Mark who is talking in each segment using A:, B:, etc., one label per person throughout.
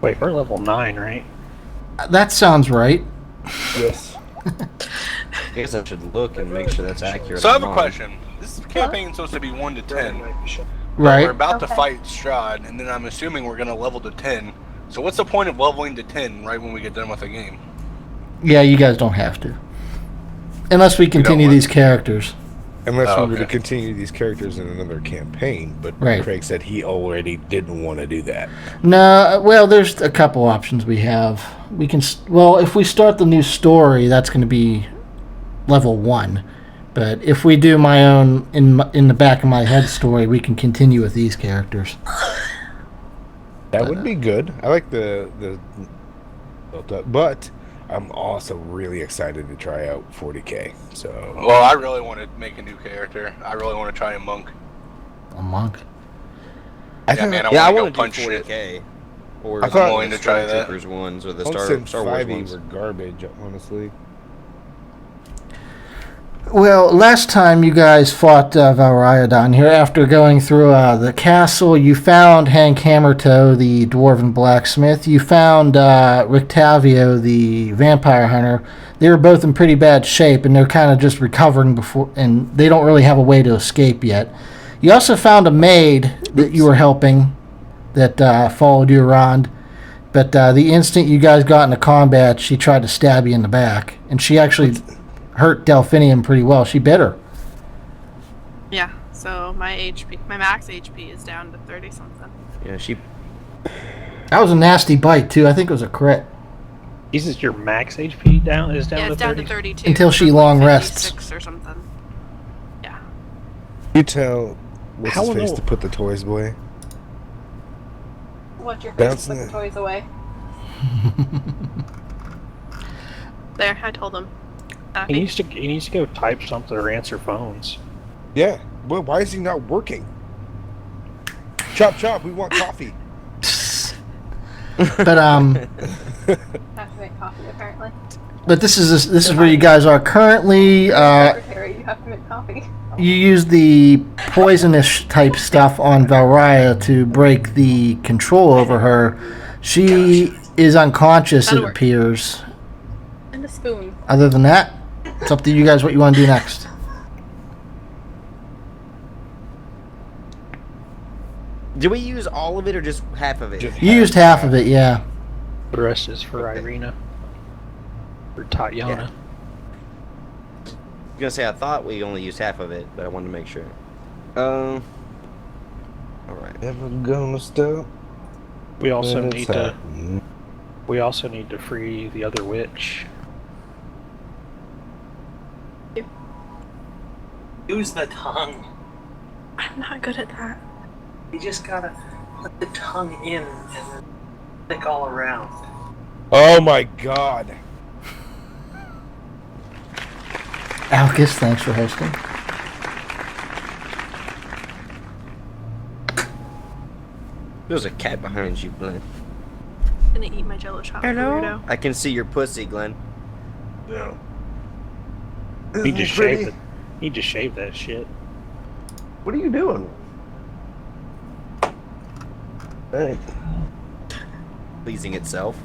A: Wait, we're level 9, right?
B: That sounds right.
C: Yes.
D: I guess I should look and make sure that's accurate.
E: So I have a question. This campaign is supposed to be 1 to 10.
B: Right.
E: We're about to fight Strahd, and then I'm assuming we're going to level to 10. So what's the point of leveling to 10 right when we get done with the game?
B: Yeah, you guys don't have to. Unless we continue these characters.
C: Unless we were to continue these characters in another campaign, but
B: Right.
C: Craig said he already didn't want to do that.
B: No, well, there's a couple options we have. We can, well, if we start the new story, that's going to be level 1. But if we do my own in the back of my head story, we can continue with these characters.
C: That would be good. I like the but I'm also really excited to try out 40K. So
E: Well, I really want to make a new character. I really want to try a monk.
B: A monk.
C: I
E: Yeah, man, I
D: Yeah, I
E: want
D: want
E: to
D: to
E: go
D: do
E: punch shit.
D: 40K. Or
C: I thought-
D: the
E: willing to try that.
D: Stormtroopers ones or the
C: Star
D: Star Wars
C: 5e
D: ones.
C: were garbage, honestly.
B: Well, last time you guys fought Valraya down here, after going through the castle, you found Hank Hammertoe, the dwarven blacksmith. You found Rictavio, the vampire hunter. They were both in pretty bad shape, and they're kind of just recovering before, and they don't really have a way to escape yet. You also found a maid that you were helping that followed you around. But the instant you guys got into combat, she tried to stab you in the back, and she actually hurt Delphinium pretty well. She bit her.
F: Yeah, so my max HP is down to 30 something.
D: Yeah, she.
B: That was a nasty bite too. I think it was a crit.
A: Is your max HP down? Is down
F: Yeah,
A: to
F: it's down
A: 30?
F: to 32.
B: Until she
F: from,
B: long
F: like,
B: rests.
F: 56 or something. Yeah.
C: You tell what's
A: How
C: his face
A: low?
C: to put the toys away.
G: What's your face?
C: Bouncing
G: Put the
C: it.
G: toys away.
F: There, I told him.
A: He needs to go type something or answer phones.
C: Yeah. Well, why is he not working? Chop chop. We want coffee.
B: But
G: Have to make coffee, apparently.
B: but this is where you guys are currently.
G: Secretary, you have to make coffee.
B: You use the poisonous type stuff on Valraya to break the control over her. She is unconscious,
F: That'll
B: it
F: work.
B: appears.
G: And a spoon.
B: Other than that, it's up to you guys what you want to do next.
D: Did we use all of it or just half of it?
C: Just
B: You used half of it, yeah.
A: The rest is for Irina. Or Tatiana.
D: I was gonna say I thought we only used half of it, but I wanted to make sure. All right.
C: Never gonna stop.
A: We also
C: when
A: need
C: it's
A: to.
C: happening.
A: We also need to free the other witch.
H: Use the tongue.
F: I'm not good at that.
H: You just gotta put the tongue in and then stick all around.
C: Oh my god.
B: Alcus, thanks for hosting.
D: There's a cat behind you, Glenn.
F: Gonna eat my jello shot. Weirdo.
D: I can see your pussy, Glenn.
C: No.
A: He just shaved it. He just shaved that shit.
C: What are you doing? Hey.
D: Pleasing itself.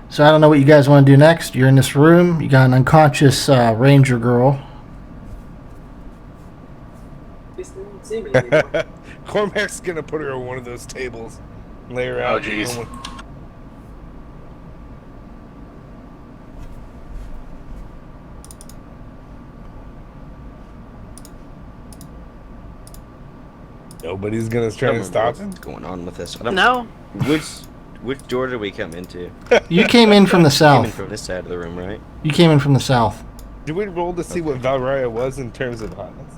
B: So I don't know what you guys want to do next. You're in this room. You got an unconscious ranger girl.
H: At least they didn't see me anymore.
C: Cormac's gonna put her on one of those tables. Lay her out.
E: Oh, jeez.
C: Nobody's gonna try to stop him.
D: What's going on with this? I don't,
F: No.
D: Which door did we come into?
B: You came in from the
D: Came in
B: south.
D: from this side of the room, right?
B: You came in from the south.
C: Did we roll to see what Valraya was in terms of hotness?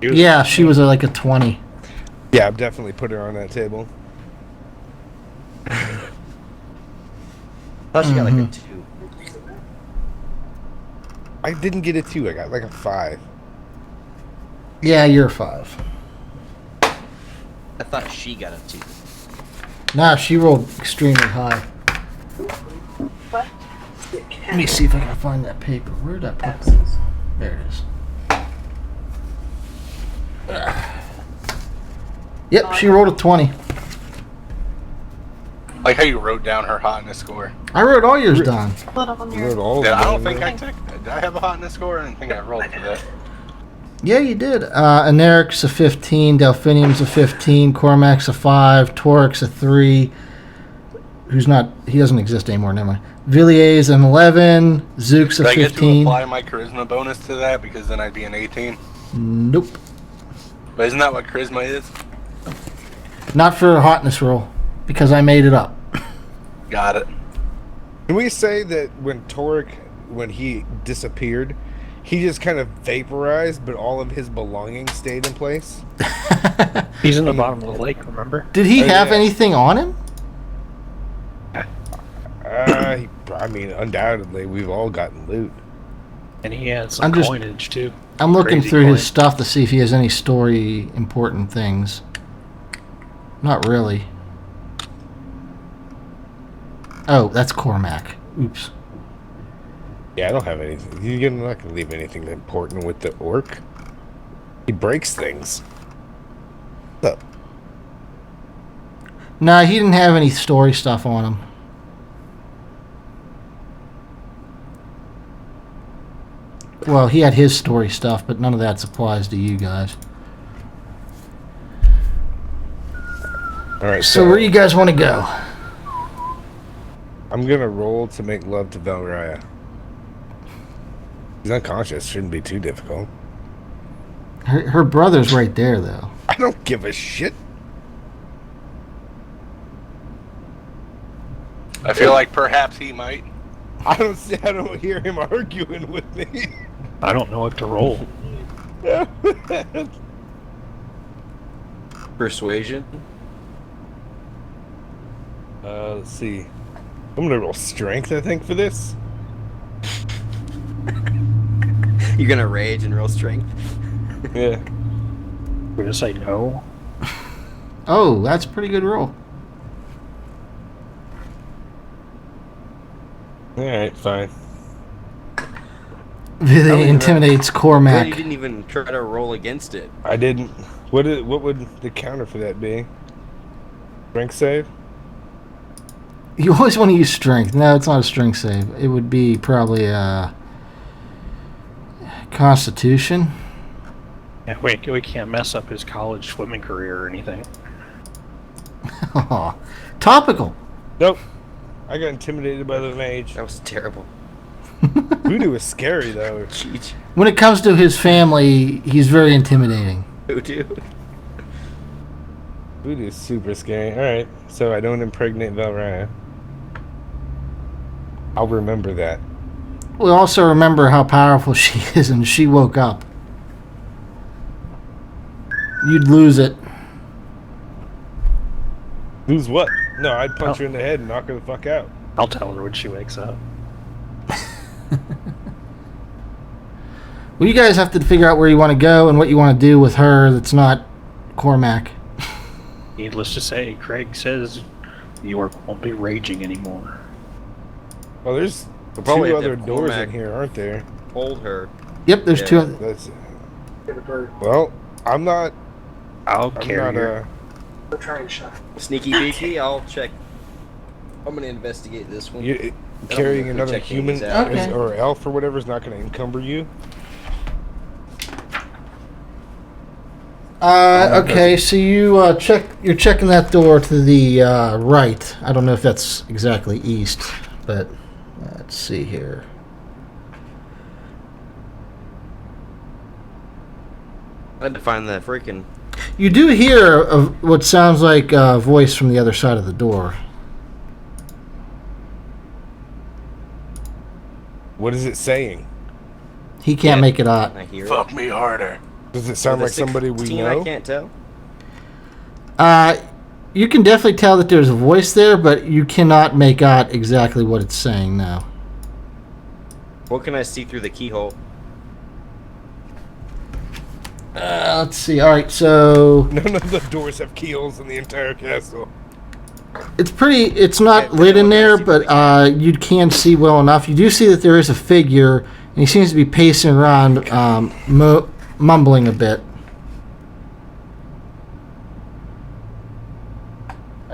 B: Yeah, she was like a 20.
C: Yeah, I've definitely put her on that table.
D: Thought she got like a 2.
C: I didn't get a 2. I got like a 5.
B: Yeah, you're a 5.
D: I thought she got a 2.
B: Nah, she rolled extremely high.
G: What?
B: Let me see if I can find that paper. Where did I put that? There it is. Yep, she rolled a 20.
E: Like how you wrote down her hotness score.
B: I wrote all yours down.
G: Split up on
C: You
G: your.
C: wrote all of
E: Yeah, I
C: them
E: don't think
C: down
E: I took. Did I have a hotness score? I didn't think I rolled for that.
B: Yeah, you did. Aneric's a 15, Delphinium's a 15, Cormac's a 5, Toric's a 3. He doesn't exist anymore, never mind. Villier's an 11, Zook's a
E: Did I get to
B: 15.
E: apply my charisma bonus to that because then I'd be an 18?
B: Nope.
E: But isn't that what charisma is?
B: Not for a hotness roll, because I made it up.
E: Got it.
C: Can we say that when Toric, when he disappeared, he just kind of vaporized, but all of his belongings stayed in place?
A: He's in the bottom of the lake, remember?
B: Did he
C: Oh,
B: have
C: yeah.
B: anything on him?
C: I mean, undoubtedly, we've all gotten loot.
A: And he had some
B: I'm just-
A: coinage, too.
B: I'm looking
A: Crazy
B: through
A: coin.
B: his stuff to see if he has any story important things. Not really. Oh, that's Cormac. Oops.
C: Yeah, I don't have anything. You're not going to leave anything important with the orc. He breaks things. What's up?
B: Nah, he didn't have any story stuff on him. Well, he had his story stuff, but none of that applies to you guys.
C: All right,
B: So where do you guys want to go?
C: I'm going to roll to make love to Valraya. He's unconscious. Shouldn't be too difficult.
B: Her brother's right there, though.
C: I don't give a shit.
E: I feel like perhaps he might.
C: I don't hear him arguing with me.
A: I don't know what to roll.
D: Persuasion.
C: Let's see. I'm gonna roll strength, I think, for this.
D: You're gonna rage and roll strength.
C: Yeah.
A: We're gonna say no.
B: Oh, that's a pretty good roll.
C: All right, fine.
B: Really intimidates
D: Glad
B: Cormac.
D: you didn't even try to roll against it.
C: I didn't. What would the counter for that be? Strength save?
B: You always want to use strength. No, it's not a strength save. It would be probably a Constitution.
A: Yeah, we can't mess up his college swimming career or anything.
B: Topical.
C: Nope. I got intimidated by the mage.
D: That was terrible.
C: Voodoo is scary though.
D: Cheat.
B: When it comes to his family, he's very intimidating.
D: Voodoo.
C: Voodoo is super scary. All right, so I don't impregnate Valraya. I'll remember that.
B: We also remember how powerful she is, and she woke up. You'd lose it.
C: Lose what? No, I'd punch her in the head and knock her the fuck out.
A: I'll tell her when she wakes up.
B: Well, you guys have to figure out where you want to go and what you want to do with her that's not Cormac.
A: Needless to say, Craig says the orc won't be raging anymore.
C: Well, there's
D: We'll probably
C: two
D: have to
C: other
D: have
C: doors
D: Cormac
C: in here, aren't there?
D: Hold her.
B: Yep, there's
D: Yeah.
B: two other...
C: That's
H: Get a bird.
C: well. I'm not.
A: I'll
C: I'm
A: carry
C: not.
A: her.
H: Go try and shot.
D: Sneaky beaky, I'll check. I'm gonna investigate this one.
C: Carrying
D: know if
C: another
D: they're checking
C: human
D: these out.
B: Okay.
C: or elf or whatever is not going to encumber you.
B: Okay, so you're checking that door to the right. I don't know if that's exactly east, but let's see here.
D: I had to find that freaking.
B: You do hear what sounds like a voice from the other side of the door.
C: What is it saying?
B: He can't
D: Yeah.
B: make it out.
D: I hear it.
E: Fuck me harder.
C: Does it sound
D: With
C: like
D: a
C: somebody we
D: 16,
C: know?
D: I can't tell.
B: You can definitely tell that there's a voice there, but you cannot make out exactly what it's saying now.
D: What can I see through the keyhole?
B: Let's see. All right, so
C: None of the doors have keyholes in the entire castle.
B: it's not
D: Okay,
B: lit in
D: what can I
B: there,
D: see
B: but you can see well enough. You do see that there is a figure, and he seems to be pacing around, mumbling a bit.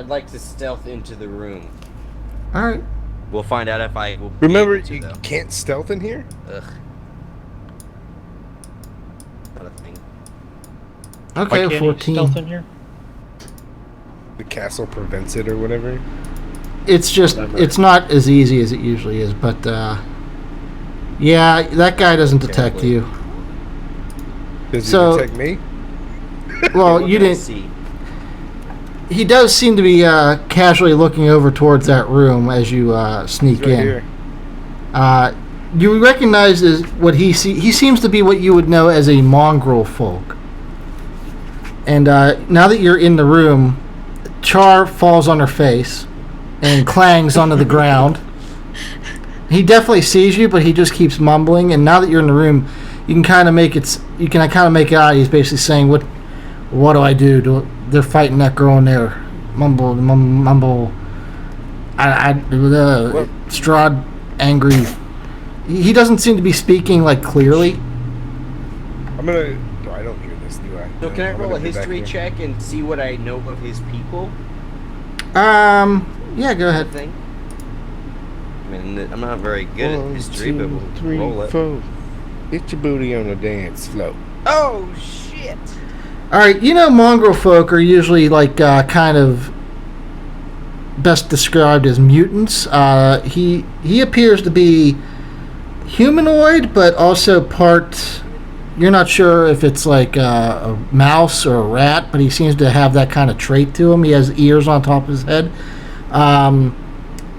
D: I'd like to stealth into the room.
B: All right.
D: We'll find out if I will be
C: Remember,
D: able to,
C: you
D: though.
C: can't stealth in here.
D: Ugh. Not a thing.
A: Why
B: Okay,
A: can't
B: 14.
A: you stealth in here?
C: The castle prevents it or whatever.
B: It's just, it's not as easy as it usually is, but yeah, that guy doesn't detect
D: Apparently.
B: you.
C: Does
B: So-
C: he detect me?
B: Well,
D: What
B: you
D: can I
B: didn't.
D: see.
B: He does seem to be casually looking over towards that room as you sneak
C: He's right
B: in.
C: here.
B: You recognize as what he seems to be what you would know as a mongrel folk. And now that you're in the room, Char falls on her face and clangs onto the ground. He definitely sees you, but he just keeps mumbling. And now that you're in the room, you can kind of make it. You can kind of make it out. He's basically saying, "What do I do? They're fighting that girl in there." Mumble. Strahd, angry. He doesn't seem to be speaking like clearly.
C: I'm gonna. Oh, I don't hear this, do I?
D: So
C: No,
D: can I
C: I'm
D: roll
C: gonna
D: a
C: be back
D: history
C: here.
D: check and see what I know of his people?
B: Yeah, go ahead.
D: Thing. I mean, I'm not very good at
C: 1,
D: history, but
C: 2,
D: we'll
C: 3,
D: roll it.
C: 4. Get your booty on the dance floor.
D: Oh shit!
B: All right, you know, mongrel folk are usually like kind of best described as mutants. He appears to be humanoid, but also part. You're not sure if it's like a mouse or a rat, but he seems to have that kind of trait to him. He has ears on top of his head, and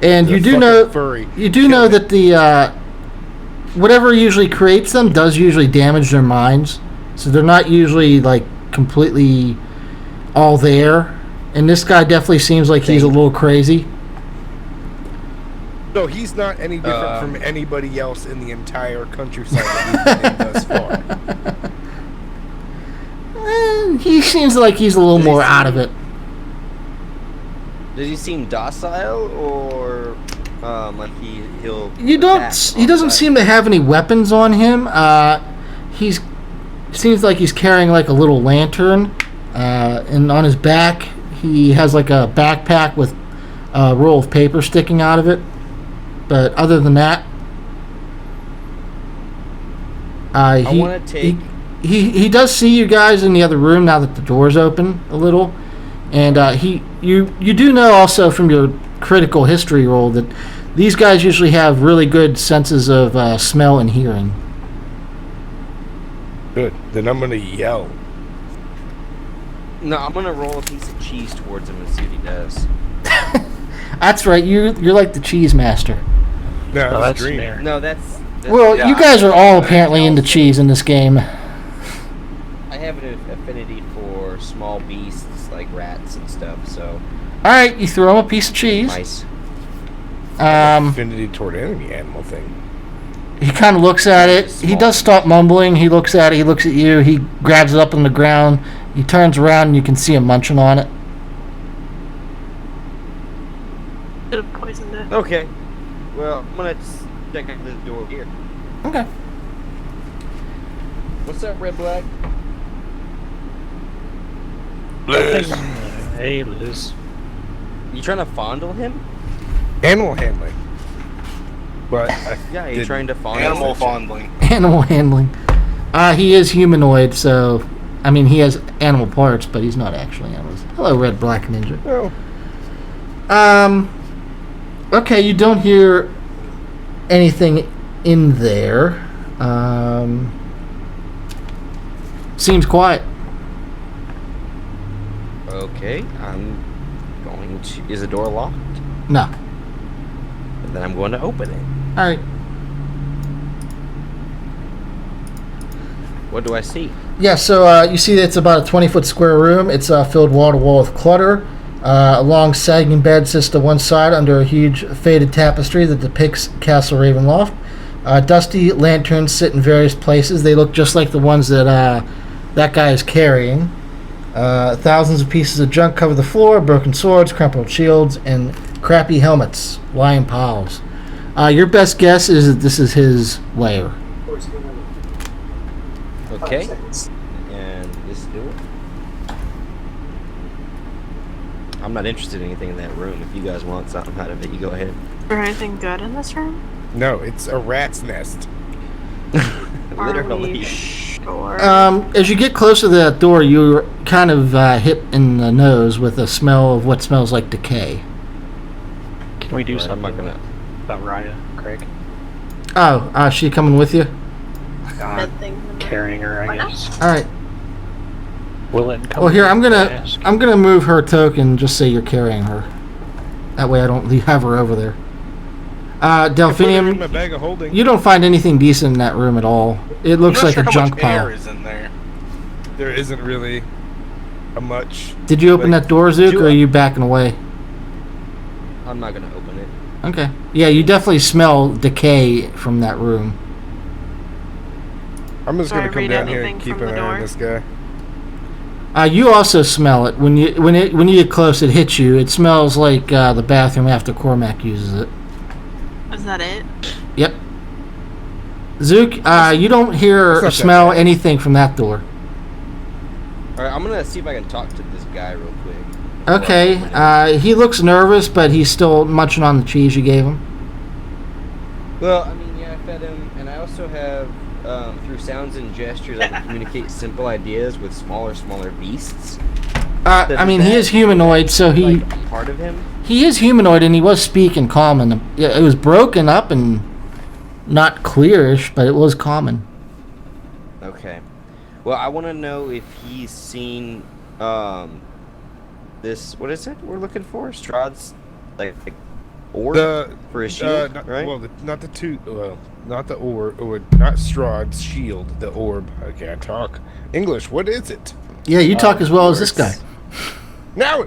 C: He's a
B: you do
C: fucking
B: know
C: furry.
B: you do
C: Kill
B: know
C: him.
B: that the whatever usually creates them does usually damage their minds, so they're not usually like completely all there. And this guy definitely seems like he's a little crazy.
C: No, he's not any different from anybody else in the entire countryside that we've been in thus far.
B: He seems like he's a little
D: Does he
B: more
D: seem-
B: out of it.
D: Does he seem docile or like he'll?
B: You don't.
D: attack
B: He
D: on
B: doesn't
D: sight?
B: seem to have any weapons on him. He's seems like he's carrying like a little lantern, and on his back he has like a backpack with a roll of paper sticking out of it. But other than that,
D: I want to take.
B: he does see you guys in the other room now that the door's open a little, and you do know also from your critical history roll that these guys usually have really good senses of smell and hearing.
C: Good. Then I'm gonna yell.
D: No, I'm gonna roll a piece of cheese towards him and see what he does.
B: That's right. You're like the cheese master.
C: No,
A: Oh,
C: I was
A: that's
C: dreaming.
A: fair.
D: No, that's
B: Well,
E: Yeah,
B: you guys are all
D: I-
B: apparently into cheese in this game.
D: I have an affinity for small beasts like rats and stuff. So
B: All right, you throw him a piece of cheese.
D: mice.
C: Affinity toward any animal thing.
B: He kind of looks at it. He does stop mumbling. He looks at it. He looks at you. He grabs it up on the ground. He turns around and you can see him munching on it.
F: Should have poisoned it.
D: Okay. Well, I'm gonna check out this door here.
B: Okay.
D: What's up, Red Black?
E: Liz.
A: Hey, Liz.
D: You trying to fondle him?
C: Animal handling. But
D: Yeah, you
C: didn't.
D: trying to fondle
E: Animal
D: him?
E: fondling.
B: Animal handling. He is humanoid, so I mean he has animal parts, but he's not actually animals. Hello, Red Black Ninja.
C: Oh,
B: Okay, you don't hear anything in there. Seems quiet.
D: Okay, I'm going to. Is the door locked?
B: No.
D: Then I'm going to open it.
B: All right.
D: What do I see?
B: Yeah, so you see that it's about a 20-foot square room. It's filled wall-to-wall with clutter. A long sagging bed sits to one side under a huge faded tapestry that depicts Castle Ravenloft. Dusty lanterns sit in various places. They look just like the ones that that guy is carrying. Thousands of pieces of junk cover the floor, broken swords, crumpled shields, and crappy helmets lie in piles. Your best guess is that this is his lair.
D: Okay. And this door. I'm not interested in anything in that room. If you guys want something out of it, you go ahead.
F: Is there anything good in this room?
C: No, it's a rat's nest.
F: Are
D: Literally.
F: we sure?
B: As you get closer to that door, you're kind of hit in the nose with a smell of what smells like decay.
A: Can we do
D: Right, I'm
A: something
D: not gonna.
A: about Raya, Craig?
B: Oh, she coming with you?
F: Bed things in there.
A: Carrying her,
F: Why
A: I
F: not?
A: guess.
B: All right.
A: Will it come?
B: Well, here I'm gonna
A: fast?
B: move her token. And just say you're carrying her. That way I don't have her over there.
C: I put her in my
B: Delphinium,
C: bag of holding.
B: you don't find anything decent in that room at all. It looks
E: I'm not
B: like
E: sure
B: a
E: how
B: junk
E: much
B: pile.
E: air is in there.
C: There isn't really a much.
B: Did you open
C: like,
B: that door, Zook,
D: do
B: or are
D: I-
B: you backing away?
D: I'm not gonna open it.
B: Okay. Yeah, you definitely smell decay from that room.
C: I'm just
F: Do I
C: gonna come
F: read
C: down here
F: anything
C: and keep
F: from
C: an
F: the
C: eye on
F: door?
C: this guy.
B: You also smell it when you get close. It hits you. It smells like the bathroom after Cormac uses it.
F: Is that it?
B: Yep. Zook, you don't hear
C: It's
B: or
C: not that
B: smell
C: bad.
B: anything from that door.
D: All right, I'm gonna see if I can talk to this guy real quick.
B: Okay. He looks nervous, but he's still munching on the cheese you gave him.
D: Well, I mean, yeah, I fed him, and I also have, through sounds and gestures, I can communicate simple ideas with smaller beasts.
B: I mean, he is humanoid, so he
D: Like, part of him.
B: he is humanoid, and he was speaking common. It was broken up and not clearish, but it was common.
D: Okay. Well, I want to know if he's seen, this, what is it we're looking for? Strahd's, like orb for his shield,
C: not,
D: right?
C: Well, not the two. Well, not the orb. Or not Strahd's shield. The orb. I can't talk English. What is it?
B: Yeah, you talk as well as this guy.
C: Now.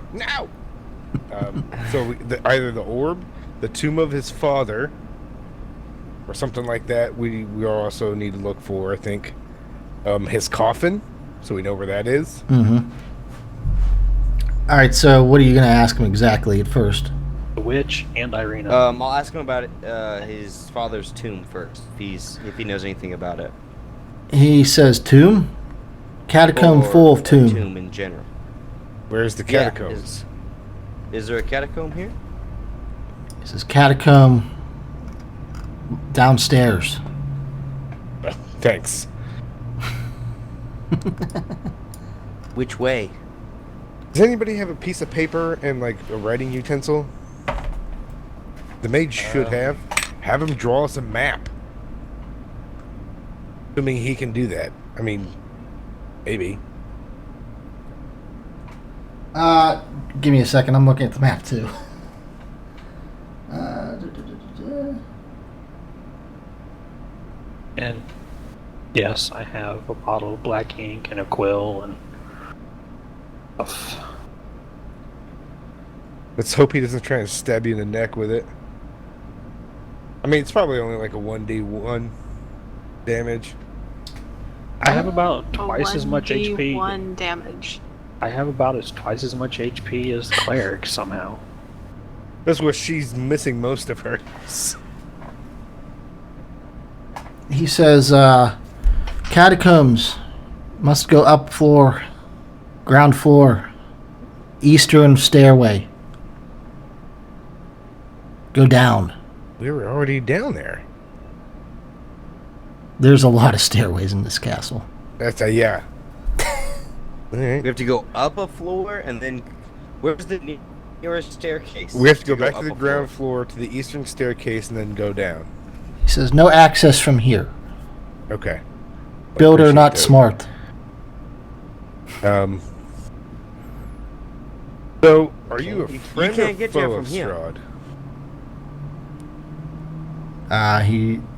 C: So either the orb, the tomb of his father, or something like that. We also need to look for. I think, his coffin, so we know where that is.
B: Mm-hmm. All right, so what are you going to ask him exactly at first?
A: The witch and Irina.
D: I'll ask him about his father's tomb first, if he knows anything about it.
B: He says tomb? Catacomb
D: Or
B: full of
D: a
B: tomb.
D: tomb in general.
C: Where's the
D: Yeah,
C: catacombs?
D: Is there a catacomb here?
B: He says catacomb downstairs.
C: Thanks.
D: Which way?
C: Does anybody have a piece of paper and like a writing utensil? The maid should have. Have him draw us a map. Assuming he can do that. I mean, maybe.
B: Give me a second. I'm looking at the map too.
A: And yes, I have a bottle of black ink and a quill and stuff.
C: Let's hope he doesn't try and stab you in the neck with it. I mean, it's probably only like a 1d1 damage.
A: I have about
F: A
A: twice as much HP.
F: 1d1 damage.
A: I have about twice as much HP as the cleric somehow.
C: That's where she's missing most of hers.
B: He says catacombs must go up floor, ground floor, eastern stairway. Go down.
C: We were already down there.
B: There's a lot of stairways in this castle.
C: That's a yeah. Alright.
D: We have to go up a floor, and then where's the nearest staircase?
C: We have to go back to
D: up
C: the
D: a
C: ground floor to the eastern staircase and then go down.
B: He says no access from here.
C: Okay.
B: Builder
C: Appreciate
B: not
C: that.
B: smart.
C: So, are you a
D: You
C: friend
D: can't
C: or
D: get there
C: foe
D: from
C: of
D: here.
C: Strahd?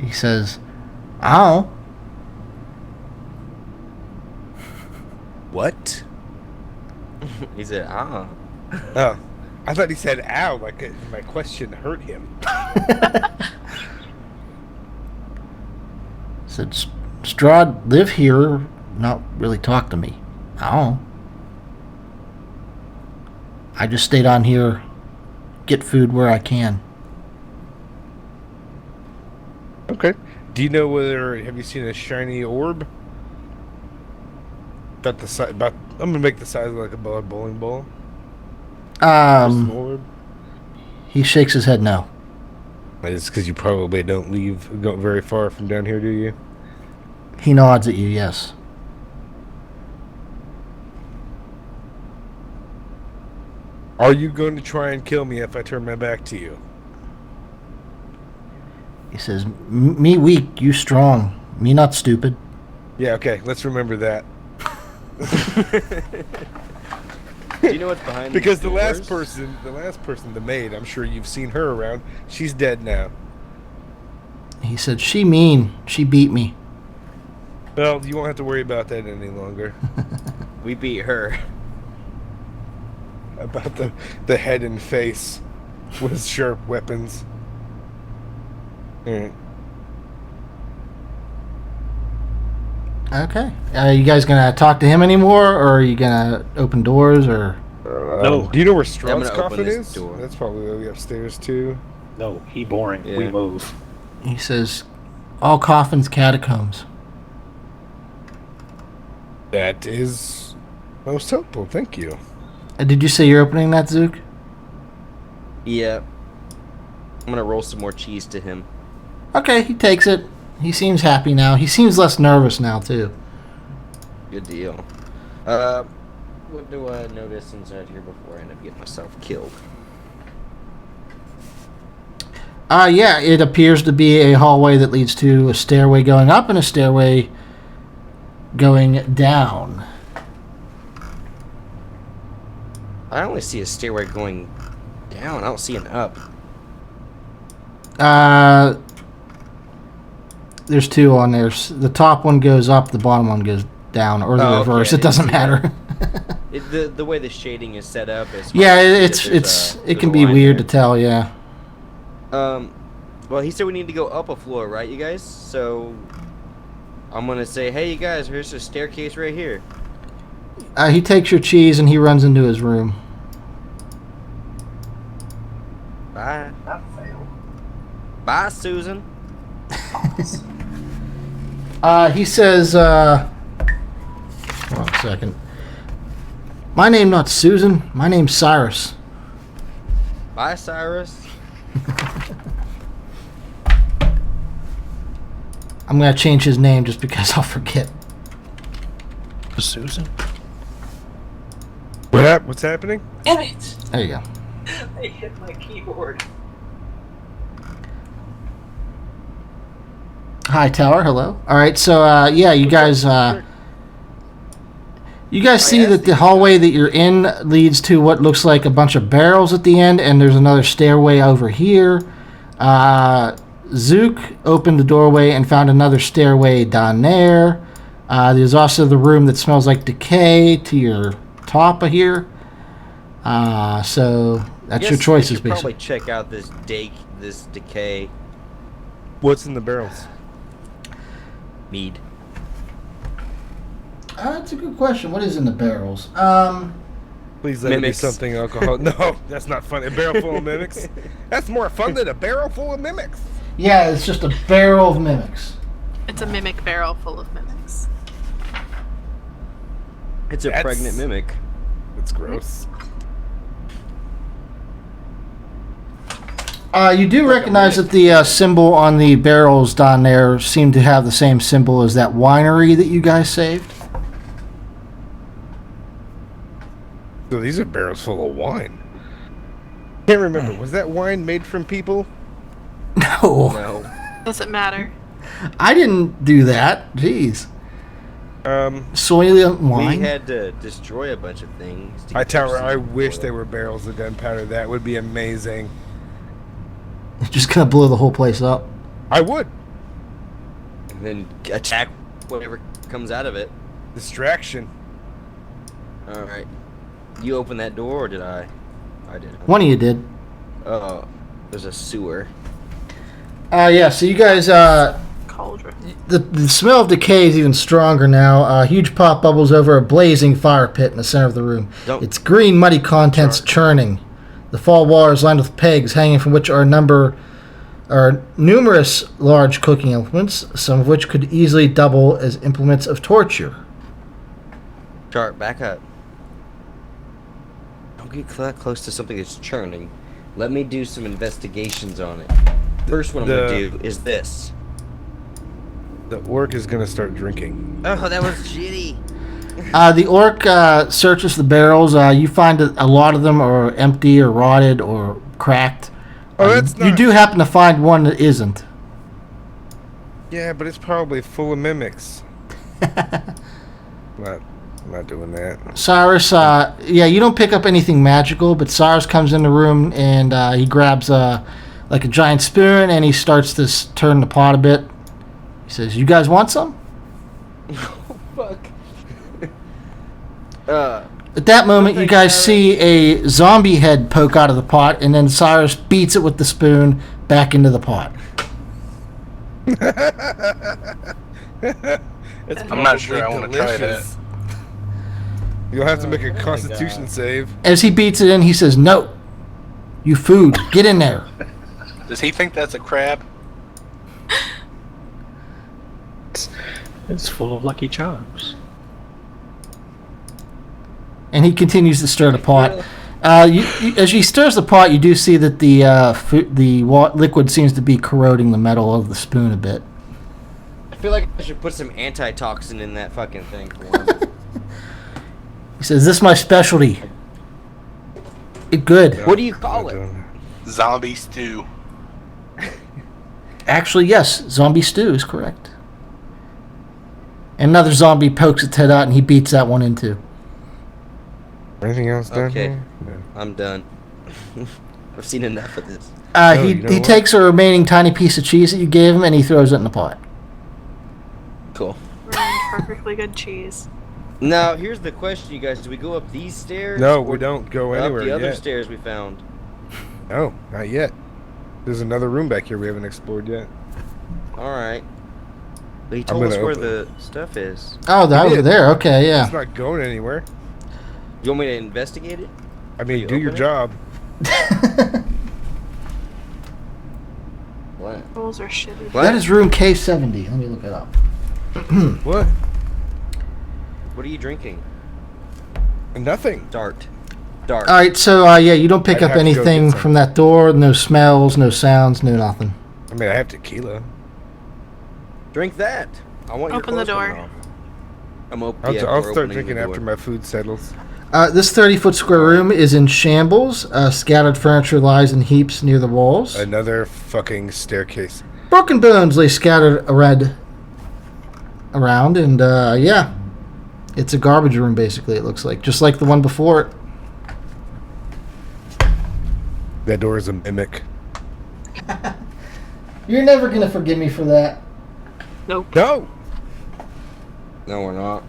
B: He says, "Oh,
C: What?
D: He said,
C: Oh, I thought he said "ow." Like my question hurt him.
B: said Strahd live here, not really talk to me. Oh, I just stayed on here, get food where I can."
C: Okay. Do you know whether have you seen a shiny orb? About the size. I'm gonna make the size of like a bowling ball. Small orb?
B: He shakes his head no.
C: It's because you probably don't go very far from down here, do you?
B: He nods at you, yes.
C: Are you going to try and kill me if I turn my back to you?
B: He says, me weak, you strong. Me not stupid.
C: Yeah, okay, let's remember that.
D: Do you know what's behind
C: Because
D: these
C: the last
D: doors?
C: person, the maid, I'm sure you've seen her around. She's dead now.
B: He said, she mean. She beat me.
C: Well, you won't have to worry about that any longer.
D: We beat her.
C: About the head and face with sharp weapons. Alright.
B: Okay. Are you guys going to talk to him anymore, or are you going to open doors, or...
A: No.
C: Do you know where
D: I'm
C: Strahd's
D: gonna open
C: coffin
D: this
C: is?
D: door.
C: That's probably way upstairs too.
A: No, he boring. We
D: Yeah.
A: move.
B: He says, all coffins, catacombs.
C: That is most helpful. Thank you.
B: Did you say you're opening that, Zook?
D: Yeah. I'm gonna roll some more cheese to him.
B: Okay, he takes it. He seems happy now. He seems less nervous now, too.
D: Good deal. What do I notice inside here before I end up getting myself killed?
B: Yeah, it appears to be a hallway that leads to a stairway going up and a stairway going down.
D: I only see a stairway going down. I don't see an up.
B: There's two on there. The top one goes up, the bottom one goes down, or the
D: Oh,
B: reverse.
D: okay, I
B: It doesn't
D: didn't see
B: matter.
D: The way the shading is set up is
B: Yeah,
D: there's
B: it
D: there's
B: can
D: a
B: be
D: line
B: weird to
D: there.
B: tell. Yeah.
D: Well, he said we need to go up a floor, right, you guys? So I'm gonna say, hey, you guys, here's a staircase right here.
B: He takes your cheese and he runs into his room.
D: Bye.
H: That failed.
D: Bye, Susan.
B: He says, hold on a second. My name not Susan. My name's Cyrus.
D: Bye, Cyrus.
B: I'm gonna change his name just because I'll forget.
A: Susan?
C: What's happening?
H: Damn it!
B: There you go.
H: I hit my keyboard.
B: Hi, Tower. Hello. All right. So, yeah, you guys see that the hallway that you're in leads to what looks like a bunch of barrels at the end, and there's another stairway over here. Zook opened the doorway and found another stairway down there. There's also the room that smells like decay to your top of here. So that's your
D: Guess we
B: choices,
D: should
B: basically.
D: probably check out this decay
C: What's in the barrels?
D: mead.
B: That's a good question. What is in the barrels?
C: Please let it be
D: Mimics.
C: something alcohol. No, that's not fun. A barrel full of mimics? That's more fun than a barrel full of mimics.
B: Yeah, it's just a barrel of mimics.
F: It's a mimic barrel full of mimics.
D: It's a
C: That's-
D: pregnant mimic.
C: That's gross.
B: You do recognize that the symbol on the barrels down there seem to have the same symbol as that winery that you guys saved.
C: So these are barrels full of wine. Can't remember. Was that wine made from people?
B: No,
D: No.
F: Doesn't matter.
B: I didn't do that. Jeez. Soylent wine?
D: We had to destroy a bunch of things. to
C: High
D: get those
C: Tower, I
D: seeds
C: wish
D: boiled.
C: they were barrels of gunpowder. That would be amazing.
B: Just gonna blow the whole place up.
C: I would.
D: And then attack whatever comes out of it.
C: Distraction.
D: All right. You open that door, or did I? I did.
B: One of you did.
D: Oh, there's a sewer.
B: Yeah, so you guys,
F: Cauldron.
B: the smell of decay is even stronger now. Huge pop bubbles over a blazing fire pit in the center of the room.
D: Don't-
B: Its green, muddy contents churning. The fall wall is lined with pegs, hanging from which are numerous large cooking implements, some of which could easily double as implements of torture.
D: Chart, back up. Don't get that close to something that's churning. Let me do some investigations on it. First one I'm gonna do is this.
C: The orc is gonna start drinking.
D: Oh, that was shitty.
B: The orc searches the barrels. You find that a lot of them are empty or rotted or cracked.
C: Oh, that's
B: You
C: not...
B: do happen to find one that isn't.
C: Yeah, but it's probably full of mimics. I'm not doing that.
B: Cyrus, you don't pick up anything magical, but Cyrus comes in the room and he grabs like a giant spoon and he starts to turn the pot a bit. He says, "You guys want some?"
D: Oh, fuck.
B: At that moment, you guys see a zombie head poke out of the pot, and then Cyrus beats it with the spoon back into the pot.
E: I'm not sure I want to try that.
C: You'll have to make a Constitution save.
B: As he beats it in, he says, "No, you food, get in there."
E: Does he think that's a crab?
A: It's full of Lucky Charms.
B: And he continues to stir the pot. As he stirs the pot, you do see that the liquid seems to be corroding the metal of the spoon a bit.
D: I feel like I should put some antitoxin in that fucking thing for him.
B: He says, "This is my specialty. It good."
D: What do you call it?
E: Zombie stew.
B: Actually, yes, zombie stew is correct. Another zombie pokes its head out, and he beats that one in too.
C: Anything else down
D: Okay.
C: here? No.
D: I'm done. I've seen enough of this.
B: He
C: you know
B: he
C: what?
B: takes a remaining tiny piece of cheese that you gave him, and he throws it in the pot.
D: Cool.
F: Perfectly good cheese.
D: Now, here's the question, you guys. Do we go up these stairs?
C: No,
D: or
C: we don't go
D: up
C: anywhere
D: the other
C: yet.
D: stairs we found?
C: No, not yet. There's another room back here we haven't explored yet.
D: Alright. But he
C: I'm
D: told us
C: gonna
D: where
C: open
D: the stuff is.
B: Oh, that
C: He
B: over
C: did.
B: there. Okay, yeah.
C: It's not going anywhere.
D: You want me to investigate it?
C: I mean,
D: You
C: do your
D: open it?
C: job.
D: What?
F: Rolls are shitty.
B: That is room K70. Let me look it up.
C: What?
D: What are you drinking?
C: Nothing.
D: Dart. Dart.
B: All right, so you don't pick
C: I'd
B: up
C: have to go
B: anything
C: get some.
B: from that door. No smells, no sounds, no nothing.
C: I mean, I have tequila.
D: Drink that. I want your
F: Open the
D: clothes coming
F: door.
D: off. I'm open.
C: I'll,
D: yeah,
C: I'll
D: we're
C: start
D: opening
C: drinking
D: the
C: after
D: door.
C: my food settles.
B: This 30-foot square room is in shambles. Scattered furniture lies in heaps near the walls.
C: Another fucking staircase.
B: Broken bones lay scattered around, and it's a garbage room basically. It looks like, just like the one before it.
C: That door is a mimic.
B: You're never gonna forgive me for that.
F: Nope.
C: No!
D: No, we're not.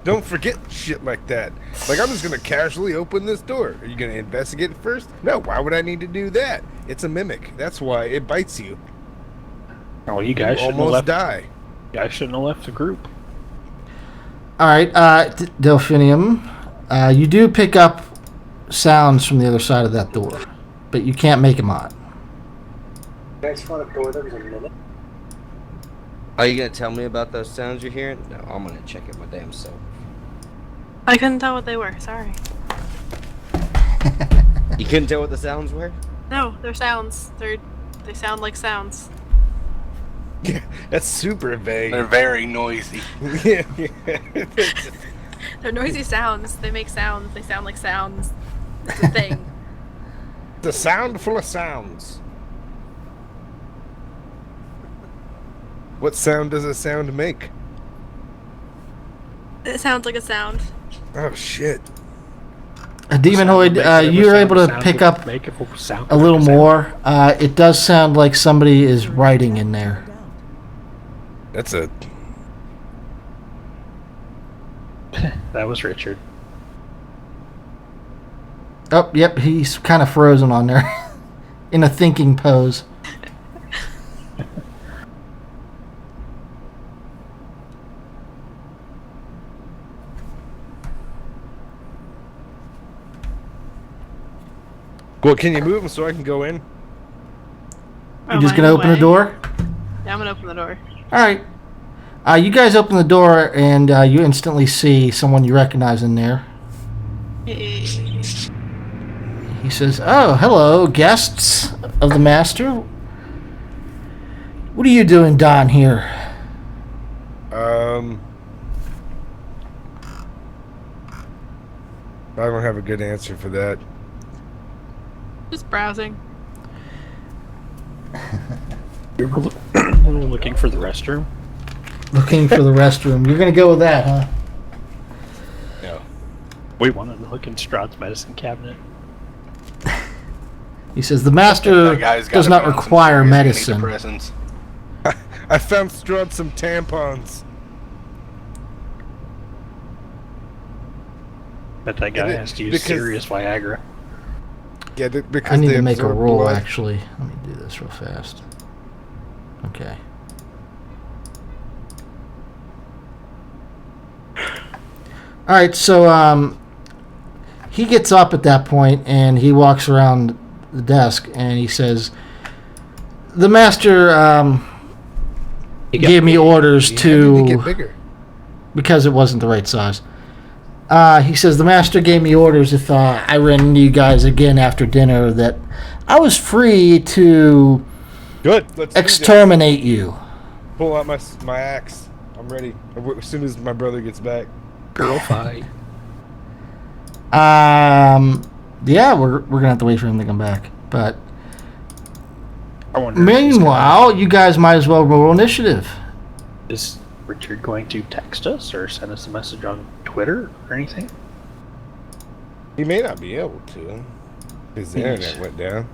C: Don't forget shit like that. Like, I'm just gonna casually open this door. Are you gonna investigate it first? No, why would I need to do that? It's a mimic. That's why it bites you.
A: Oh, you guys
C: You
A: shouldn't have
C: almost
A: left.
C: die.
A: You guys shouldn't have left the group.
B: All right, Delphinium, you do pick up sounds from the other side of that door, but you can't make them out.
H: You guys found a door that was a minute?
D: Are you gonna tell me about those sounds you're hearing? No, I'm gonna check it my damn self.
F: I couldn't tell what they were. Sorry.
D: You couldn't tell what the sounds were?
F: No, they're sounds. They sound like sounds.
C: Yeah, that's super vague.
E: They're very noisy.
C: Yeah.
F: They're noisy sounds. They make sounds. They sound like sounds. It's a thing.
C: The sound full of sounds. What sound does a sound make?
F: It sounds like a sound.
C: Oh shit.
B: A demonoid, you're able to pick up a little more. It does sound like somebody is writing in there.
C: That's a...
A: That was Richard.
B: Oh, yep, he's kind of frozen on there. In a thinking pose.
C: Well, can you move him so I can go in?
B: You just gonna open the door?
F: Yeah, I'm gonna open the door.
B: Alright. You guys open the door and you instantly see someone you recognize in there. He says, "Oh, hello, guests of the master. What are you doing down here?"
C: I don't have a good answer for that.
F: Just browsing.
A: We're looking for the restroom.
B: Looking for the restroom. You're gonna go with that, huh?
C: No.
A: We wanted to look in Strahd's medicine cabinet.
B: He says, "The master
E: That guy's gotta
B: does not
E: be on some
B: require
E: serious
B: medicine."
E: antidepressants.
C: I found Strahd some tampons.
A: But that guy
C: And it-
A: has to use
C: because-
A: serious Viagra.
C: Yeah, because
B: I need
C: they
B: to make a
C: absorb
B: roll,
C: blood.
B: actually. Let me do this real fast. Okay. Alright, so, he gets up at that point, and he walks around the desk, and he says, "The master, gave me orders
C: You need to
B: to...
C: get bigger.
B: because it wasn't the right size. He says, "The master gave me orders if I ran into you guys again after dinner that I was free to
C: Good. Let's do this.
B: exterminate you."
C: Pull out my axe. I'm ready. As soon as my brother gets back.
A: Girl fight.
B: Yeah, we're gonna have to wait for him to come back. But
A: I wonder. if he's
B: meanwhile, you guys might as well roll initiative.
A: Is Richard going to text us or send us a message on Twitter or anything?
C: He may not be able to. His internet went down.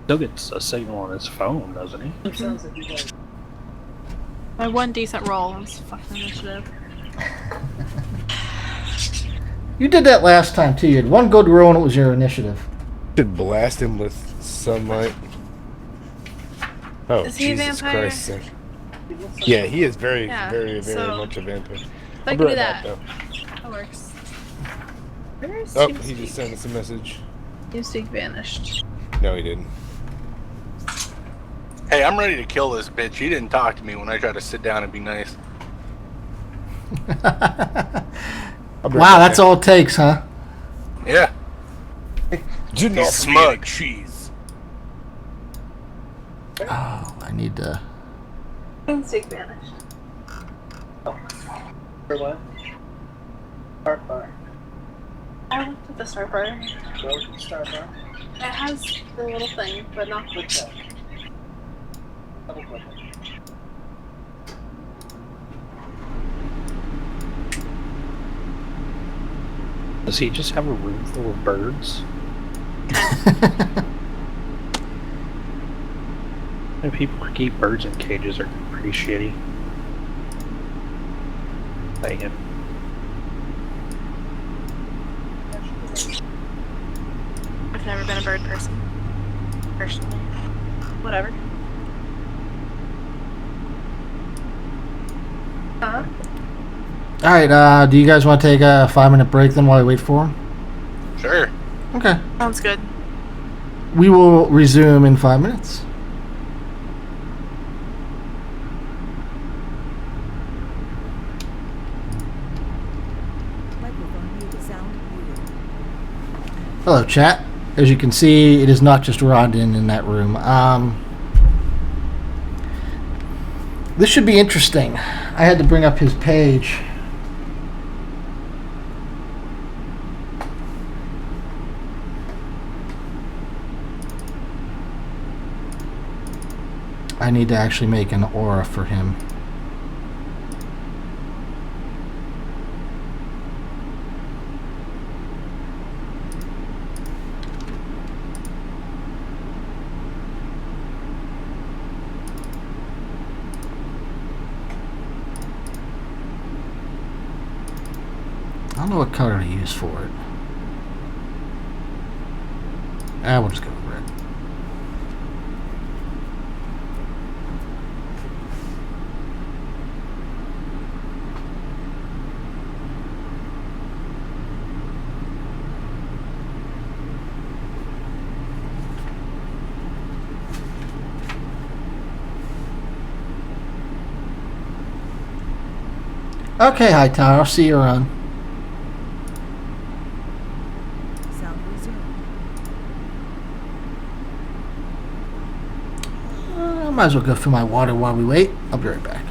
A: Still gets a signal on his phone, doesn't he?
H: It sounds like you guys.
F: My one decent roll was fucking initiative.
B: You did that last time too. You had one good roll and it was your initiative.
C: Should blast him with sunlight. Oh,
F: Is he a
C: Jesus
F: vampire?
C: Christ. Yeah, he is very,
F: Yeah,
C: very, very
F: so-
C: much a vampire.
F: I
C: I'll
F: can
C: be
F: do
C: right back,
F: that.
C: though.
F: That works. Where's
C: Oh,
F: TeamSpeak?
C: he just sent us a message.
F: TeamSpeak vanished.
C: No, he didn't.
E: Hey, I'm ready to kill this bitch. He didn't talk to me when I tried to sit down and be nice.
C: I'll be
B: Wow,
C: right
B: that's
C: back.
B: all it takes, huh?
E: Yeah.
C: Do not
E: He's
C: for me any
E: smug.
C: cheese.
B: Oh, I need to.
G: TeamSpeak vanished.
H: For what? Start bar.
G: I looked at the start bar.
H: Go to the start bar.
G: It has the little thing, but not
H: Click that. Double click it.
A: Does he just have a room full of birds? And people who keep birds in cages are pretty shitty. Saying.
F: I've never been a bird person. Personally. Whatever.
B: All right. Do you guys want to take a 5-minute break then while I wait for him?
E: Sure.
B: Okay.
F: Sounds good.
B: We will resume in 5 minutes.
I: Microphone muted. Sound muted.
B: Hello, chat. As you can see, it is not just Rodin in that room. This should be interesting. I had to bring up his page. I need to actually make an aura for him. I don't know what color to use for it. We'll just go with red. Okay, Hightower, I'll see you around.
I: Sound resumed.
B: might as well go fill my water while we wait. I'll be right back.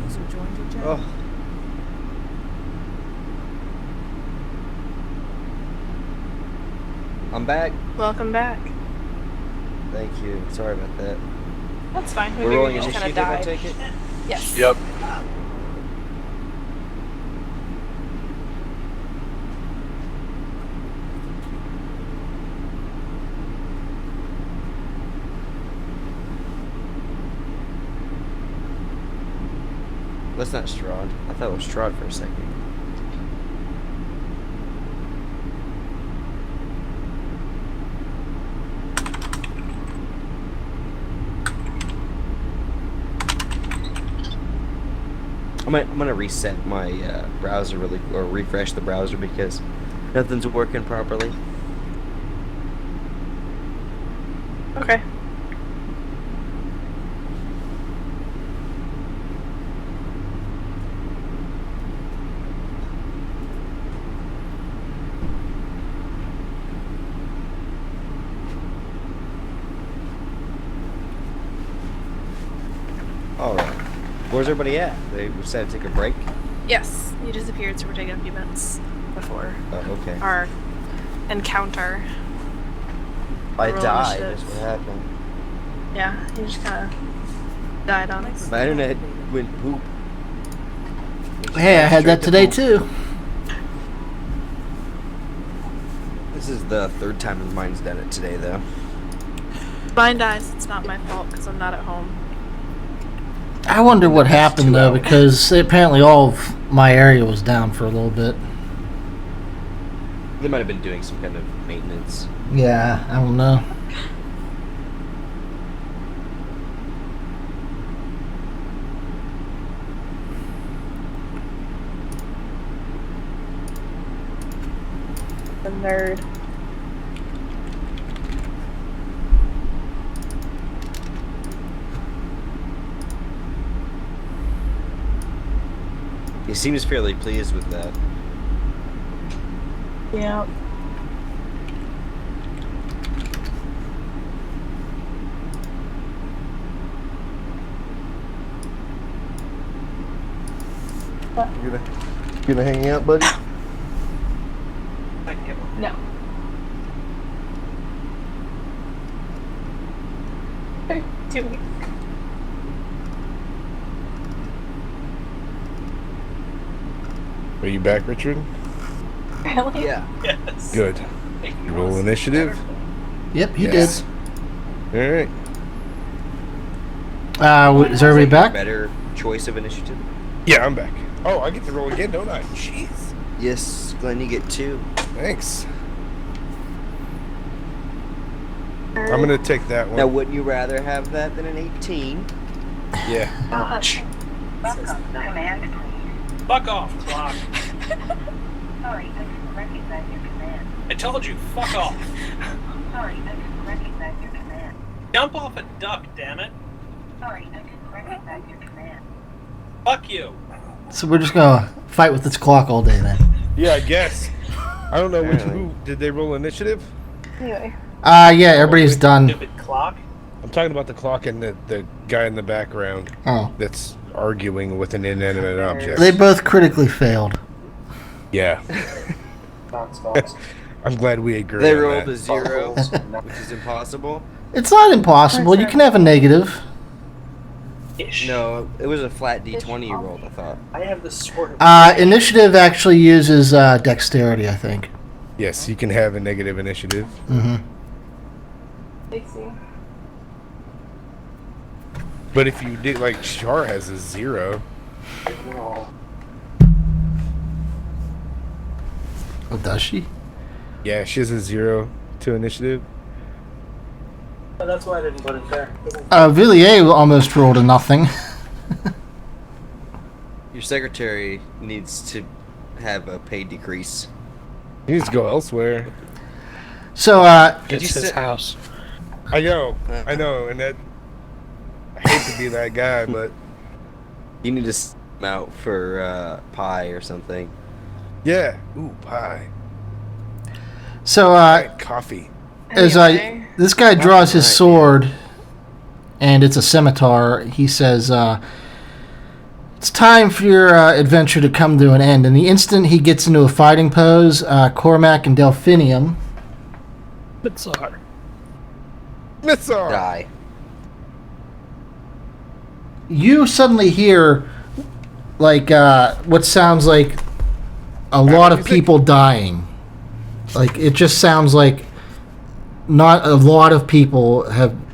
I: User joined your channel.
D: Oh. I'm back.
F: Welcome back.
D: Thank you. Sorry about that.
F: That's fine. We
D: We're
F: figured
D: rolling
F: you just kind of
D: initiative, I
F: died.
D: take it?
F: Yes.
E: Yep.
D: That's not Strahd. I thought it was Strahd for a second. I'm gonna reset my browser or refresh the browser because nothing's working properly.
F: Okay.
D: All right. Where's everybody at? They decided to take a break.
F: Yes, you disappeared, so we're taking a few minutes before
D: Oh, okay.
F: our encounter.
D: I
F: roll
D: died.
F: initiative.
D: That's what happened.
F: Yeah, you just kind of died on us.
D: My internet went poop.
B: Hey, I had that today too.
D: This is the third time mine's done it today, though.
F: Mine dies. It's not my fault because I'm not at home.
B: I wonder what
D: That's
B: happened
D: 2
B: though,
D: hours.
B: because apparently all of my area was down for a little bit.
D: They might have been doing some kind of maintenance.
B: Yeah, I don't know.
F: The nerd.
D: He seems fairly pleased with that.
F: Yeah.
D: You gonna hang out, buddy?
F: No. Too weak.
C: Are you back, Richard?
F: Really?
D: Yeah.
A: Yes.
C: Good. You roll initiative.
B: Yep, he
C: Yes. All right.
B: did. Is everybody back?
D: Better choice of initiative.
C: Yeah, I'm back. Oh, I get to roll again, don't I? Jeez.
D: Yes, Glenn, you get 2.
C: Thanks. I'm gonna take that one.
D: Now, wouldn't you rather have that than an 18?
C: Yeah.
A: Ouch.
J: Command.
A: Fuck off, clock.
J: Sorry, I didn't recognize your command.
A: I told you, fuck off.
J: Sorry, I didn't recognize your command.
A: Jump off a duck, damn it.
J: Sorry, I didn't recognize your command.
A: Fuck you.
B: So we're just gonna fight with this clock all day then.
C: Yeah, I guess. I don't know which
D: Apparently.
C: who did they roll initiative?
F: Anyway.
B: Yeah, everybody's done.
A: Stupid clock.
C: I'm talking about the clock and the guy in the background
B: Oh.
C: that's arguing with an inanimate object.
B: They both critically failed.
C: Yeah. I'm glad we agree
D: They
C: on
D: rolled
C: that.
D: a 0, which is impossible.
B: It's not impossible. You can have a negative.
A: Ish.
D: No, it was a flat D20 you rolled, I thought.
A: I have the sword.
B: Initiative actually uses dexterity, I think.
C: Yes, you can have a negative initiative.
B: Mm-hmm.
G: Dixie.
C: But if you did, like, Char has a 0.
B: Oh, does she?
C: Yeah, she has a 0 to initiative.
H: But that's why I didn't put it there.
B: Villiers almost rolled a nothing.
D: Your secretary needs to have a pay decrease.
C: He needs to go elsewhere.
B: So,
A: It's his house.
C: I know, and that I hate to be that guy, but
D: You need to send him out for pie or something.
C: yeah. Ooh, pie.
B: so
C: Coffee.
B: as this guy draws his sword, and it's a scimitar. He says, "It's time for your adventure to come to an end." And the instant he gets into a fighting pose, Cormac and Delphinium,
A: Bizarre.
C: Missile.
D: Die.
B: you suddenly hear like what sounds like a lot of people dying. Like it just sounds like not a lot of people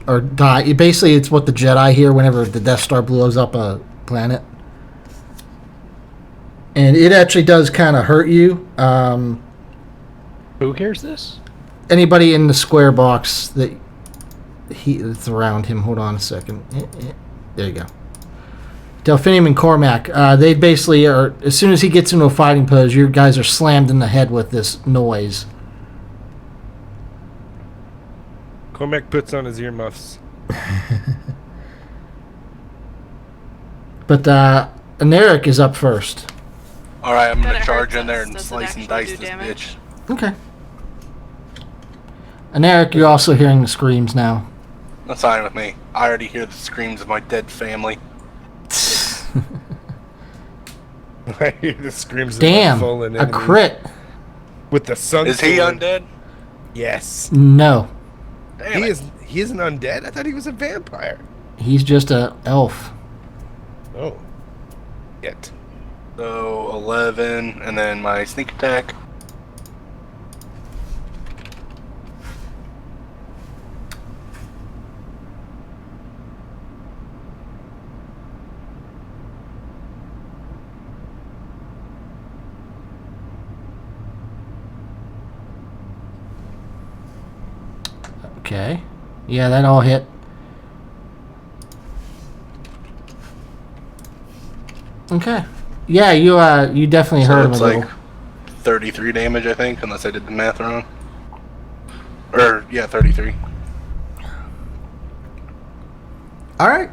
B: are die. Basically, it's what the Jedi hear whenever the Death Star blows up a planet, and it actually does kind of hurt you.
A: Who hears this?
B: Anybody in the square box that's around him. Hold on a second. There you go. Delphinium and Cormac, they basically are, as soon as he gets into a fighting pose, your guys are slammed in the head with this noise.
C: Cormac puts on his earmuffs.
B: But Aneric is up first.
E: Alright, I'm
F: But
E: gonna
F: it
E: charge
F: hurts
E: in there
F: us.
E: and
F: Does it
E: slice and
F: actually
E: dice
F: do
E: this
F: damage?
E: bitch.
B: Okay. Aneric, you're also hearing the screams now.
E: That's fine with me. I already hear the screams of my dead family.
C: I hear the screams
B: Damn,
C: of my fallen
B: a
C: enemies.
B: crit.
C: With the sun.
E: Is he
C: sword.
E: undead?
C: Yes.
B: No,
E: Damn
C: He
E: it.
C: is. He isn't undead. I thought he was a vampire.
B: he's just a elf.
C: Oh. Yet.
E: So 11, and then my sneak attack.
B: Okay. Yeah, that all hit. Okay. Yeah, you definitely
E: So
B: heard him a
E: it's
B: little.
E: like 33 damage, I think, unless I did the math wrong. Or, yeah, 33.
B: All right.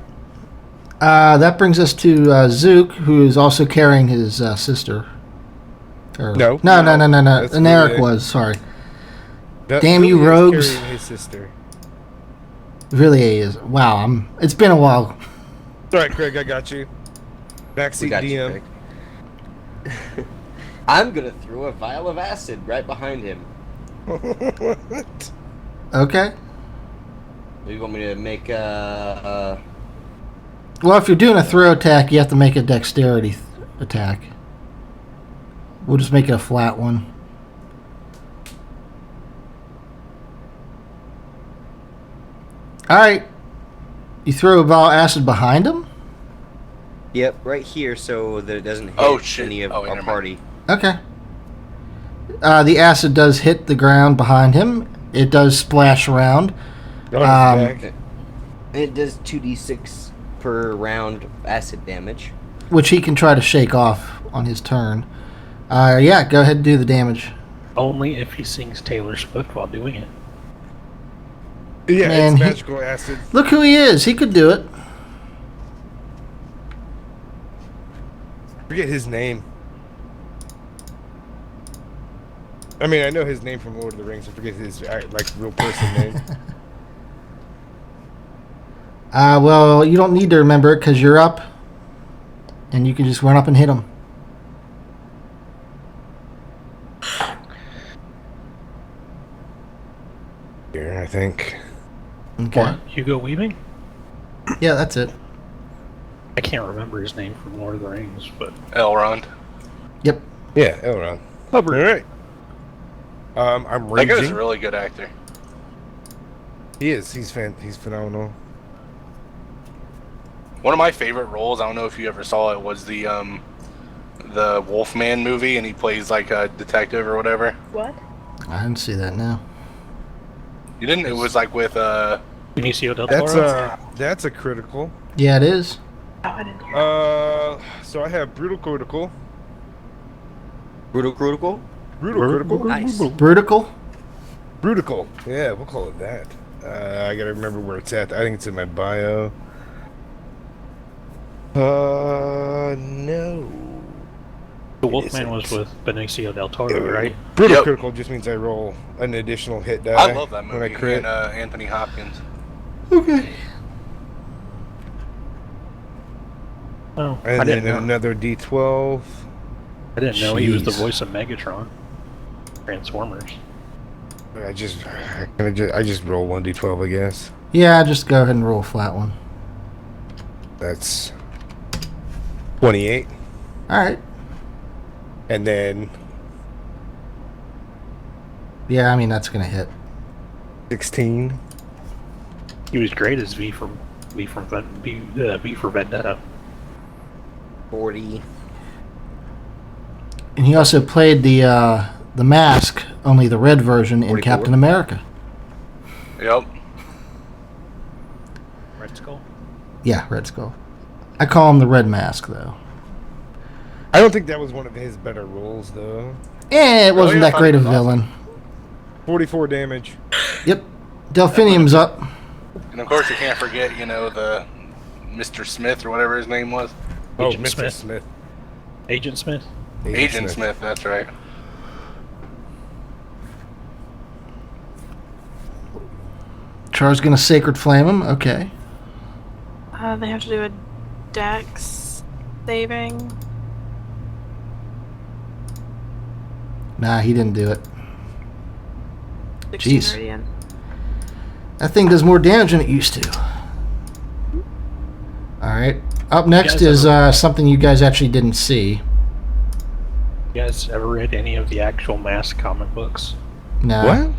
B: That brings us to Zook, who is also carrying his sister.
C: No.
B: No.
C: That's
B: And Eric
C: Villiers.
B: was, sorry.
C: That-
B: Damn you,
C: Villiers
B: rogues.
C: carrying his sister.
B: Villiers is. Wow, it's been a while.
C: It's alright, Craig, I got you.
D: We
C: Backseat
D: got you,
C: DM.
D: Craig. I'm gonna throw a vial of acid right behind him.
C: What?
B: Okay.
D: Do you want me to make
B: Well, if you're doing a throw attack, you have to make a dexterity attack. We'll just make it a flat one. Alright. You throw a vial of acid behind him?
D: Yep, right here so that it doesn't hit
E: Oh, shit.
D: any of
E: Oh,
D: our
E: never mind.
D: party.
B: Okay. The acid does hit the ground behind him. It does splash around.
C: On his back.
D: It does 2d6 per round acid damage.
B: Which he can try to shake off on his turn. Yeah, go ahead and do the damage.
A: Only if he sings Taylor Swift while doing it.
C: Yeah,
B: Man,
C: it's
B: he-
C: magical acid.
B: Look who he is. He could do it.
C: Forget his name. I mean, I know his name from Lord of the Rings. I forget his real person name.
B: Well, you don't need to remember it because you're up. And you can just run up and hit him.
C: Here, I think.
B: Okay.
A: What? Hugo Weaving?
B: Yeah, that's it.
A: I can't remember his name from Lord of the Rings, but
E: Elrond.
B: Yep.
C: Yeah, Elrond.
A: Hubbard.
C: All right. I'm
E: That
C: raging.
E: guy's a really good actor.
C: He is. He's phenomenal.
E: One of my favorite roles, I don't know if you ever saw it, was the Wolfman movie, and he plays like a detective or whatever.
G: What?
B: I didn't see that now.
E: You didn't? It was like with
A: Benicio del Toro.
C: That's a critical.
B: Yeah, it is.
G: Oh, I didn't hear.
C: So I have brutal critical.
D: Brutal critical.
C: Brutal critical.
D: Nice.
B: Brutical?
C: Brutical. Yeah, we'll call it that. I gotta remember where it's at. I think it's in my bio. No.
A: The Wolfman was with Benicio del Toro, right?
C: Brutal
E: Yep.
C: critical just means I roll an additional hit die.
E: I love that
C: when I
E: movie
C: crit.
E: and Anthony Hopkins.
B: Okay.
A: Oh, I
C: And
A: didn't
C: then
A: know.
C: another D12.
A: I didn't know he was the
B: Jeez.
A: voice of Megatron. Transformers.
C: I just roll 1D12, I guess.
B: Yeah, just go ahead and roll a flat one.
C: That's 28.
B: Alright.
C: And then
B: Yeah, I mean, that's going to hit.
C: 16.
A: He was great as V for Vendetta.
D: 40.
B: And he also played the Mask, only the red version, in
D: 44.
B: Captain America.
E: Yep.
A: Red Skull.
B: Yeah, Red Skull. I call him the Red Mask, though.
C: I don't think that was one of his better roles, though.
B: It wasn't
E: yeah,
B: that great a
E: Thunder was
B: villain.
C: 44 damage.
B: Yep. Delphinium's up.
E: And of course, you can't forget, the Mr. Smith or whatever his name was.
A: Agent
C: Mr.
A: Smith.
C: Smith.
A: Agent Smith.
E: Agent Smith, that's right.
B: Char's going to Sacred Flame him. Okay.
F: They have to do a dex saving.
B: Nah, he didn't do it.
F: 16
B: Jeez.
F: radiant.
B: That thing does more damage than it used to. Alright. Up next
A: guys
B: is
A: ever-
B: something you guys actually didn't see.
A: You guys ever read any of the actual Mask comic books?
B: No.
C: What?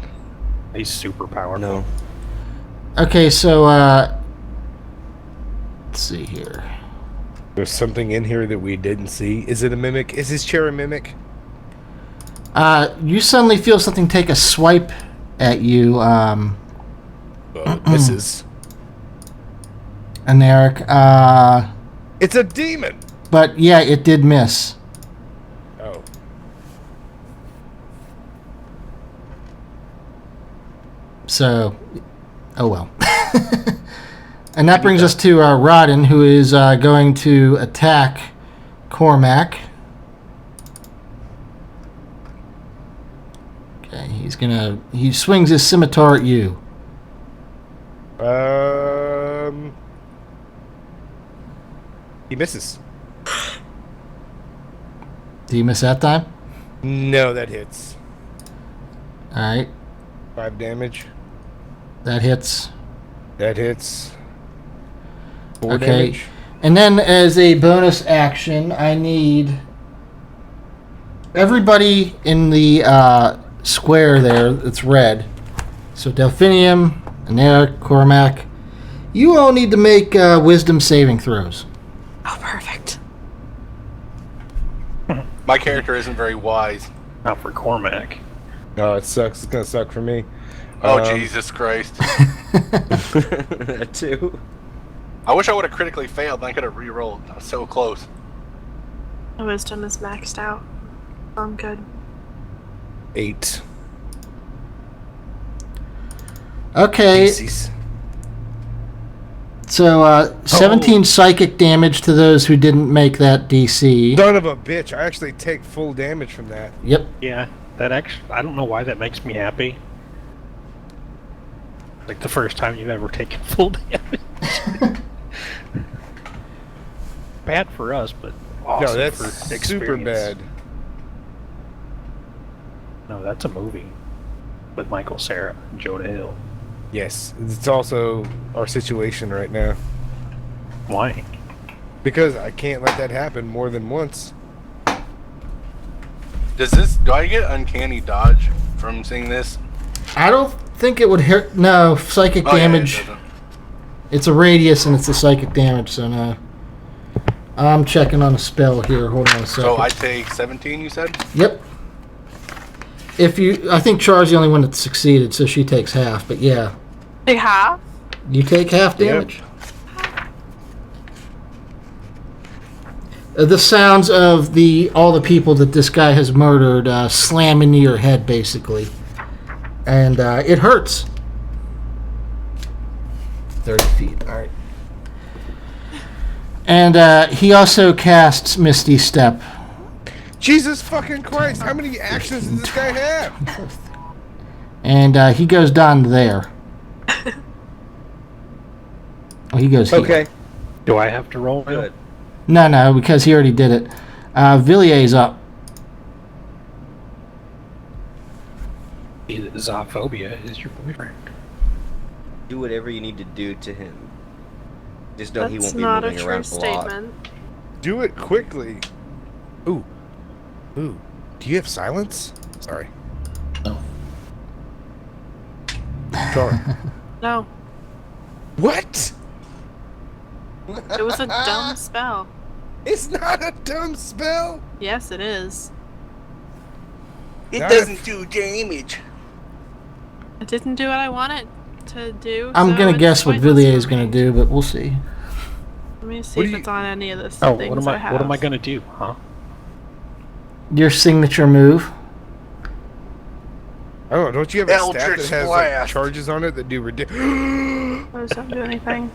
A: He's super powerful.
D: No.
B: Okay, so, let's see here.
C: There's something in here that we didn't see. Is it a mimic? Is his chair a mimic?
B: You suddenly feel something take a swipe at you,
C: Misses.
B: and Eric.
C: It's a demon!
B: But yeah, it did miss.
C: Oh.
B: So, oh well. And that brings us to Rodden, who is going to attack Cormac. Okay, he swings his scimitar at you.
C: He misses.
B: Did you miss that time?
C: No, that hits.
B: Alright,
C: 5 damage.
B: that hits.
C: That hits. 4
B: Okay.
C: damage.
B: And then as a bonus action, I need everybody in the square there that's red. So Delphinium, Aneric, Cormac, you all need to make wisdom saving throws.
F: Oh, perfect.
E: My character isn't very wise.
A: Not for Cormac.
C: Oh, it sucks. It's gonna suck for me.
E: Oh, Jesus Christ.
D: That too.
E: I wish I would have critically failed, then I could have re-rolled. I was so close.
F: My wisdom is maxed out. I'm good.
C: 8.
B: Okay,
C: Jeez.
B: so 17 psychic damage to those who didn't make that DC.
C: Son of a bitch. I actually take full damage from that.
B: Yep.
A: Yeah, that actually, I don't know why that makes me happy. Like the first time you've ever taken full damage. Bad for us, but awesome
C: No, that's
A: for
C: super
A: experience.
C: bad.
A: No, that's a movie with Michael Cera and Jonah Hill.
C: Yes. It's also our situation right now.
A: Why?
C: Because I can't let that happen more than once.
E: Do I get uncanny dodge from seeing this?
B: I don't think it would hurt. No, psychic
E: Oh, yeah, it
B: damage.
E: doesn't.
B: It's a radius and it's a psychic damage, so no. I'm checking on a spell here. Hold on a second.
E: So I take 17, you said?
B: Yep. I think Char's the only one that succeeded, so she takes half. But yeah,
F: Big half?
B: you take half damage. The sounds of all the people that this guy has murdered slam into your head, basically, and it hurts. 30 feet. All right. And he also casts Misty Step.
C: Jesus fucking Christ! How many actions does this guy have?
B: And he goes down there. Oh, he goes here.
D: Okay.
A: Do I have to roll now?
D: Good.
B: No, because he already did it. Villier's up.
A: Zophobia is your boyfriend.
D: Do whatever you need to do to him. Just know he
F: That's
D: won't be
F: not a
D: moving
F: true
D: around a lot.
F: statement.
C: Do it quickly. Ooh. Do you have silence? Sorry.
A: No.
C: Sorry.
F: No.
C: What?
F: It was a dumb spell.
C: It's not a dumb spell.
F: Yes, it is.
E: It
C: Not
E: doesn't do damage.
F: It didn't do what I wanted to do.
B: I'm
F: so
B: gonna
F: it's
B: guess what
F: pointless
B: Villier's
F: for
B: gonna
F: me.
B: do, but we'll see.
F: Let me see
C: What
F: if
C: do
F: it's
C: you-
F: on any of the
A: Oh,
F: things
A: what
F: I have.
A: am I gonna do, huh?
B: Your signature move.
C: I don't know. Don't you have a stat
E: Eldritch
C: that has like,
E: Blast.
C: charges on it that do ridiculous?
F: What does that do anything?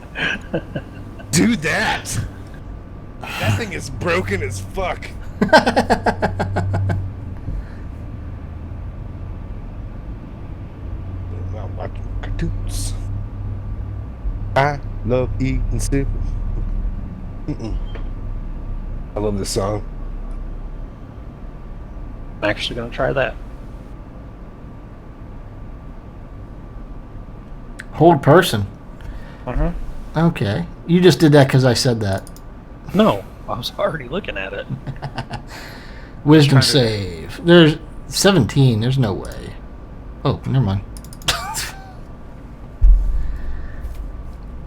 C: Do that. That thing is broken as fuck. I'm watching cartoons. I love eating soup. I love this song.
A: I'm actually gonna try that.
B: Hold person.
A: Uh-huh.
B: Okay. You just did that because I said that.
A: No, I was already looking at it.
B: Wisdom
A: Trying to-
B: save. There's 17. There's no way. Oh, never mind.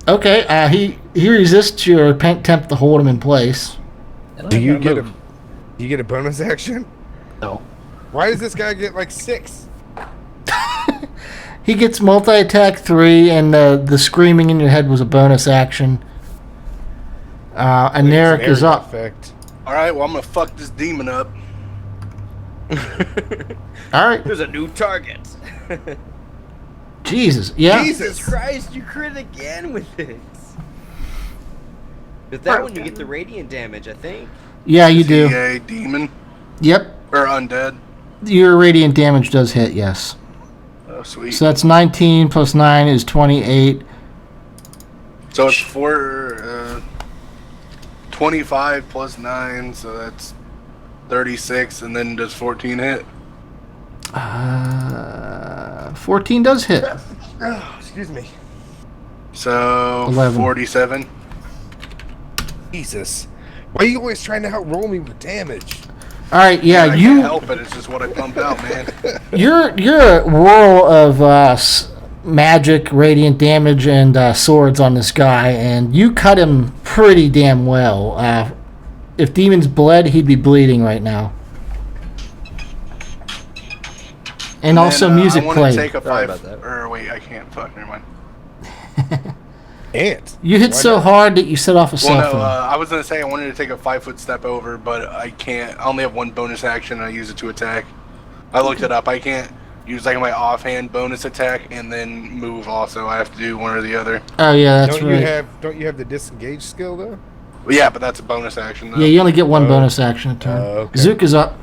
B: Okay. He resists your attempt to hold him in place.
A: And
C: Do
A: I'm
C: you
A: gonna
C: get
A: move.
C: you get a bonus action?
A: No.
C: Why does this guy get like 6?
B: He gets multi-attack 3, and the screaming in your head was a bonus action. And Narek is up.
C: Effect.
E: Alright, well, I'm gonna fuck this demon up.
B: All right.
D: There's a new target.
B: Jesus. Yeah.
C: Jesus
D: Christ, you crit again with this. With that one, you get the radiant damage, I think.
B: Yeah, you
E: Is he
B: do.
E: a demon?
B: Yep.
E: Or undead?
B: Your radiant damage does hit, yes.
E: Oh, sweet.
B: So that's 19 plus 9 is 28.
E: So it's 25 plus 9, so that's 36, and then does 14 hit?
B: 14 does hit.
C: Oh, excuse me.
E: So
B: 11.
E: 47.
C: Jesus. Why are you always trying to outroll me with damage?
B: All right, yeah,
E: I can't
B: you
E: help it, it's just what I pump out, man.
B: you're a whirl of magic, radiant damage, and swords on this guy, and you cut him pretty damn well. If demons bled, he'd be bleeding right now. And also,
E: then,
B: music
E: I want
B: played.
E: to take a
D: Sorry
E: 5.
D: about that.
E: Or wait, I can't. Fuck, never mind.
C: Ant.
B: You hit
C: Why
B: so
C: not?
B: hard that you set off a cell
E: Well, no,
B: phone.
E: I was gonna say I wanted to take a 5-foot step over, but I can't. I only have one bonus action, and I use it to attack. I looked it up. I can't use like my offhand bonus attack and then move. Also, I have to do one or the other.
B: Oh yeah, that's
C: Don't
B: right.
C: you have the disengage skill though?
E: Well, yeah, but that's a bonus action. Though.
B: Yeah, you only get one
C: Oh.
B: bonus action a turn.
C: Okay.
B: Zook is up.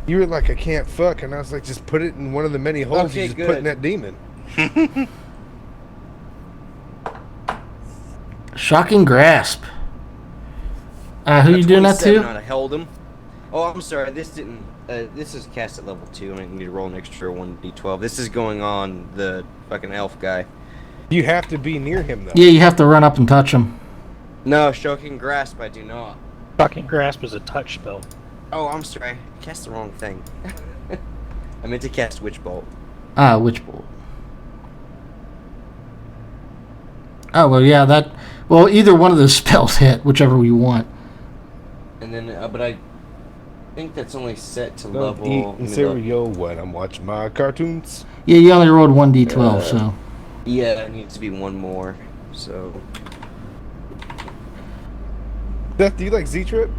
C: You were like, I can't fuck, and I was like, just put it in one of the many holes
D: Okay,
C: you just
D: good.
C: put in that demon.
B: Shocking grasp. Who you doing that
D: 27
B: to?
D: on a held him. Oh, I'm sorry. This didn't. This is cast at level 2. I need to roll an extra 1d12. This is going on the fucking elf guy.
C: You have to be near him though.
B: Yeah, you have to run up and touch him.
D: No, shocking grasp. I do not.
A: Shocking grasp is a touch spell.
D: Oh, I'm sorry. I cast the wrong thing. I meant to cast Witch Bolt.
B: Ah, Witch Bolt. Oh, well, yeah, that... Well, either one of those spells hit, whichever we want.
D: And then, but I think that's only set to
C: Don't
D: level...
C: eat
D: let me look.
C: cereal when I'm watching my cartoons.
B: Yeah, you only rolled 1d12, so...
D: Yeah, it needs to be one more, so...
C: Beth, do you like Z-Trip?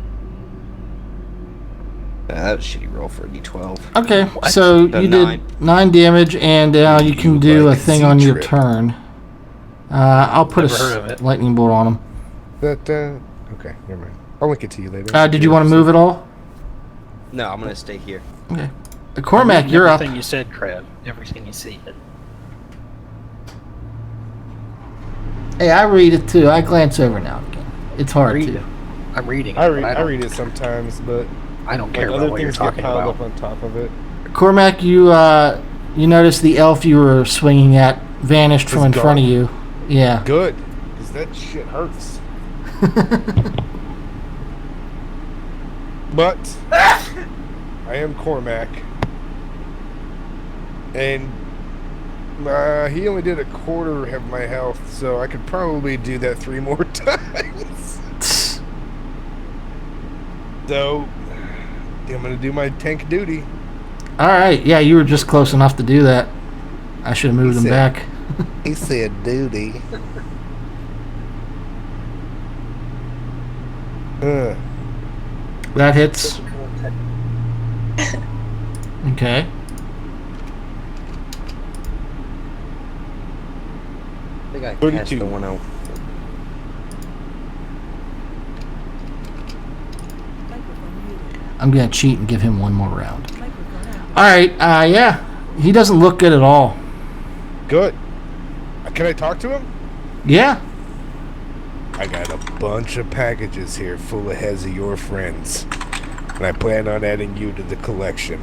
D: That was a shitty roll for a d12.
B: Okay, so
D: So
B: you
D: 9.
B: did 9 damage, and you can
C: You
B: do
C: like
B: a thing on your
C: Z-Trip.
B: turn. I'll put
A: Never heard of it.
B: lightning bolt on him.
C: That, okay, never mind. I'll link it to you later.
B: Did you want to move at all?
D: No, I'm gonna stay here.
B: Okay. Cormac, you're up.
A: Everything you said, Crab. Everything you see.
B: Hey, I read it too. I glance over now and again. It's hard
A: Read
B: to.
A: it. I'm reading it.
C: I
A: but don't-
C: read it sometimes, but
A: I don't
C: like
A: care about
C: other
A: what you're
C: things get
A: talking
C: piled
A: about.
C: up on top of it.
B: Cormac, you noticed the elf you were swinging at vanished from in
C: It's
B: front of
C: gone.
B: you. Yeah.
C: Good, because that shit hurts. But I am Cormac, and he only did a quarter of my health, so I could probably do that 3 more times. So I'm gonna do my tank duty.
B: All right. Yeah, you were just close enough to do that. I should have moved him
C: said-
B: back.
C: He said duty.
B: That hits. Okay.
D: I think I
C: 32.
D: cast the one out.
I: Microphone muted.
B: I'm gonna cheat and give him one more round.
I: Microphone activated.
B: All right. Yeah. He doesn't look good at all.
C: Good. Can I talk to him?
B: Yeah.
C: I got a bunch of packages here full of heads of your friends, and I plan on adding you to the collection.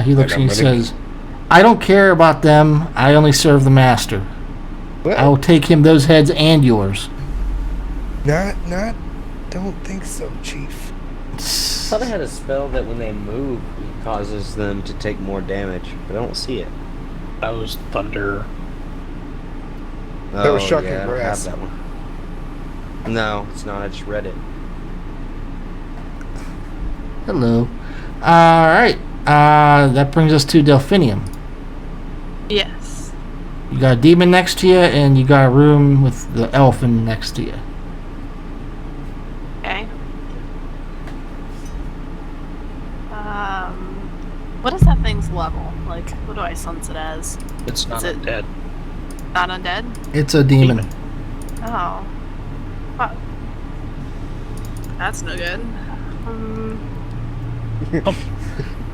B: He looks and
C: And
B: he
C: I'm gonna-
B: says, "I don't care about them. I only serve the master. I will
C: Well,
B: take him those heads and yours."
C: don't think so, Chief.
D: I thought I had a spell that when they move, it causes them to take more damage, but I don't see it.
A: That was thunder.
C: That was shocking
D: I don't
C: grass.
D: have that one. No, it's not. I just read it.
B: Hello. All right. That brings us to Delphinium.
F: Yes.
B: You got a demon next to you, and you got a room with the elfin next to you.
F: Okay. What is that thing's level? Like, what do I sense it as?
A: It's not
F: Is it-
A: undead.
F: Not undead?
B: It's a demon.
F: Oh. Wow. That's no good.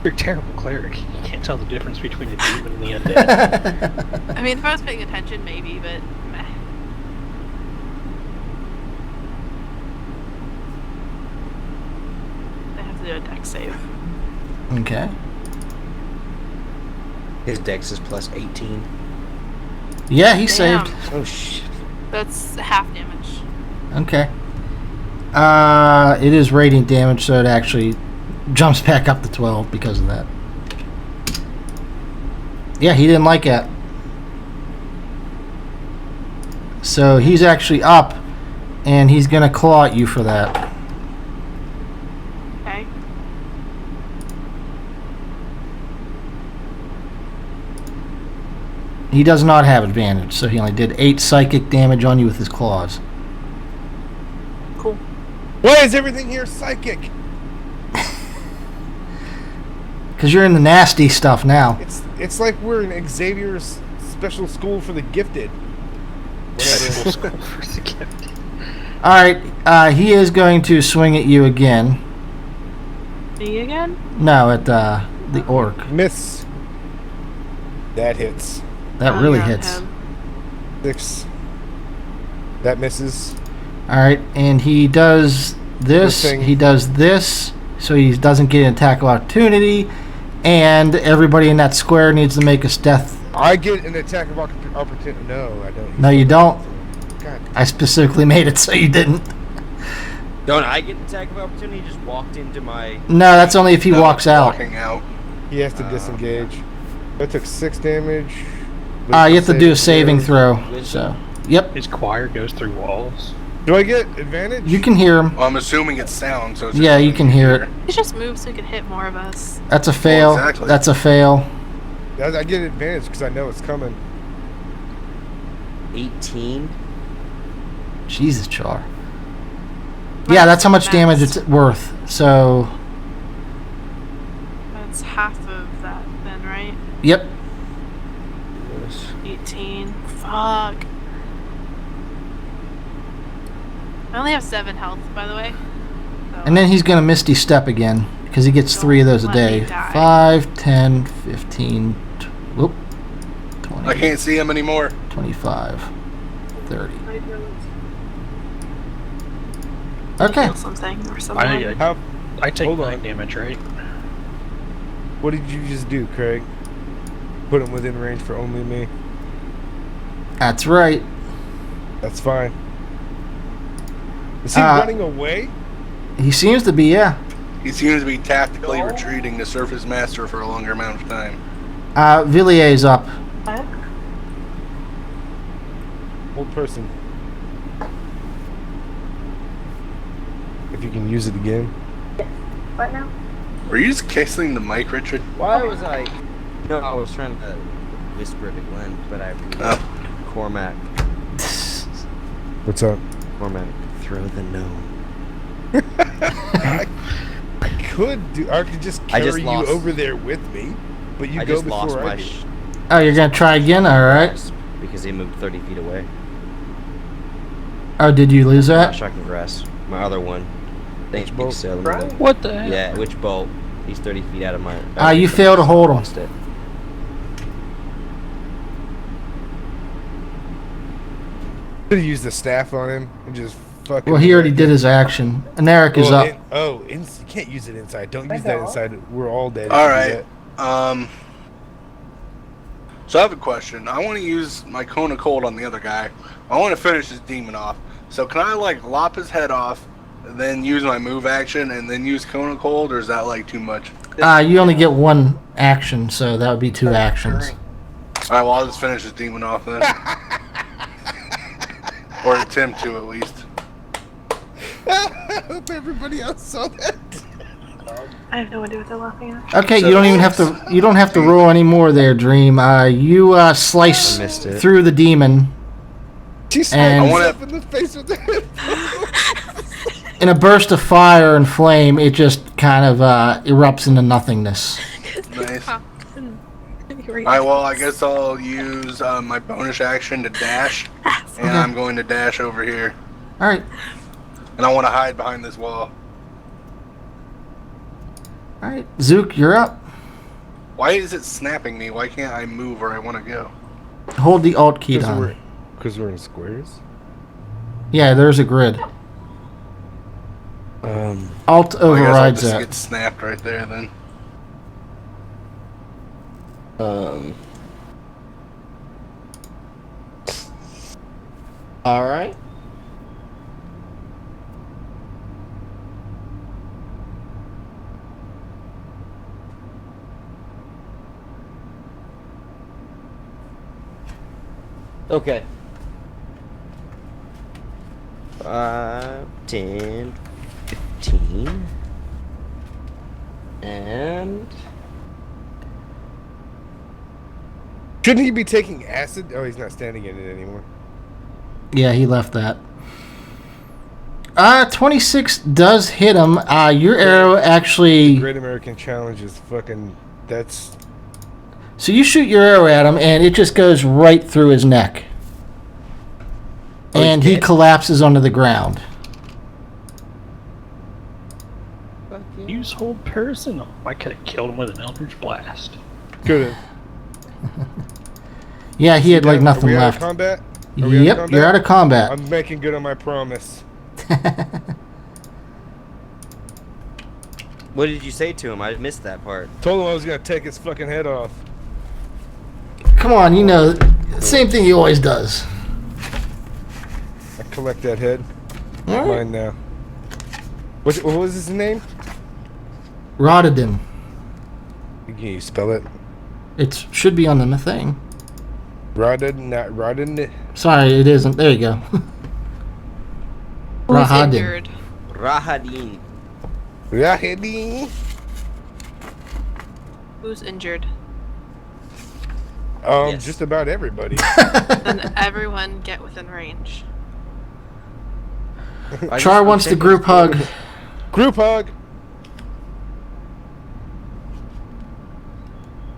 A: You're a terrible cleric. You can't tell the difference between a demon and the undead.
F: I mean, if I was paying attention, maybe, but meh. I have to do a dex save.
B: Okay.
D: His dex is plus 18.
B: Yeah, he
F: Damn.
B: saved.
D: Oh, shit.
F: That's half damage.
B: Okay. It is radiant damage, so it actually jumps back up to 12 because of that. Yeah, he didn't like it. So he's actually up, and he's gonna claw at you for that.
F: Okay.
B: He does not have advantage, so he only did 8 psychic damage on you with his claws.
F: Cool.
C: Why is everything here psychic?
B: Because you're in the nasty stuff now.
C: It's like we're in Xavier's special school for the gifted. Whatever.
B: Alright, he is going to swing at you again.
F: Me again?
B: No, at the orc.
C: Miss. That hits.
B: That
F: Oh,
B: really
F: you're on
B: hits.
F: him.
C: 6. That misses.
B: Alright, and he does this,
C: This thing.
B: he does this, so he doesn't get an attack of opportunity, and everybody in that square needs to make a death.
C: I get an attack of opportunity. No, I don't.
B: No, you don't.
C: God.
B: I specifically made it so you didn't.
D: Don't I get an attack of opportunity? He just walked into my...
B: No, that's only if he walks out.
E: Walking out.
C: He has to disengage. I took 6 damage.
B: You have to do a saving throw. So, yep.
A: His choir goes through walls.
C: Do I get advantage?
B: You can hear him.
E: Well, I'm assuming it's sound, so it's
B: Yeah, you can hear it.
F: He just moved so he could hit more of us.
B: That's a fail.
E: Well, exactly.
B: That's a fail.
C: I get advantage because I know it's coming.
D: 18.
B: Jesus, Char. Yeah, that's how much damage it's worth. So,
F: That's half of that then, right?
B: yep.
F: 18. Fuck. I only have 7 health, by the way. So
B: And then he's going to Misty Step again because he gets 3 of those a
F: Don't let me
B: day.
F: die.
B: 5, 10, 15, whoop, 20,
E: I can't see him anymore.
B: 25, 30.
G: My brilliant.
B: Okay.
F: Kill something or someone.
C: How?
A: I take
C: Hold
A: 9
C: on.
A: damage, right?
C: What did you just do, Craig? Put him within range for only me.
B: That's right.
C: That's fine. Is he
B: Uh,
C: running away?
B: He seems to be, yeah.
E: He seems to be tactically retreating to serve his master for a longer amount of time.
B: Villier's up.
C: Old person. If you can use it again.
G: What now?
E: Were you just kissing the mic, Richard?
D: Why was I? No, I was trying to whisper to Glenn, but I forgot.
E: Oh.
D: Cormac.
C: What's up?
D: Cormac, throw the gnome.
C: I could just
D: I
C: carry
D: just
C: you
D: lost-
C: over there with me, but you
D: I
C: go
D: just lost
C: before I
D: my
C: do.
B: Oh, you're going to try again? All right.
D: grasp because he moved 30 feet away.
B: Oh, did you lose
D: Not
B: that?
D: shocking grass. My other one. Thanks, Big
C: bolt?
D: Sailor.
A: What the hell?
D: Yeah, which bolt? He's 30 feet out of my.
B: You failed to hold him.
D: Lost it.
C: Could have used the staff on him and just fucking.
B: Well, he already did his action. And Eric is up.
C: You can't use it inside. Don't use that inside. We're all dead.
E: All
C: if you do
E: right. So I have a question. I want to use my Cone of Cold on the other guy. I want to finish this demon off. So can I like lop his head off, then use my move action, and then use Cone of Cold, or is that like too much?
B: You only get 1 action, so that would be 2 actions.
E: All right. Well, I'll just finish this demon off then, or attempt to at least.
C: I hope everybody else saw that.
G: I have no idea what they're laughing at.
B: Okay,
E: So-
B: you don't even have to. You don't have to roll anymore there, Dream. You slice
D: I missed it.
B: through the demon
C: She smacked
B: And-
C: herself in the face with it.
B: in a burst of fire and flame. It just kind of erupts into nothingness.
E: Nice. All
G: Great.
E: right. Well, I guess I'll use my bonus action to dash, and I'm going to dash over here,
B: All right,
E: and I want to hide behind this wall.
B: all right. Zook, you're up.
E: Why is it snapping me? Why can't I move where I want to go?
B: Hold the Alt key down.
C: Because we're in squares.
B: Yeah, there's a grid. Alt
E: Well, I guess I'll
B: overrides
E: just
B: that.
E: get snapped right there then.
B: All right.
D: Okay. 5, 10, 15, and
C: Shouldn't he be taking acid? Oh, he's not standing in it anymore.
B: Yeah, he left that. 26 does hit him. Your arrow actually.
C: Great American Challenge is fucking. That's.
B: So you shoot your arrow at him, and it just goes right through his neck.
D: Oh, he's
B: And he
D: dead?
B: collapses onto the ground.
A: Use hold person. Oh, I could have killed him with an Eldritch Blast.
C: Good.
B: Yeah, he had like nothing
C: Are we
B: left.
C: Out of combat? Are we out of
B: Yep,
C: combat?
B: you're out of combat.
C: I'm making good on my promise.
D: what did you say to him? I missed that part.
C: Told him I was gonna take his fucking head off.
B: Come on, you know, same thing he always does.
C: I collect that head.
B: All right.
C: Mine now. What was his name?
B: Rotterdam.
C: Can you spell it?
B: It should be on the thing.
C: Rodden.
B: Sorry, it isn't. There you go.
F: Who's
B: Rahadin.
F: injured?
D: Rahadin.
C: Rahedi.
F: Who's injured?
D: Yes.
C: Just about everybody.
F: Then everyone get within range.
B: Char wants the group hug.
C: Group hug.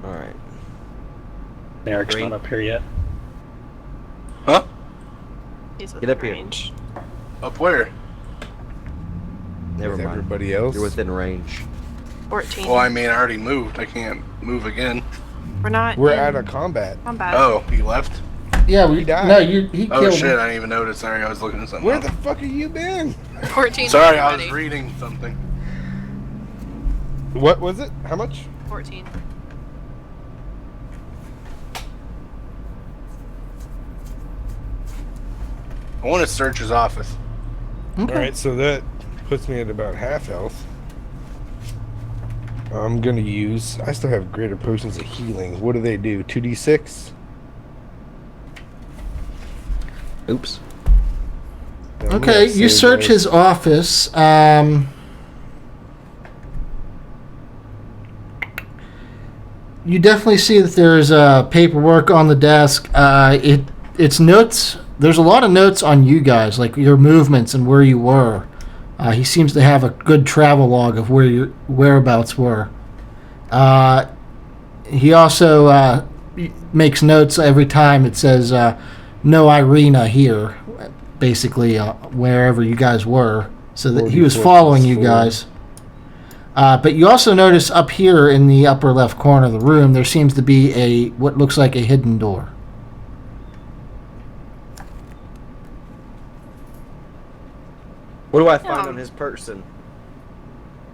D: All right.
A: Eric's
D: Green.
A: not up here yet.
E: Huh?
F: He's
D: Get
F: within
D: up here.
F: range.
E: Up where?
D: Never
C: With
D: mind.
C: everybody else.
D: You're within range.
F: 14.
E: Well, I mean, I already moved. I can't move again.
F: We're not.
C: We're
F: in
C: out of combat.
F: combat.
E: Oh, he left?
B: Yeah,
C: He died.
B: No, he
E: Oh
B: killed
E: shit,
B: him.
E: I didn't even notice. Sorry, I was looking at something
C: Where
E: else.
C: the fuck have you been?
F: 14.
E: Sorry, I was
F: already.
E: reading something.
C: What was it? How much?
F: 14.
E: I want to search his office.
B: Okay.
C: Alright, so that puts me at about half health. I'm gonna use. I still have greater potions of healing. What do they do? 2d6?
D: Oops.
C: I'm gonna
B: Okay, you
C: save
B: search
C: those.
B: his office. You definitely see that there's paperwork on the desk. It's notes. There's a lot of notes on you guys, like your movements and where you were. He seems to have a good travel log of where your whereabouts were. He also makes notes every time it says no Irina here, basically wherever you guys were, so that he was
C: 44
B: following
C: plus
B: you
C: 4.
B: guys. But you also notice up here in the upper left corner of the room there seems to be what looks like a hidden door.
D: What do I find
F: Yeah.
D: on his person?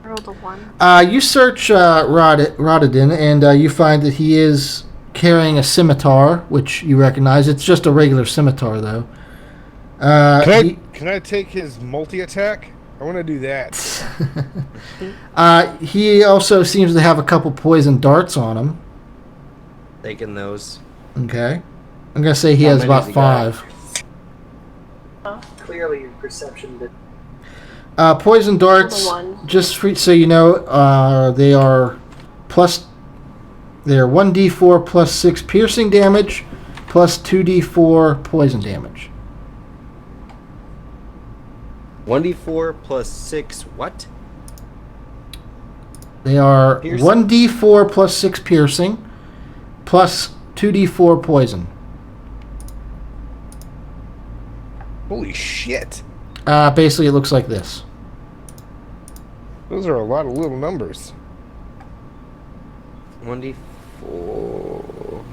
F: I rolled a 1.
B: You search Rodadin, and you find that he is carrying a scimitar, which you recognize. It's just a regular scimitar, though.
C: Can I take his multi-attack? I want to do that.
B: He also seems to have a couple poison darts on him.
D: Taking those.
B: Okay. I'm going to say he
D: How
B: has
D: many
B: about
D: has he got?
B: 5.
H: Clearly, your perception did.
B: Poison darts,
G: One.
B: just so you know, they are 1d4 plus 6 piercing damage, plus 2d4 poison damage.
D: 1d4 plus 6. What?
B: They are
D: Piercing?
B: 1d4 plus 6 piercing, plus 2d4 poison.
C: Holy shit.
B: Basically, it looks like this.
C: Those are a lot of little numbers.
D: 1d4.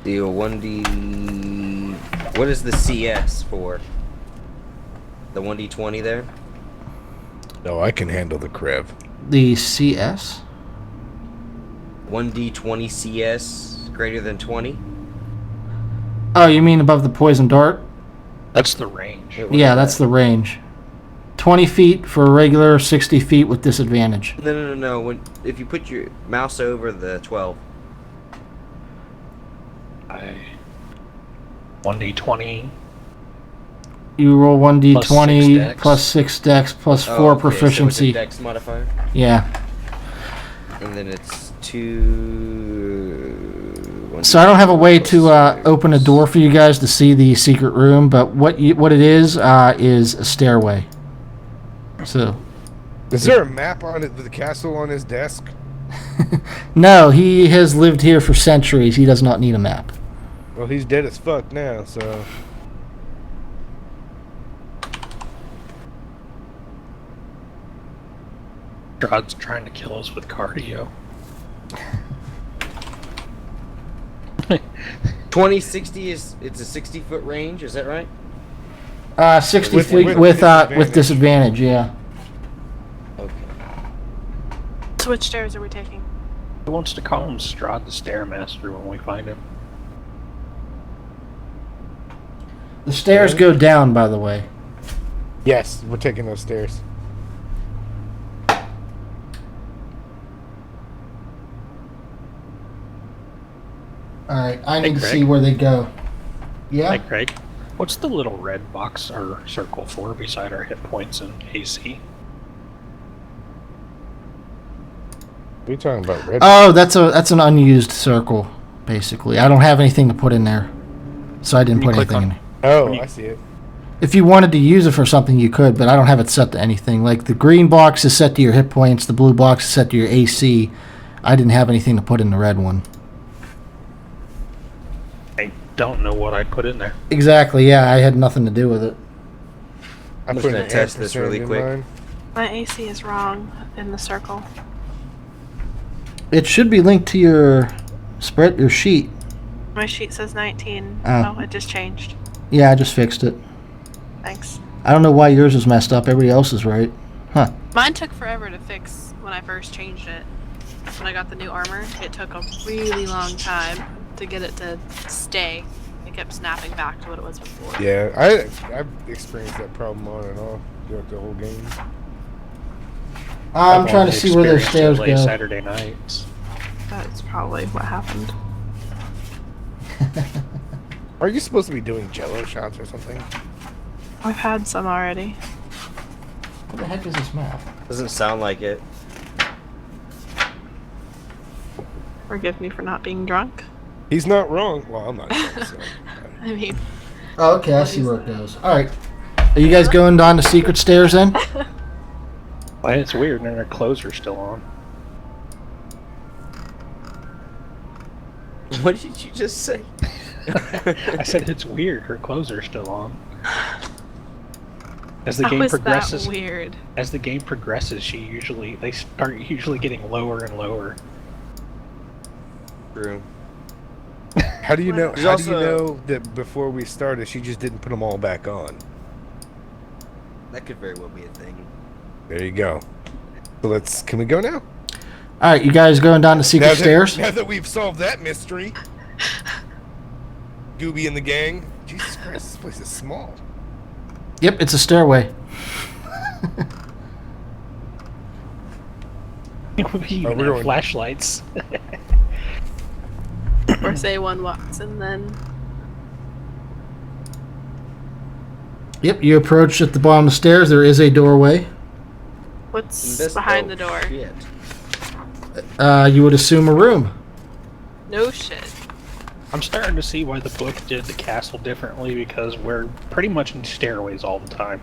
D: Deal 1d. What is the CS for? The 1d20 there?
C: No, I can handle the Krev.
B: The CS?
D: 1d20 CS greater than 20?
B: Oh, you mean above the poison dart?
A: That's the range.
B: Yeah, that's the range. 20 feet for regular, 60 feet with disadvantage.
D: No. If you put your mouse over the 12.
A: 1d20.
B: You roll 1d20
A: Plus 6
B: plus 6 dex
A: dex.
B: plus
D: Oh,
B: 4
D: okay,
B: proficiency.
D: So it's a dex modifier?
B: Yeah.
D: And then it's 2.
B: So I don't have a way to open a door for you guys to see the secret room, but what it is a stairway. So,
C: Is there a map on it, the castle on his desk?
B: no, he has lived here for centuries. He does not need a map.
C: Well, he's dead as fuck now, so.
A: God's trying to kill us with cardio.
D: 2060 it's a 60-foot range, is that right?
B: 60
C: With-
B: feet
C: with
B: with
C: disadvantage.
B: disadvantage, yeah.
D: Okay.
F: So which stairs are we taking?
A: Who wants to call him Strahd the Stairmaster when we find him?
B: The stairs go down, by the way.
C: Yes, we're taking those stairs.
B: All right, I
A: Hey,
B: need to
A: Greg.
B: see where they go. Yeah.
A: Hey, Craig. What's the little red box or circle for beside our hit points and AC?
C: What are you talking about, Red?
B: Oh, that's an unused circle, basically. I don't have anything to put in there, so I didn't
A: Can you
B: put
A: click
B: anything
A: on-
B: in.
C: Oh,
A: you-
C: I see it.
B: If you wanted to use it for something, you could, but I don't have it set to anything. Like the green box is set to your hit points, the blue box is set to your AC. I didn't have anything to put in the red one.
A: I don't know what I put in there.
B: Exactly. Yeah, I had nothing to do with it.
C: I
D: I'm
C: put
D: just
C: an
D: gonna test this
C: ampersand
D: really
C: in
D: quick.
C: mine.
F: My AC is wrong in the circle.
B: It should be linked to your spread, your sheet.
F: My sheet says 19.
B: Oh.
F: Oh, it just changed.
B: Yeah, I just fixed it.
F: Thanks.
B: I don't know why yours is messed up. Everybody else is right. Huh.
F: Mine took forever to fix when I first changed it. When I got the new armor, it took a really long time to get it to stay. It kept snapping back to what it was before.
C: Yeah, I've experienced that problem on and off throughout the whole game.
B: I'm
A: I've
B: trying to
A: only
B: see where those
A: experienced
B: stairs
A: it late
B: go.
A: Saturday nights.
F: That's probably what happened.
C: Are you supposed to be doing Jello shots or something?
F: I've had some already.
B: What the heck is this map?
D: Doesn't sound like it.
F: Forgive me for not being drunk.
C: He's not wrong. Well, I'm not drunk, so.
F: I mean,
B: Oh, okay, I see where it goes. All right. Are you guys going down the secret stairs then?
A: Well, it's weird, and their clothes are still on.
D: What did you just say?
A: I said it's weird. Her clothes are still on. As the
F: how
A: game
F: is
A: progresses,
F: that weird?
A: they start usually getting lower and lower.
D: True.
C: How do you know?
D: There's
C: How do you
D: also-
C: know that before we started, she just didn't put them all back on?
D: That could very well be a thing.
C: There you go. So can we go now?
B: All right, you guys going down the secret stairs?
C: Now that we've solved that mystery, Gooby and the gang. Jesus Christ, this place is small.
B: Yep, it's a stairway.
A: We
C: we're
A: even have
C: going-
A: flashlights.
F: Or say one walks and then
B: Yep, you approach at the bottom of the stairs. There is a doorway.
F: what's behind the door?
D: Shit.
B: You would assume a room.
F: No shit.
A: I'm starting to see why the book did the castle differently, because we're pretty much in stairways all the time.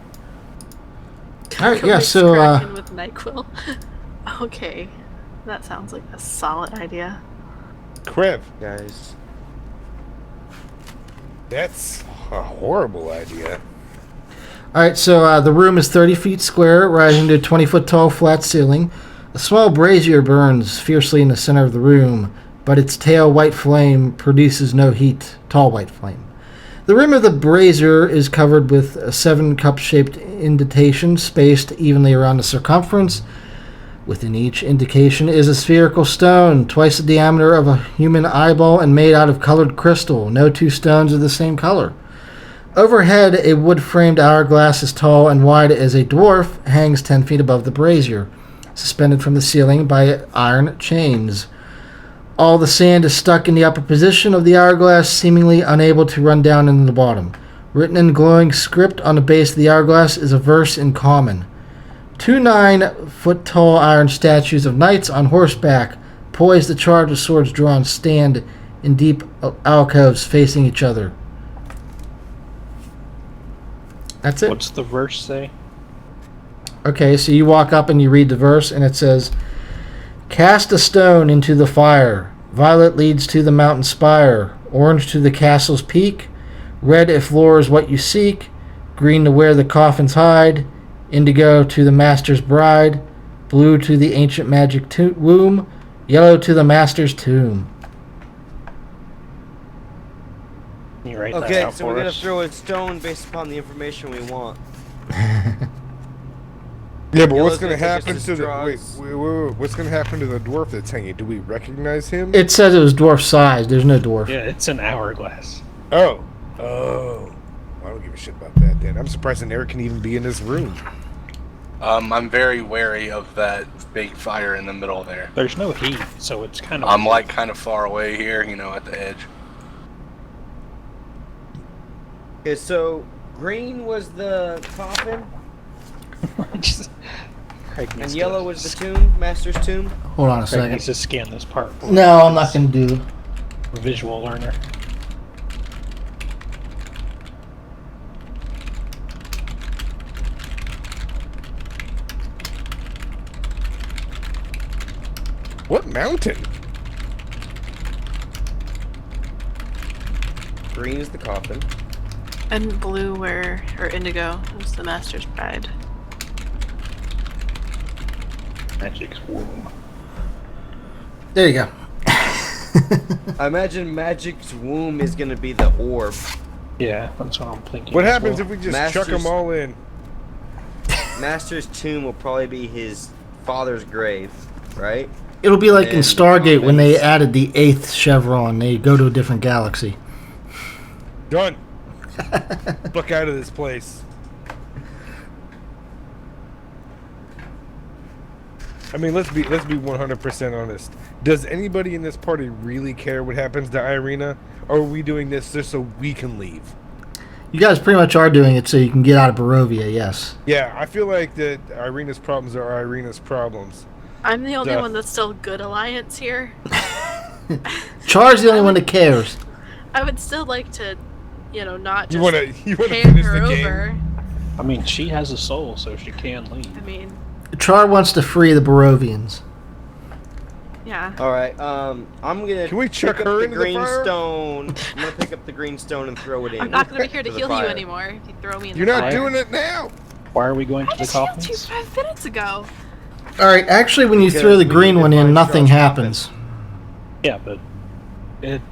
B: All right,
F: Go
B: yeah,
F: mix
B: so
F: Kraken with NyQuil. Okay, that sounds like a solid idea.
C: Krev,
D: Guys.
C: that's a horrible idea.
B: all right, so the room is 30 feet square, rising to a 20-foot tall flat ceiling. A small brazier burns fiercely in the center of the room, but its tail white flame produces no heat. Tall white flame. The rim of the brazier is covered with 7 cup-shaped indentations spaced evenly around the circumference. Within each indication is a spherical stone, twice the diameter of a human eyeball and made out of colored crystal. No two stones are the same color. Overhead, a wood-framed hourglass as tall and wide as a dwarf hangs 10 feet above the brazier, suspended from the ceiling by iron chains. All the sand is stuck in the upper position of the hourglass, seemingly unable to run down into the bottom. Written in glowing script on the base of the hourglass is a verse in common. 2 9-foot-tall iron statues of knights on horseback, poised to charge with swords drawn, stand in deep alcoves facing each other. That's it.
A: What's the verse say?
B: Okay, so you walk up and you read the verse, and it says, "Cast a stone into the fire. Violet leads to the mountain spire. Orange to the castle's peak. Red if lore is what you seek. Green to where the coffins hide. Indigo to the master's bride. Blue to the ancient magic womb. Yellow to the master's tomb."
A: Can you write that
D: Okay,
A: out
D: so
A: for
D: we're gonna
A: us?
D: throw a stone based upon the information we want.
C: Yeah, but
D: Yellow's
C: what's going to
D: gonna take us
C: happen
D: to
C: to the
D: Strahd.
C: wait, what's going to happen to the dwarf that's hanging? Do we recognize him?
B: It says it was dwarf size. There's no dwarf.
A: Yeah, it's an hourglass.
C: Oh. I don't give a shit about that then. I'm surprised an Eric can even be in this room.
E: I'm very wary of that big fire in the middle there.
A: There's no heat, so it's kind of.
E: I'm like kind of far away here, at the edge.
D: Okay, so green was the coffin, and yellow was the tomb, Master's tomb.
B: Hold on a
A: Craig
B: second.
A: needs to scan this part.
B: No, I'm not going to do.
A: Visual learner.
C: What mountain?
D: Green is the coffin.
F: And blue or indigo was the Master's bride.
A: Magic's womb.
B: There you go.
D: I imagine Magic's womb is gonna be the orb.
A: Yeah, that's what I'm thinking.
C: What
A: as
C: happens
A: well.
C: if we just chuck them all in?
D: Master's tomb will probably be his father's grave, right?
B: It'll be like in
D: And
B: Stargate when they
D: coffins.
B: added the 8th chevron. They go to a different galaxy.
C: Done. Look out of this place. I mean, let's be 100% honest. Does anybody in this party really care what happens to Irina? Or are we doing this just so we can leave?
B: You guys pretty much are doing it so you can get out of Barovia, yes.
C: Yeah, I feel like that Irina's problems are Irina's problems.
F: I'm the only
C: Yeah.
F: one that's still good alliance here.
B: Char's the only one that cares.
F: I would still like to, not
C: You
F: just
C: wanna
F: hand
C: finish
F: her
C: the game?
F: over.
A: I mean, she has a soul, so she can leave.
F: I mean,
B: Char wants to free the Barovians.
F: yeah.
D: All right. I'm gonna.
C: Can we chuck
D: pick
C: her
D: up the
C: into the
D: green
C: fire?
D: stone? I'm gonna pick up the green stone and throw it in.
F: I'm not gonna be here to
D: the
F: heal
D: fire.
F: you anymore if you throw me in
C: You're
F: the
C: not
F: fire.
C: doing it now.
A: Why are we going
F: I
A: to the
F: just healed you
A: coffins?
F: 5 minutes ago.
B: Alright, actually when you
D: Because
B: throw the
D: we
B: green
D: need to
B: one in,
D: find
B: nothing
D: Char's
B: happens.
A: Yeah, but it didn't.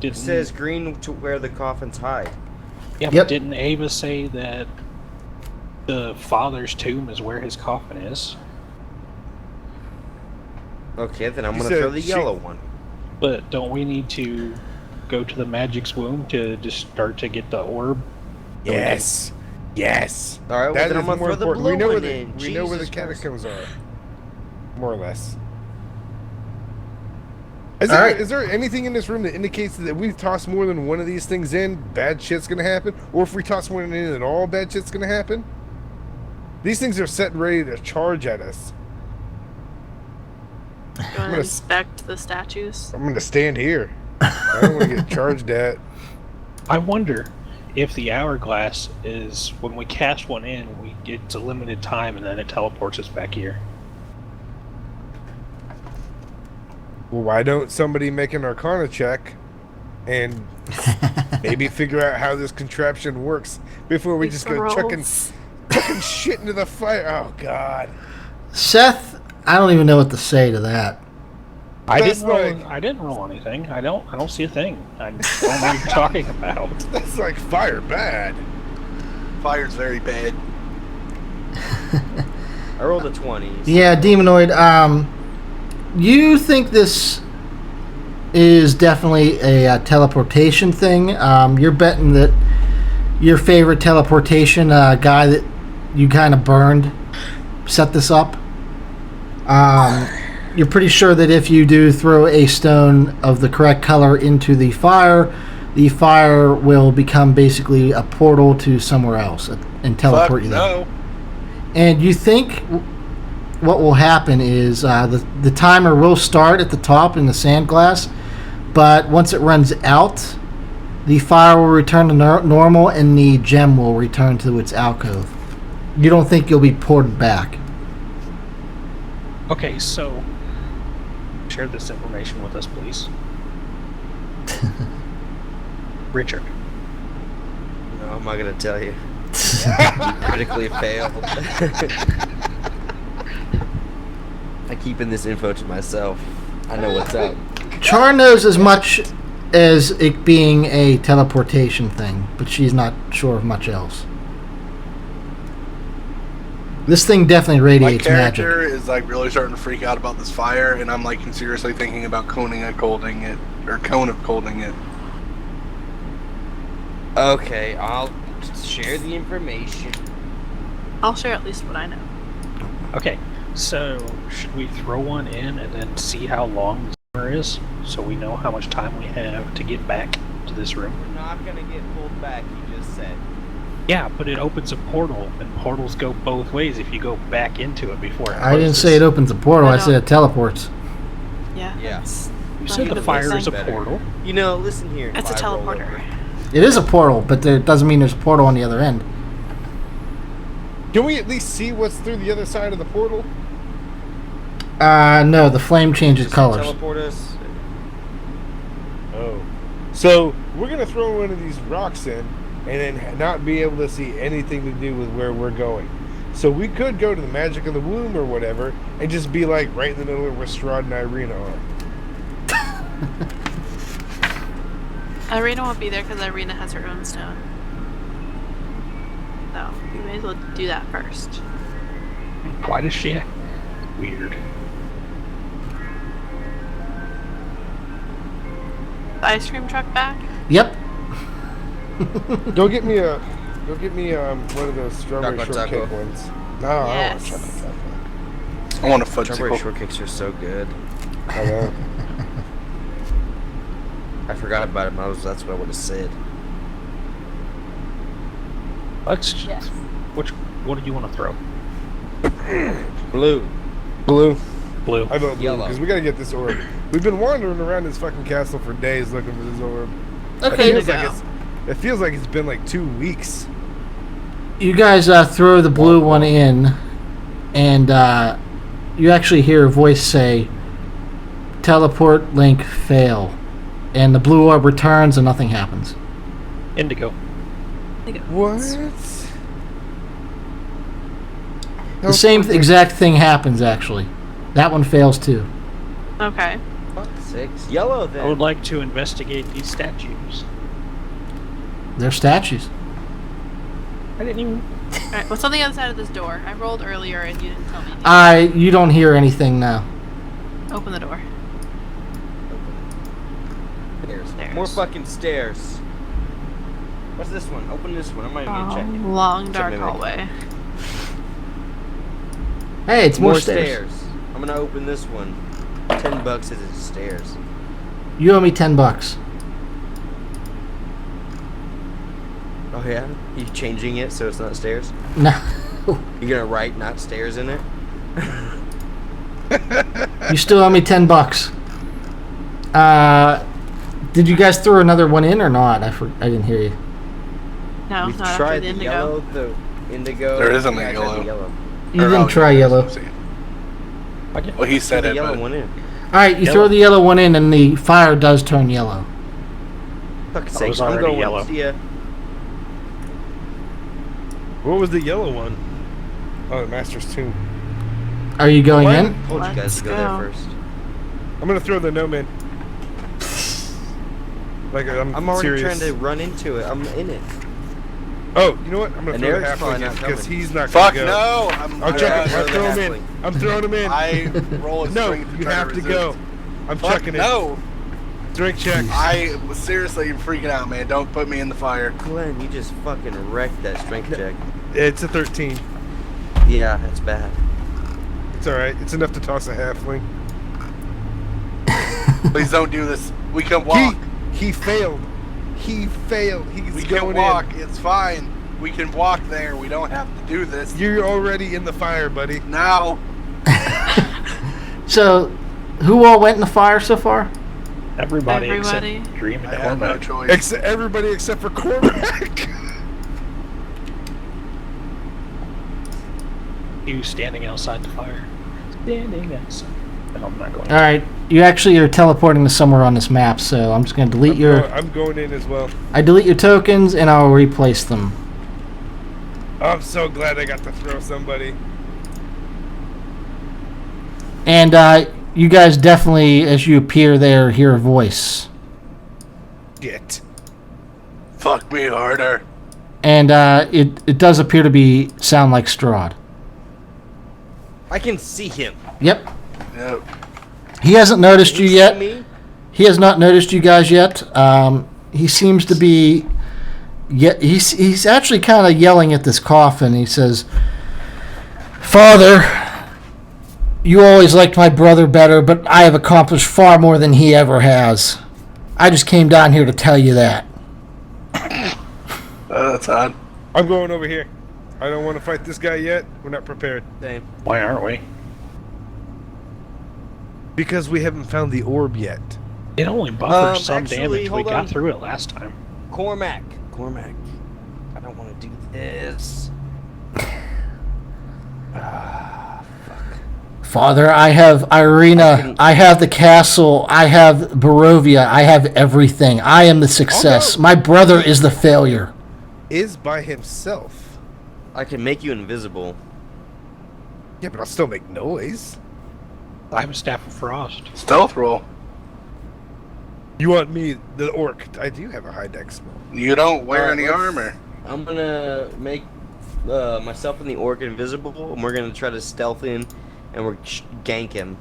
D: It says green to where the coffins hide.
A: Yeah,
B: Yep.
A: but didn't Ava say that the father's tomb is where his coffin is?
D: Okay, then I'm
C: You
D: gonna
C: said
D: throw the
C: she-
D: yellow one.
A: But don't we need to go to the magic's womb to just start to get the orb?
C: Yes. Yes.
D: All right, well
C: That
D: then
C: is
D: I'm gonna
C: more
D: throw the
C: important.
D: blue
C: We know where
D: one
C: the
D: in.
C: we know where the
D: Jesus Christ.
C: catacombs are. More or less.
B: All right.
C: Is there anything in this room that indicates that if we toss more than one of these things in, bad shit's gonna happen? Or if we toss one in at all, bad shit's gonna happen? These things are set and ready to charge at us.
F: You want
C: gonna
F: to
C: s-
F: inspect the statues?
C: I'm gonna stand here. I don't want to get charged at.
A: I wonder if the hourglass is when we cast one in, we get to limited time and then it teleports us back here.
C: Well, why don't somebody make an Arcana check and maybe figure out how this contraption works before we
F: Make
C: just
F: some
C: go chucking
F: rolls.
C: shit into the fire? Oh God!
B: Seth, I don't even know what to say to that.
A: I
C: That's
A: didn't roll.
C: like-
A: I didn't roll anything. I don't see a thing. I don't know what you're talking about.
C: That's like fire bad.
E: Fire's very bad.
D: I rolled a 20.
B: Yeah, Demonoid, you think this is definitely a teleportation thing. You're betting that your favorite teleportation guy that you kind of burned set this up. You're pretty sure that if you do throw a stone of the correct color into the fire will become basically a portal to somewhere else and teleport
E: Fuck
B: you there.
E: no.
B: And you think what will happen is the timer will start at the top in the sand glass, but once it runs out, the fire will return to normal and the gem will return to its alcove. You don't think you'll be ported back.
A: Okay, so share this information with us, please. Richard.
D: No, I'm not gonna tell you. You critically failed. I'm keeping this info to myself. I know what's up.
B: Char knows as much as it being a teleportation thing, but she's not sure of much else. This thing definitely
E: My
B: radiates
E: character
B: magic.
E: is like really starting to freak out about this fire, and I'm like seriously thinking about coning it, colding it, or cone of colding it.
D: Okay, I'll share the information.
F: I'll share at least what I know.
A: Okay, so should we throw one in and then see how long the timer is, so we know how much time we have to get back to this room?
D: We're not gonna get pulled back, you just said.
A: Yeah, but it opens a portal, and portals go both ways if you go back into it before it
B: I didn't
A: closes.
B: say it opens a portal.
F: I
B: I said it teleports.
F: Yeah.
D: Yeah.
F: It's
A: You
F: not
A: said
F: gonna
A: the
F: be
A: fire is a
F: thing.
A: portal.
D: You know, listen here.
F: It's a
D: Five roll
F: teleporter.
D: over.
B: It is a portal, but it doesn't mean there's a portal on the other end.
C: Can we at least see what's through the other side of the portal?
B: No, the flame changes
D: Just
B: colors.
D: Teleport us.
C: Oh. So, we're going to throw one of these rocks in and then not be able to see anything to do with where we're going. So we could go to the magic of the womb or whatever and just be like right in the middle of where Strahd and Irina are.
F: Irina won't be there because Irina has her own stone. So, you may as well do that first.
A: Why does she act weird?
F: The ice cream truck back?
B: Yep.
C: Go get me one of those strawberry
D: Chocolate
C: shortcake
D: taco.
C: ones. No, I don't want
F: Yes.
C: chocolate taco.
E: I want a fudge
D: Strawberry
E: sickle.
D: shortcakes are so good.
C: I know.
D: I forgot about them. That's what I would have said.
A: Let's just... What do you want to throw?
D: Blue.
C: Blue.
A: Blue.
C: I vote blue
D: Yellow.
C: because we got to get this orb. We've been wandering around this fucking castle for days looking for this orb.
B: Okay.
C: It feels like it's been like 2 weeks.
B: You guys throw the blue one in, and you actually hear a voice say, "Teleport link fail," and the blue orb returns and nothing happens.
A: Indigo.
C: What?
B: The same exact thing happens, actually. That one fails too.
F: Okay.
D: Fuck, 6. Yellow then.
A: I would like to investigate these statues.
B: They're statues.
A: I didn't even...
F: Alright, what's on the other side of this door? I rolled earlier and you didn't tell me.
B: You don't hear anything now.
F: Open the door.
D: Stairs. More fucking stairs. What's this one? Open this one. I'm not even gonna check it.
F: Long dark
D: Check me.
F: hallway.
B: Hey, it's more stairs.
D: I'm gonna open this one. $10 is it stairs.
B: You owe me $10.
D: Oh yeah? You changing it so it's not stairs?
B: No.
D: You're gonna write not stairs in it?
B: You still owe me $10. Did you guys throw another one in or not? I didn't hear you.
F: No,
D: We've
F: not after
D: tried
F: the
D: the
F: indigo.
D: yellow, the indigo.
E: There isn't a
D: I tried
E: yellow.
D: the yellow.
B: You
E: Or,
B: didn't
E: oh,
B: try
E: yeah,
B: yellow.
E: let's see.
A: Okay.
E: Well, he
D: Throw
E: said
D: the
E: it,
D: yellow
E: but
D: one in.
B: Alright, you
A: Yellow.
B: throw the yellow one in and the fire does turn yellow.
D: Fuck's
A: I
D: sake,
A: was
D: I'm
A: already
D: going.
A: yellow.
D: See ya.
C: What was the yellow one? Oh, the Master's Tomb.
B: Are you going
C: What?
B: in?
D: Told you guys
F: Let's
D: to go there
F: go.
D: first.
C: I'm gonna throw the gnome in. Like I'm
D: already
C: serious.
D: trying to run into it. I'm in it.
C: Oh, you know what? I'm gonna
D: And
C: throw the
D: Eric's probably
C: halfling in
D: not
C: because
D: coming.
C: he's not
E: fuck
C: gonna go.
E: no!
C: I'll check it.
D: throw
C: I'll
D: the
C: throw him in.
D: halfling.
C: I'm throwing him in.
E: I roll a
C: No,
E: strength to
C: you
E: try
C: have to
E: resist.
C: go. I'm
E: Fuck
C: checking it.
E: no!
C: Strength check.
E: I was seriously freaking out, man. Don't put me in the fire.
D: Glenn, you just fucking wrecked that strength check.
C: It's a 13.
D: Yeah, that's bad.
C: It's alright. It's enough to toss a halfling.
E: Please don't do this. We can walk.
C: He failed. He failed. He's
E: We
C: going
E: can walk.
C: in.
E: It's fine. We can walk there. We don't have to do this
C: You're already in the fire, buddy.
E: now.
B: So, who all went in the fire so far?
A: Everybody,
F: Everybody.
A: except Dream and
E: I have no
A: Cormac.
E: choice.
C: Everybody except for Cormac.
A: You standing outside the fire. Standing outside. No, I'm not going.
B: Alright, you actually are teleporting to somewhere on this map, so I'm just going to delete
C: I'm going in as well.
B: I delete your tokens and I'll replace them.
C: I'm so glad I got to throw somebody.
B: And you guys definitely, as you appear there, hear a voice.
C: Shit.
E: Fuck me harder.
B: And it does appear to sound like Strahd.
D: I can see him.
B: Yep.
E: Yep.
B: He hasn't noticed
D: Can
B: you
D: see
B: yet.
D: me?
B: He has not noticed you guys yet. He seems to be... He's actually kind of yelling at this coffin. He says, "Father, You always liked my brother better, but I have accomplished far more than he ever has. I just came down here to tell you that.
E: That's odd.
C: I'm going over here. I don't want to fight this guy yet. We're not prepared.
D: Same.
A: Why aren't we?
C: Because we haven't found the orb yet.
A: It only buffers some
D: actually,
A: damage. We
D: hold
A: got
D: on.
A: through it last time.
D: Cormac. I don't want to do this.
B: Father, I have Irina. I have the castle. I have Barovia. I have everything. I am the success.
C: Oh, no.
B: My brother is the failure.
C: Is by himself.
D: I can make you invisible.
C: Yeah, but I'll still make noise.
A: I have a Staff of Frost.
E: Stealth roll.
C: You want me, the orc? I do have a high dex.
E: You don't wear
D: Alright,
E: any
D: let's-
E: armor.
D: I'm gonna make myself and the orc invisible, and we're gonna try to stealth in, and we're gank him.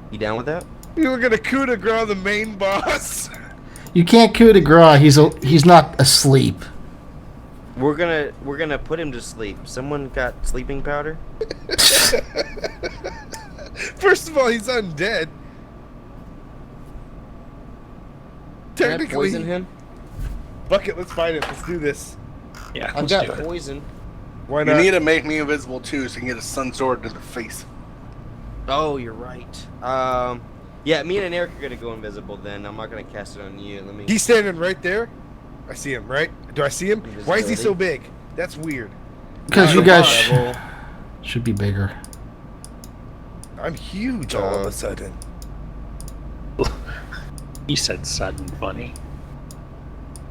D: You down with that?
C: You were gonna coup de grace the main boss.
B: You can't coup de grace. He's not asleep.
D: We're gonna put him to sleep. Someone got sleeping powder?
C: First of all, he's undead.
D: Can I
C: Technically,
D: poison him?
C: Fuck it, let's fight it. Let's do this.
A: Yeah,
D: I've
A: let's
D: got
A: do it.
D: poison.
C: Why
E: You
C: not?
E: need to make me invisible too, so you can get a sun sword to the face.
D: Oh, you're right. Yeah, me and Eric are gonna go invisible then. I'm not gonna cast it on you. Let me.
C: He's standing right there. I see him, right? Do I see him? Why is he so big? That's weird.
B: Because you
D: Come
B: guys
D: on, Rebel.
B: should be bigger.
C: I'm huge all of a sudden.
A: He said sudden funny.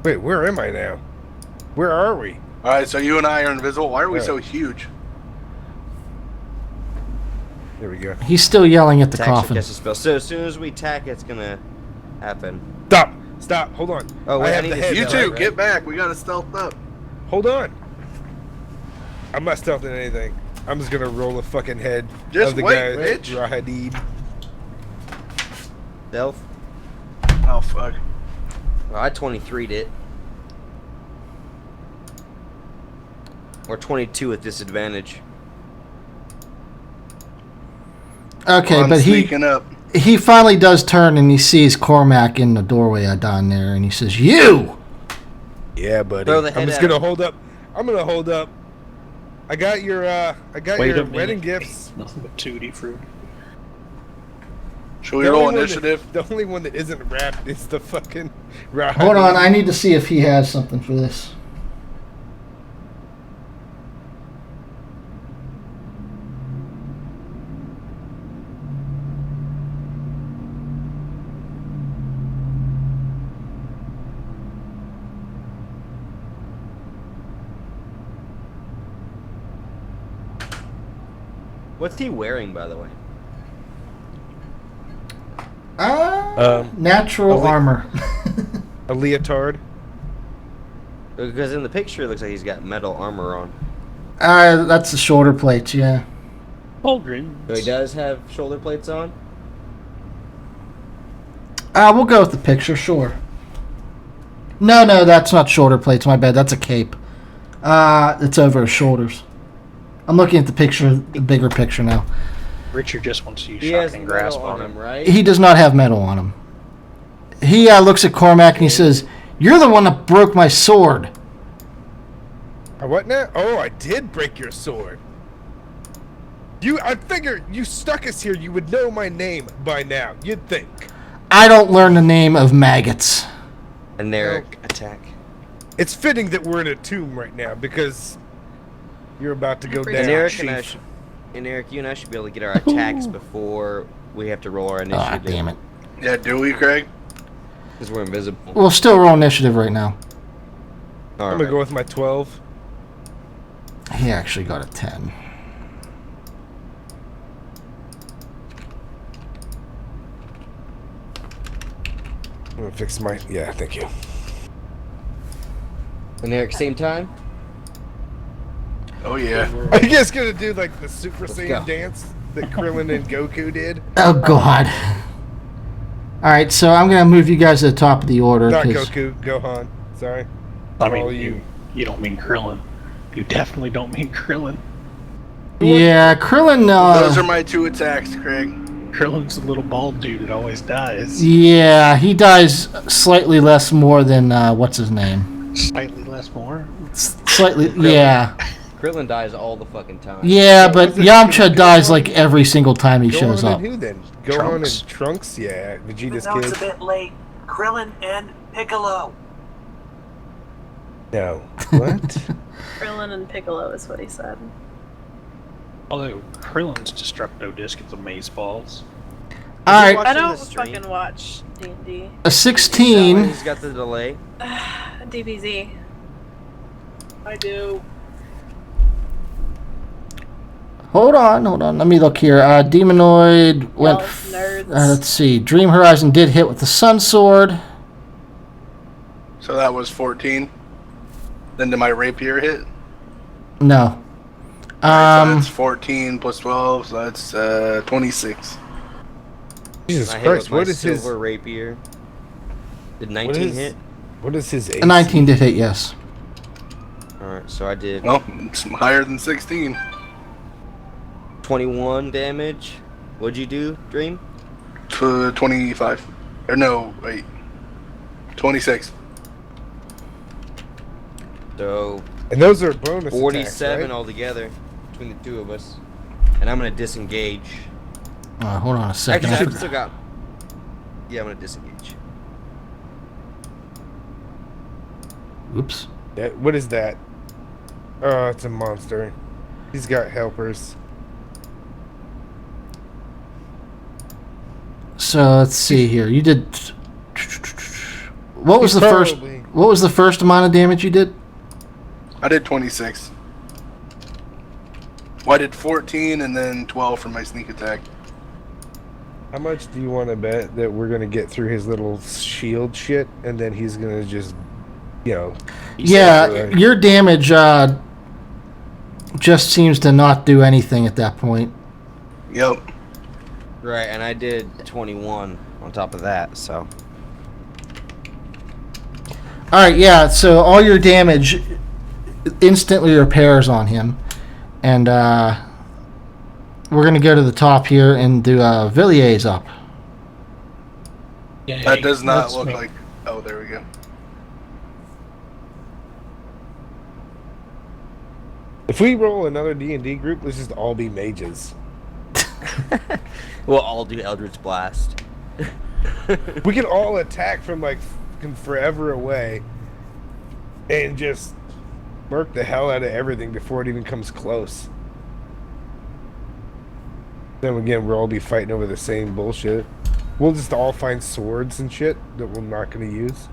C: Wait, where am I now? Where are we?
E: Alright, so you and I are invisible. Why are we
C: Yeah.
E: so huge?
C: There we go.
B: He's still yelling at the
D: Attack should
B: coffin.
D: cast a spell. So as soon as we attack, it's gonna happen.
C: Stop! Stop! Hold on.
D: Oh, wait,
C: I
D: I
C: have
D: need
C: the
D: to
C: head.
D: see
E: You
D: that,
E: two,
D: right?
E: get back. We gotta stealth up.
C: Hold on. I'm not stealthing anything. I'm just gonna roll a fucking head
E: Just
C: of the
E: wait,
C: guy.
E: bitch.
C: Rahadid.
D: Stealth.
E: Oh, fuck.
D: Well, I 23'd it. Or 22 at disadvantage.
B: Okay,
E: I'm
B: but
E: sneaking up.
B: he finally does turn and he sees Cormac in the doorway down there, and he says, "You."
C: Yeah, buddy.
D: Throw the
C: I'm
D: head
C: just
D: at
C: gonna
D: him.
C: hold up. I'm gonna hold up. I got your
A: Wait a
C: wedding
A: minute.
C: gifts.
A: Nothing but tutti fruit.
E: Should we
C: The
E: roll
C: only one
E: initiative?
C: the only one that isn't wrapped is the fucking Rahadid.
B: Hold on, I need to see if he has something for this.
D: What's he wearing, by the way?
B: Natural
C: a le-
B: armor.
C: a leotard.
D: Because in the picture, it looks like he's got metal armor on.
B: That's the shoulder plates, yeah.
A: Pauldron.
D: So he does have shoulder plates on?
B: We'll go with the picture, sure. No, that's not shoulder plates. My bad. That's a cape. It's over his shoulders. I'm looking at the picture, the bigger picture now.
A: Richard just wants to use
D: He has
A: shocking
D: metal
A: grasp
D: on him, right?
B: He does not have metal on him. He looks at Cormac and he says, "You're the one that broke my sword."
C: What now? Oh, I did break your sword. I figured you stuck us here. You would know my name by now. You'd think.
B: I don't learn the name of maggots.
D: And Eric, attack.
C: It's fitting that we're in a tomb right now because you're about to go
F: And
C: down.
D: And Eric,
C: Chief.
D: Eric, you and I should be able to get our attacks before we have to roll our initiative.
B: Ah, damn it.
E: Yeah, do we, Craig?
D: Because we're invisible.
B: We'll still roll initiative right now.
C: I'm gonna go with my 12.
B: He actually got a 10.
C: I'm gonna fix my. Yeah, thank you.
D: And Eric, same time?
E: Oh, yeah.
C: Are you guys gonna do like the Super Saiyan
D: go.
C: dance that Krillin and Goku did?
B: Oh, God. Alright, so I'm going to move you guys to the top of the order.
C: Not
B: 'cause-
C: Goku, Gohan. Sorry.
A: I
C: All
A: mean, you don't mean Krillin. You definitely don't mean Krillin.
B: Yeah, Krillin.
E: Those are my 2 attacks, Craig.
A: Krillin's the little bald dude that always dies.
B: Yeah, he dies slightly less more than what's his name?
A: Slightly less more.
B: Slightly, yeah.
D: Krillin dies all the fucking time.
B: Yeah,
C: So
B: but
C: was it
B: Yamcha dies
C: Gohan?
B: like every single time he shows
C: Gohan
B: up.
C: and who then? Gohan
A: Trunks.
C: and Trunks? Yeah,
H: Even
C: Vegeta's
H: though it's
C: kid.
H: a bit late, Krillin and Piccolo.
C: No. What?
F: Krillin and Piccolo is what he said.
A: Although Krillin's Destructo Disc is amazeballs.
B: All right,
D: Watching
F: I don't
D: the stream.
F: fucking watch D&D.
B: a
D: That
B: 16.
D: way He's got the delay.
F: DBZ. I do.
B: Hold on. Let me look here. Demonoid went.
F: Y'all nerds.
B: Let's see. Dream Horizon did hit with the Sun Sword.
E: So that was 14. Then did my rapier hit?
B: No.
E: So that's 14 plus 12, so that's 26.
C: Jesus
D: I hit
C: Christ,
D: with my
C: what is his
D: silver rapier. Did
C: what
D: 19
C: is,
D: hit?
C: what is his AC?
B: A 19 did hit, yes.
D: Alright, so I did
E: Well, it's higher than 16.
D: 21 damage. What'd you do, Dream?
E: 25. Or no, wait. 26.
D: So
C: And those are bonus
D: 47
C: attacks, right?
D: altogether between the two of us. And I'm gonna disengage.
B: Hold on a second.
D: Actually,
B: I
D: I've still got. Yeah, I'm gonna disengage.
B: Oops.
C: Yeah, what is that? Oh, it's a monster. He's got helpers.
B: So let's see here. You did. What was
C: He's
B: the first?
C: probably-
B: What was the first amount of damage you did?
E: I did 26. Well, I did 14 and then 12 for my sneak attack.
C: How much do you want to bet that we're gonna get through his little shield shit, and then he's gonna just,
B: Yeah,
C: right.
B: your damage just seems to not do anything at that point.
E: Yep.
D: Right, and I did 21 on top of that, so.
B: All right, yeah. So all your damage instantly repairs on him, and we're gonna go to the top here and do Villier's up.
A: Yay,
E: That does not
A: that's
E: look
A: me.
E: like... Oh, there we go.
C: If we roll another D&D group, let's just all be mages.
D: We'll all do Eldritch Blast.
C: We can all attack from like fucking forever away, and just murk the hell out of everything before it even comes close. Then again, we'll all be fighting over the same bullshit. We'll just all find swords and shit that we're not going to use.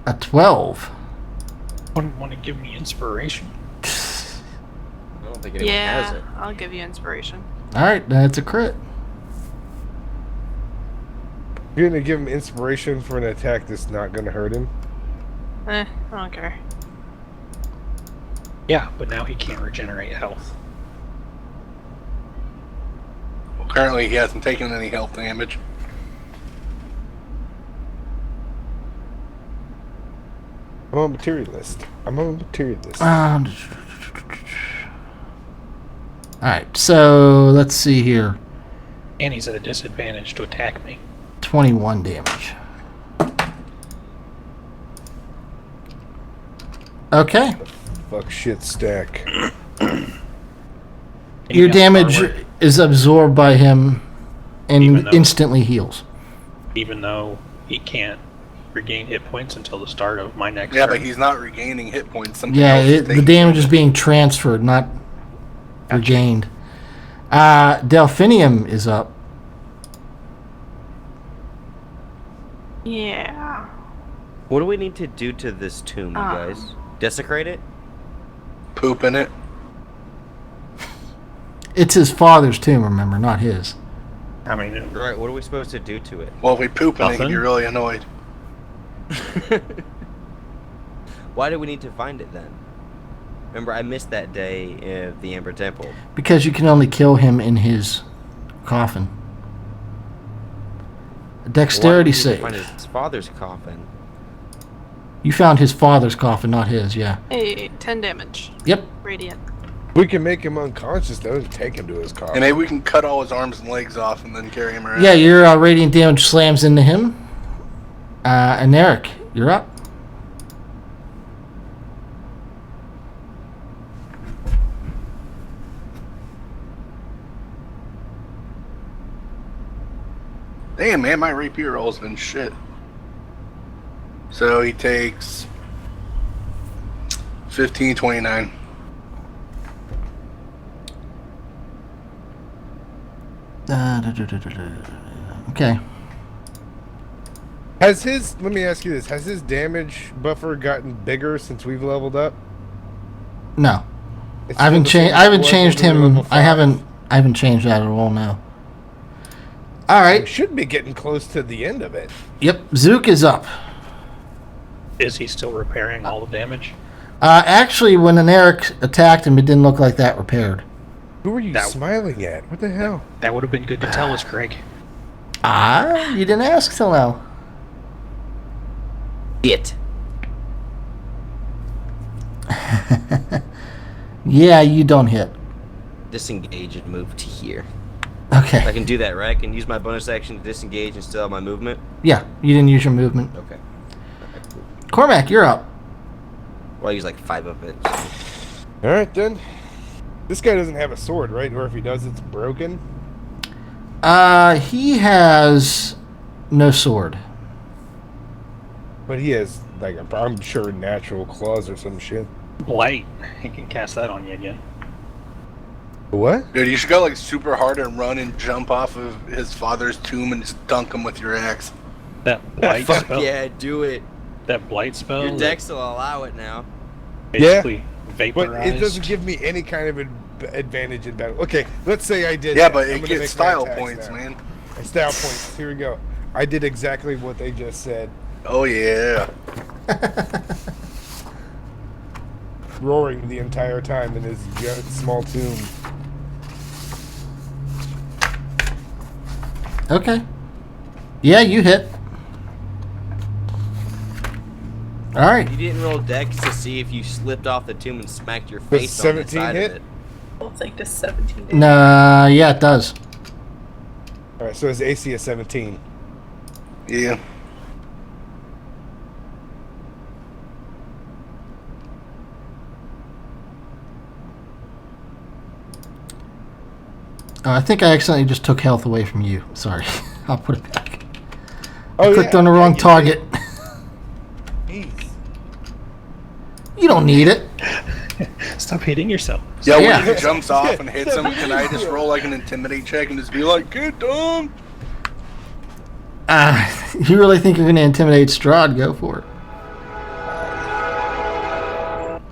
B: A 12.
A: Want to give me inspiration?
D: I don't think anyone has
F: Yeah,
D: it.
F: I'll give you inspiration.
B: All right, that's a crit.
C: You're going to give him inspiration for an attack that's not going to hurt him.
F: I don't care.
A: Yeah, but now he can't regenerate health.
E: Well, currently he hasn't taken any health damage.
C: I'm a materialist.
B: All right, so let's see here.
A: And he's at a disadvantage to attack me.
B: 21 damage. Okay.
C: Fuck shit stack.
A: And he
B: Your
A: got
B: damage
A: armor,
B: is absorbed by him
A: Even
B: and
A: though-
B: instantly heals.
A: even though he can't regain hit points until the start of my next
E: Yeah,
A: turn.
E: but he's not regaining hit points. Something
B: Yeah,
E: else is
B: the
E: taking
B: damage is being transferred, not regained. Delphinium is up.
F: Yeah.
D: What do we need to do to this tomb, you guys? Desecrate it?
E: poop in it.
B: It's his father's tomb, remember, not his.
A: I mean,
D: Right, what are we supposed to do to it?
E: Well, if we poop in it, he'd
A: Nothing.
E: be really annoyed.
D: Why do we need to find it then? Remember, I missed that day at the Amber Temple.
B: Because you can only kill him in his coffin. A dexterity
D: Why do we need to
B: save.
D: find his father's coffin.
B: You found his father's coffin, not his. Yeah.
F: Hey, 10 damage.
B: Yep.
F: Radiant.
C: We can make him unconscious though and take him to his car.
E: And maybe we can cut all his arms and legs off and then carry him around.
B: Yeah, your radiant damage slams into him. And Eric, you're up.
E: Damn, man, my rapier roll's been shit. So he takes 15, 29.
B: Okay.
C: Has his? Let me ask you this: has his damage buffer gotten bigger since we've leveled up?
B: No.
C: It's
B: I haven't
C: still the
B: changed.
C: same
B: I haven't
C: as it was
B: changed
C: when we were
B: him.
C: level
B: I haven't changed that at all. No. All
C: We
B: right.
C: should be getting close to the end of it.
B: Yep. Zook is up.
A: Is he still repairing all the damage?
B: Actually, when an Eric attacked him, it didn't look like that repaired.
C: Who are you
A: That-
C: smiling at? What the hell?
A: That would have been good to tell us, Craig.
B: You didn't ask till now.
D: It.
B: Yeah, you don't hit.
D: Disengage and move to here. I
B: Okay.
D: can do that, right? I can use my bonus action to disengage and still have my movement.
B: Yeah, you didn't use your movement.
D: Okay.
B: Cormac, you're up.
D: Well, I use like 5 of it.
C: All right then. This guy doesn't have a sword, right? Or if he does, it's broken.
B: He has no sword.
C: But he has, like, I'm sure natural claws or some shit.
A: Blight. He can cast that on you again.
C: What?
E: Dude, you should go like super hard and run and jump off of his father's tomb and just dunk him with your axe.
A: That blight
D: Fuck
A: spell.
D: yeah, do it.
A: That blight spell.
D: Your decks will allow it now.
A: Basically
C: But
A: vaporized.
C: it doesn't give me any kind of advantage in battle. Okay, let's say I did.
E: Yeah,
C: that.
E: but
C: I'm
E: it
C: gonna
E: gets
C: make my
E: style
C: attacks
E: points,
C: now.
E: man.
C: Style points. Here we go. I did exactly what they just said.
E: Oh yeah.
C: Roaring the entire time in his small tomb.
B: Okay. Yeah, you hit. All right.
D: You didn't roll dex to see if you slipped off the tomb and smacked your
C: Does
D: face on the
C: 17
D: side
C: hit?
D: of it.
G: I don't think this 17 days.
B: Nah, yeah, it does.
C: All right, so his AC is 17.
E: Yeah.
B: I think I accidentally just took health away from you. Sorry. I'll put it back.
C: Oh,
B: I clicked
C: yeah.
B: on the wrong
C: you
B: target.
C: did. Jeez.
B: You don't need it.
A: Stop hitting yourself.
E: Yeah,
B: Yeah.
E: when he jumps off and hits him, can I just roll like an intimidate check and just be like, "Get done"?
B: You really think you're going to intimidate Strahd? Go for it.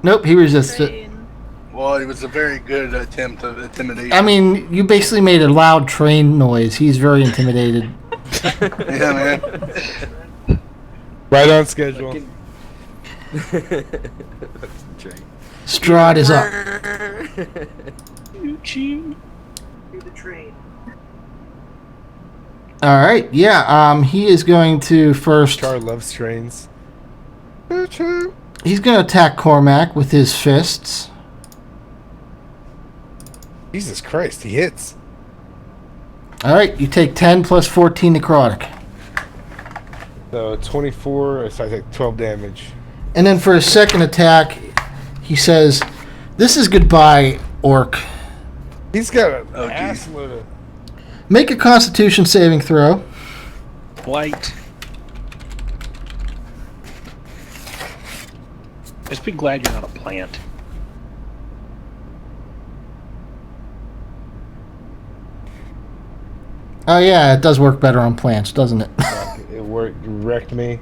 B: Nope, he resisted.
F: Train.
E: Well, it was a very good attempt of intimidation.
B: I mean, you basically made a loud train noise. He's very intimidated.
E: Yeah, man.
C: Right on schedule.
B: Strahd is up.
H: Through the train.
B: All right, yeah. He is going to first.
C: Char loves trains.
B: He's going to attack Cormac with his fists.
C: Jesus Christ, he hits.
B: All right, you take 10 plus 14 necrotic.
C: So 24, so I take 12 damage.
B: And then for his second attack, he says, "This is goodbye, orc.
C: He's got an
E: Oh, geez.
C: ass load of...
B: Make a Constitution saving throw."
A: Blight. Just be glad you're not a plant.
B: Oh yeah, it does work better on plants, doesn't it?
C: It worked, wrecked me.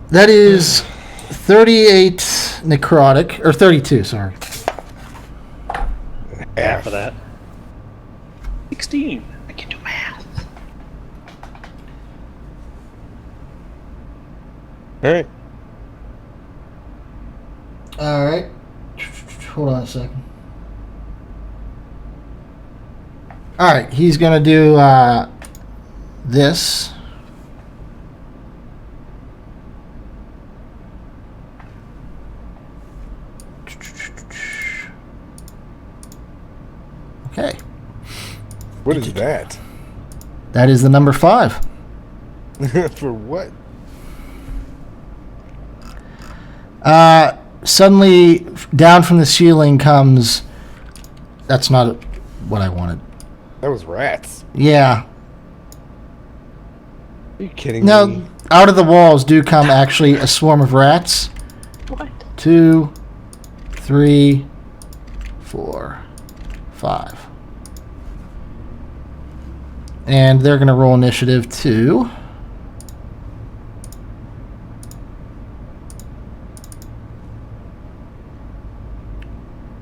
B: That is 38 necrotic, or 32, sorry.
A: Half of that. 16. I can do math.
C: Alright.
B: All right. Hold on a second. All right, he's gonna do this. Okay.
C: What is that?
B: That is the number 5.
C: For what?
B: Suddenly, down from the ceiling comes... That's not what I wanted.
C: That was rats.
B: Yeah.
C: Are you kidding
B: No,
C: me?
B: out of the walls do come actually a swarm of rats.
F: What?
B: 2, 3, 4, 5. And they're going to roll initiative too.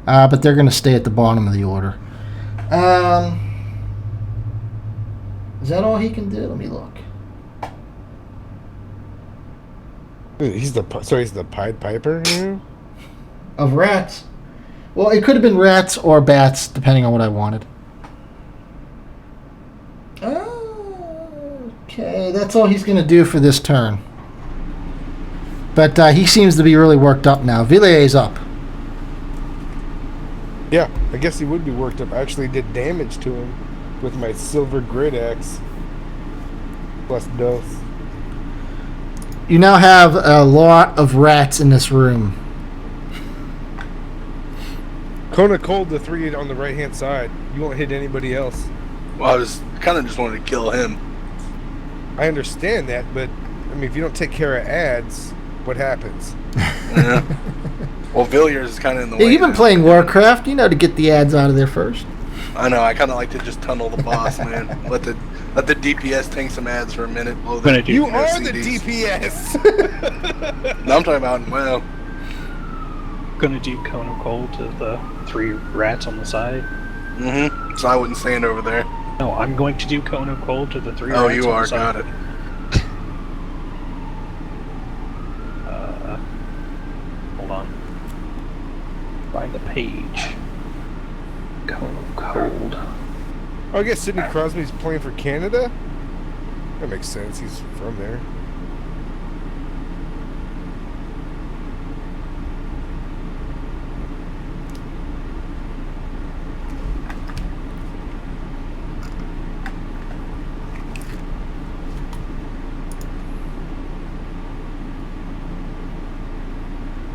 B: But they're going to stay at the bottom of the order. Is that all he can do? Let me look.
C: He's the Pied Piper here?
B: Of rats. Well, it could have been rats or bats, depending on what I wanted. Okay, that's all he's going to do for this turn. But he seems to be really worked up now. Villier's up.
C: Yeah, I guess he would be worked up. I actually did damage to him with my silver grid axe. Plus dose.
B: You now have a lot of rats in this room.
C: Kona cold the 3 on the right hand side. You won't hit anybody else.
E: Well, I was kind of just wanted to kill him.
C: I understand that, but I mean, if you don't take care of ads, what happens?
E: Yeah. Well, Villiers is kind of in the
B: Yeah,
E: way.
B: you've been
E: now.
B: playing Warcraft. You know to get the ads out of there first.
E: I know. I kind of like to just tunnel the boss, man. Let the DPS tank some ads for a minute. Blow the,
C: You are the
E: CDs.
C: DPS.
E: No, I'm talking about well.
A: Gonna do cone of cold to the 3 rats on the side.
E: Mm-hmm. So I wouldn't stand over there.
A: No, I'm going to do cone of cold to the 3
E: Oh,
A: rats
E: you
A: on
E: are.
A: the side.
E: Got it.
A: Hold on. Find the page. Cone of cold.
C: Oh, I guess Sidney Crosby's playing for Canada? That makes sense. He's from there.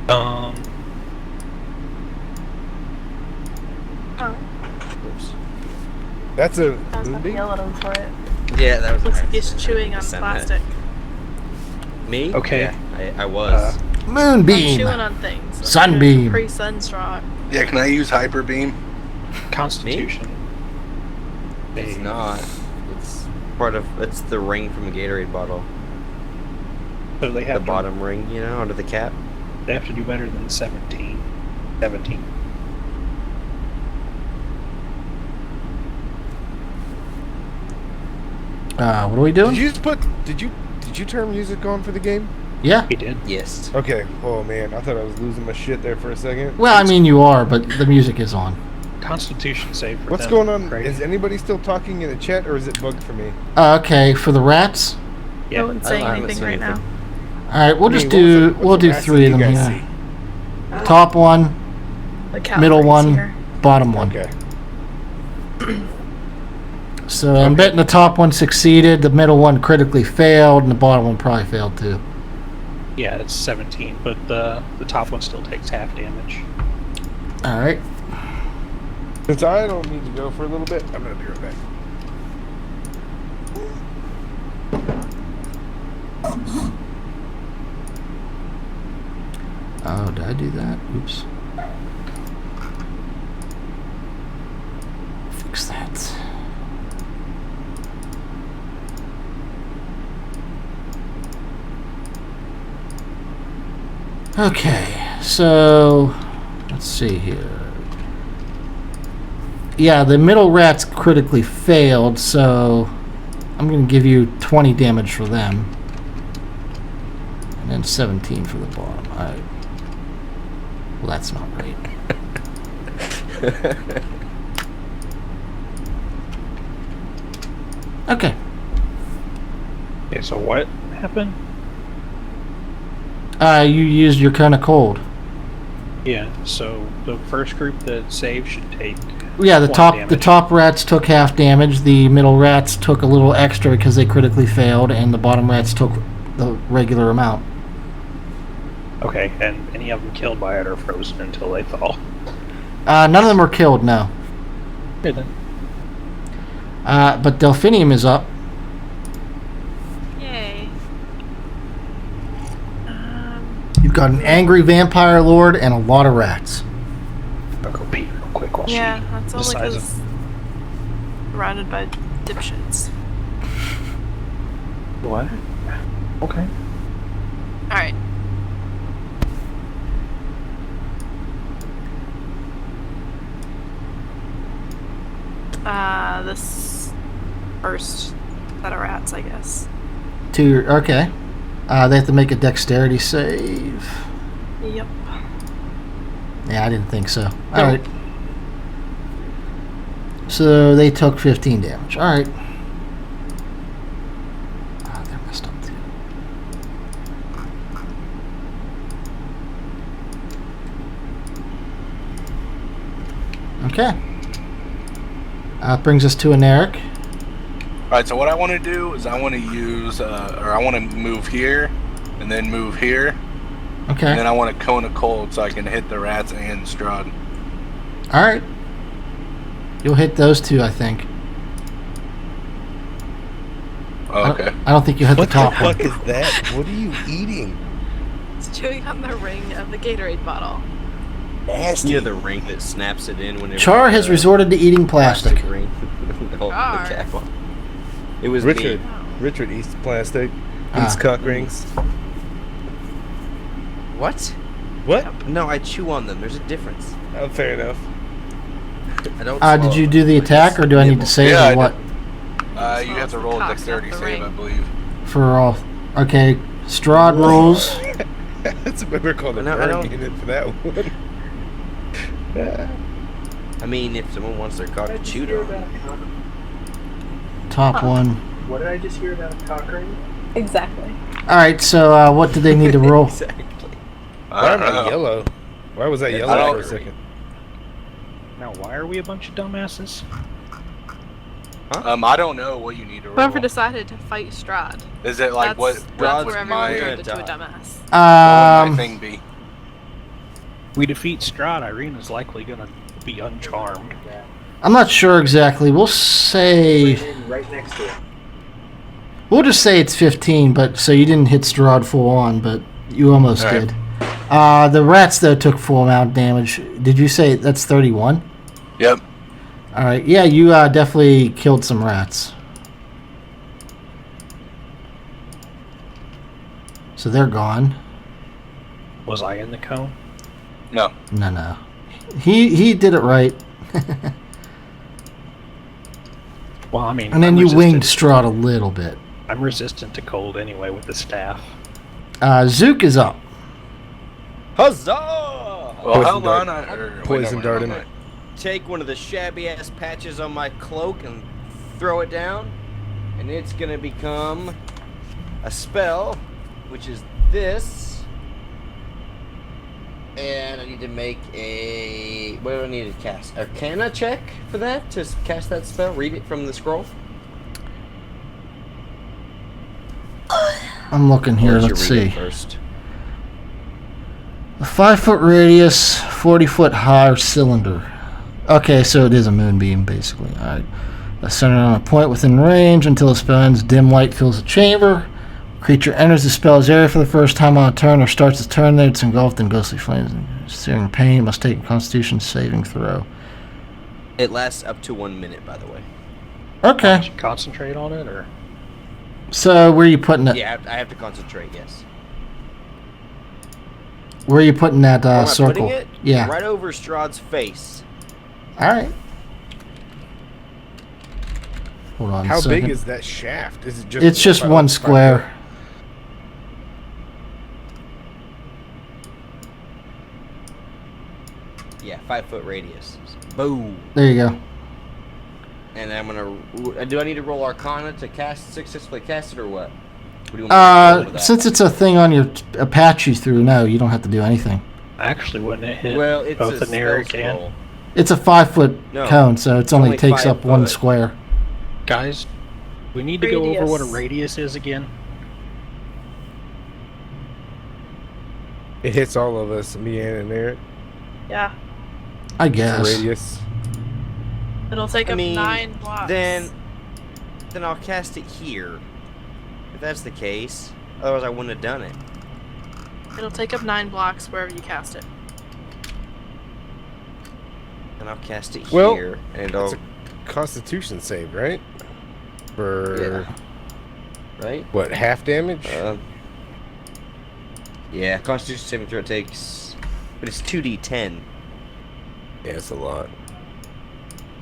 F: Oh,
C: That's a
F: I was about to
C: Moonbeam?
F: yell at him for it.
D: Yeah, that was.
F: Looks
D: an
F: like he's
D: accident.
F: chewing on
D: Send that.
F: plastic.
D: Me?
A: Okay.
D: Yeah, I was.
F: I'm
B: Moonbeam.
F: chewing on things.
B: Sunbeam.
F: Pre-sunstroke.
E: Yeah, can I use hyper beam?
A: Constitution.
D: It's not. It's part of. It's the ring from a Gatorade bottle.
A: So they
D: The
A: have
D: bottom ring, you know, under the cap.
A: They have to do better than 17. 17.
B: What are we doing?
C: Did you turn music on for the game?
B: Yeah.
A: He did.
D: Yes.
C: Okay. Oh man, I thought I was losing my shit there for a second.
B: Well, I mean, you are, but the music is on.
A: Constitution save for
C: What's
A: them.
C: going on?
A: Craig.
C: Is anybody still talking in the chat, or is it bugged for me?
B: Okay, for the rats.
A: Yeah.
F: No one's saying
D: I haven't
F: anything
D: seen
F: right now.
D: anything.
B: All right, we'll just
C: Hey,
B: do
C: what's
B: we'll
C: the
B: do
C: rats
B: 3 of
C: that
B: them
C: you guys
B: here. Top one,
F: The
B: middle
F: Calvary's
B: one,
F: here.
B: bottom one.
C: Okay.
B: So I'm betting the top one succeeded, the middle one critically failed, and the bottom one probably failed too.
A: Yeah, it's 17, but the top one still takes half damage.
B: All right.
C: Since I don't need to go for a little bit, I'm gonna be right back.
B: Oh, did I do that? Oops. Fix that. Okay, so let's see here. Yeah, the middle rats critically failed, so I'm going to give you 20 damage for them. And then 17 for the bottom. Alright. Well, that's not right. Okay.
A: Okay, so what happened?
B: You used your kind of cold.
A: Yeah, so the first group that saved should take
B: Yeah, the
A: One
B: top
A: damage.
B: the top rats took half damage. The middle rats took a little extra because they critically failed, and the bottom rats took the regular amount.
A: Okay, and any of them killed by it are frozen until they thaw.
B: None of them were killed, no.
A: Okay then.
B: But Delphinium is up.
F: Yay.
B: You've got an angry vampire lord and a lot of rats.
A: I'll go pee real quick while
F: Yeah,
A: she
F: that's only
A: decides.
F: because surrounded by dipshits.
A: What? Okay.
F: Alright. This first set of rats, I guess.
B: Okay. They have to make a dexterity save.
F: Yep.
B: Yeah, I didn't think so. Alright. So they took 15 damage. Alright. They're messed up too. Okay. Brings us to an Eric.
E: Alright, so what I want to do is I want to use, or I want to move here, and then move here,
B: Okay.
E: and then I want to cone a cold so I can hit the rats and Strahd.
B: Alright. You'll hit those two, I think.
E: Oh, okay.
B: I don't think you hit
C: What
B: the top
C: the
B: one.
C: fuck is that? What are you eating?
F: It's chewing on the ring of the Gatorade bottle.
C: Nasty.
D: Yeah, the ring that snaps it in whenever.
B: Char has resorted to eating plastic.
D: ring. The
F: Char.
D: cap on. It was
C: Richard.
D: me.
C: Richard eats plastic.
B: Ah.
C: Eats cock rings.
D: What?
C: What?
D: No, I chew on them. There's a difference.
C: Oh, fair enough.
D: I don't.
B: Did
D: swallow
B: you
D: them.
B: do the
D: I
B: attack,
D: just
B: or do I need to
D: nibble.
B: save
E: Yeah,
B: or
E: I
B: what?
E: You have to roll a
F: Cocks
E: dexterity
F: up the
E: save, I
F: ring.
E: believe.
B: For all. Okay. Strahd rolls.
C: That's what we're calling a
D: No, I
C: burn
D: don't-
C: unit for that one.
D: I mean, if someone wants their cock chewed on.
B: Top one.
H: What did I just hear about a cock ring?
G: Exactly.
B: Alright, so what do they need to roll?
D: Exactly.
C: Why am
E: don't
C: I
E: know.
C: yellow? Why was I
D: I
C: yellow
E: don't-
C: for a second?
A: Now, why are we a bunch of dumbasses?
E: I don't know what you need to roll.
F: Whoever decided to fight Strahd.
E: Is it like
F: That's
E: what
F: where
E: would
F: everyone
E: my,
F: turned
D: what
F: into a
D: would
F: dumbass.
E: my
B: Um,
E: thing be?
A: We defeat Strahd, Irena's likely gonna be uncharmed.
B: I'm not sure exactly. We'll say.
H: Right next to it.
B: We'll just say it's 15, but so you didn't hit Strahd full on, but you almost
E: Alright.
B: did. The rats, though, took full amount of damage. Did you say that's 31?
E: Yep.
B: Alright, yeah, you definitely killed some rats. So they're gone.
A: Was I in the cone?
E: No.
B: No. He did it right.
A: Well, I mean,
B: And then
A: I'm
B: you
A: resistant-
B: winged Strahd a little bit.
A: I'm resistant to cold anyway with the staff.
B: Zook is up.
D: Huzzah!
E: Well,
C: Poison
E: hold
C: dart.
E: on. Or,
C: Poison dart him.
D: Take one of the shabby ass patches on my cloak and throw it down, and it's gonna become a spell, which is this. And I need to make a. What do I need to cast? Arcana check for that to cast that spell. Read it from the scroll.
B: I'm looking here.
D: Or should
B: Let's
D: you read it
B: see.
D: first?
B: A 5-foot radius, 40-foot high cylinder. Okay, so it is a moonbeam, basically. Alright. Centered on a point within range until the spell ends. Dim light fills the chamber. Creature enters the spell's area for the first time on a turn or starts its turn there. It's engulfed in ghostly flames and searing pain. Must take a constitution saving throw.
D: It lasts up to 1 minute, by the way.
B: Okay.
A: Concentrate on it, or
B: So where are you putting it?
D: Yeah, I have to concentrate. Yes.
B: Where are you putting that
D: Where am I
B: circle?
D: putting it?
B: Yeah.
D: Right over Strahd's face.
B: Alright. Hold on
C: How
B: a second.
C: big is that shaft? Is it just?
B: It's just one square.
D: Yeah, 5-foot radius. Boom.
B: There you go.
D: And I'm gonna. Do I need to roll Arcana to successfully cast it, or what? What do you want me to roll with that?
B: Since it's a thing on your a patch you through, no, you don't have to do anything.
A: actually wouldn't it hit
D: Well, it's
A: both
D: a
A: an Eric
D: spell
A: and
D: scroll.
B: It's a 5-foot
D: No,
B: cone, so it only
D: only
B: takes
D: 5
B: up 1
D: foot.
B: square.
A: Guys, we need to go over what a
G: Radius.
A: radius is again.
C: It hits all of us, me and Eric.
G: Yeah.
B: I
C: It's a
B: guess.
C: radius.
G: It'll take
D: I
G: up
D: mean,
G: 9 blocks.
D: Then I'll cast it here. If that's the case. Otherwise, I wouldn't have done it.
G: It'll take up 9 blocks wherever you cast it.
D: And I'll cast it
C: Well,
D: here, and
C: It's
D: I'll
C: a Constitution save, right? For
D: right.
C: what, half damage?
D: Yeah, Constitution saving throw takes, but it's 2d10.
C: Yeah, it's a lot.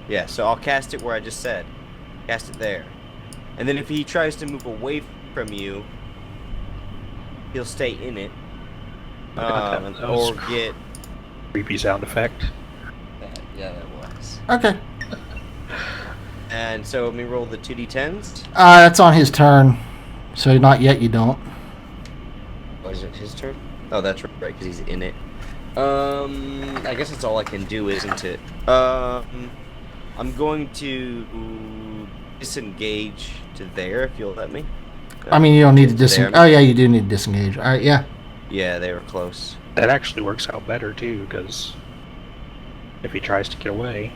D: Yeah, so I'll cast it where I just said. Cast it there. And then if he tries to move away from you, he'll stay in it.
A: That was
D: Or get...
A: creepy sound effect.
D: Yeah, that was.
B: Okay.
D: And so let me roll the 2d10s.
B: That's on his turn. So not yet, you don't.
D: Oh, is it his turn? Oh, that's right, because he's in it. I guess that's all I can do, isn't it? I'm going to disengage to there, if you'll let me.
B: I mean, you don't need to
D: There.
B: disengage. Oh, yeah, you do need to disengage. All right, yeah.
D: Yeah, they were close.
A: That actually works out better too, because if he tries to get away,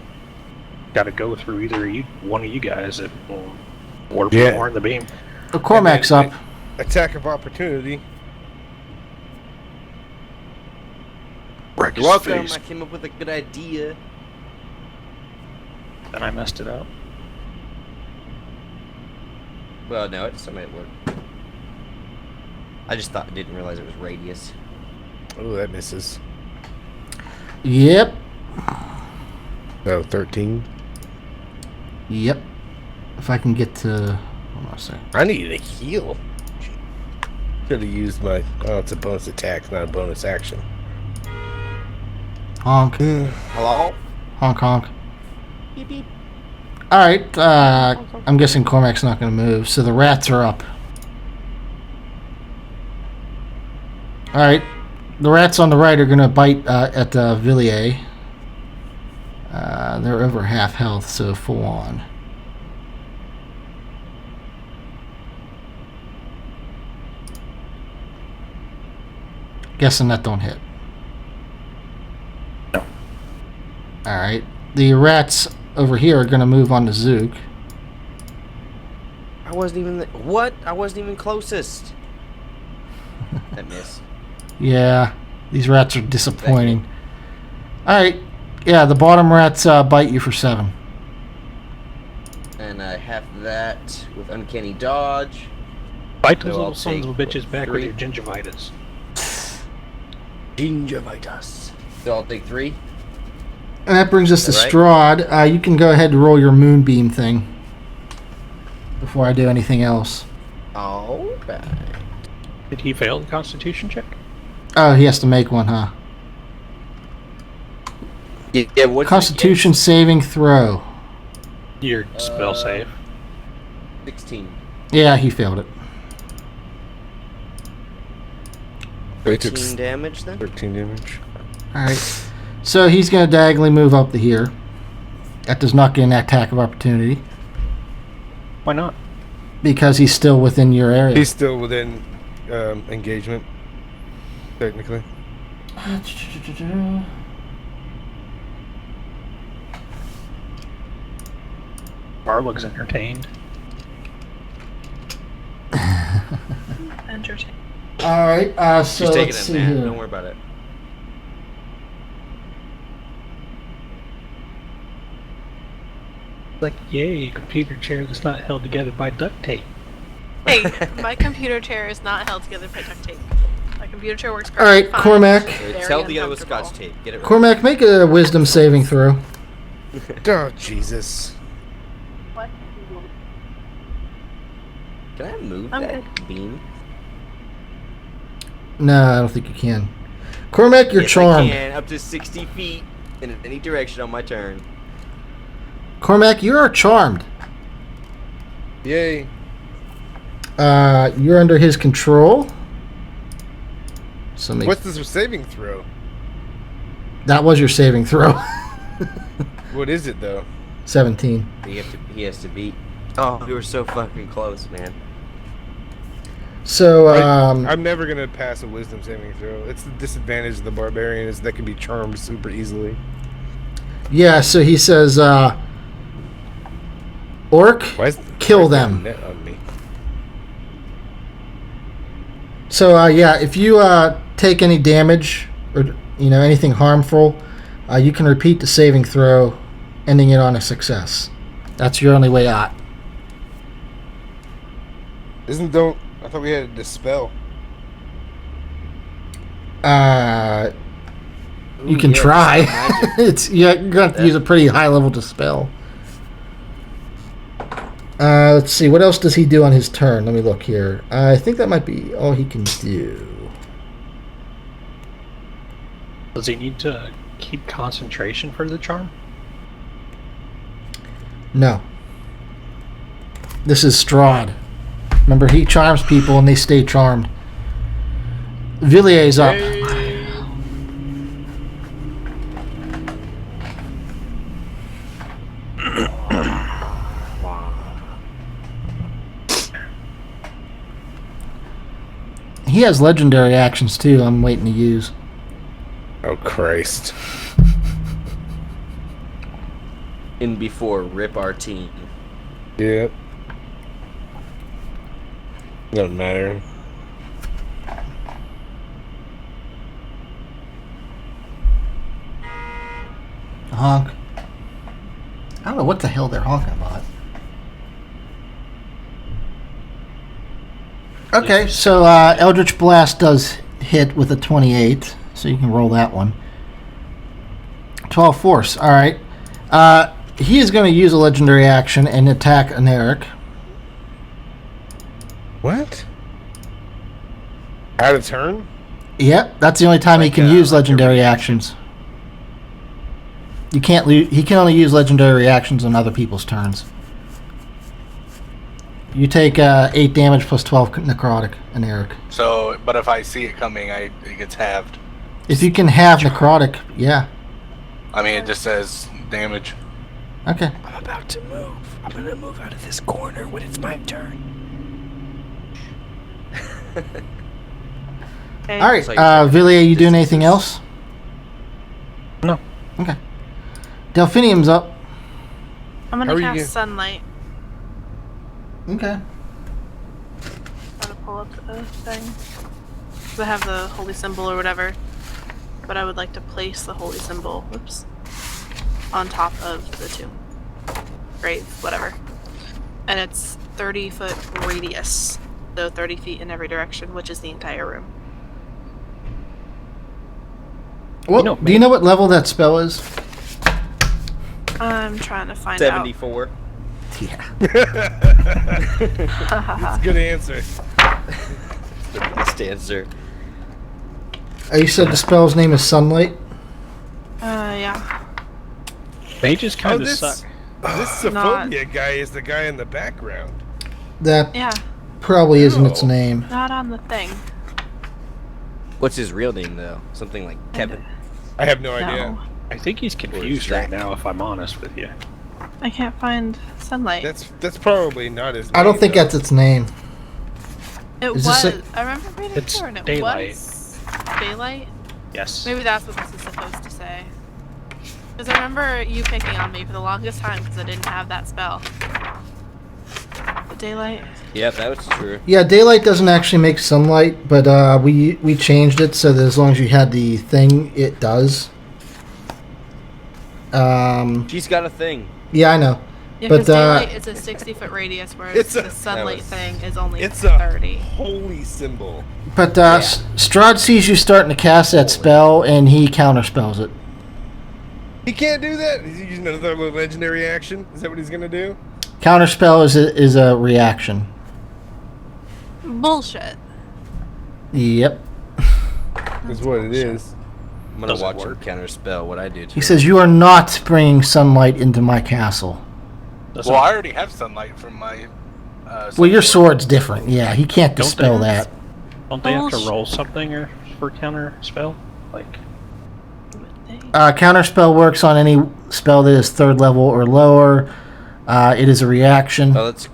A: got to go through either one of you guys that will warp more in the beam.
B: Well, Cormac's
C: And
B: up.
C: then Attack of opportunity.
A: Wreck
D: You're
A: his
D: welcome.
A: face.
D: I came up with a good idea.
A: And I messed it up.
D: Well, no, it might work. I just didn't realize it was radius.
C: Oh, that misses.
B: Yep.
C: Oh, 13.
B: Yep. If I can get to... Hold on a second.
C: I needed a heal. Could have used my... Oh, it's a bonus attack, not a bonus action.
B: Honk.
D: Hello?
B: Honk, honk.
D: Beep, beep.
B: All right. I'm guessing Cormac's not going to move, so the rats are up. All right. The rats on the right are going to bite at Villiers. They're over half health, so full on. Guessing that don't hit.
A: No.
B: All right. The rats over here are going to move on to Zook.
D: I wasn't even... What? I wasn't even closest. That missed.
B: Yeah, these rats are disappointing. All right. Yeah, the bottom rats bite you for 7.
D: And I have that with Uncanny Dodge.
A: Bite
D: So
A: those
D: I'll
A: little sons of
D: take,
A: bitches
D: what,
A: back
D: 3?
A: with your gingivitis.
D: Gingivitis. So I'll take 3.
B: And that brings us to
D: Is that
B: Strahd. You can go ahead and roll your moonbeam thing before I do anything else.
D: Alright.
A: Did he fail the Constitution check?
B: Oh, he has to make one, huh?
D: Yeah, what's
B: Constitution saving throw.
A: Your spell save.
D: 16.
B: Yeah, he failed it.
C: They took
D: 13 damage then?
C: 13 damage.
B: All right. So he's going to diagonally move up to here. That does not get an attack of opportunity
A: Why not?
B: because he's still within your area.
C: He's still within engagement, technically.
A: Bar looks entertained.
G: Entertain.
B: All right. So
D: She's taking
B: let's
D: it,
B: see
D: man.
B: here.
D: Don't worry about it.
A: Like, yay, a computer chair that's not held together by duct tape.
F: Hey, my computer chair is not held together by duct tape. My computer chair works
B: All right,
F: perfectly fine.
B: Cormac.
D: It's
F: Very
D: held together with
F: uncomfortable.
D: Scotch tape. Get it right.
B: Cormac, make a wisdom saving throw.
C: Oh, Jesus.
G: What?
D: Can I move
G: I'm
D: that beam?
B: No, I don't think you can. Cormac, you're
D: Yes,
B: charmed.
D: I can, up to 60 feet in any direction on my turn.
B: Cormac, you are charmed.
C: Yay.
B: You're under his control. So
C: What's this saving throw?
B: that was your saving throw.
C: What is it though?
B: 17.
D: He has to beat. Oh, we were so fucking close, man.
B: So,
C: I'm never gonna pass a wisdom saving throw. It's the disadvantage of the barbarian is that can be charmed super easily.
B: yeah, so he says, Orc,
C: Why is
B: kill
C: why is there a
B: them.
C: net on me?
B: So, yeah, if you take any damage or, anything harmful, you can repeat the saving throw, ending it on a success. That's your only way out.
C: I thought we had a dispel.
B: You can
D: yeah,
B: try.
D: dispel
B: You're going to have to use a pretty high level dispel. Let's see, what else does he do on his turn? Let me look here. I think that might be all he can do.
A: Does he need to keep concentration for the charm?
B: No. This is Strahd. Remember, he charms people and they stay charmed. Villier's up. He has legendary actions too, I'm waiting to use.
C: Oh Christ!
D: In before rip our team.
C: Yep. Doesn't matter.
B: Honk. I don't know what the hell they're honking about. Okay, so Eldritch Blast does hit with a 28, so you can roll that one. 12 force, alright. He is going to use a legendary action and attack Aneric.
C: What? Out of turn?
B: Yep, that's the only time he can use legendary actions. You can't. He can only use legendary reactions on other people's turns. You take 8 damage plus 12 necrotic, Aneric.
E: So, but if I see it coming, it gets halved.
B: If you can have necrotic, yeah.
E: I mean, it just says damage.
B: Okay.
A: I'm about to move. I'm gonna move out of this corner when it's my turn.
F: Okay.
B: All right,
D: So you're
B: Villiers, you doing
D: distances.
B: anything else?
A: No.
B: Okay. Delphinium's up.
F: I'm
C: How
F: gonna
C: are you
F: cast
C: gonna-
F: sunlight.
B: Okay.
F: Gotta pull up the thing. 'Cause I have the holy symbol or whatever. But I would like to place the holy symbol, on top of the tomb. Grave, whatever. And it's 30-foot radius. So 30 feet in every direction, which is the entire room.
B: Well, do you know what level that spell is?
F: I'm trying to find
D: 74.
B: Yeah.
F: out.
C: Good answer.
D: The best answer.
B: You said the spell's name is Sunlight?
F: Yeah.
A: Mages kind of
C: this
A: suck.
C: this
F: Not-
C: Sophobia guy is the guy in the background.
B: That
F: Yeah.
B: probably isn't its
C: No.
B: name.
F: Not on the thing.
D: What's his real name though? Something like Kevin.
C: I have no idea.
F: No.
A: I think he's confused
D: Zach.
A: right now, if I'm honest with you.
F: I can't find sunlight.
C: That's probably not his name.
B: I don't think
C: though.
B: that's its name.
F: It
B: Is
F: was.
B: this a-
F: I remember reading
A: It's
F: through and it
A: daylight.
F: was daylight.
A: Yes.
F: Maybe that's what this is supposed to say. Because I remember you picking on me for the longest time because I didn't have that spell. The daylight.
D: Yep, that was true.
B: Yeah, daylight doesn't actually make sunlight, but we changed it so that as long as you had the thing, it does.
D: She's got a thing.
B: Yeah, I know.
F: Yeah,
B: But,
F: because daylight is a 60-foot radius, whereas
C: It's a-
F: the sunlight
D: was-
F: thing is only
C: It's a
F: 30.
C: holy symbol.
B: But Strahd sees you starting to cast that spell, and he counterspells it.
C: He can't do that. He's using another legendary action. Is that what he's gonna do?
B: Counterspell is a reaction.
F: Bullshit.
B: Yep.
C: Is what it is.
D: I'm gonna
A: Doesn't
D: watch him
A: work.
D: counter spell what I do.
B: He says, "You are not bringing sunlight into my castle."
A: Doesn't-
E: Well, I already have sunlight from my.
B: Well, your sword's different. Yeah, he can't
A: Don't
B: dispel
A: they-
B: that.
A: Don't they have to
F: Bullshit.
A: roll something or for counter spell? Like,
B: Counterspell works on any spell that is 3rd level or lower. It is a reaction.
D: Oh, it's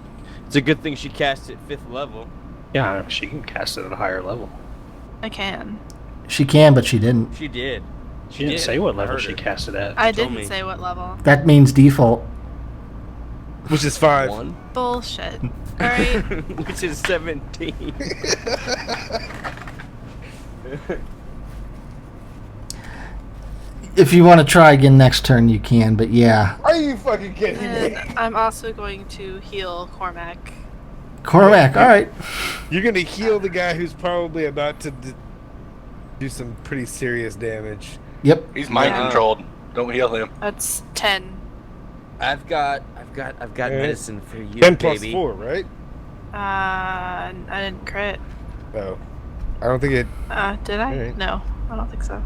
D: a good thing she cast it 5th level.
A: Yeah, she can cast it at a higher level.
F: I can.
B: She can, but she didn't.
D: She did.
A: She didn't say what
D: I
A: level
D: heard
A: she
D: her.
A: cast it at.
F: I
D: told
F: didn't
D: me.
F: say what level.
B: That means default.
C: Which is 5.
D: 1.
F: Bullshit. Alright.
D: Which is 17.
B: If you want to try again next turn, you can, but yeah.
C: Are you fucking kidding me?
F: And I'm also going to heal Cormac.
B: Cormac, alright.
C: You're gonna heal the guy who's probably about to do some pretty serious damage.
B: Yep.
E: He's mind
F: Yeah.
E: controlled. Don't heal him.
F: That's 10.
D: I've got
C: Alright.
D: medicine for you,
C: 10 plus
D: baby.
C: 4, right?
F: I didn't crit.
C: Oh. I don't think it...
F: Did I?
C: Alright.
F: No, I don't think so.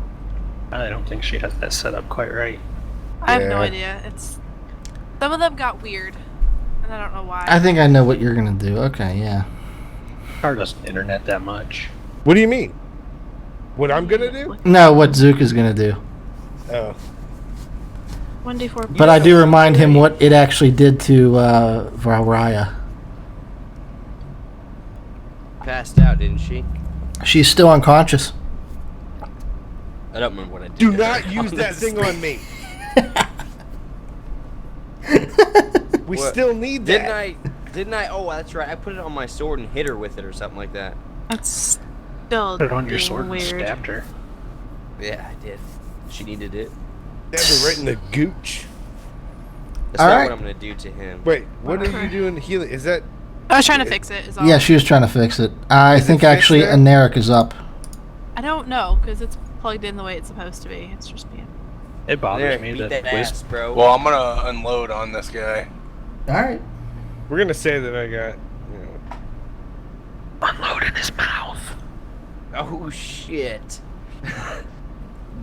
A: I don't think she has that set up quite right.
F: I have no
C: Yeah.
F: idea. It's some of them got weird, and I don't know why.
B: I think I know what you're going to do. Okay, yeah.
A: Car doesn't internet that much.
C: What do you mean? What I'm gonna do?
B: No, what Zook is going to do.
C: Oh.
F: 1d4.
B: But I do remind him what it actually did to Barovia.
D: Passed out, didn't she?
B: She's still unconscious.
D: I don't remember what I did.
C: Do
D: to
C: not
D: her,
C: use that
D: honestly.
C: thing on me. We
D: What?
C: still need that.
D: Didn't I? Oh, that's right. I put it on my sword and hit her with it or something like that.
F: That's still
A: Put it on your
F: being
A: sword and
F: weird.
A: stabbed her.
D: Yeah, I did. She needed it.
C: Stab her right in the gooch.
D: That's
B: All
D: not
B: right.
D: what I'm gonna do to him.
C: Wait, what are you doing healing? Is that...
F: I was trying to fix it. Is all.
B: Yeah, she was trying to fix it. I
C: Is it
B: think
C: fixed
B: actually
C: there?
B: Aneric is up.
F: I don't know because it's plugged in the way it's supposed to be. It's just being.
A: It bothers
D: There,
A: me
D: beat
A: that
D: that
A: Wiz
D: ass, bro.
E: Well, I'm gonna unload on this guy.
B: Alright.
C: We're gonna say that I got...
A: unloaded his mouth.
D: Oh shit.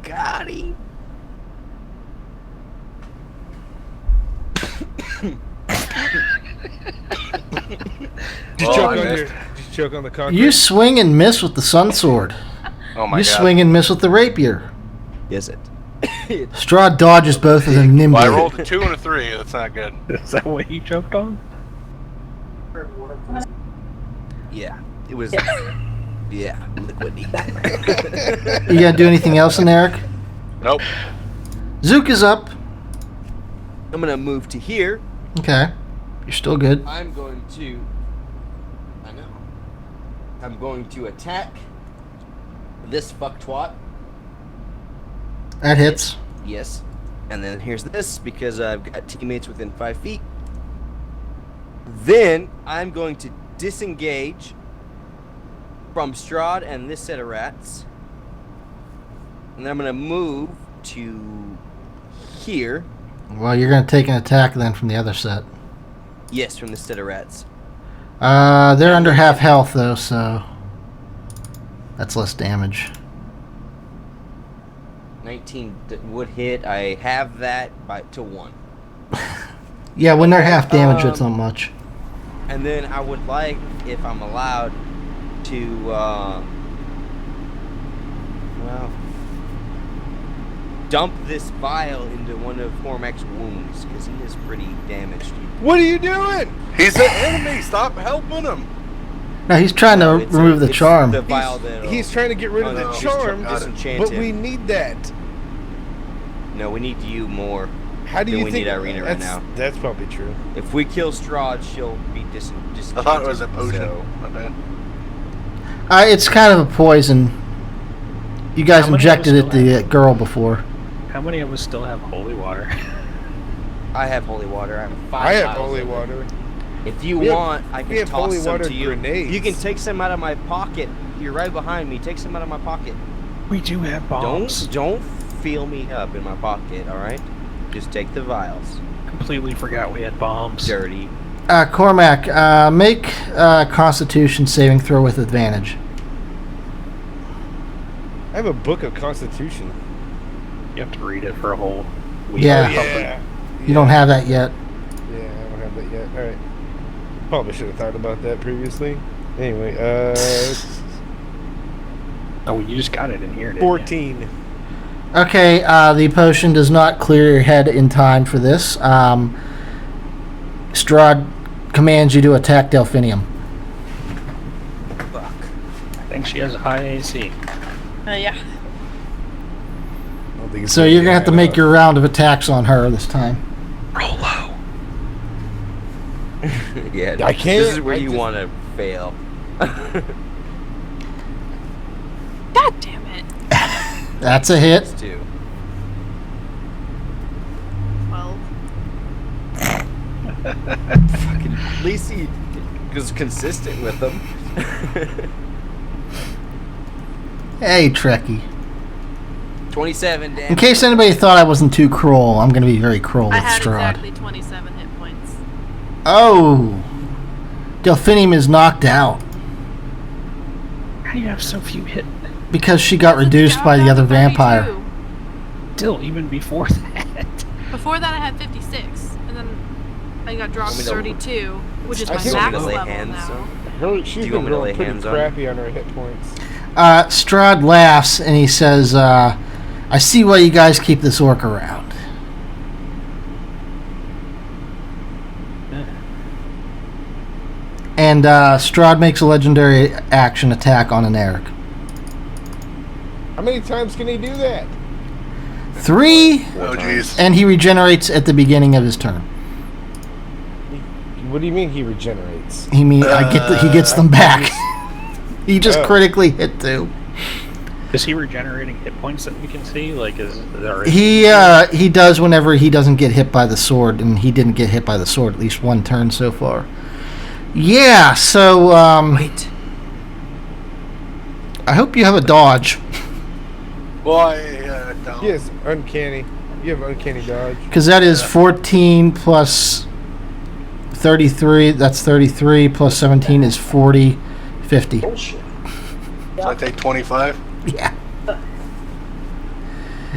D: Got him.
C: Just
E: Oh,
C: choke
E: I
C: on
E: missed.
C: just choke on the concrete.
B: You swing and miss with the sun sword.
E: Oh my
B: You
E: god.
B: swing and miss with the rapier.
D: Is it?
B: Strahd dodges both of them nimbly.
E: Well, I rolled a 2 and a 3. That's not good.
A: Is that what you choked on?
D: Yeah. It was. Yeah. Liquidy.
B: You gotta do anything else, Aneric?
E: Nope.
B: Zook is up.
D: I'm gonna move to here.
B: Okay. You're still good.
D: I'm going to. I know. I'm going to attack this fuck twat.
B: That hits.
D: Yes. And then here's this because I've got teammates within 5 feet. Then I'm going to disengage from Strahd and this set of rats. And then I'm going to move to here.
B: Well, you're gonna take an attack then from the other set.
D: Yes, from this set of rats.
B: They're under half health though, so that's less damage.
D: 19 would hit. I have that to 1.
B: Yeah, when they're half damage, it's not
D: Um,
B: much.
D: And then I would like, if I'm allowed, to, well, dump this vial into one of Cormac's wounds, because he is pretty damaged.
C: What are you doing?
E: He's an enemy. Stop helping him.
B: No, he's trying to
D: It's
B: remove the
D: it's
B: charm.
D: The vial that
C: He's trying to get rid of
D: Oh,
C: the
D: no.
C: charm,
D: disenchant
C: but
D: him.
C: we need that.
D: No, we need you more.
C: How do
D: Then
C: you
D: we
C: think...
D: need Irina right
C: that's-
D: now.
C: That's probably true.
D: If we kill Strahd, she'll be disenchanted.
E: I thought it was a potion.
D: So,
E: My bad.
B: It's kind of a poison. You guys
A: How many
B: injected
A: of
B: it
A: us
B: to
A: still
B: the girl before.
A: How many of us still have holy water?
D: I have holy water. I have 5
C: I have
D: vials
C: holy
D: of it.
C: water.
D: If you
C: We have-
D: want, I
C: we
D: can
C: have
D: toss
C: holy
D: some
C: water
D: to you.
C: grenades.
D: You can take some out of my pocket. You're right behind me. Take some out of my pocket.
A: We do have bombs.
D: Don't feel me up in my pocket. All right. Just take the vials.
A: Completely forgot we had bombs.
D: Dirty.
B: Cormac, make a Constitution saving throw with advantage.
C: I have a book of Constitution.
A: You have to read it for a whole week.
B: Yeah.
A: or something.
C: Yeah.
B: You don't have that yet.
C: Yeah, I don't have that yet. All right. Probably should have thought about that previously. Anyway,
A: Oh, you just got it in here, didn't you?
C: 14.
B: Okay, the potion does not clear your head in time for this. Strahd commands you to attack Delphinium.
D: Fuck.
A: I think she has a high AC.
F: Yeah.
C: I don't think it's
B: So
C: gonna
B: you're
C: be
B: going to have to
C: high
B: make
C: enough.
B: your round of attacks on her this time.
A: Roll low.
D: Yeah,
C: I can't,
D: This is where
C: I
D: you
C: just-
D: want to fail.
F: God damn it.
B: That's a hit.
D: It's 2.
F: 12.
D: Fucking, at least he was consistent with them.
B: Hey, Trekkie.
D: 27 damage.
B: In case anybody thought I wasn't too cruel, I'm going to be very cruel
F: I
B: with
F: had
B: Strahd.
F: exactly 27 hit points.
B: Oh! Delphinium is knocked out
A: How do you have so few hit?
B: because she got reduced by the other vampire.
F: 32.
A: Still, even before that.
F: Before that, I had 56, and then I got dropped to
D: Want me to-
F: 32, which is
C: I
F: my
C: think
F: max
C: I'm gonna
D: lay
F: level
D: hands
F: now.
D: on-
C: She's
D: Do you
C: been
D: want me to lay
C: rolling pretty
D: hands on
C: crappy on her hit points.
B: Strahd laughs and he says, I see why you guys keep this orc around. And Strahd makes a legendary action attack on an Eric.
C: How many times can he do that?
B: 3,
E: Oh, jeez.
B: and he regenerates at the beginning of his turn.
C: What do you mean he regenerates?
B: He gets them back. He just
C: Oh.
B: critically hit 2.
A: Is he regenerating hit points that we can see? Like, is there?
B: He does whenever he doesn't get hit by the sword, and he didn't get hit by the sword at least one turn so far. Yeah, so
D: Wait.
B: I hope you have a dodge,
E: Well, I don't.
C: He is uncanny. You have uncanny dodge.
B: because that is 14 plus 33. That's 33 plus 17 is 40, 50.
H: Bullshit.
E: So I take 25.
B: Yeah,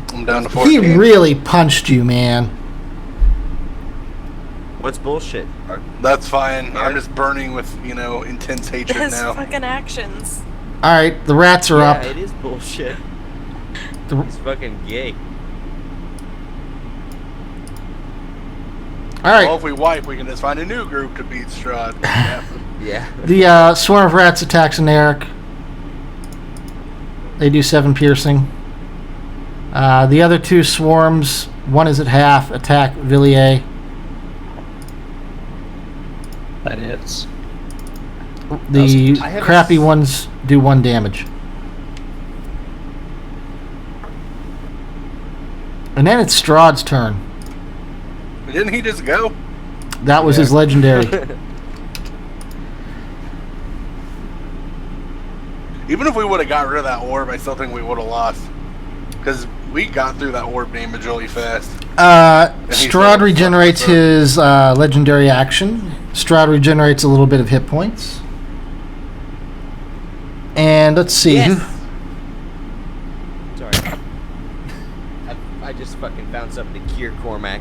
E: I'm down to
B: he
E: 14.
B: really punched you, man.
D: What's bullshit?
E: That's fine. I'm just burning with, intense hatred
F: His
E: now.
F: fucking actions.
B: All right, the rats are
D: Yeah,
B: up.
D: it is bullshit.
B: The-
D: He's fucking gay.
B: All right,
E: Well, if we wipe, we can just find a new group to beat Strahd. Yeah.
D: Yeah.
B: the swarm of rats attacks an Eric. They do 7 piercing. The other 2 swarms, one is at half, attack Villiers.
A: That hits.
B: The
D: I have a
B: crappy
D: s-
B: ones do 1 damage. And then it's Strahd's turn.
E: Didn't he just go?
B: That was
C: Yeah.
B: his legendary.
E: Even if we would have got rid of that orb, I still think we would have lost. Because we got through that orb damage really fast.
B: Strahd
E: not-
B: regenerates his legendary action. Strahd regenerates a little bit of hit points. And let's see.
D: Yes. Sorry. I just fucking found something to cure Cormac.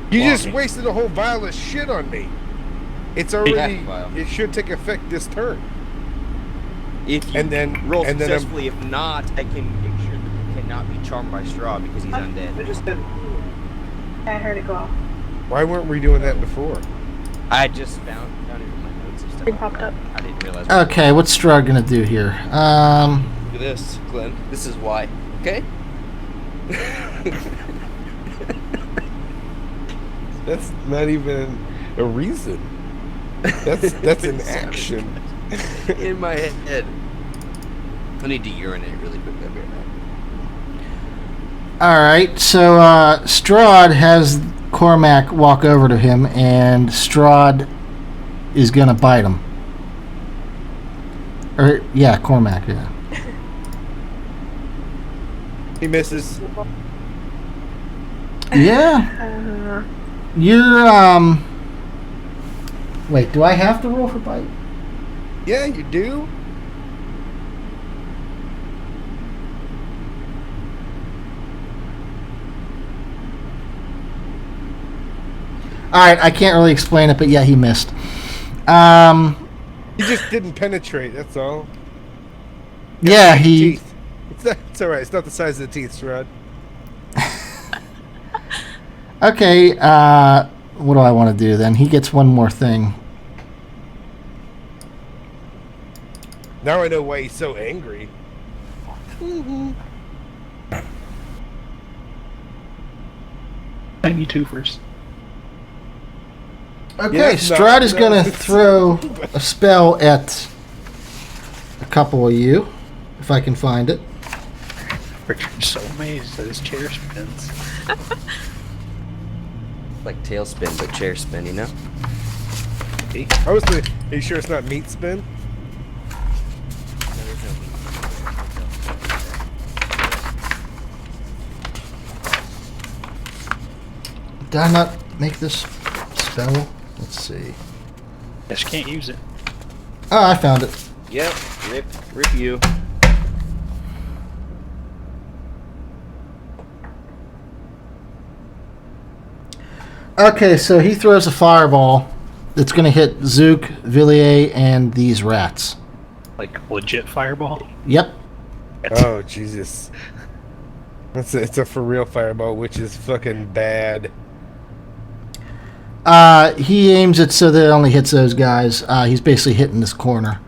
C: You
A: Well,
C: just
A: I mean-
C: wasted a whole vial of shit on me. It's already.
D: Vial.
C: It should take effect this turn.
D: If you
C: And then-
D: roll
C: and then I'm-
D: successfully, if not, I can make sure that you cannot be charmed by Straw because he's
H: I
D: undead.
H: just did. I heard it go off.
C: Why weren't we doing that before?
D: I just found it in my notes and stuff.
F: It popped up.
D: I didn't realize.
B: Okay, what's Strahd gonna do here?
D: Look at this, Glenn. This is why. Okay.
C: That's not even a reason. That's an action.
D: In my head. I need to urinate really quick. I'll be right back.
B: All right, so Strahd has Cormac walk over to him, and Strahd is gonna bite him. Or yeah, Cormac. Yeah.
C: He misses.
B: Yeah. You're Wait, do I have to roll for bite?
C: Yeah, you do.
B: All right, I can't really explain it, but yeah, he missed.
C: He just didn't penetrate. That's all.
B: Yeah, he
C: Teeth. It's alright. It's not the size of the teeth, Strud.
B: Okay, what do I want to do then? He gets one more thing.
C: Now I know why he's so angry.
A: Tiny twofers.
B: Okay,
C: Yeah,
B: Strahd is
C: no.
B: going to throw a spell at a couple of you, if I can find it.
A: Richard's so amazed that his chair spins.
D: Like tailspin, but chair spin, you know?
C: I was thinking, are you sure it's not meat spin?
B: Did I not make this spell? Let's see.
A: Just can't use it.
B: Oh, I found it.
D: Yep, rip you.
B: Okay, so he throws a fireball that's going to hit Zook, Villiers, and these rats.
A: Like legit fireball.
B: Yep.
C: Oh, Jesus. It's a for real fireball, which is fucking bad.
B: He aims it so that it only hits those guys. He's basically hitting this corner.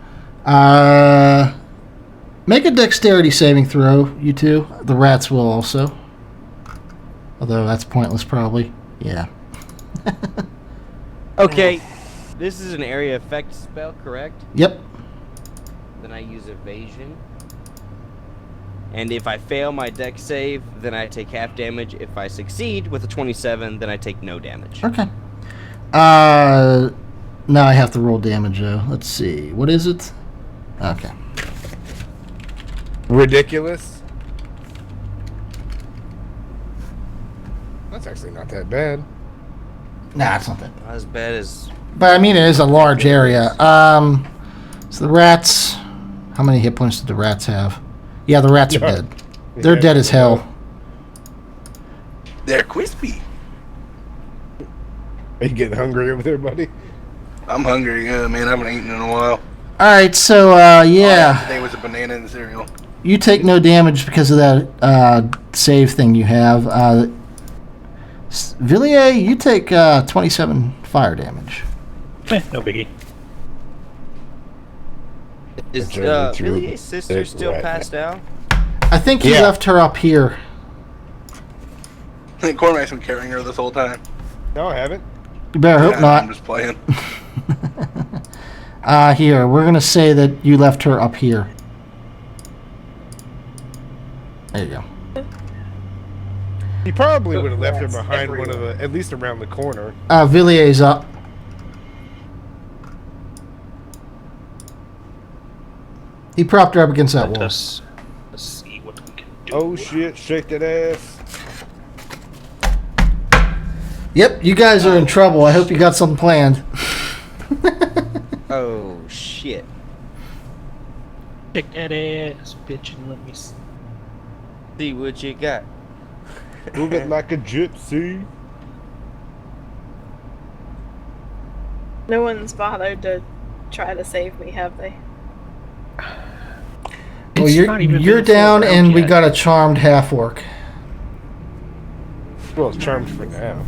B: Make a dexterity saving throw, you two. The rats will also. Although that's pointless, probably. Yeah.
D: Okay, this is an area effect spell, correct?
B: Yep.
D: Then I use evasion. And if I fail my dex save, then I take half damage. If I succeed with a 27, then I take no damage.
B: Okay. Now I have to roll damage, though. Let's see. What is it? Okay.
C: Ridiculous. That's actually not that bad.
B: Nah, it's not that.
D: Not as bad as...
B: But I mean, it is a large area. So the rats. How many hit points did the rats have? Yeah, the rats are dead. They're
C: Yeah,
B: dead as hell.
E: They're crispy.
C: Are you getting hungry over there, buddy?
E: I'm hungry, yeah, man. I haven't eaten in a while.
B: All right, so
E: All I had
B: yeah,
E: today was a banana and cereal.
B: you take no damage because of that save thing you have. Villiers, you take 27 fire damage.
A: No biggie.
D: Is
C: Journey through
D: Villiers' sister
C: the
D: still
C: rat
D: passed out?
B: I think he
C: Yeah.
B: left her up here.
E: I think Cormac's been carrying her this whole time.
C: No, I haven't.
B: You better hope
E: Yeah,
B: not.
E: I'm just playing.
B: Here, we're gonna say that you left her up here. There you go.
C: He probably would have left her behind one of the, at least around the corner.
B: Villiers up. He propped her up against that wall.
A: Let's see what we can do.
C: Oh shit, shake that ass.
B: Yep, you guys are in trouble. I hope you got something planned.
D: Oh, shit.
A: Kick that ass, bitch, and let me see.
D: See what you got.
C: Move it like a gypsy.
F: No one's bothered to try to save me, have they?
B: Well,
A: It's not even
B: you're
A: been full
B: down,
A: round
B: and we
A: yet.
B: got a charmed half orc.
C: Well, it's charmed for now.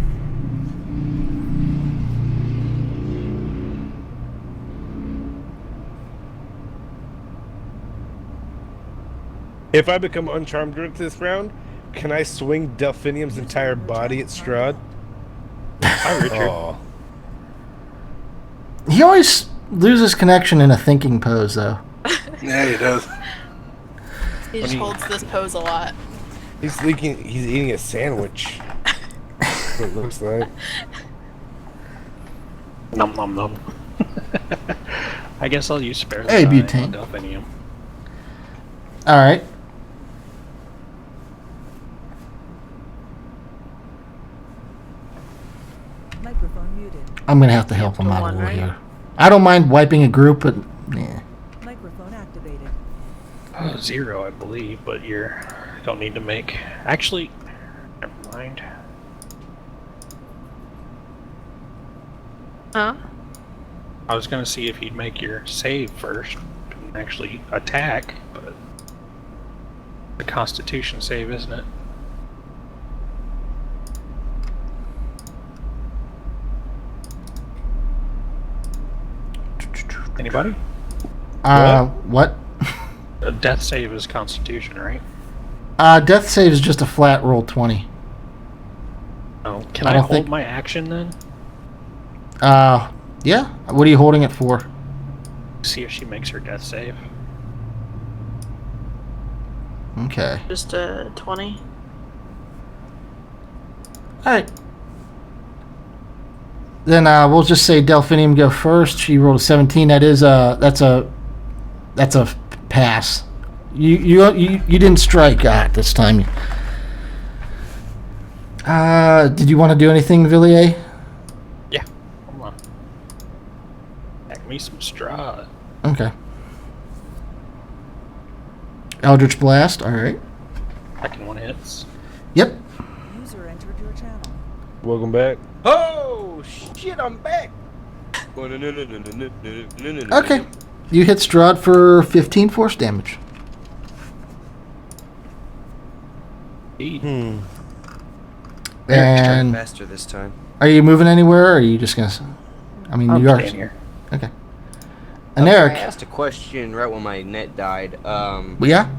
C: If I become uncharmed this round, can I swing Delphinium's entire body at Strahd?
A: Hi, Richard.
C: Oh.
B: He always loses connection in a thinking pose, though.
E: Yeah, he does.
F: He just holds this pose a lot.
C: He's eating a sandwich. That's what it looks like.
A: Nom nom nom. I guess I'll use spare.
B: Hey,
A: die
B: butane.
A: on Delphinium.
B: All right.
I: Microphone muted.
B: I'm gonna have to help him
F: the
B: out a
F: one,
B: little
F: right?
B: here. I don't mind wiping a group, but yeah.
I: Microphone activated.
A: 0, I believe, but you don't need to make. Actually, never mind.
F: Huh?
A: I was gonna see if you'd make your save first and actually attack, but a Constitution save, isn't it? Anybody?
B: What?
A: A death save is Constitution, right?
B: Death save is just a flat roll 20.
A: Oh, can
B: I
A: I
B: don't
A: hold
B: think-
A: my action then?
B: Yeah. What are you holding it for?
A: See if she makes her death save.
B: Okay.
F: Just a 20.
B: Alright. Then we'll just say Delphinium go first. She rolled a 17. That's a pass. You didn't strike this time. Did you want to do anything, Villiers?
A: Yeah. Hold on. Pack me some straw.
B: Okay. Eldritch Blast. All right.
A: Second one hits.
B: Yep.
I: User entered your channel.
C: Welcome back.
D: Oh shit! I'm back.
B: Okay. You hit Strahd for 15 force damage.
C: Hmm.
B: And
D: Faster this time.
B: are you moving anywhere, or are you just gonna? I mean,
A: I'm
B: you are.
A: staying here.
B: Okay. And
D: I
B: Eric.
D: asked a question right when my net died.
B: Yeah.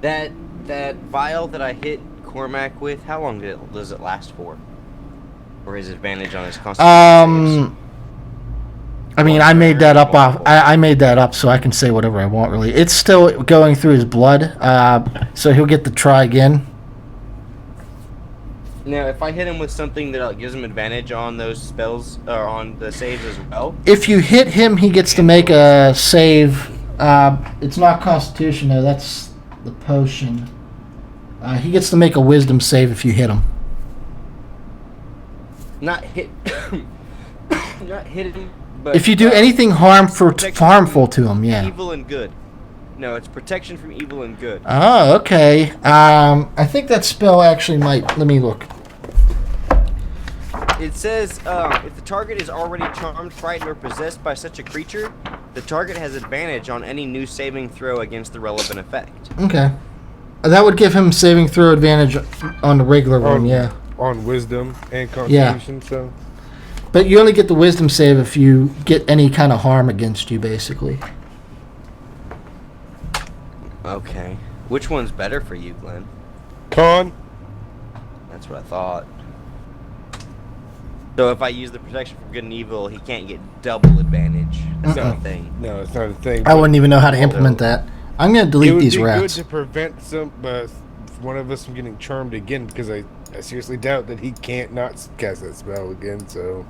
D: That vial that I hit Cormac with, how long does it last for? Or his advantage on his constitution saves?
B: I mean, I made that up off. I made that up, so I can say whatever I want. Really, it's still going through his blood, so he'll get to try again.
D: Now, if I hit him with something that gives him advantage on those spells or on the saves as well.
B: If you hit him, he gets to make a save. It's not Constitution though. That's the potion. He gets to make a Wisdom save if you hit him.
D: Not hit. Not hit him. But,
B: If you do anything harmful to him, yeah.
D: Evil and good. No, it's protection from evil and good.
B: Oh, okay. I think that spell actually might. Let me look.
D: It says, if the target is already charmed, frightened, or possessed by such a creature, the target has advantage on any new saving throw against the relevant effect.
B: Okay. That would give him saving throw advantage on the regular one, yeah.
C: On Wisdom and Constitution, so.
B: But you only get the Wisdom save if you get any kind of harm against you, basically.
D: Okay. Which one's better for you, Glenn?
C: Con.
D: That's what I thought. So if I use the protection from good and evil, he can't get double advantage. That's not a thing.
C: No, it's not a thing.
B: I wouldn't even know how to implement that. I'm going to
C: It
B: delete
C: would
B: these
C: be
B: rats.
C: good to prevent one of us from getting charmed again, because I seriously doubt that he can't not cast that spell again. So.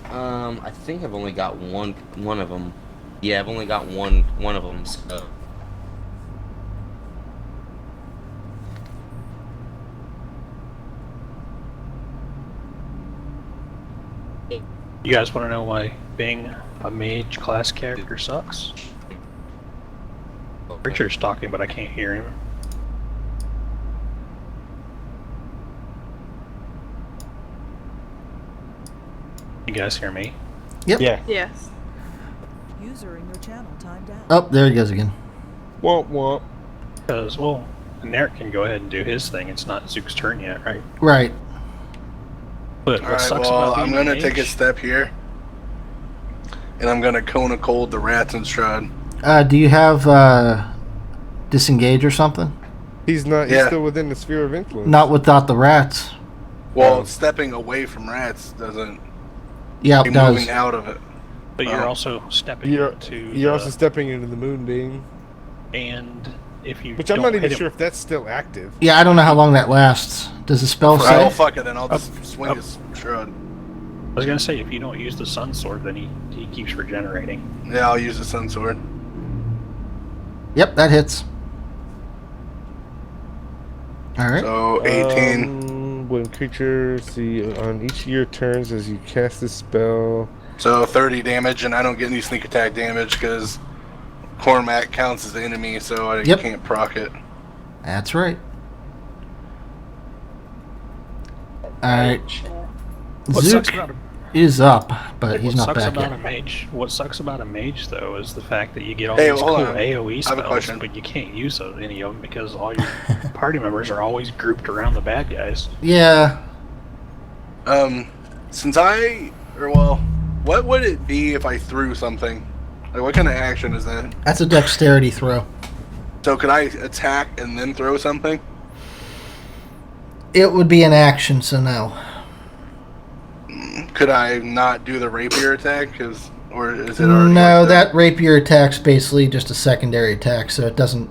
D: I think I've only got one of them. Yeah, I've only got one of them. So.
A: You guys want to know why being a mage class character sucks? Richard's talking, but I can't hear him. You guys hear me?
B: Yep.
C: Yeah.
F: Yes.
I: User in your channel timed out.
B: Oh, there he goes again.
C: Womp womp.
A: Because, well, Narek can go ahead and do his thing. It's not Zook's turn yet, right?
B: Right.
A: But what
E: Alright,
A: sucks
E: well,
A: about
E: I'm
A: being
E: gonna
A: a
E: take a
A: mage-
E: step here. And I'm gonna cone a cold the rats in Strahd.
B: Do you have disengage or something?
C: He's not. He's
E: Yeah.
C: still within the sphere of influence.
B: Not without the rats.
E: Well, stepping away from rats doesn't
B: Yeah,
E: be
B: it does.
E: moving out of it.
A: But you're
E: Oh.
A: also stepping
C: You're
A: into
C: also stepping into the moonbeam,
A: and if you
C: which I'm
A: don't
C: not even
A: hit him-
C: sure if that's still active.
B: Yeah, I don't know how long that lasts. Does the spell
E: Right,
B: say?
E: well, fuck it, then I'll just swing
A: up.
E: his Strahd.
A: I was gonna say, if you don't use the sun sword, then he keeps regenerating.
E: Yeah, I'll use the sun sword.
B: Yep, that hits. All right.
E: So 18.
C: When creatures see on each of your turns as you cast this spell.
E: So 30 damage, and I don't get any sneak attack damage because Cormac counts as the enemy, so I
B: Yep.
E: can't proc it.
B: That's right. All right.
A: What
B: Zook.
A: sucks about
B: is up, but he's
A: What
B: not
A: sucks
B: back
A: about
B: yet.
A: a mage? What sucks about a mage though is the fact that you get all
E: Hey,
A: these
E: hold
A: cool
E: on.
A: AOE
E: I have a
A: spells,
E: question.
A: but you can't use any of them because all your party members are always grouped around the bad guys.
B: Yeah.
E: What would it be if I threw something? Like, what kind of action is that?
B: That's a dexterity throw.
E: So could I attack and then throw something?
B: It would be an action, so no.
E: Could I not do the rapier attack? Or is it already
B: No,
E: like
B: that rapier attack's basically just a secondary attack, so it doesn't.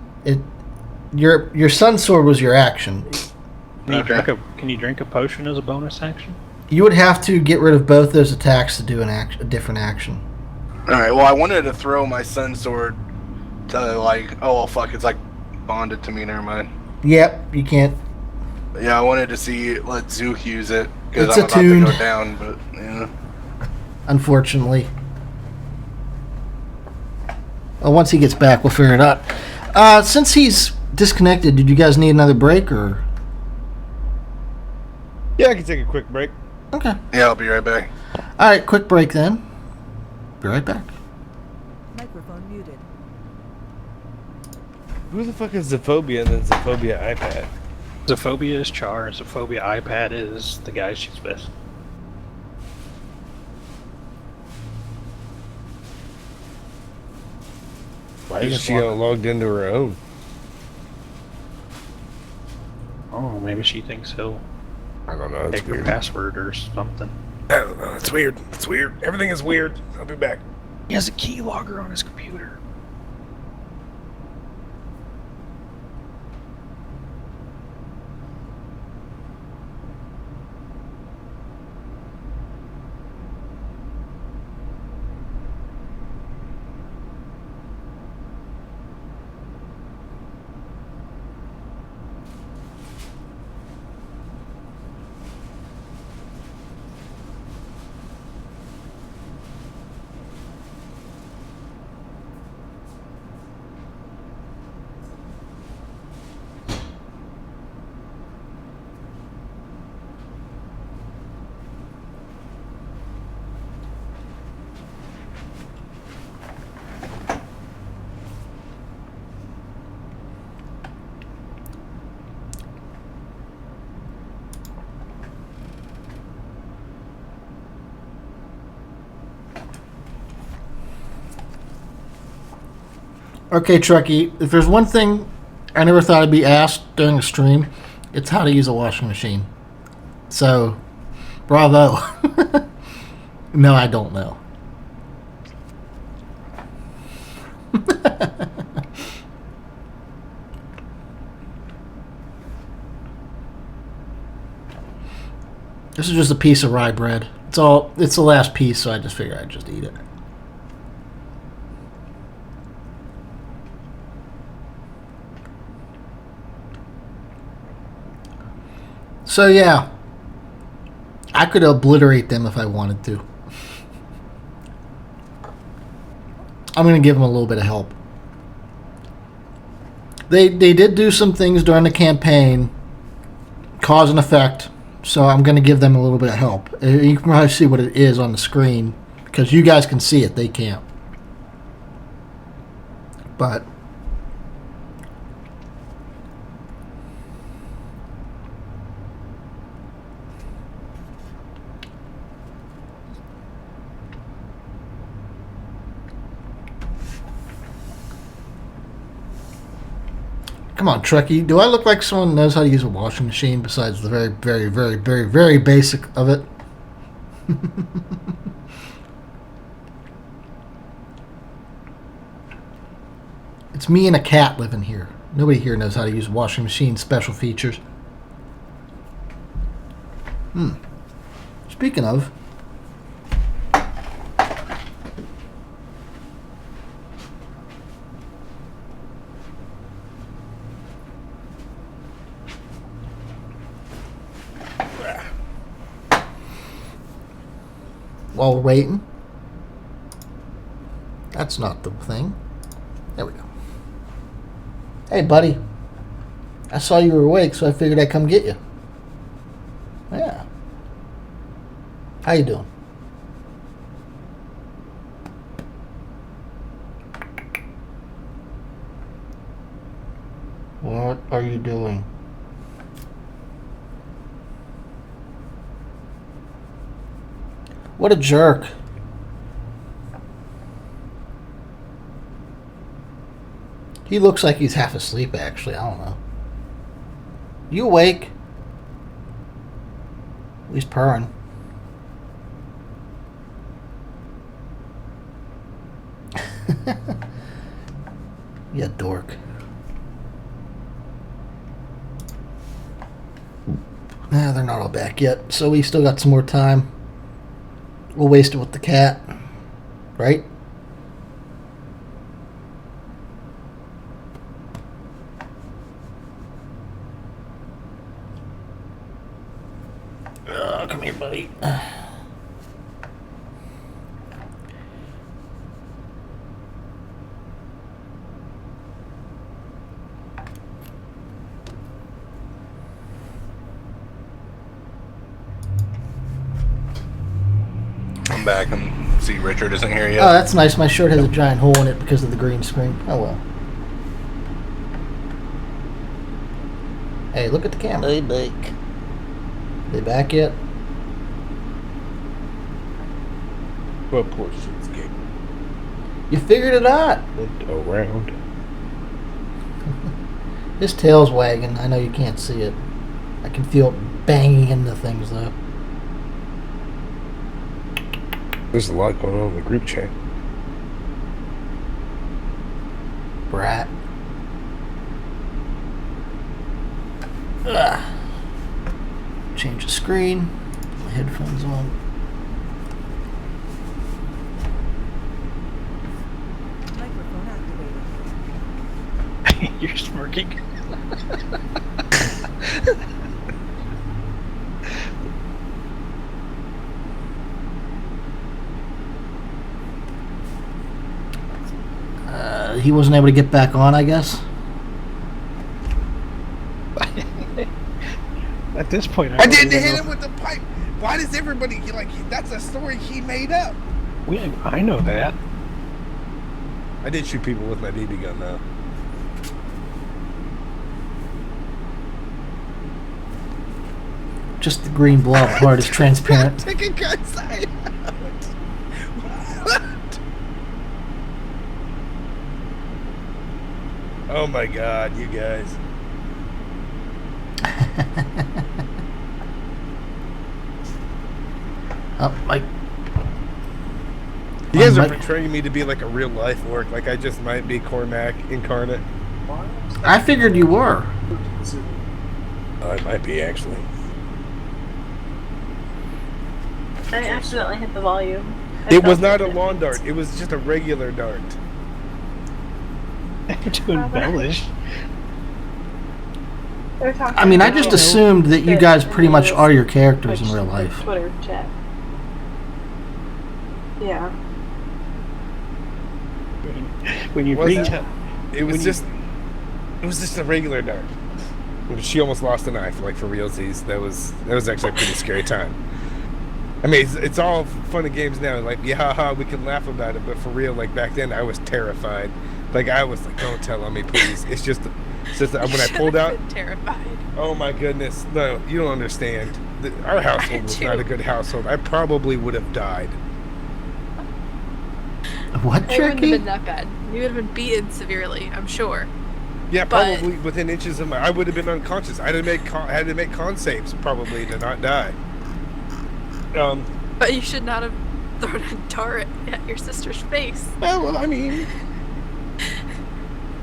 B: Your sun sword was your action.
A: Can you drink a potion as a bonus action?
B: You would have to get rid of both those attacks to do a different action.
E: Alright, well, I wanted to throw my sun sword to, like, oh, well, fuck, it's, like, bonded to me, never mind.
B: Yep, you can't.
E: Yeah, I wanted to let Zook use it, because
B: It's
E: I'm about
B: attuned.
E: to go down, but, yeah.
B: Unfortunately. Well, once he gets back, we'll figure it out. Since he's disconnected, did you guys need another break, or?
C: Yeah, I can take a quick break.
B: Okay.
E: Yeah, I'll be right back.
B: All right, quick break then. Be right back.
I: Microphone muted.
C: Who the fuck is Zephobia and then Zephobia iPad?
A: Zephobia is Char, and Zephobia iPad is the guy she's with.
C: Why is she logged into her own?
A: Oh, maybe she thinks he'll
C: I don't know. It's
A: take her
C: weird.
A: password or something.
C: I don't know. It's weird. It's weird. Everything is weird. I'll be back.
A: He has a keylogger on his computer.
B: Okay, Truckee, if there's one thing I never thought I'd be asked during a stream, it's how to use a washing machine. So, bravo. No, I don't know. This is just a piece of rye bread. It's the last piece, so I just figured I'd just eat it. So yeah, I could obliterate them if I wanted to. I'm going to give them a little bit of help. They did do some things during the campaign, cause and effect, so I'm going to give them a little bit of help. You can probably see what it is on the screen, because you guys can see it, they can't. But come on, Trekkie. Do I look like someone who knows how to use a washing machine besides the very, very, very, very, very basic of it? It's me and a cat living here. Nobody here knows how to use washing machine special features. Speaking of, while we're waiting, that's not the thing. There we go. Hey, buddy. I saw you were awake, so I figured I'd come get you. Yeah. How you doing? are you doing? What a jerk. He looks like he's half asleep, actually. I don't know. You awake? He's purring. You dork. Nah, they're not all back yet, so we still got some more time. We'll waste it with the cat, right? Come here, buddy.
E: I'm back and see Richard isn't here yet.
B: Oh, that's nice. My shirt has a giant hole in it because of the green screen. Oh well. Hey, look at the camera. Hey, Blake. They back yet?
C: What poor shit's game?
B: You figured it out.
C: Went around.
B: His tail's wagging. I know you can't see it. I can feel it banging into things though.
C: There's a lot going on in the group chat.
B: Brat. Ugh. Change the screen. Put my headphones on.
I: Microphone activated.
A: You're smirking.
B: He wasn't able to get back on, I guess.
A: At this point,
C: I didn't hit him with the pipe. Why does everybody like? That's a story he made up.
A: I know that.
C: I did shoot people with my BB gun though.
B: Just the green blob part is transparent.
C: Take a gun side out. What? Oh my god, you guys.
B: Oh, like.
C: You guys are portraying me to be like a real life orc, like I just might be Cormac incarnate.
B: I figured you were.
C: Oh, I might be actually.
F: I accidentally hit the volume.
C: It was not a lawn dart. It was just a regular dart.
A: To embellish.
B: I mean, I just assumed that you guys pretty much are your characters in real life.
F: Twitter chat. Yeah.
A: When you reach out,
C: it was just a regular dart. She almost lost an eye, like for realsies. That was actually a pretty scary time. I mean, it's all fun and games now. Like, yeah, haha, we can laugh about it, but for real, like back then, I was terrified. Like, I was like, don't tell on me, please. It's just when I pulled out.
F: Terrified.
C: Oh my goodness! No, you don't understand. Our household was not a good household. I probably would have died.
B: What,
F: It wouldn't have
B: Tricky?
F: been that bad. You would have been beaten severely, I'm sure.
C: Yeah,
F: But-
C: probably within inches of my. I would have been unconscious. I had to make con saves probably to not die.
F: But you should not have thrown a dart at your sister's face.
C: Well, I mean,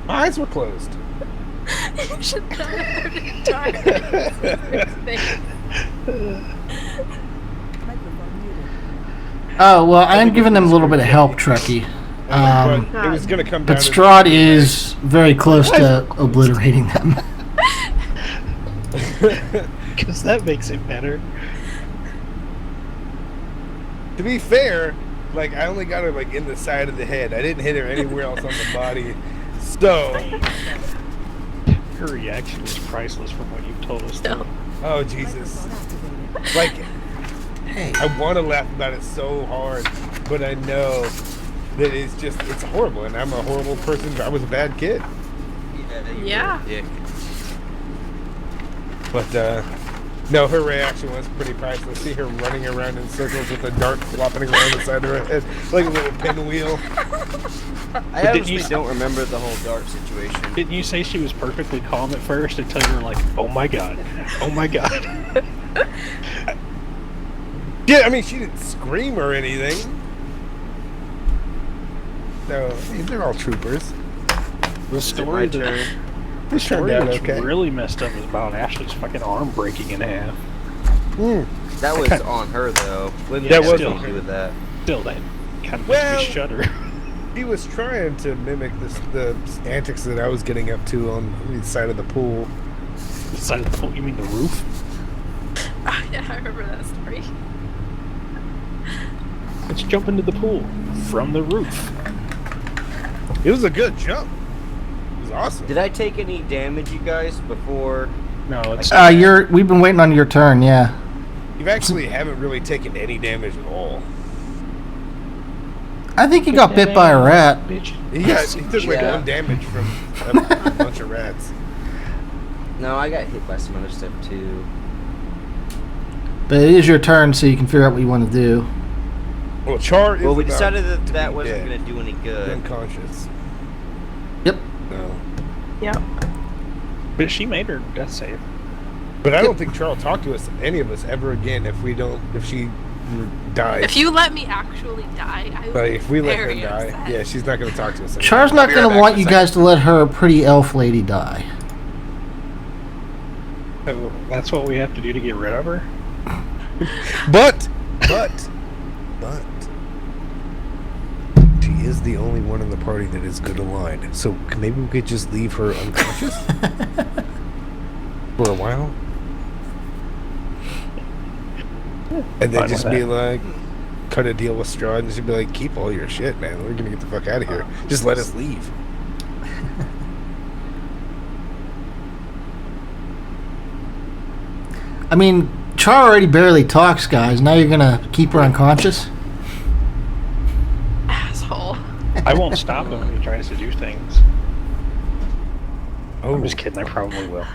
C: my eyes were closed.
F: You should not have thrown a dart at your sister's face.
I: Microphone muted.
B: Oh, well, I am giving them a little bit of help, Trekkie.
C: But it was gonna come down.
B: But Strahd is very close to obliterating them.
A: because that makes it better.
C: To be fair, like I only got her like in the side of the head. I didn't hit her anywhere else on the body. So,
A: Her reaction is priceless from what you've told us. Though.
C: oh Jesus,
I: Microphone activated.
C: like
B: Hey.
C: I want to laugh about it so hard, but I know that it's horrible, and I'm a horrible person. I was a bad kid.
F: Yeah.
C: But no, her reaction was pretty priceless. See her running around in circles with a dart flopping around the side of her head like a little pinwheel.
D: I honestly don't remember the whole dart situation.
A: Didn't you say she was perfectly calm at first until you were like, oh my god, oh my god?
C: Yeah, I mean, she didn't scream or anything. No, I mean, they're all troopers.
A: The story that the story
C: out
A: that's
C: okay.
A: really messed up is about Ashley's fucking arm breaking in half.
D: That was on her though. Linda
C: That
D: had
C: was
D: nothing
C: on
D: to do with that.
A: Still, that kind of
C: Well-
A: makes me shudder.
C: He was trying to mimic the antics that I was getting up to on the side of the pool.
A: The side of the pool, you mean the roof?
G: Oh, yeah, I remember that story.
A: Let's jump into the pool from the roof.
C: It was a good jump. It was awesome.
D: Did I take any damage, you guys, before?
A: No, it's
B: We've been waiting on your turn, yeah.
C: You actually haven't really taken any damage at all.
B: I think you got bit by a rat.
A: bitch.
C: He took like
D: Yeah.
C: 1 damage from a bunch of rats.
D: No, I got hit by some other stuff too.
B: But it is your turn, so you can figure out what you want to do.
C: Well, Char is
D: Well, we
C: about
D: decided that
C: to
D: that
C: be
D: wasn't
C: dead.
D: going to do any good.
C: Unconscious.
B: Yep.
C: No.
F: Yep.
A: But she made her death save.
C: But I don't think Char will talk to us, any of us, ever again if she dies.
F: If you let me actually die, I would
C: Like, if we
F: be
C: let her
F: very
C: die,
F: upset.
C: yeah, she's not going to talk to us anymore.
B: Char's not
E: I'll be
B: going
E: right
B: to
E: back
B: want
E: in a
B: you guys to let her pretty elf lady die.
A: So that's what we have to do to get rid of her?
C: But, she is the only one in the party that is good aligned. So maybe we could just leave her unconscious for a while, and then
A: Fine
C: just
A: with
C: be
A: that.
C: like, cut a deal with Strahd and just be like, keep all your shit, man. We're gonna get the fuck out of here. Just let us leave.
B: I mean, Char already barely talks, guys. Now you're going to keep her unconscious?
F: Asshole.
A: I won't stop him when he tries to do things.
C: Oh,
A: I'm just kidding, I probably will.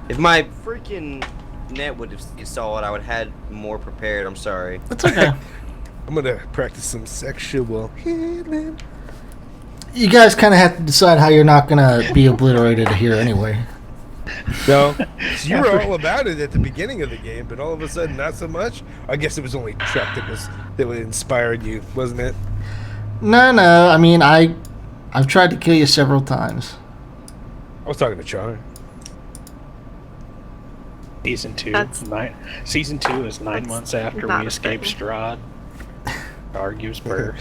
D: If my freaking net would have stayed solid, I would have had more prepared. I'm sorry.
B: That's okay.
C: I'm gonna practice some sexual healing.
B: You guys kind of have to decide how you're not going to be obliterated here anyway.
C: No, you were all about it at the beginning of the game, but all of a sudden, not so much. I guess it was only Chuck that inspired you, wasn't it?
B: No. I mean, I've tried to kill you several times.
C: I was talking to Char.
A: Season 2
F: That's-
A: Season 2 is 9
F: that's
A: months after
F: not
A: we
F: a
A: escape
F: thing.
A: Strahd. Char gives birth.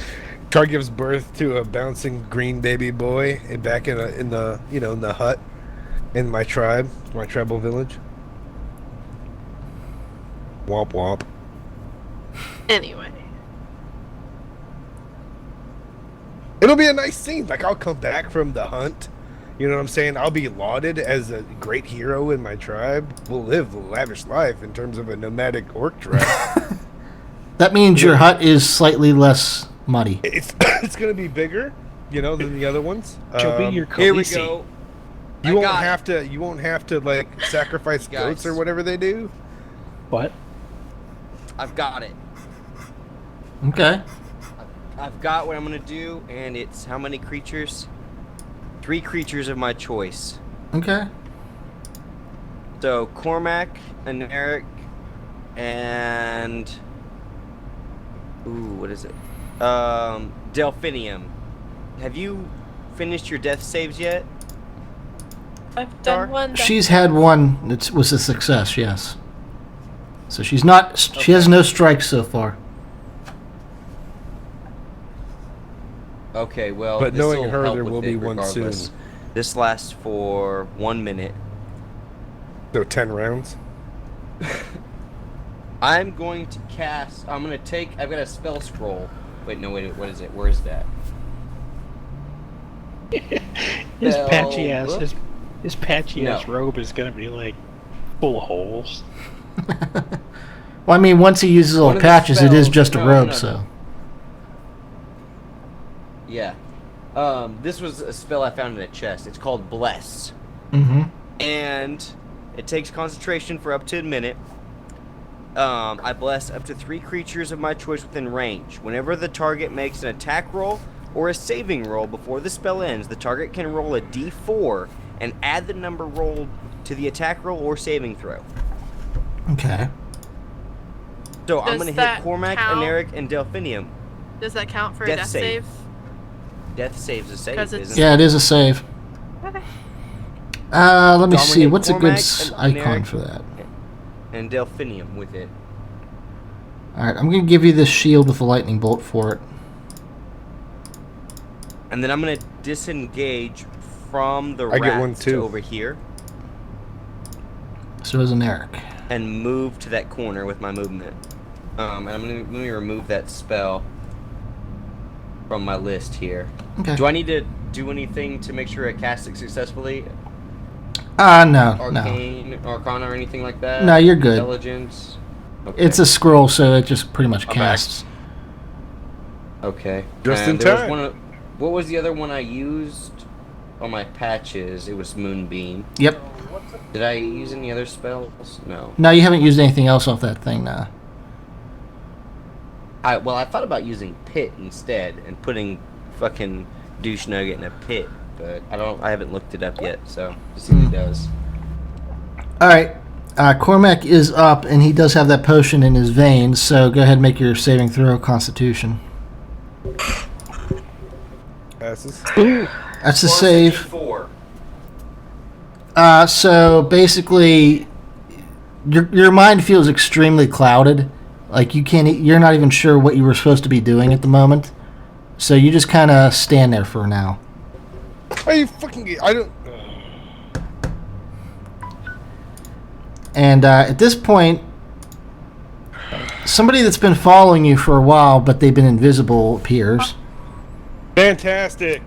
C: Char gives birth to a bouncing green baby boy back in the hut in my tribal village. Womp womp.
F: Anyway.
C: It'll be a nice scene. Like, I'll come back from the hunt. You know what I'm saying? I'll be lauded as a great hero in my tribe. We'll live a lavish life in terms of a nomadic orc tribe.
B: That means your hut is slightly less muddy.
C: It's going to be bigger, than the other ones.
A: She'll be your
D: Here we
A: Khaleesi.
D: go.
C: You
D: I got
C: won't have to like sacrifice goats
D: Guys.
C: or whatever they do.
A: What?
D: I've got it.
B: Okay.
D: I've got what I'm gonna do, and it's how many creatures? 3 creatures of my choice.
B: Okay.
D: So Cormac, Aneric, and what is it? Delphinium. Have you finished your death saves yet?
F: I've
D: Dar?
F: done one.
B: She's had one that was a success, yes. So she's not. She has no strikes so far.
D: Okay, well,
C: But knowing
D: this'll
C: her,
D: help
C: there
D: with
C: will
D: it
C: be one
D: regardless.
C: soon.
D: This lasts for 1 minute.
C: So 10 rounds.
D: I'm going to cast. I've got a spell scroll. Wait, no, wait. What is it? Where is that?
A: His
D: Spell
A: patchy ass,
D: book?
A: his patchy ass
D: No.
A: robe is gonna be like full of holes.
B: Well, I mean, once he uses all
D: One of the
B: patches, it is
D: spells-
B: just a
D: no,
B: robe,
D: no.
B: so.
D: Yeah. This was a spell I found in a chest. It's called Bless.
B: Mm-hmm.
D: And It takes concentration for up to a minute. I bless up to 3 creatures of my choice within range. Whenever the target makes an attack roll or a saving roll before the spell ends, the target can roll a d4 and add the number rolled to the attack roll or saving throw.
B: Okay.
D: So I'm
F: Does
D: going to hit
F: that
D: Cormac,
F: count?
D: Aneric, and Delphinium.
F: Does that count for
D: Death
F: a death
D: save.
F: save?
D: Death saves a save,
F: 'Cause it's-
D: isn't it?
B: Yeah, it is a save.
F: Okay.
B: Let me
D: So I'm
B: see.
D: gonna hit
B: What's a good
D: Cormac and
B: icon
D: Aneric.
B: for that?
D: And Delphinium with it.
B: All right, I'm going to give you this shield with a lightning bolt for it.
D: And then I'm going to disengage from the
C: I get one
D: rats
C: too.
D: to over here
B: So is an Eric.
D: and move to that corner with my movement. And let me remove that spell from my list here.
B: Okay.
D: Do I need to do anything to make sure I cast it successfully?
B: No.
D: Arcane, Arcana, or anything like that?
B: No, you're good.
D: Intelligence? Okay.
B: It's a scroll, so it just pretty much
D: I'm
B: casts.
D: Okay.
C: Just in
D: there was
C: time.
D: what was the other one I used on my patches? It was Moonbeam.
B: Yep.
D: Did I use any other spells? No.
B: No, you haven't used anything else off that thing, nah.
D: I thought about using Pit instead and putting fucking Douche Nugget in a pit, but I haven't looked it up yet, so to see what it does.
B: All right. Cormac is up, and he does have that potion in his veins, so go ahead and make your saving throw, Constitution.
C: Passes.
B: That's a save.
D: 4.
B: So basically, your mind feels extremely clouded. Like you're not even sure what you were supposed to be doing at the moment. So you just kind of stand there for now.
C: Are you fucking? I don't.
B: And at this point, somebody that's been following you for a while, but they've been invisible, appears.
C: Fantastic.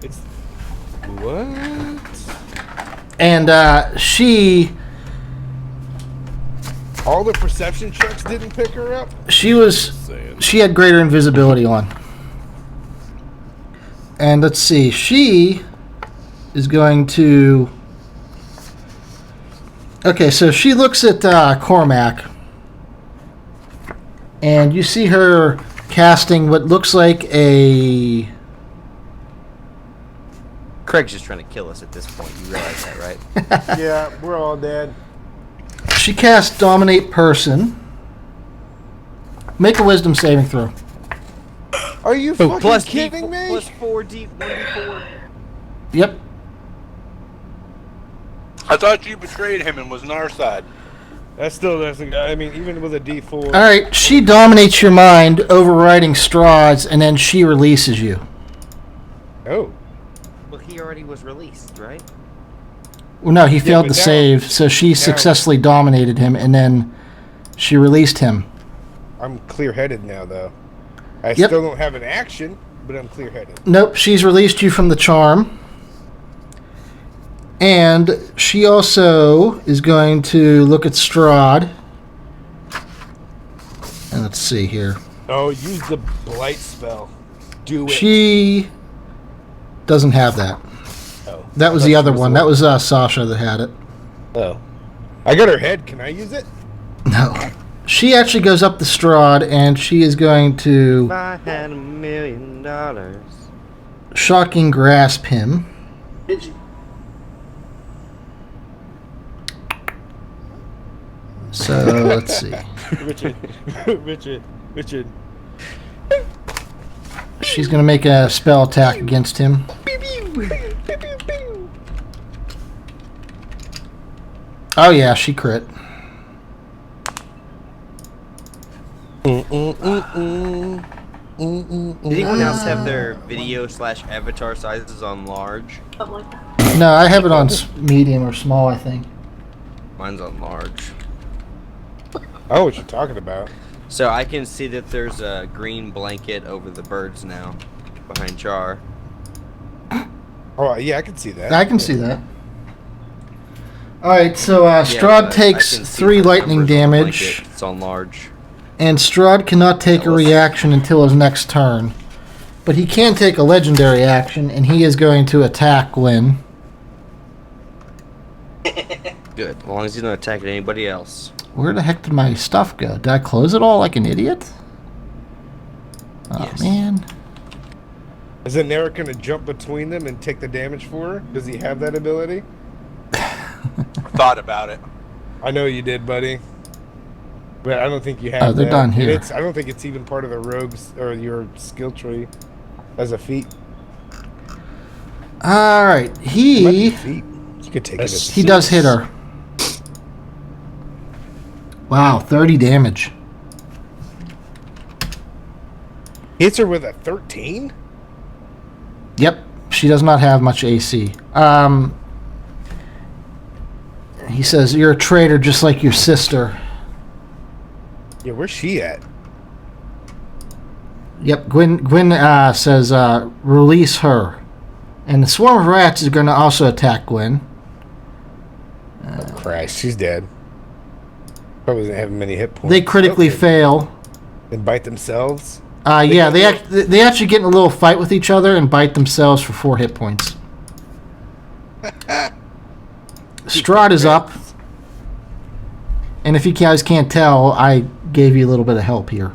C: It's what?
B: And she
C: All the perception checks didn't pick her up.
B: she had greater invisibility on. And let's see, she is going to. Okay, so she looks at Cormac, and you see her casting what looks like a.
D: Craig's just trying to kill us at this point. You realize that, right?
C: Yeah, we're all dead.
B: She casts Dominate Person. Make a Wisdom saving throw.
C: Are you fucking
D: Plus
C: kidding me?
D: Plus 1d4.
B: Yep.
E: I thought you betrayed him and was on our side.
C: That still doesn't. I mean, even with a D4.
B: All right, she dominates your mind, overriding Strahd's, and then she releases you.
C: Oh.
D: Well, he already was released, right?
B: Well, no, he failed
C: but
B: the
C: now-
B: save, so she successfully dominated him, and then she released him.
C: I'm clear-headed now, though. I
B: Yep.
C: still don't have an action, but I'm clear-headed.
B: Nope, she's released you from the charm. And she also is going to look at Strahd. And let's see here.
C: Oh, use the blight spell. Do it.
B: She doesn't have that.
C: Oh.
B: That was
C: I
B: the
C: thought
B: other
C: she was
B: one.
C: the
B: That was Sasha that had it.
C: Oh. I got her head. Can I use it?
B: No. She actually goes up to Strahd, and she is going to
D: If I had $1 million.
B: shocking grasp him.
H: Did you?
B: So let's see.
C: Richard. Richard.
B: She's going to make a spell attack against him. Oh yeah, she crit.
D: Did anyone else have their video/avatar sizes on large?
H: Something like that.
B: No, I have it on medium or small, I think.
D: Mine's on large.
C: Oh, what you're talking about?
D: So I can see that there's a green blanket over the birds now, behind Char.
C: Oh, yeah, I can see that.
B: I can see that. Alright, so
D: Yeah,
B: Strahd
D: but I
B: takes
D: can see
B: 3
D: the
B: lightning
D: numbers on the
B: damage,
D: blanket. It's on large.
B: and Strahd cannot take a reaction until his next turn. But he can take a legendary action, and he is going to attack Gwen.
D: Good. As long as he's not attacking anybody else.
B: Where the heck did my stuff go? Did I close it all like an idiot? Oh,
D: Yes.
B: man.
C: Is Eric going to jump between them and take the damage for her? Does he have that ability?
E: Thought about it.
C: I know you did, buddy. But I don't think you have
B: Oh, they're
C: that.
B: done here.
C: I don't think it's even part of the rogues or your skill tree as a feat.
B: All right.
C: It might be
B: He
C: a feat. You could take it as
B: he does hit her. Wow, 30 damage.
C: Hits her with a 13?
B: Yep, she does not have much AC. He says, "You're a traitor just like your sister."
C: Yeah, where's she at?
B: Yep, Gwyn says, "Release her." And the swarm of rats is going to also attack Gwyn.
C: Oh, Christ, she's dead. Probably doesn't have many hit points.
B: They critically
C: Okay.
B: fail.
C: And bite themselves?
B: Yeah, they actually get in a little fight with each other and bite themselves for 4 hit points. Strahd is up. And if you guys can't tell, I gave you a little bit of help here.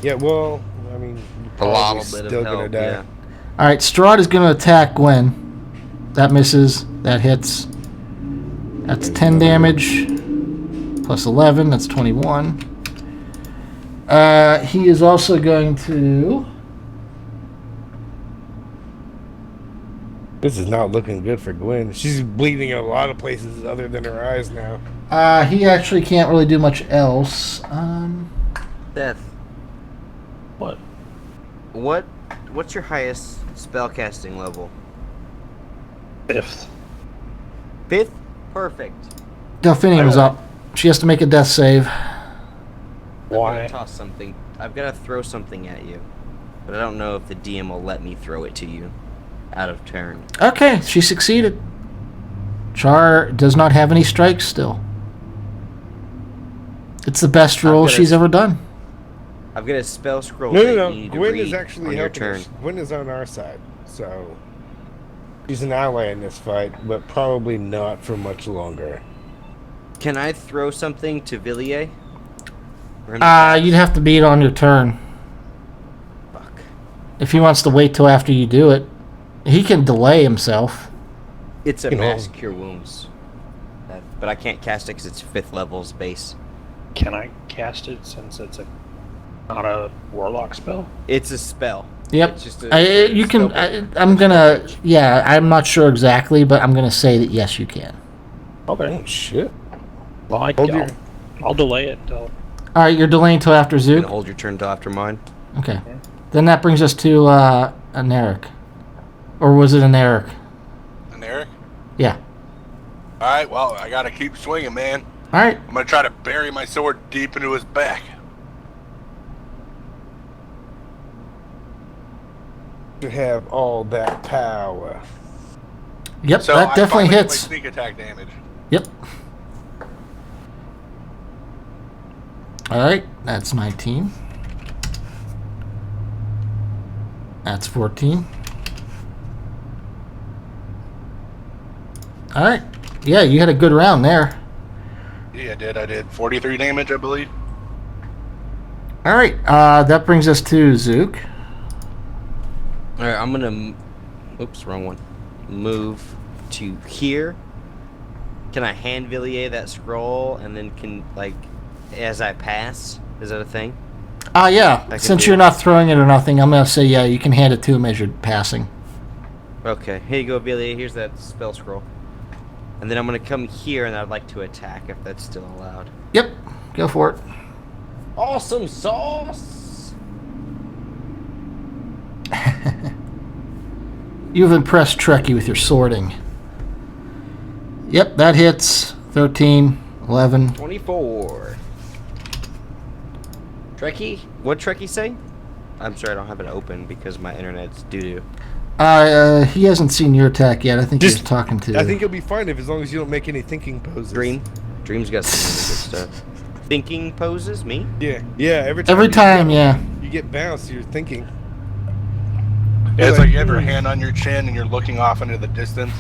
C: Yeah, well, I mean,
D: A lot
C: probably
D: of bit
C: still
D: of
C: gonna
D: help,
C: die.
D: yeah.
B: Alright, Strahd is going to attack Gwen. That misses. That hits. That's 10 damage. Plus 11, that's 21. He is also going to...
C: This is not looking good for Gwen. She's bleeding in a lot of places other than her eyes now.
B: He actually can't really do much else.
D: Death.
A: What?
D: What's your highest spellcasting level?
A: 5th.
D: 5th? Perfect.
B: Delphinium's up. She has to make a death save.
A: Why?
D: I've got to toss something. I've got to throw something at you. But I don't know if the DM will let me throw it to you out of turn.
B: Okay, she succeeded. Char does not have any strikes still. It's the best roll
D: gonna-
B: she's ever done.
D: I've got a spell scroll
C: No,
D: that
C: no,
D: you
C: no.
D: need to
C: Gwen
D: read
C: is actually
D: on your
C: helping
D: turn.
C: us. Gwen is on our side. So, she's an ally in this fight, but probably not for much longer.
D: Can I throw something to Villiers? Or him to
B: You'd have to beat on your turn.
D: fuck.
B: If he wants to wait till after you do it. He can delay himself.
D: It's a
C: You know.
D: mass cure wounds. But I can't cast it because it's 5th level's base.
A: Can I cast it since it's not a warlock spell?
D: It's a spell.
B: Yep.
D: It's just a
B: You can.
D: spell.
B: I'm gonna. Yeah, I'm not sure exactly, but I'm gonna say that yes, you can.
A: Okay.
C: Oh, shit.
A: Well,
C: Hold your-
A: I'll delay it till...
B: All right, you're delaying till after
D: You can
B: Zook.
D: hold your turn till after mine.
B: Okay. Then that brings us to an Eric. Or was it an Eric?
E: And Eric?
B: Yeah.
E: Alright, well, I gotta keep swinging, man.
B: All right.
E: I'm gonna try to bury my sword deep into his back.
C: To have all that power.
B: Yep,
E: So
B: that
E: I
B: definitely
E: finally get my
B: hits.
E: sneak attack damage.
B: Yep. All right, that's 19. That's 14. All right. Yeah, you had a good round there.
E: Yeah, I did 43 damage, I believe.
B: All right, that brings us to Zook.
D: Alright, I'm gonna... Oops, wrong one. Move to here. Can I hand Villiers that scroll and then can, like, as I pass? Is that a thing?
B: Yeah,
D: can
B: since
D: do
B: you're
D: it.
B: not throwing it or nothing, I'm going to say, yeah, you can hand it to him as you're passing.
D: Okay, here you go, Villiers. Here's that spell scroll. And then I'm gonna come here and I'd like to attack if that's still allowed.
B: Yep, go for it.
D: Awesome sauce!
B: You've impressed Trekkie with your sorting. Yep, that hits. 13, 11.
D: 24. Trekkie? What'd Trekkie say? I'm sorry, I don't have it open because my internet's doo-doo.
B: He hasn't seen your attack yet. I think
C: Just-
B: he's talking to...
C: I think you'll be fine as long as you don't make any thinking poses.
D: Dream's got some really good stuff. Thinking poses? Me?
C: Yeah, yeah.
B: Every time, yeah.
C: you get bounced, you're thinking.
E: Yeah, it's like you have your hand on your chin and you're looking off into the distance.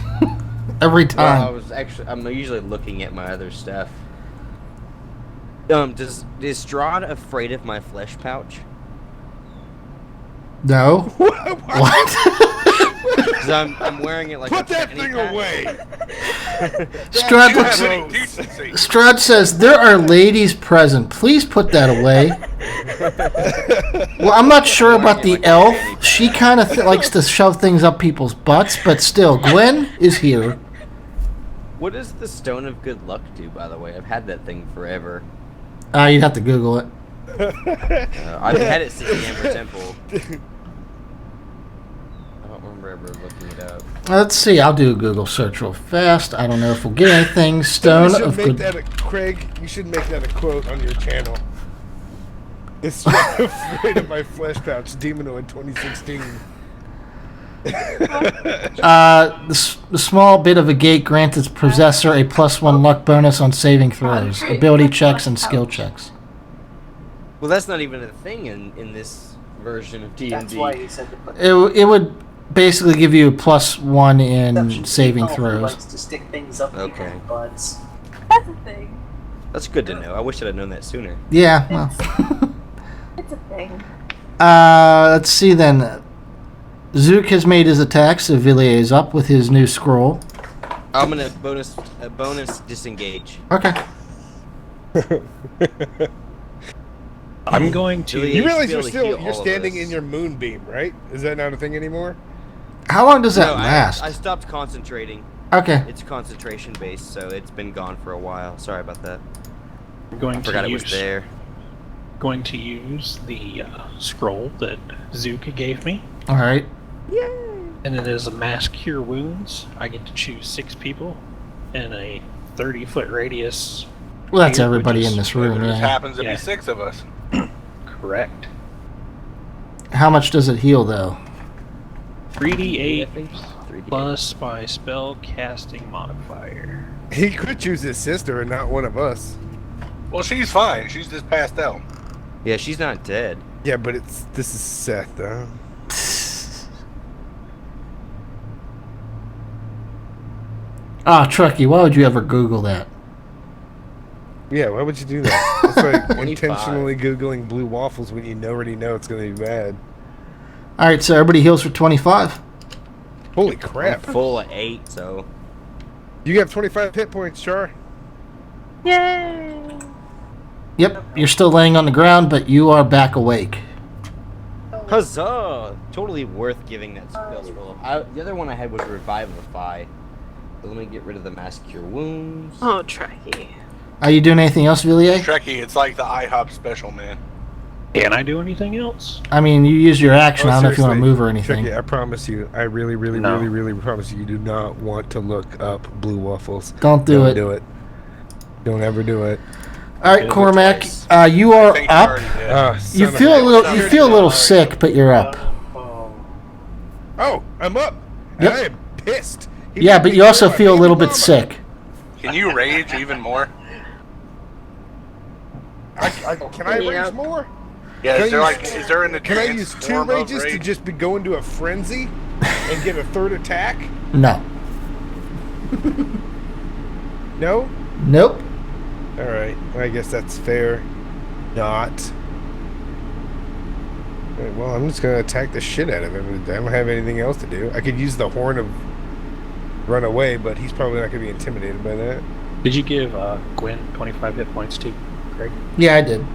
B: Every
D: Well, I
B: time.
D: was actually. I'm usually looking at my other stuff. Is Strahd afraid of my flesh pouch?
B: No. What?
D: Because I'm wearing it like
C: Put
D: a
C: that
D: fanny
C: thing
D: pack.
C: away.
B: Strahd
E: You
B: looks.
E: have any decency.
B: Strahd says, "There are ladies present. Please put that away." Well, I'm not sure about the elf. She kind of likes to shove things up people's butts, but still, Gwen is here.
D: What does the Stone of Good Luck do, by the way? I've had that thing forever.
B: You'd have to Google it.
D: I've had it since the Amber Temple. I don't remember ever looking it up.
B: Let's see. I'll do a Google search real fast. I don't know if we'll get anything. Stone
C: You should
B: of
C: make
B: Good.
C: that Craig. You should make that a quote on your channel. It's afraid of my flesh pouch, Demonoid 2016.
B: The small bit of a gate grants its possessor a +1 luck bonus on saving throws, ability checks, and skill checks.
D: Well, that's not even a thing in this version of D&D.
H: That's why he said to put
B: It would basically give you a +1 in saving
H: He
B: throws.
H: likes to stick things up
D: Okay.
H: people's butts.
F: That's a thing.
D: That's good to know. I wish I'd have known that sooner.
B: Yeah, well.
F: It's a thing.
B: Let's see then. Zook has made his attack, so Villiers is up with his new scroll.
D: I'm gonna bonus disengage.
B: Okay.
A: I'm going to.
D: Really?
C: You
D: should
C: realize
D: be
C: you're
D: able to heal
C: still you're
D: all of
C: standing
D: us.
C: in your moonbeam, right? Is that not a thing anymore?
B: How long does that
D: No,
B: last?
D: I stopped concentrating.
B: Okay.
D: It's concentration based, so it's been gone for a while. Sorry about that.
A: I'm going
D: I forgot
A: to
D: it
A: use.
D: was there.
A: Going to use the scroll that Zuka gave me,
B: All right.
A: and it is a mass cure wounds. I get to choose 6 people in a 30-foot radius.
B: Well, that's
A: Here,
B: everybody
A: which is-
B: in this room,
E: There just
B: yeah.
E: happens to
A: Yeah.
E: be 6 of us.
A: Correct.
B: How much does it heal, though?
A: 3d8
D: 3D8.
A: plus my spell casting modifier.
C: He could choose his sister and not one of us.
E: Well, she's fine. She's just passed out.
D: Yeah, she's not dead.
C: Yeah, but this is Seth, though.
B: Ah, Truckee, why would you ever Google that?
C: Yeah, why would you do that? It's like
D: 25.
C: intentionally googling blue waffles when you already know it's going to be bad.
B: All right, so everybody heals for 25.
C: Holy
D: I'm
C: crap!
D: full of 8, so
C: You have 25 hit points, Char.
F: Yay!
B: Yep, you're still laying on the ground, but you are back awake.
D: huzzah! Totally worth giving that spell scroll. The other one I had was Revivify. So let me get rid of the Mass Cure Wounds.
F: Oh, Trekkie.
B: Are you doing anything else, Villiers?
E: Trekkie, it's like the IHOP special, man.
A: Can I do anything else?
B: I mean, you use your action. I don't know if you want to
C: seriously,
B: move or anything.
C: Tricky, I promise you, I really, really,
A: No.
C: really, really promise you do not want to look up blue waffles.
B: Don't do it.
C: Do it. Don't ever do it.
B: All right,
A: Do it
B: Cormac,
D: twice.
B: you
E: I
B: are
E: think you
B: up.
E: already did.
B: You
C: Son of
B: feel a
C: a-
B: little. You feel a little sick, but you're up.
C: Oh, I'm up.
B: Yep.
C: I am pissed. He
B: Yeah,
C: made
B: but
C: me
B: you also
C: kill my
B: feel a
C: baby
B: little bit
C: mama.
B: sick.
E: Can you rage even more?
C: Can I rage more?
E: Yeah,
C: Can I
E: is there
C: use-
E: like is there an
C: Can I use 2
E: form of
C: rages to
E: rage?
C: just be go into a frenzy and get a 3rd attack?
B: No.
C: No?
B: Nope.
C: Alright, I guess that's fair. Not. Alright, well, I'm just gonna attack the shit out of him. I don't have anything else to do. I could use the horn of run away, but he's probably not gonna be intimidated by that.
A: Did you give Gwen 25 hit points too, Craig?
B: Yeah, I did.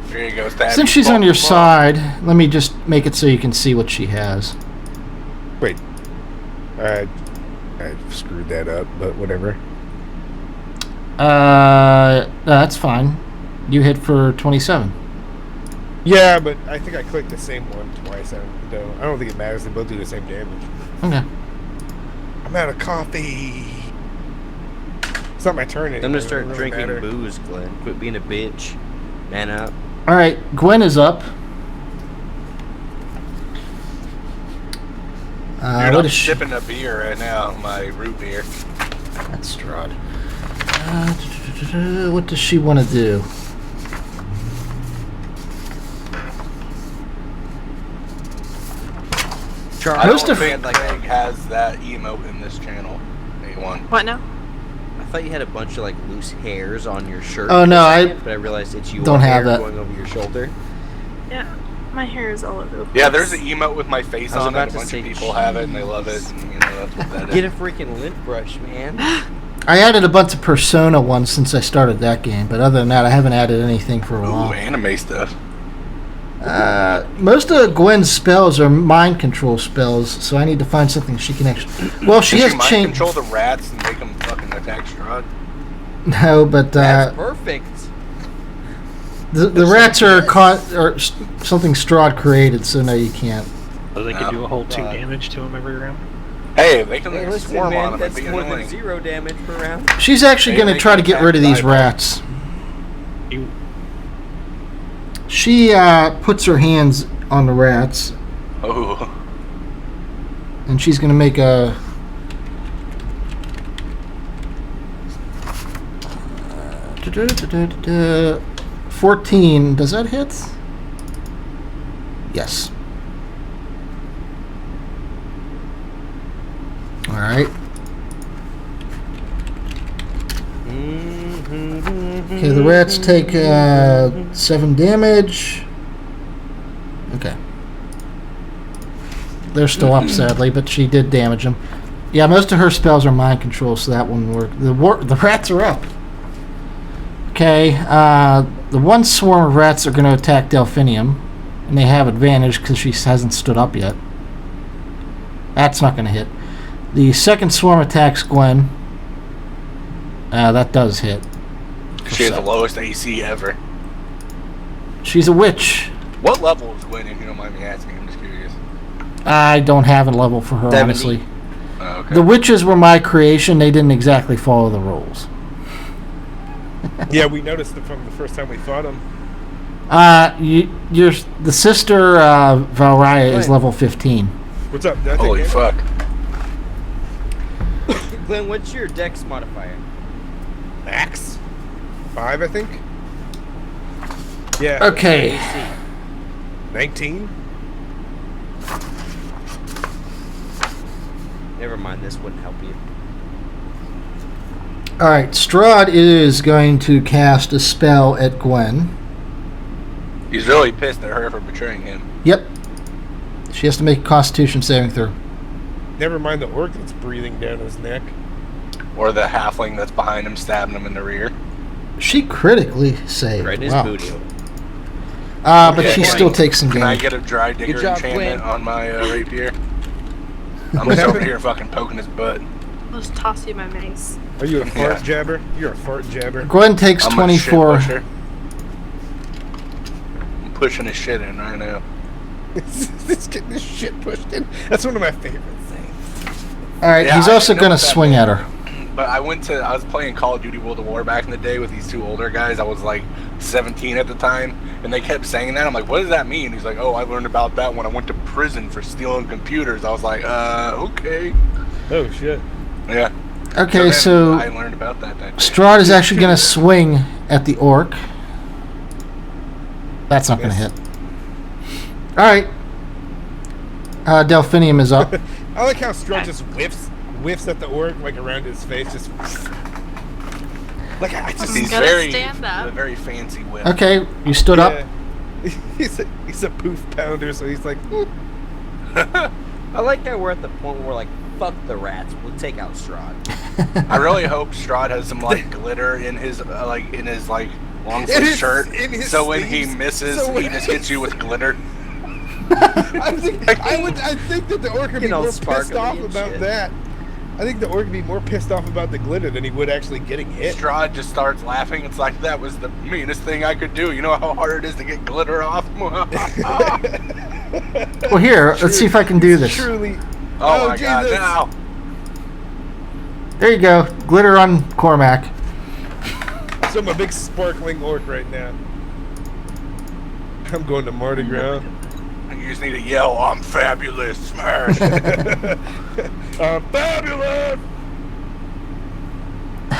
E: There you go. Stab.
B: Since she's on your side, let me just make it so you can see what she has.
C: Wait. I screwed that up, but whatever.
B: No, that's fine. You hit for 27.
C: Yeah, but I think I clicked the same one twice. I don't think it matters. They both do the same damage.
B: Okay.
C: I'm out of coffee. It's not my turn anymore.
D: I'm gonna
C: It
D: start
C: doesn't really
D: drinking
C: matter.
D: booze, Glenn. Quit being a bitch. Man up.
B: All right, Gwen is up.
E: Dude,
B: What
E: I'm
B: is she?
E: sipping a beer right now, my root beer.
B: That's Strahd. What does she want to do?
D: Charles,
E: I
B: Most
E: don't
B: of-
E: think Craig has that emote in this channel. A1.
F: What now?
D: I thought you had a bunch of like loose hairs on your shirt.
B: Oh,
D: for
B: no,
D: a
B: I
D: second, but I realized it's your
B: don't have
D: hair
B: that.
D: going over your shoulder.
F: Yeah, my hair is all over the place.
E: Yeah, there's an emote with my face
D: I was
E: on it.
D: about
E: A
D: to
E: bunch
D: say,
E: of people have it and they love it. And, you know, that's what that is.
D: Get a freaking lint brush, man.
B: I added a bunch of Persona ones since I started that game, but other than that, I haven't added anything for a
E: Ooh,
B: while.
E: anime stuff.
B: Most of Gwen's spells are mind control spells, so I need to find something she can actually. Well, she
E: Can
B: has
E: you mind
B: changed.
E: control the rats and make them fucking attack Strahd?
B: No, but
D: That's perfect.
B: the rats are something Strahd created, so no, you can't.
A: So they can
E: No.
A: do a whole 2
D: God.
A: damage to him every round?
E: Hey, they can
D: Hey, listen,
E: swarm
D: man,
E: on them.
D: that's
E: It'd be
D: more than
E: annoying.
D: 0 damage per round.
B: She's actually
E: Hey,
B: going to
E: they
B: try to
E: can
B: get rid of
E: attack
B: these
E: eyeball.
B: rats.
A: You
B: She puts her hands on the rats,
E: Oh,
B: and she's going to make a. 14. Does that hit? Yes. All right. Okay, the rats take 7 damage. Okay. They're still up, sadly, but she did damage them. Yeah, most of her spells are mind control, so that wouldn't work. The rats are up. Okay, the one swarm of rats are going to attack Delphinium, and they have advantage because she hasn't stood up yet. That's not going to hit. The second swarm attacks Gwen. That does hit.
E: she has the lowest AC ever.
B: She's a witch.
E: What level is Gwen, if you don't mind me asking? I'm just curious.
B: I don't have a level for her,
D: 70.
B: honestly.
E: Oh, okay.
B: The witches were my creation. They didn't exactly follow the rules.
C: Yeah, we noticed it from the first time we fought him.
B: The sister Valraya is
D: Right.
B: level 15.
C: What's up? Did I take
E: Holy
C: damage?
E: fuck.
D: Glenn, what's your dex modifier?
C: Max? 5, I think. Yeah.
B: Okay.
C: 19.
D: Never mind, this wouldn't help you.
B: All right. Strahd is going to cast a spell at Gwen.
E: He's really pissed at her for betraying him.
B: Yep. She has to make a Constitution saving throw.
C: Never mind the orc that's breathing down his neck.
E: Or the halfling that's behind him stabbing him in the rear.
B: She critically saved.
D: Right in his
B: Wow.
D: booty.
B: But
E: Okay,
B: she
E: Gwen,
B: still takes some
E: Can I
B: damage.
E: get a dry digger
D: job,
E: enchantment
D: Gwen.
E: on my rapier? I'm just over here fucking poking his butt.
F: I'll just toss you my mace.
C: Are you a fart
E: Yeah.
C: jabber? You're a fart jabber.
B: Gwen takes
E: I'm a
B: 24.
E: shit pusher. I'm pushing his shit in right now.
C: He's getting his shit pushed in. That's one of my favorite things.
B: All right.
E: Yeah,
B: He's
E: I
B: also
E: know
B: going to
E: what that
B: swing
E: means.
B: at her.
E: But I was playing Call of Duty World at War back in the day with these 2 older guys. I was like 17 at the time, and they kept saying that. I'm like, what does that mean? He's like, oh, I learned about that when I went to prison for stealing computers. I was like, okay.
C: Oh, shit.
E: Yeah.
B: Okay,
E: then
B: so
E: I learned about that day.
B: Strahd is actually going to swing at the orc. That's not going to
C: Yes.
B: hit. All right. Delphinium is up.
C: I like how Strud just whiffs at the orc, like around his face, just like I just
E: He's
F: Gotta
E: very,
F: stand up.
E: a very fancy whip.
B: Okay, you stood up.
C: Yeah. He's a poof pounder, so he's like,
D: I like that we're at the point where we're like, fuck the rats, we'll take out Strahd.
E: I really hope Strahd has some like glitter in his long
C: In
E: sleeve
C: his-
E: shirt,
C: in his
E: so when he
C: sleeves,
E: misses,
C: so when-
E: he just hits you with glitter.
C: I think that the orc would be
D: Getting all
C: more pissed
D: sparkly
C: off
D: and
C: about
D: shit.
C: that. I think the orc would be more pissed off about the glitter than he would actually getting hit.
E: Strahd just starts laughing. It's like, that was the meanest thing I could do. You know how hard it is to get glitter off?
B: Well, here, let's see if I can do this.
C: Truly.
E: Oh my god,
C: Jesus.
E: now.
B: There you go. Glitter on Cormac.
C: So I'm a big sparkling orc right now. I'm going to Mardi Gras.
E: You just need to yell, I'm fabulous, smash.
C: Fabulous!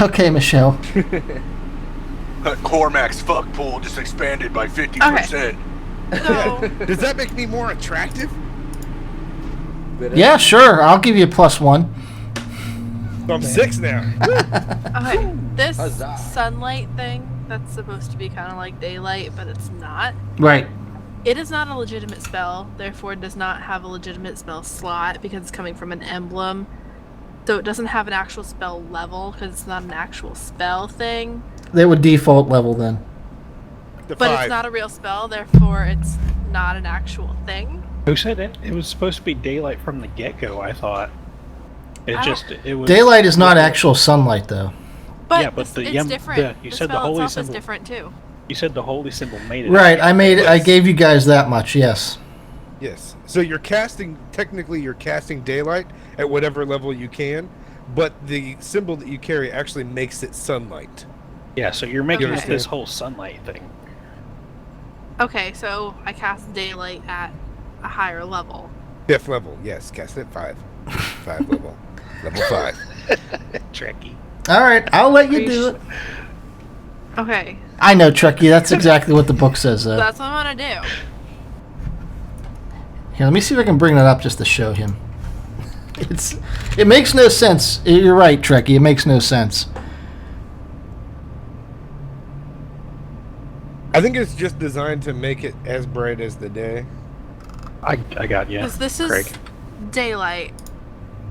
B: Okay, Michelle.
E: Cormac's fuck pool just expanded by 50%.
F: So,
C: Does that make me more attractive?
B: Yeah, sure. I'll give you a +1.
C: So I'm 6 now.
F: Okay, this
D: Huzzah.
F: sunlight thing that's supposed to be kind of like daylight, but it's not.
B: Right.
F: It is not a legitimate spell, therefore it does not have a legitimate spell slot because it's coming from an emblem. So it doesn't have an actual spell level because it's not an actual spell thing.
B: They would default level then.
C: The
F: But
C: 5.
F: it's not a real spell, therefore it's not an actual thing.
A: Who said it? It was supposed to be daylight from the get-go, I thought. It was...
B: Daylight is not actual sunlight, though.
F: But,
A: Yeah, but
F: it's different.
A: you
F: The
A: said the
F: spell
A: holy
F: itself is
A: symbol.
F: different too.
A: You said the holy symbol made it.
B: Right. I gave you guys that much. Yes.
C: Yes. So technically you're casting daylight at whatever level you can, but the symbol that you carry actually makes it sunlight.
A: Yeah, so you're making
F: Okay.
A: up this whole sunlight thing.
F: Okay, so I cast daylight at a higher level.
C: 5th level, yes. Cast it 5. 5 level. Level 5.
A: Tricky.
B: All right. I'll let you do it.
F: Okay,
B: I know, Trekkie. That's exactly what the book says,
F: so
B: though.
F: that's what I'm gonna do.
B: Here, let me see if I can bring that up just to show him. It makes no sense. You're right, Trekkie. It makes no sense.
C: I think it's just designed to make it as bright as the day.
A: I got you,
F: Because this
A: Craig.
F: is daylight,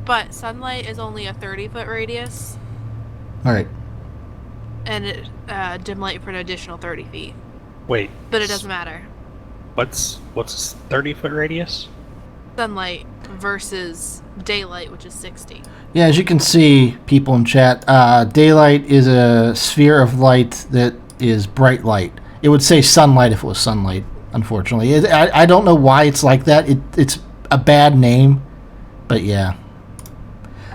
F: but sunlight is only a 30-foot radius,
B: All right.
F: and dim light for an additional 30 feet.
A: Wait,
F: But it doesn't matter.
A: what's 30-foot radius?
F: Sunlight versus daylight, which is 60.
B: Yeah, as you can see, people in chat, daylight is a sphere of light that is bright light. It would say sunlight if it was sunlight, unfortunately. I don't know why it's like that. It's a bad name, but yeah.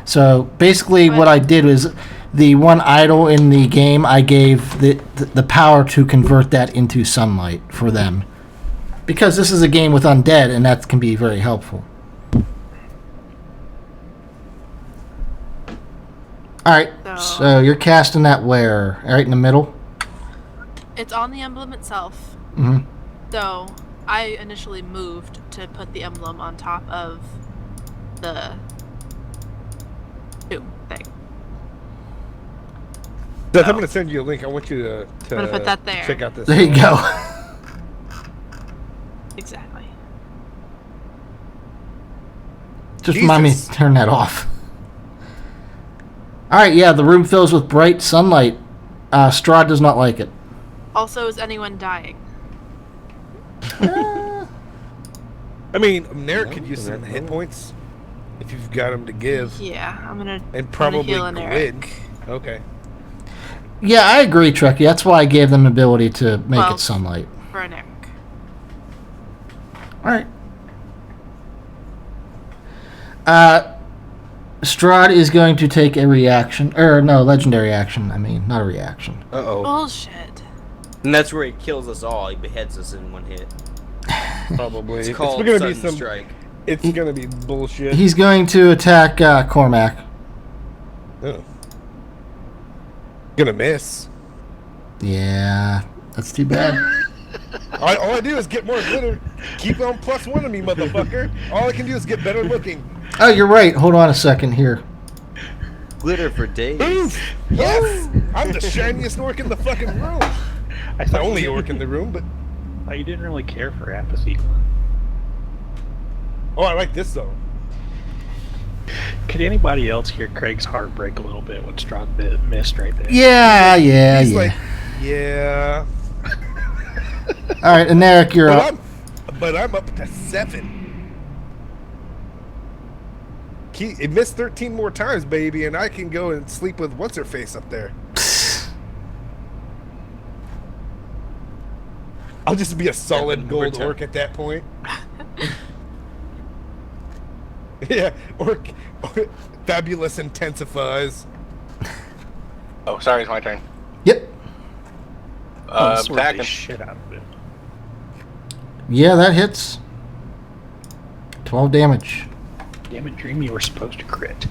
B: So basically what I did was the one idol in the game, I gave the power to convert that into sunlight for them. Because this is a game with undead, and that can be very helpful. Alright, so you're casting that where? Right in the middle?
F: It's on the emblem itself.
B: Mm-hmm.
F: So I initially moved to put the emblem on top of the tomb thing.
C: Seth, I'm going to send you a link. I want you to
F: I'm gonna put that there.
C: check out this.
B: There you go.
F: Exactly.
B: Just remind me to turn that off. Alright, yeah, the room fills with bright sunlight. Strahd does not like it.
F: Also, is anyone dying?
C: I mean, Neric could use some hit points if you've got them to give.
F: Yeah, I'm gonna.
C: And probably
F: heal an
C: Gwyn.
F: Eric.
C: Okay.
B: Yeah, I agree, Trekkie. That's why I gave them the ability to make
F: Well,
B: it sunlight.
F: For an Eric.
B: Alright. Strahd is going to take a reaction. Or, no, legendary action. I mean, not a reaction.
C: Uh-oh.
F: Bullshit.
D: And that's where he kills us all. He beheads us in one hit.
C: Probably.
D: It's called
C: gonna
D: Sudden
C: be some.
D: Strike.
C: It's gonna be bullshit.
B: He's going to attack Cormac.
C: Oh. Gonna miss.
B: Yeah, that's too bad.
C: All I do is get more glitter. Keep on +1 on me, motherfucker. All I can do is get better looking.
B: Oh, you're right. Hold on a second here.
D: Glitter for days.
C: Oof! Yes! I'm the shiniest orc in the fucking room.
A: I
C: The
A: thought
C: only
A: you,
C: orc in the room, but
A: thought you didn't really care for apathy.
C: oh, I like this though.
A: Could anybody else hear Craig's heart break a little bit when Strahd missed right there?
B: Yeah.
C: He's like, yeah.
B: All right, and Eric, you're
C: But
B: up.
C: I'm up to 7. It missed 13 more times, baby, and I can go and sleep with what's her face up there. I'll just be a solid gold orc at that point. Yeah, orc fabulous intensifies.
E: Oh, sorry, it's my turn.
B: Yep.
A: Sword the
E: Attacking.
A: shit out of it.
B: Yeah, that hits. 12 damage.
A: Damn it, Dream, you were supposed to crit.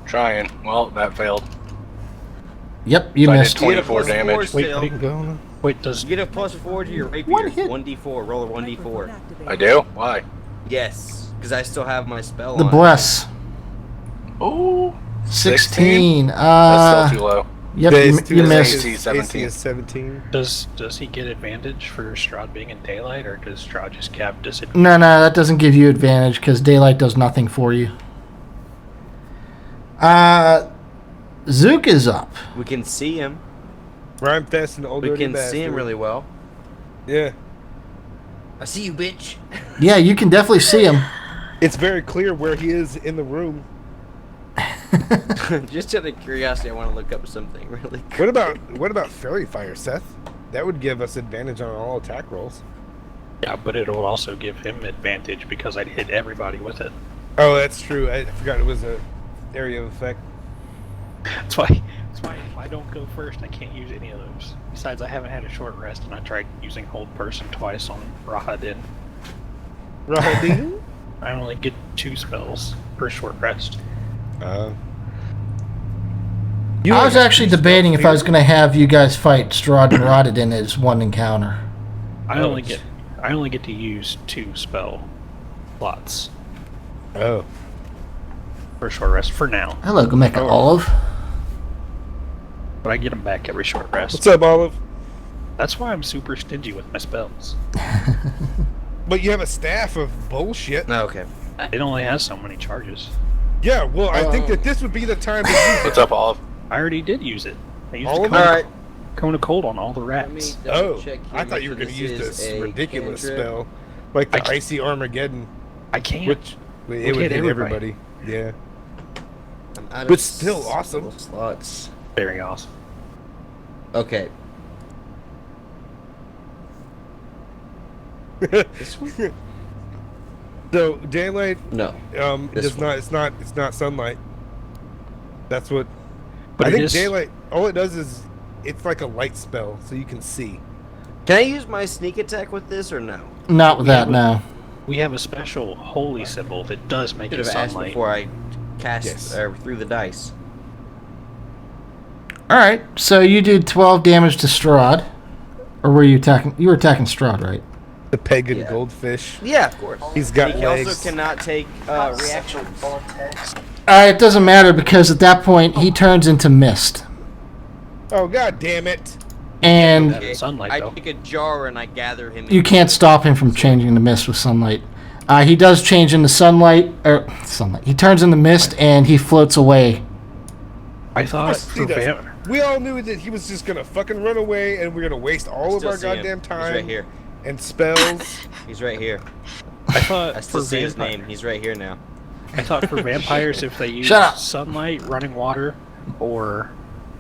E: Trying. Well, that failed.
B: Yep, you
E: So I did
B: missed.
E: 24 damage.
A: Wait,
D: Still.
A: wait, wait, does
D: You get a +4 to your rapier.
B: One hit.
D: 1d4. Roll a 1d4.
I: Microphone activated.
E: I do? Why?
D: Yes. Because I still have my spell
B: The
D: on.
B: bless.
E: Oh,
B: 16.
E: That's still too low.
B: Yep,
C: Base
B: you
C: two
B: missed.
C: is-
E: AC
C: AC
E: 17.
C: is 17.
A: Does he get advantage for Strahd being in daylight, or does Strahd just have disadvantage?
B: No, that doesn't give you advantage because daylight does nothing for you. Zook is up.
D: We can see him.
C: Rhyme fast and old
D: We
C: dirty
D: can see him
C: bastard.
D: really well.
C: Yeah.
D: I see you, bitch.
B: Yeah, you can definitely see him.
C: It's very clear where he is in the room.
D: Just out of curiosity, I want to look up something really quick.
C: What about Fairy Fire, Seth? That would give us advantage on all attack rolls.
A: Yeah, but it'll also give him advantage because I'd hit everybody with it.
C: Oh, that's true. I forgot it was a area of effect.
A: That's why if I don't go first, I can't use any of those. Besides, I haven't had a short rest, and I tried using Hold Person twice on Rahadin.
C: Rahadin?
A: I only get 2 spells per short rest.
B: I was actually debating if I was going to have you guys fight Strahd and Rodden as one encounter.
A: I only get to use 2 spell slots
C: Oh.
A: for short rest for now,
B: Hello, Gomeka Olive.
A: but I get them back every short rest.
C: What's up, Olive?
A: That's why I'm super stingy with my spells.
C: But you have a staff of bullshit.
D: No, okay.
A: It only has so many charges.
C: Yeah, well, I think that this would be the time to use it.
E: What's up, Olive?
A: I already did use it. I used
C: All
A: the
C: of
A: cone,
C: it?
D: Alright.
A: cone of cold on all the
D: Let me
A: rats.
D: double
C: Oh,
D: check here,
C: I thought
D: make
C: you were
D: sure
C: going to use
D: is
C: this
D: a
C: ridiculous
D: cantrip.
C: spell. Like the
A: I
C: Icy Armageddon,
A: I can't.
C: which it would
A: hit
C: hit
A: everybody.
C: everybody. Yeah.
D: I'm out of
C: But still awesome.
D: slots.
A: Very awesome.
D: Okay. This one?
C: So daylight
D: No. This
C: does
D: one.
C: it's not sunlight. That's what
A: But
C: I
A: it
C: think
A: is-
C: daylight all it does is it's like a light spell so you can see.
D: Can I use my sneak attack with this or no?
B: Not with that, no.
A: We have a special holy symbol that does make
D: Should
A: it
D: have asked
A: sunlight.
D: before I cast
C: Yes.
D: or threw the dice.
B: Alright, so you did 12 damage to Strahd. Or were you attacking? You were attacking Strahd, right?
C: The pagan
D: Yeah.
C: goldfish.
D: Yeah, of course.
C: He's got
D: He
C: legs.
D: also cannot take reactions.
B: It doesn't matter because at that point he turns into mist.
C: Oh god damn it.
B: And
A: That is sunlight,
D: I
A: though.
D: take a jar and I gather him.
B: you can't stop him from changing to mist with sunlight. He does change into sunlight. He turns into mist and he floats away.
A: I thought
C: See,
A: for
C: that's- we all knew that he was just gonna fucking run away and we're gonna waste all of
D: Still
C: our
D: see him.
C: goddamn
D: He's
C: time
D: right here.
C: and spells.
D: He's right here.
A: I thought
D: I still
A: for
D: see his
A: vampire-
D: name. He's right here now.
A: I thought for vampires, if they used
B: Shut up.
A: sunlight, running water, or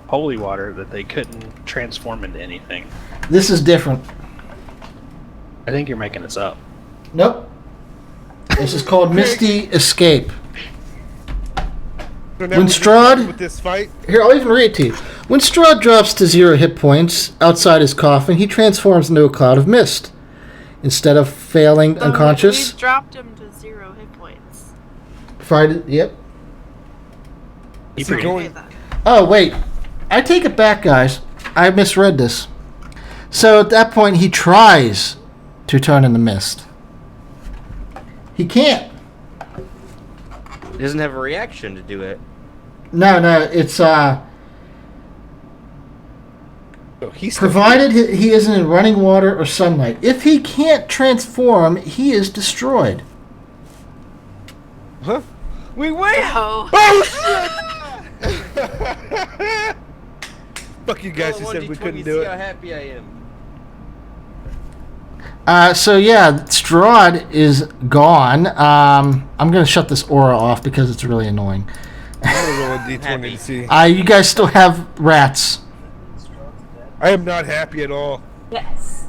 A: holy water, that they couldn't transform into anything.
B: This is different.
A: I think you're making this up.
B: Nope. This is called Misty Escape.
C: So now
B: When
C: we're just
B: Strahd-
C: done with this fight.
B: Here, I'll even read it to you. When Strahd drops to 0 hit points outside his coffin, he transforms into a cloud of mist. Instead of failing unconscious,
F: We dropped him to 0 hit points.
B: yep.
A: Keep
C: So
A: reading.
C: going-
F: Okay, then.
B: Oh, wait. I take it back, guys. I misread this. So at that point, he tries to turn into mist. He can't.
D: He doesn't have a reaction to do it.
B: No, it's
C: So he's still-
B: provided he isn't in running water or sunlight. If he can't transform, he is destroyed.
C: Huh?
D: We win!
F: Oh.
C: Fuck you guys who
D: Roll
C: said we
D: 1d20,
C: couldn't
D: see
C: do
D: how
C: it.
D: happy I am.
B: So yeah, Strahd is gone. I'm gonna shut this aura off because it's really annoying.
C: I'm gonna roll a d20
D: Happy.
C: to see.
B: You guys still have rats.
C: I am not happy at all.
J: Yes.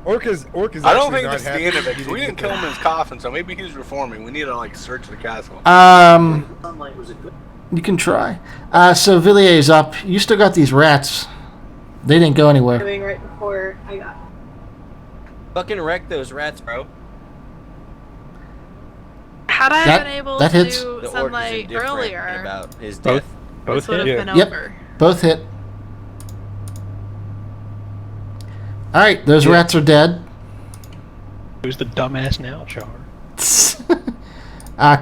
C: Orca's
E: I don't
C: actually
E: think
C: not
E: this is the
C: happy
E: end of it
C: that
E: because
C: he
E: we didn't
C: get
E: kill him
C: that.
E: in his coffin, so maybe he's reforming. We need to like search the castle.
H: Sunlight was a good.
B: You can try. So Villier's up. You still got these rats. They didn't go anywhere.
J: Doing right before I got.
D: Fucking wreck those rats, bro.
F: Had I
B: That-
F: been able
B: that
F: to
B: hits.
F: do
D: The orc is
F: sunlight
D: indifferent
F: earlier,
D: about his
A: Both,
D: death.
A: both
F: this would have
A: hit.
F: been
B: Yep.
F: over.
B: Both hit. All right, those
C: Yeah.
B: rats are dead.
A: Who's the dumbass now, Char?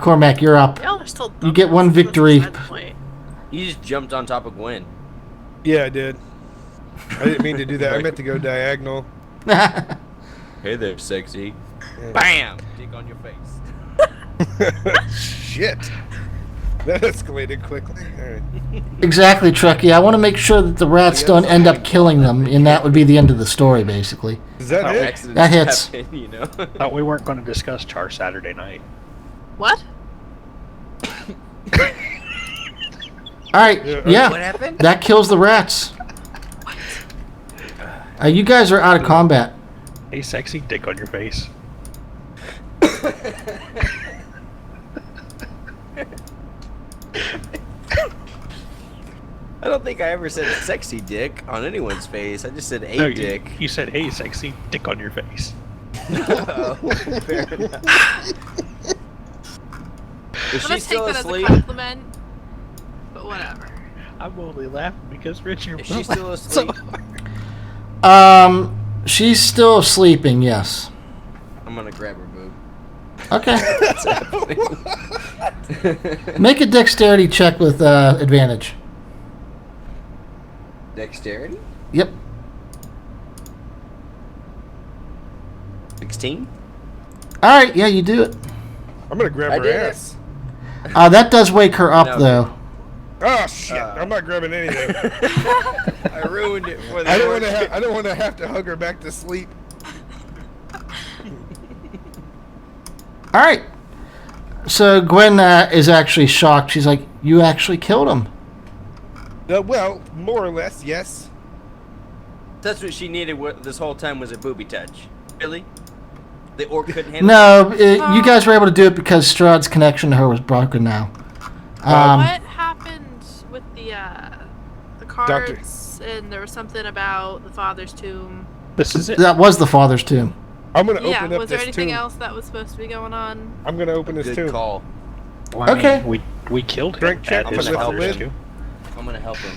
B: Cormac, you're up.
F: Y'all are still
B: You get one
F: dumbasses.
B: victory.
F: That's beside the point.
D: You just jumped on top of Gwen.
C: Yeah, I did. I didn't mean to do that. I meant to go diagonal.
D: Hey there, sexy.
C: Yeah.
D: Bam! Dick on your face.
C: Shit. That escalated quickly. All right.
B: Exactly, Truckee. I want to make sure that the rats don't end up killing them, and that would be the end of the story, basically.
C: Is that it?
D: Accidents
B: That hits.
D: happen, you know.
A: Thought we weren't going to discuss Char Saturday night.
F: What?
B: All right,
C: Yeah,
B: yeah,
D: What happened?
B: that kills the rats. You guys are out of combat.
A: Hey, sexy, dick on your face.
D: I don't think I ever said sexy dick on anyone's face. I just said a
A: No,
D: dick.
A: You said, hey, sexy, dick on your face.
D: Oh, fair enough. Is
F: I'm gonna
D: she still
F: take that
D: asleep?
F: as a compliment, but whatever.
A: I'm only laughing because Richard.
D: Is she still asleep?
B: She's still sleeping, yes.
D: I'm gonna grab her boob.
B: Okay.
D: What's happening?
B: Make a dexterity check with advantage.
D: Dexterity?
B: Yep.
D: 16?
B: All right, yeah, you do it.
C: I'm gonna grab
D: I
C: her
D: did it.
C: ass.
B: That does wake her up,
D: No.
B: though.
C: Oh shit! I'm not grabbing anything.
D: I ruined it for the
C: I don't want to have to hug her back to sleep.
B: All right. So Gwen is actually shocked. She's like, "You actually killed him."
C: Well, more or less, yes.
D: That's what she needed this whole time was a booby touch. Really? The orc couldn't handle
B: No, you guys were able to do it because Strahd's connection to her was broken now.
F: What happened with the cards? And there was something about the father's tomb.
A: This is it.
B: That was the father's tomb.
C: I'm gonna
F: Yeah,
C: open up
F: was there
C: this
F: anything
C: tomb.
F: else that was supposed to be going on?
C: I'm gonna open this
D: Good
C: tomb.
D: call.
A: Well, I mean,
B: Okay.
A: we killed him
C: Strength check,
A: at his
C: I'm gonna
A: father's
C: lift the
A: too.
D: I'm gonna help him.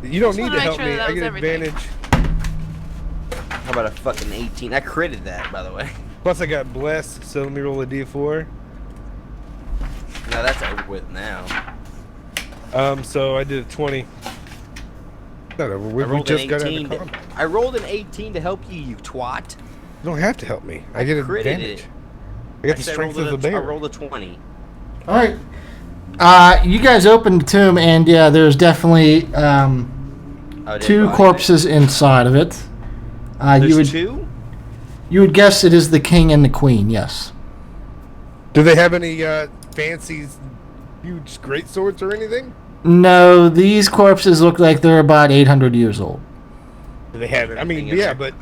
C: You don't
F: Just
C: need
F: wanna
C: to
F: make
C: help
F: sure
C: me.
F: that
C: I
F: was
C: get
F: everything.
C: advantage.
D: How about a fucking 18? I critted that, by the way.
C: Plus, I got blessed. So let me roll a d4.
D: No, that's over with now.
C: So I did a 20. Not over
D: I
C: with. We
D: rolled
C: just
D: an
C: got out
D: 18.
C: of combat.
D: I rolled an 18 to help you, you twat.
C: You don't have to help me. I get
D: critted
C: advantage.
D: it.
C: I got the
D: said I
C: strength
D: rolled
C: of the
D: I
C: bear.
D: rolled a 20.
B: All right. You guys opened the tomb, and yeah, there's definitely
D: Oh, dead
B: two
D: body.
B: corpses inside of it.
D: There's two?
B: You would guess it is the king and the queen. Yes.
C: Do they have any fancy, huge great swords or anything?
B: No, these corpses look like they're about 800 years old.
C: Do they have? I mean,
D: Anything in
C: yeah,
D: there?
C: but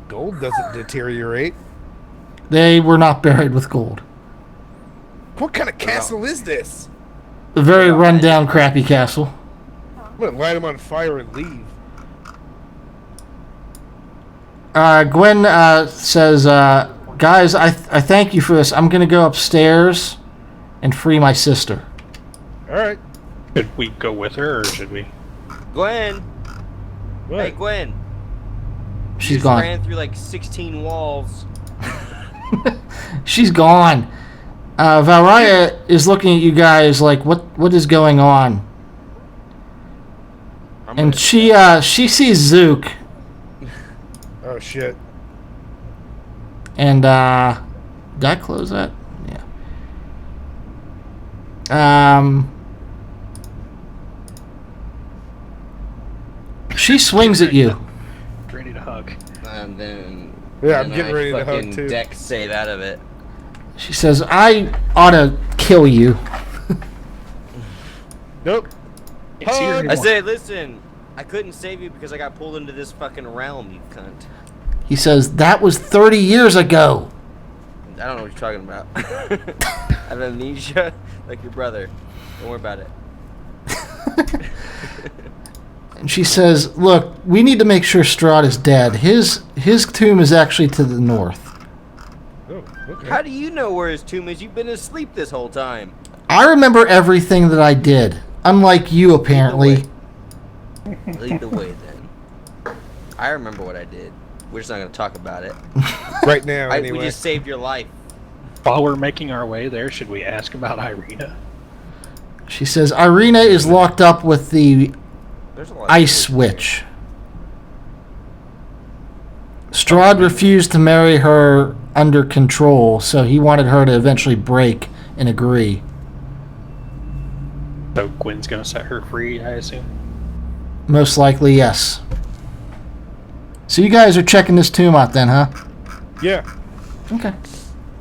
C: gold doesn't deteriorate.
B: They were not buried with gold.
C: What kind of castle is this?
B: A very run-down, crappy castle.
C: I'm gonna light them on fire and leave.
B: Gwen says, "Guys, I thank you for this. I'm gonna go upstairs and free my sister."
C: All right.
A: Should we go with her or should we?
D: Gwen!
C: What?
D: Hey, Gwen.
B: She's
D: You just
B: gone.
D: ran through like 16 walls.
B: She's gone. Valraya is looking at you guys like, what is going on? And she sees Zook,
C: Oh shit.
B: and did I close that? Yeah. She swings at you.
A: Ready to hug.
D: And then.
C: Yeah, I'm
D: then
C: getting
D: I
C: ready to hug,
D: fucking
C: too.
D: Dex save out of it.
B: She says, "I ought to kill you."
C: Nope.
A: Can't see her
C: Hug.
D: I
A: anymore.
D: said, listen, I couldn't save you because I got pulled into this fucking realm, you cunt.
B: He says, "That was 30 years ago."
D: I don't know what you're talking about. I have amnesia like your brother. Don't worry about it.
B: And she says, "Look, we need to make sure Strahd is dead. His tomb is actually to the north."
C: Oh, okay.
D: How do you know where his tomb is? You've been asleep this whole time.
B: I remember everything that I did, unlike you apparently.
D: Lead the way then. I remember what I did. We're just not going to talk about it.
C: Right now,
D: We
C: anyway.
D: just saved your life.
A: While we're making our way there, should we ask about Irina?
B: She says Irina is locked up with the
D: There's a lot of
B: ice witch. Strahd refused to marry her under control, so he wanted her to eventually break and agree.
A: So Gwen's gonna set her free, I assume?
B: Most likely, yes. So you guys are checking this tomb out then, huh?
C: Yeah.
B: Okay.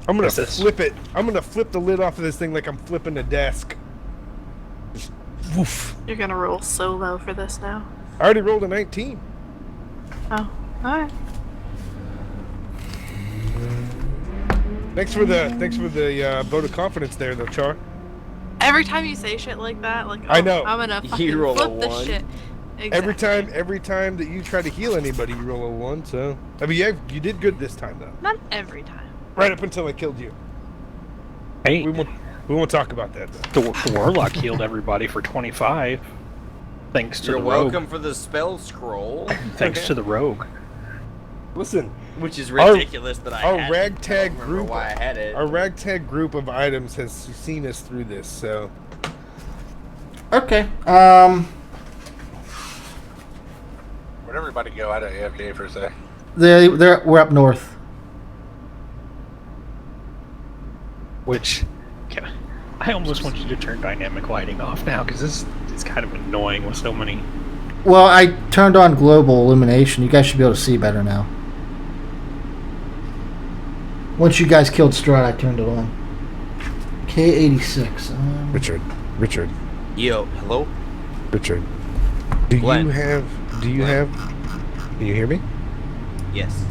C: I'm gonna
A: What's this?
C: flip it. I'm gonna flip the lid off of this thing like I'm flipping a desk. Just woof.
F: You're gonna roll so low for this now.
C: I already rolled a 19.
F: Oh, alright.
C: Thanks for the vote of confidence there, though, Char.
F: Every time you say shit like that, like,
C: I know.
F: I'm gonna
D: You
F: fucking
D: roll a
F: flip this
D: one.
F: shit. Exactly.
C: Every time that you try to heal anybody, you roll a 1. So I mean, you did good this time, though.
F: Not every time.
C: Right up until I killed you.
A: Hey,
C: We won't talk about that, though.
A: the Warlock healed everybody for 25. Thanks to
D: You're
A: the rogue.
D: welcome for the spell scroll.
A: Thanks to the rogue.
C: Listen,
D: Which is ridiculous that I
C: our
D: had it.
C: ragtag
D: I don't remember
C: group-
D: why I had it.
C: our ragtag group of items has seen us through this. So
B: Okay.
E: Where'd everybody go? I had a AFK for a sec.
B: We're up north.
A: Which, I almost want you to turn dynamic lighting off now, because this is kind of annoying with so many.
B: Well, I turned on global illumination. You guys should be able to see better now. Once you guys killed Strahd, I turned it on. K86.
C: Richard,
D: Yo, hello?
C: Richard, do
D: Glenn.
C: you have? Can you hear me?
D: Yes.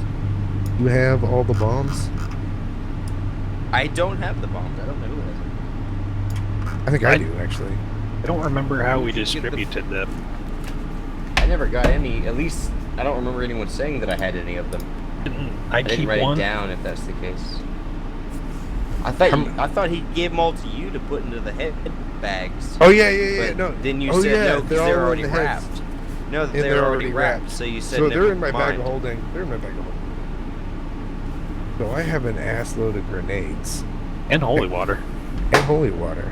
C: Do you have all the bombs?
D: I don't have the bombs. I don't know who has
C: I think I do, actually.
A: I don't remember how we distributed them.
D: it. I never got any. At least, I don't remember anyone saying that I had any of them.
A: I
D: I didn't
A: keep
D: write
A: one.
D: it down if that's the case. I thought he gave them all to you to put into the head bags.
C: Oh yeah.
D: But
C: No.
D: then you
C: Oh,
D: said
C: yeah,
D: no because
C: they're
D: they're
C: all in
D: already
C: the heads.
D: wrapped. No, that
C: And
D: they're already wrapped. So you said
C: So
D: never
C: they're in my bag
D: mind.
C: of holding. They're in my bag of holding. So I have an ass load of grenades
A: And holy water.
C: and holy water.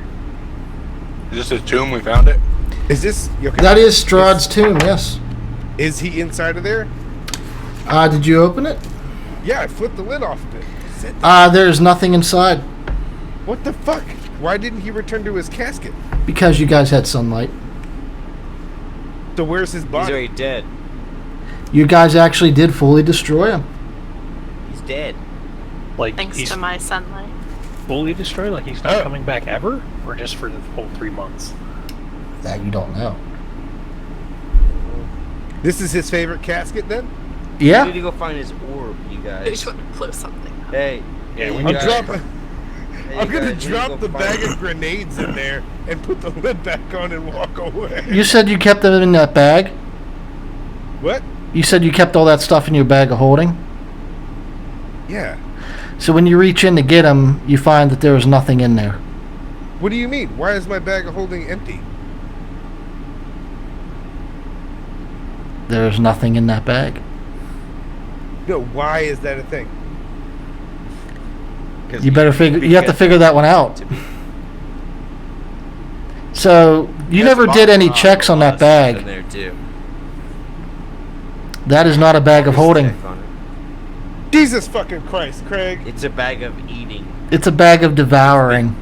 E: Is this a tomb? We found it.
C: Is this okay?
B: That is Strahd's tomb, yes.
C: Is he inside of there?
B: Did you open it?
C: Yeah, I flipped the lid off of it.
B: There's nothing inside
C: What the fuck? Why didn't he return to his casket?
B: because you guys had sunlight.
C: So where's his
D: He's
C: body?
D: already dead.
B: You guys actually did fully destroy him.
D: He's dead.
A: Like,
F: Thanks
A: he's
F: to my sunlight.
A: fully destroyed? Like, he's not
C: Oh.
A: coming back ever? Or just for the whole 3 months?
B: That you don't know.
C: This is his favorite casket, then?
D: We need
B: Yeah.
D: to go find his orb, you
F: I
D: guys.
F: just want to blow something up.
D: Hey.
A: Yeah,
D: hey,
A: we
D: you
C: I'm
A: need
D: guys.
C: dropping.
D: Hey,
C: I'm
D: you
C: gonna
D: guys, we need to
C: drop
D: go
C: the
D: find-
C: bag of grenades in there and put the lid back on and walk away.
B: You said you kept them in that bag?
C: What?
B: You said you kept all that stuff in your bag of holding?
C: Yeah.
B: So when you reach in to get them, you find that there is nothing in there.
C: What do you mean? Why is my bag of holding empty?
B: There is nothing in that bag.
C: No, why is that a thing?
D: 'Cause
B: You better figure. You have to
D: because-
B: figure that one out.
D: to be-
B: So you
C: That's
B: never did any
D: Oh,
B: checks on
D: a lot
B: that
D: of stuff in
B: bag.
D: there too.
B: That is not a bag of
D: Just
B: holding.
D: check on it.
C: Jesus fucking Christ, Craig.
D: It's a bag of eating.
B: It's a bag of devouring.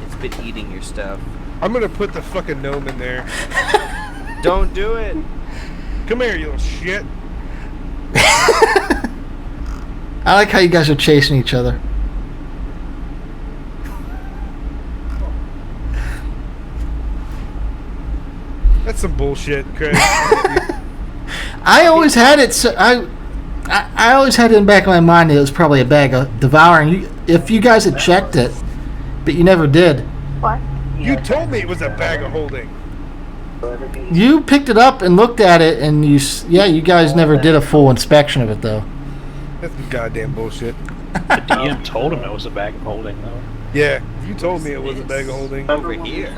D: It's been eating your stuff.
C: I'm gonna put the fucking gnome in there.
D: Don't do it.
C: Come here, you little shit.
B: I like how you guys are chasing each other.
C: That's some bullshit, Craig.
B: I always had it. So I always had it in the back of my mind that it was probably a bag of devouring. If you guys had checked it, but you never did.
F: What?
C: You told me it was a bag of holding.
B: You picked it up and looked at it, and you guys never did a full inspection of it though.
C: That's some goddamn bullshit.
A: The DM told him it was a bag of holding, though.
C: Yeah, you told me it was a bag of holding.
D: Over here.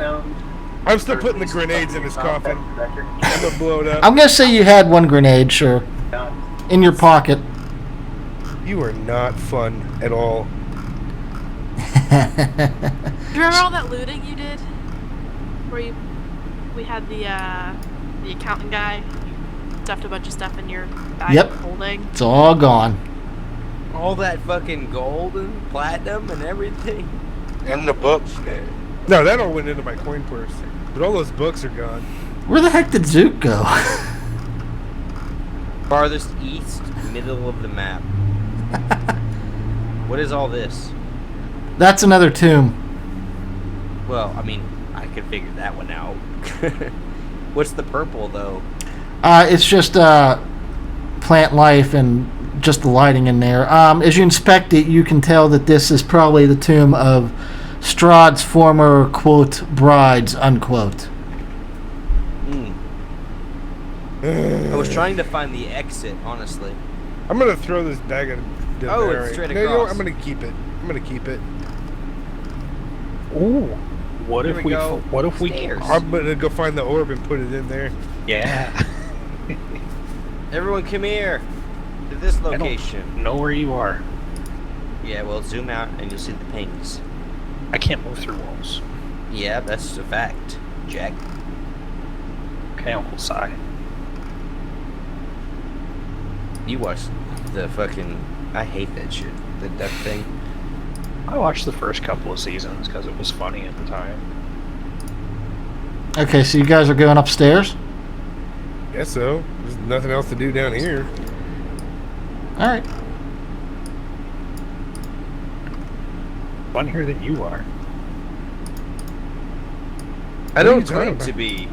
C: I'm still putting the grenades in his coffin. I'm gonna blow it up.
B: I'm gonna say you had one grenade, sure, in your pocket.
C: You are not fun at all.
F: Do you remember all that looting you did? Where we had the accountant guy stuffed a bunch of stuff in your bag
B: Yep.
F: of holding.
B: It's all gone.
D: All that fucking gold and platinum and everything.
E: And the books.
C: No, that all went into my coin purse. But all those books are gone.
B: Where the heck did Zook go?
D: Farthest east, middle of the map. What is all this?
B: That's another tomb.
D: Well, I mean, I could figure that one out. What's the purple though?
B: It's just plant life and just the lighting in there. As you inspect it, you can tell that this is probably the tomb of Strahd's former, quote, brides, unquote.
D: I was trying to find the exit, honestly.
C: I'm gonna throw this bag of
D: Oh, it's straight
C: No, you know what?
D: across.
C: I'm gonna keep it. I'm gonna keep it.
A: Ooh. What
D: Here
A: if
D: we
A: we?
D: go.
A: What if we?
D: Stairs.
C: I'm gonna go find the orb and put it in there.
A: Yeah.
D: Everyone come here. To this
A: I
D: location.
A: don't know where you are.
D: Yeah, well, zoom out and you'll see the pings.
A: I can't move through walls.
D: Yeah, that's a fact, Jack.
A: Okay, Uncle Si.
D: You watched the fucking... I hate that shit. The duck thing.
A: I watched the first couple of seasons because it was funny at the time.
B: Okay, so you guys are going upstairs?
C: Guess so. There's nothing else to do down here.
B: All right.
A: Funnier than you are.
D: I
C: are
D: don't
C: you talking
D: claim
C: about?
D: to be.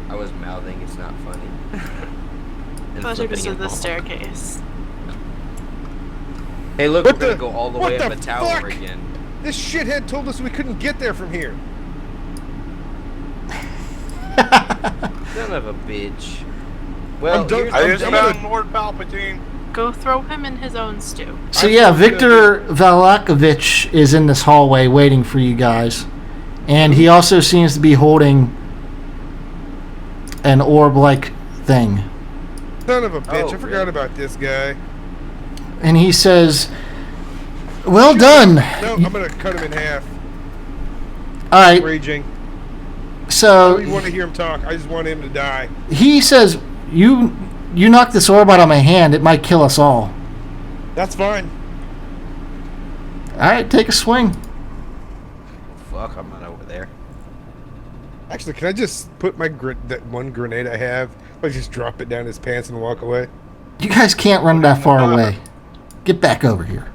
D: I was mouthing, it's not funny. And
F: Closer
D: flipping
F: to
D: it
F: the
D: off.
F: staircase.
D: Hey, look,
C: What
D: we're gonna
C: the-
D: go all the
C: what
D: way up
C: the
D: a tower
C: fuck?
D: again.
C: This shithead told us we couldn't get there from here.
D: Son of a bitch. Well,
C: I'm done-
D: here's
E: I
C: I'm
E: just
C: done
E: found
C: with-
E: Lord Palpatine.
F: Go throw him in his own stew.
B: So
C: I
B: yeah,
C: thought we were
B: Victor Valakovich is in this hallway waiting for you guys. And he also seems to be holding an orb-like thing.
C: Son of a bitch!
D: Oh,
C: I forgot
D: really?
C: about this guy.
B: And he says, "Well done."
C: No, I'm gonna cut him in half.
B: All right.
C: Raging. I
B: So
C: don't even want to hear him talk. I just want him to die.
B: he says, "You knocked this orb out of my hand. It might kill us all."
C: That's fine.
B: All right, take a swing.
D: Fuck, I'm not over there.
C: Actually, can I just put my that one grenade I have? I just drop it down his pants and walk away.
B: You guys can't run that far away. Get back over here.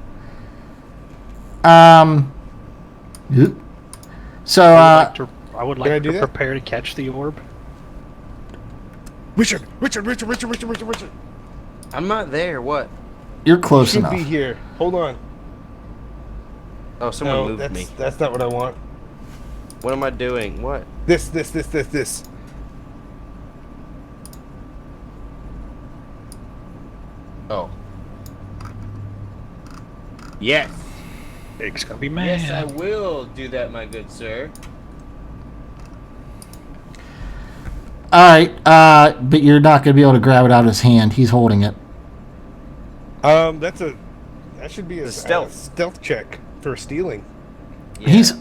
B: Yep. So
A: I would
C: Can I
A: like
C: do
A: to
C: that?
A: prepare to catch the orb.
C: Richard.
D: I'm not there, what?
B: you're close
C: Should
B: enough.
C: be here. Hold on.
D: Oh, someone
C: No,
D: moved me.
C: that's not what I want.
D: What am I doing? What?
C: This.
D: Oh. Yes.
A: It's gonna be mad.
D: Yes, I will do that, my good sir.
B: All right, but you're not going to be able to grab it out of his hand. He's holding it.
C: That should be a
D: The stealth.
C: stealth check for stealing.
D: Yeah.
B: He's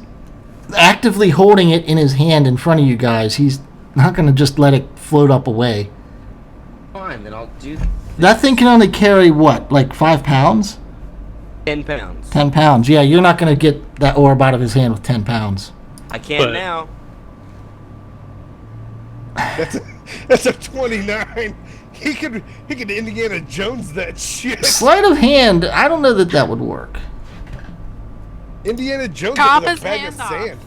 B: actively holding it in his hand in front of you guys. He's not going to just let it float up away.
D: Fine, then I'll do
B: That thing can only carry what, like 5 pounds?
D: 10 pounds.
B: 10 pounds. Yeah, you're not going to get that orb out of his hand with 10 pounds.
D: I can
A: But-
D: now.
C: That's a 29. He could Indiana Jones that shit.
B: Sleight of hand, I don't know that would work.
C: Indiana Jones
F: Chop
C: with
F: his
C: a bag of
F: hand off.
C: sand.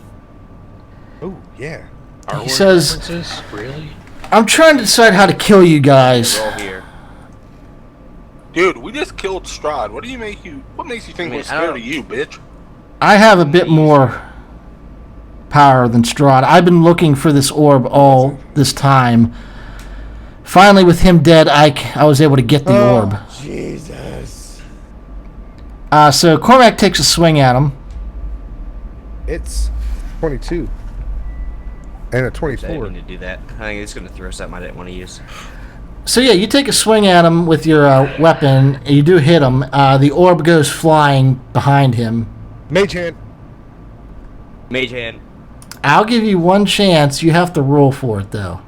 C: Oh yeah.
A: Are
B: He
A: we
B: says-
A: references? Really?
B: I'm trying to decide how to kill you guys.
D: Roll here.
E: Dude, we just killed Strahd. What makes you think
D: I mean,
E: we're
D: I
E: scared
D: don't-
E: of you, bitch?
B: I have a bit more power than Strahd. I've been looking for this orb all this time. Finally, with him dead, I was able to get the orb.
C: Jesus.
B: So Cormac takes a swing at him.
C: It's 22. And a
D: I didn't
C: 24.
D: mean to do that. I think it's going to throw something I didn't want to use.
B: So yeah, you take a swing at him with your weapon. You do hit him. The orb goes flying behind him.
C: Mage hand.
D: Mage hand.
B: I'll give you one chance. You have to roll for it, though.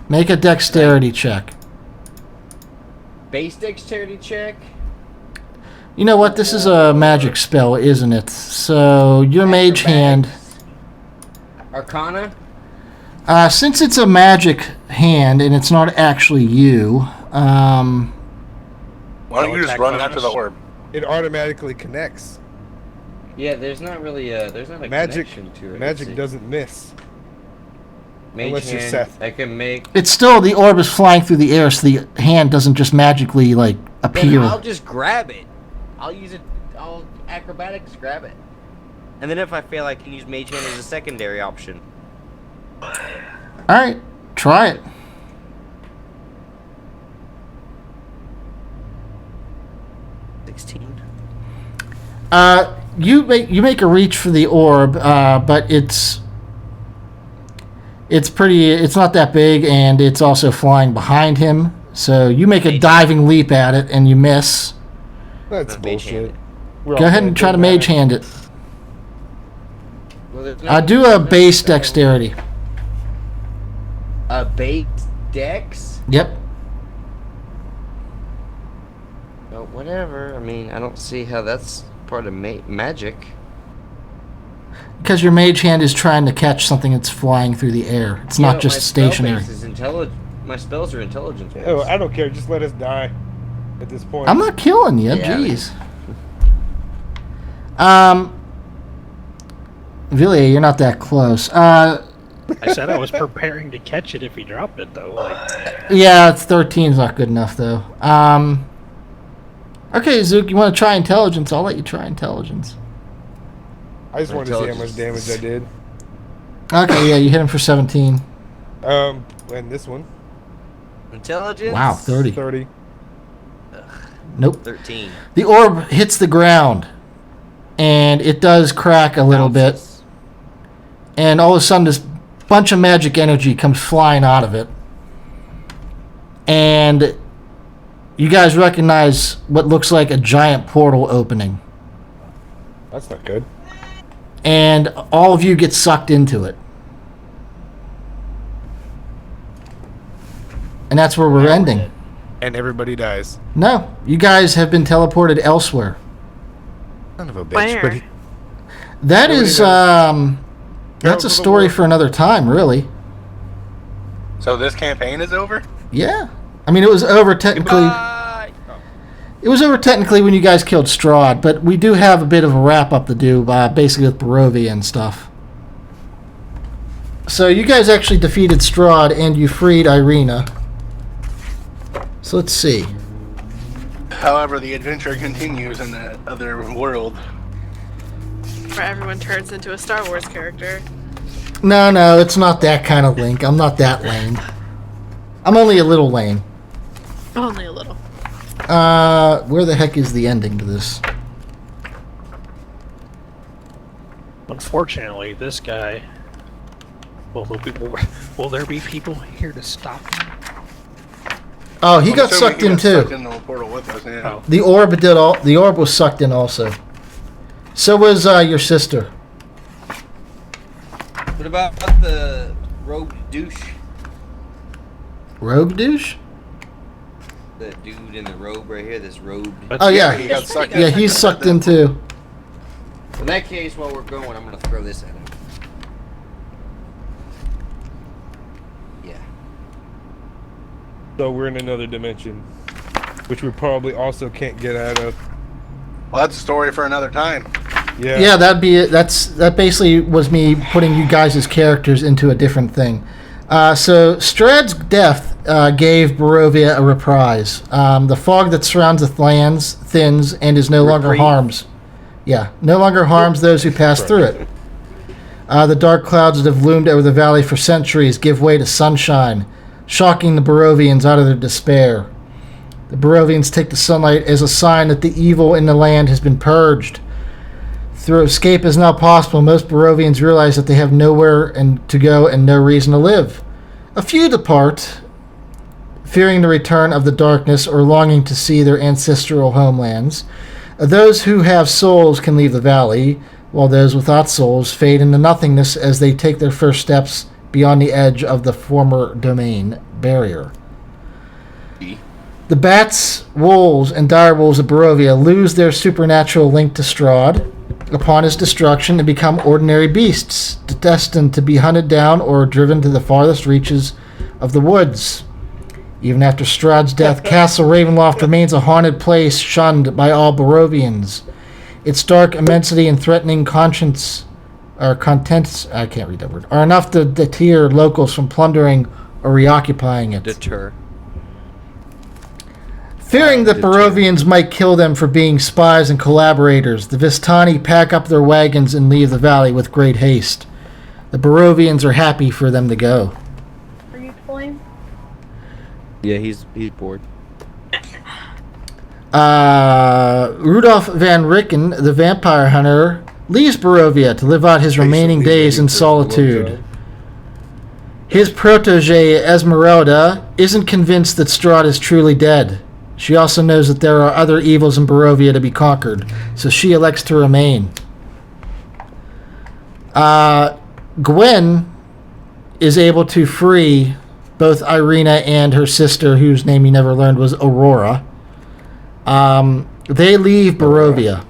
B: Make a dexterity check.
D: Base dexterity check.
B: You know what? This is a magic spell, isn't it? So your mage hand.
D: Arcana.
B: Since it's a magic hand and it's not actually you,
E: Why don't you just run after the orb?
C: It automatically connects.
D: Yeah, there's not really there's not a
C: Magic.
D: connection to it.
C: Magic doesn't miss.
D: Mage
C: unless you're
D: hand,
C: Seth.
D: I can make.
B: it's still the orb is flying through the air, so the hand doesn't just magically like
D: Then
B: appear.
D: I'll just grab it. I'll use it. I'll acrobatics grab it. And then if I fail, I can use mage hand as a secondary option.
B: All right, try it. You make a reach for the orb, but it's not that big, and it's also flying behind him. So you make a diving leap at it, and you miss.
C: That's
D: Mage hand
C: bullshit.
B: Go ahead and try to mage hand it.
D: Well, there's no-
B: Do a base dexterity.
D: A base dex?
B: Yep.
D: Oh, whatever. I mean, I don't see how that's part of magic.
B: Because your mage hand is trying to catch something that's flying through the air. It's not just stationary.
D: My spells are intelligence based.
C: Oh, I don't care. Just let us die at this point.
B: I'm not killing you.
D: Yeah,
B: Jeez. Villiers, you're not that close.
A: I said I was preparing to catch it if he dropped it, though.
B: Yeah, it's 13's not good enough, though. Okay, Zook, you want to try intelligence? I'll let you try intelligence.
C: I just wanted to see how much damage I did.
B: Okay, yeah, you hit him for 17.
C: And this one,
D: Intelligence?
B: Wow, 30.
C: 30.
B: Nope.
D: 13.
B: The orb hits the ground, and it does crack a little bit. And all of a sudden, this bunch of magic energy comes flying out of it. And you guys recognize what looks like a giant portal opening.
C: That's not good.
B: And all of you get sucked into it. And that's where we're ending.
C: And everybody dies.
B: No, you guys have been teleported elsewhere.
C: Son of a bitch.
F: Where?
C: But he-
B: That is, that's a
C: for the
B: story
C: world.
B: for another time, really.
E: So this campaign is over?
B: Yeah. I mean, it was over technically.
D: Goodbye!
B: It was over technically when you guys killed Strahd, but we do have a bit of a wrap up to do, basically with Barovia and stuff. So you guys actually defeated Strahd and you freed Irina. So let's see.
E: However, the adventure continues in that other world.
F: Where everyone turns into a Star Wars character.
B: No, it's not that kind of Link. I'm not that lame. I'm only a little lame.
F: Only a little.
B: Where the heck is the ending to this?
A: Unfortunately, this guy. Will there be people here to stop him?
B: Oh, he got
E: Assuming
B: sucked
E: he
B: in
E: got
B: too.
E: Sucked into the portal with us, yeah.
A: Oh.
B: The orb was sucked in also. So was your sister.
D: What about the rogue douche?
B: Rogue douche?
D: The dude in the robe right here, this robed.
B: Oh yeah,
E: He got sucked
B: yeah,
E: in.
B: he's sucked in too.
D: In that case, while we're going, I'm gonna throw this at him. Yeah.
C: So we're in another dimension, which we probably also can't get out of.
E: Well, that's a story for another time.
C: Yeah.
B: Yeah, that'd be it. That basically was me putting you guys as characters into a different thing. So Strahd's death gave Barovia a reprise. The fog that surrounds the lands thins and is no longer harms. Yeah, no longer harms those who pass through it. The dark clouds that have loomed over the valley for centuries give way to sunshine, shocking the Barovians out of their despair. The Barovians take the sunlight as a sign that the evil in the land has been purged. Though escape is now possible, most Barovians realize that they have nowhere to go and no reason to live. A few depart, fearing the return of the darkness or longing to see their ancestral homelands. Those who have souls can leave the valley, while those without souls fade into nothingness as they take their first steps beyond the edge of the former domain barrier. The bats, wolves, and direwolves of Barovia lose their supernatural link to Strahd upon his destruction and become ordinary beasts, destined to be hunted down or driven to the farthest reaches of the woods. Even after Strahd's death, Castle Ravenloft remains a haunted place shunned by all Barovians. Its dark immensity and threatening contents are enough to deter locals from plundering or reoccupying it.
D: Deter.
B: Fearing that Barovians might kill them for being spies and collaborators, the Vistani pack up their wagons and leave the valley with great haste. The Barovians are happy for them to go.
F: Are you pulling?
D: Yeah, he's bored.
B: Rudolf van Ricken, the vampire hunter, leaves Barovia to live out his remaining days in solitude. His protege, Esmeralda, isn't convinced that Strahd is truly dead. She also knows that there are other evils in Barovia to be conquered, so she elects to remain. Gwen is able to free both Irina and her sister, whose name you never learned was Aurora. They leave Barovia.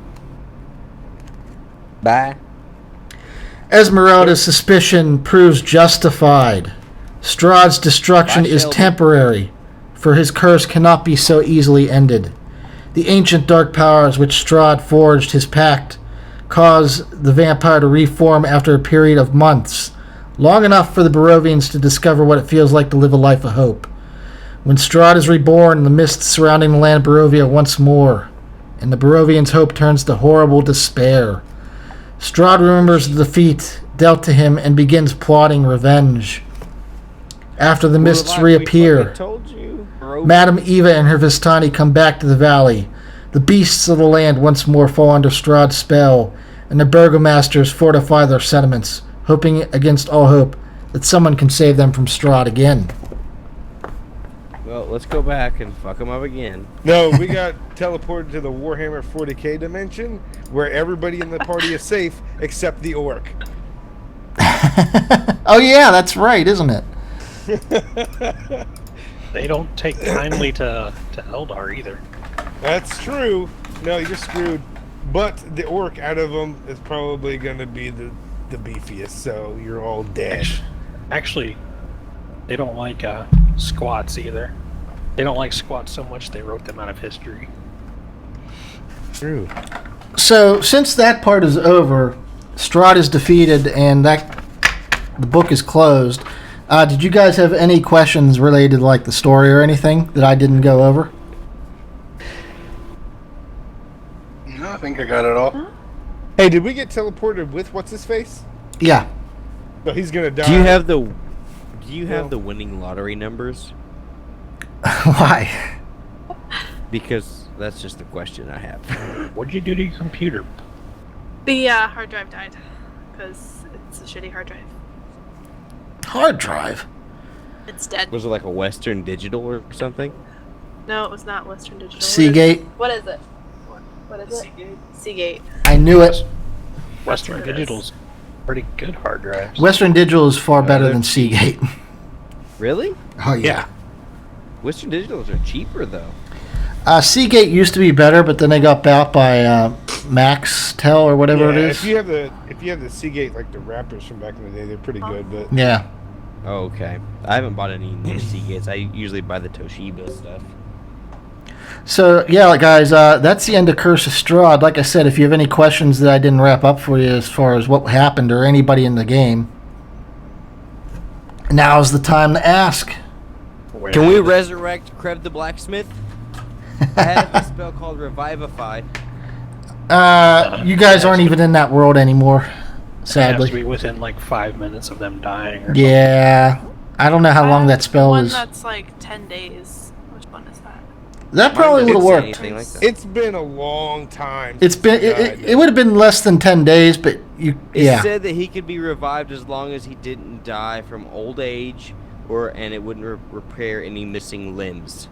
D: Bye.
B: Esmeralda's suspicion proves justified. Strahd's destruction is temporary, for his curse cannot be so easily ended. The ancient dark powers which Strahd forged his pact cause the vampire to reform after a period of months, long enough for the Barovians to discover what it feels like to live a life of hope. When Strahd is reborn, the mists surrounding the land of Barovia once more, and the Barovians' hope turns to horrible despair. Strahd remembers the defeat dealt to him and begins plotting revenge. After the mists reappear, Madame Eva and her Vistani come back to the valley. The beasts of the land once more fall under Strahd's spell, and the burgomasters fortify their settlements, hoping against all hope that someone can save them from Strahd again.
D: Well, let's go back and fuck him up again.
C: No, we got teleported to the Warhammer 40k dimension, where everybody in the party is safe except the orc.
B: Oh yeah, that's right, isn't it?
A: They don't take kindly to Eldar either.
C: That's true. No, you're screwed. But the orc out of them is probably going to be the beefiest, so you're all dead.
A: Actually, they don't like squats either. They don't like squats so much they wrote them out of history.
C: True.
B: So, since that part is over, Strahd is defeated, and the book is closed. Did you guys have any questions related to like the story or anything that I didn't go over?
E: No, I think I got it all.
C: Hey, did we get teleported with what's his face?
B: Yeah.
C: No, he's gonna die.
D: Do you have the winning lottery numbers?
B: Why?
D: Because that's just the question I have.
A: What'd you do to your computer?
F: The hard drive died because it's a shitty hard drive.
B: Hard drive?
F: It's dead.
D: Was it like a Western Digital or something?
F: No, it was not Western Digital.
B: Seagate?
F: What is it? What is it? Seagate.
B: I knew it.
A: Western Digital's pretty good hard drives.
B: Western Digital is far better than Seagate.
D: Really?
B: Oh yeah.
D: Western Digitals are cheaper though.
B: Seagate used to be better, but then they got bought by Maxtel or whatever it is.
C: If you have the Seagate, like the Raptors from back in the day, they're pretty good. But
B: yeah.
D: Oh, okay. I haven't bought any new Seagates. I usually buy the Toshiba stuff.
B: So yeah, guys, that's the end of Curse of Strahd. Like I said, if you have any questions that I didn't wrap up for you as far as what happened or anybody in the game, now's the time to ask.
D: Can we resurrect Krev the Blacksmith? I have a spell called Revivify.
B: You guys aren't even in that world anymore,
A: It has
B: sadly.
A: to be within like 5 minutes of them dying. Or
B: Yeah, I don't know how long that spell
F: one
B: is.
F: That's like 10 days. Which one is that?
B: That probably would have worked.
D: Anything like that.
C: it's been a long time.
B: It's been it would have been less than 10 days, but
D: It
B: yeah.
D: said that he could be revived as long as he didn't die from old age, and it wouldn't repair any missing limbs.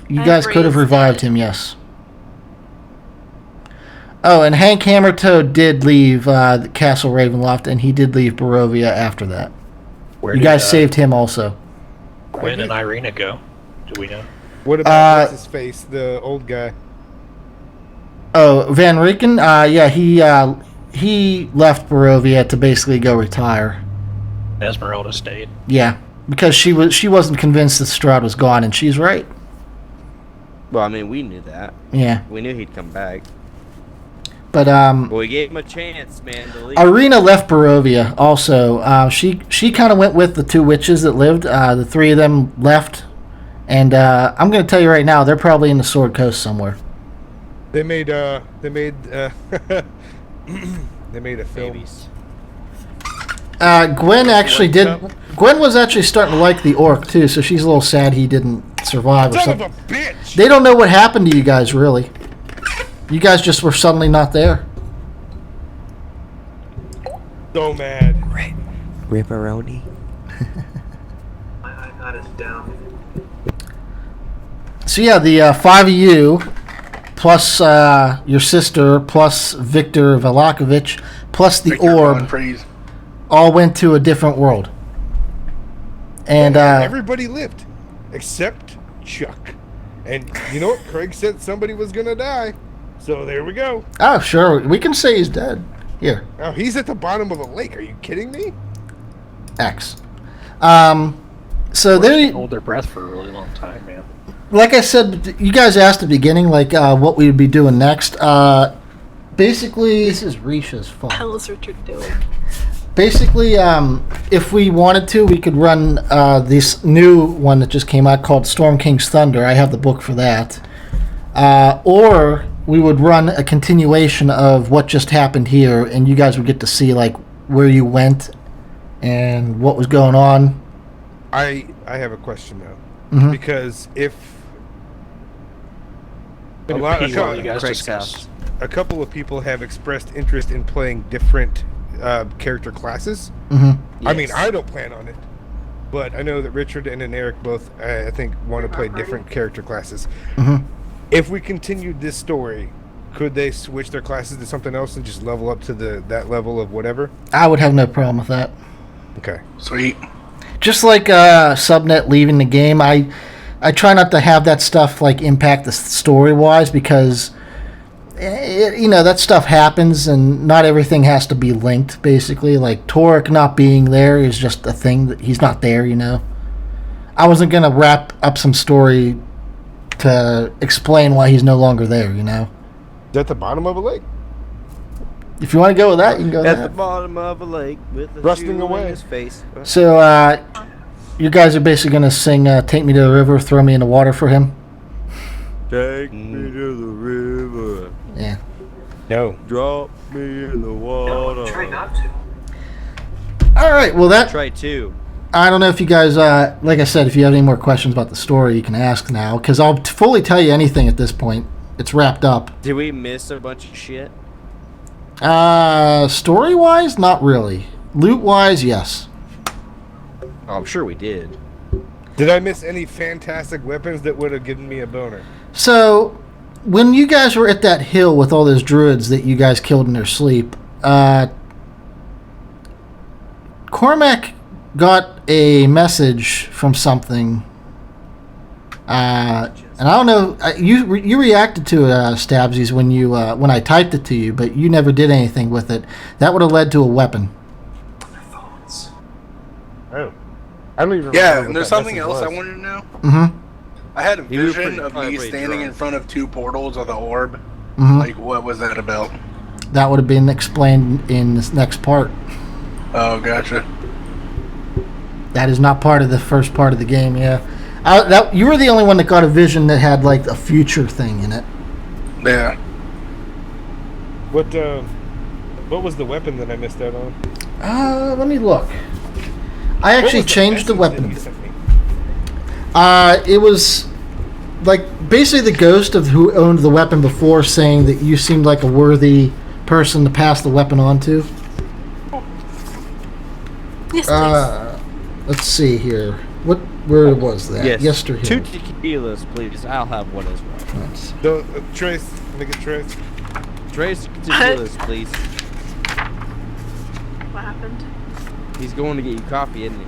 B: You
F: I
B: guys could have
F: raised
B: revived
F: it.
B: him, yes. Oh, and Hank Hammertoe did leave the Castle Ravenloft, and he did leave Barovia after that.
A: Where
B: You
A: did,
B: guys saved him also.
A: Gwen and Irina go? Do we know?
C: What about what's his face, the old guy?
B: Oh, Van Rieken? Yeah, he left Barovia to basically go retire.
A: Esmeralda stayed.
B: Yeah, because she wasn't convinced that Strahd was gone, and she's right.
D: Well, I mean, we knew that.
B: Yeah,
D: We knew he'd come back.
B: but
D: But we gave him a chance, man, to leave.
B: Irina left Barovia also. She kind of went with the two witches that lived. The three of them left, and I'm going to tell you right now, they're probably in the Sword Coast somewhere.
C: They made they made a film.
D: Babies.
B: Gwen actually did. Gwen was actually starting to like the orc too, so she's a little sad he didn't survive or
C: Son of
B: something.
C: a bitch!
B: They don't know what happened to you guys, really. You guys just were suddenly not there.
C: So mad.
D: Ripperoni.
H: I got it down.
B: So yeah, the five of you, plus your sister, plus Victor Velakovich, plus the
E: Victor
B: orb,
E: Von Freeze.
B: all went to a different world. And
C: Everybody lived, except Chuck. And you know what? Craig said somebody was gonna die, so there we go.
B: oh sure, we can say he's dead. Here,
C: Now he's at the bottom of a lake. Are you kidding me?
B: X. So
A: They
B: there,
A: can hold their breath for a really long time, man.
B: like I said, you guys asked at the beginning, like what we would be doing next. Basically, this is Risha's fault.
F: Hell is Richard doing?
B: Basically, if we wanted to, we could run this new one that just came out called Storm King's Thunder. I have the book for that. Or we would run a continuation of what just happened here, and you guys would get to see like where you went and what was going on.
C: I have a question now,
B: Mhm.
C: because if a
A: It'd
C: lot,
A: be while you guys
D: Craig's
A: discuss.
D: house.
C: a couple of people have expressed interest in playing different character classes.
B: Hmm.
C: I mean,
D: Yes.
C: I don't plan on it, but I know that Richard and Eric both, I think, want to play different character classes.
B: Hmm.
C: If we continued this story, could they switch their classes to something else and just level up to that level of whatever?
B: I would have no problem with that.
C: Okay.
E: Sweet.
B: Just like Subnet leaving the game, I try not to have that stuff like impact the story wise, because that stuff happens and not everything has to be linked. Basically, like Torek not being there is just a thing that he's not there. I wasn't gonna wrap up some story to explain why he's no longer there.
C: Is that the bottom of a lake?
B: If you want to go with that, you can go with
D: At the
B: that.
D: bottom of a lake with a
C: Rusting
D: shoe
C: away.
D: in his face.
B: So you guys are basically gonna sing "Take Me to the River, Throw Me in the Water" for him.
D: Take me to the river,
B: Yeah.
C: No.
D: drop me in the water.
H: No, try not to.
B: All right. Well, that
D: Try two.
B: I don't know if you guys, like I said, if you have any more questions about the story, you can ask now, because I'll fully tell you anything at this point. It's wrapped up.
D: Did we miss a bunch of shit?
B: Story-wise, not really. Loot-wise, yes.
D: Oh, I'm sure we did.
C: Did I miss any fantastic weapons that would have given me a boner?
B: So, when you guys were at that hill with all those druids that you guys killed in their sleep, Cormac got a message from something. And I don't know. You reacted to it, Stabsies, when I typed it to you, but you never did anything with it. That would have led to a weapon.
H: Phones.
C: Oh. I don't even
E: Yeah,
C: remember
E: and
C: what
E: there's
C: that
E: something
C: message
E: else I
C: was.
E: wanted to know.
B: Mm-hmm.
E: I had a
D: You were
E: vision of
D: probably
E: me
D: pretty
E: standing in
D: drunk.
E: front of two portals of the orb.
B: Mm-hmm.
E: Like, what was that about?
B: That would have been explained in this next part.
E: Oh, gotcha.
B: That is not part of the first part of the game. Yeah, you were the only one that got a vision that had like a future thing in it.
E: Yeah.
C: What was the weapon that I missed out on?
B: Let me look. I
C: What
B: actually
C: was the
B: changed the
C: message that
B: weapon.
C: you sent me?
B: It was like basically the ghost of who owned the weapon before, saying that you seemed like a worthy person to pass the weapon on to.
F: Yes, please.
B: Let's see here. Where was that?
D: Yes.
B: Yesterday.
D: 2 tequilas, please. I'll have one as well.
C: Trace, make it Trace.
D: Trace Conspicuous, please.
F: What happened?
D: He's going to get you coffee, isn't he?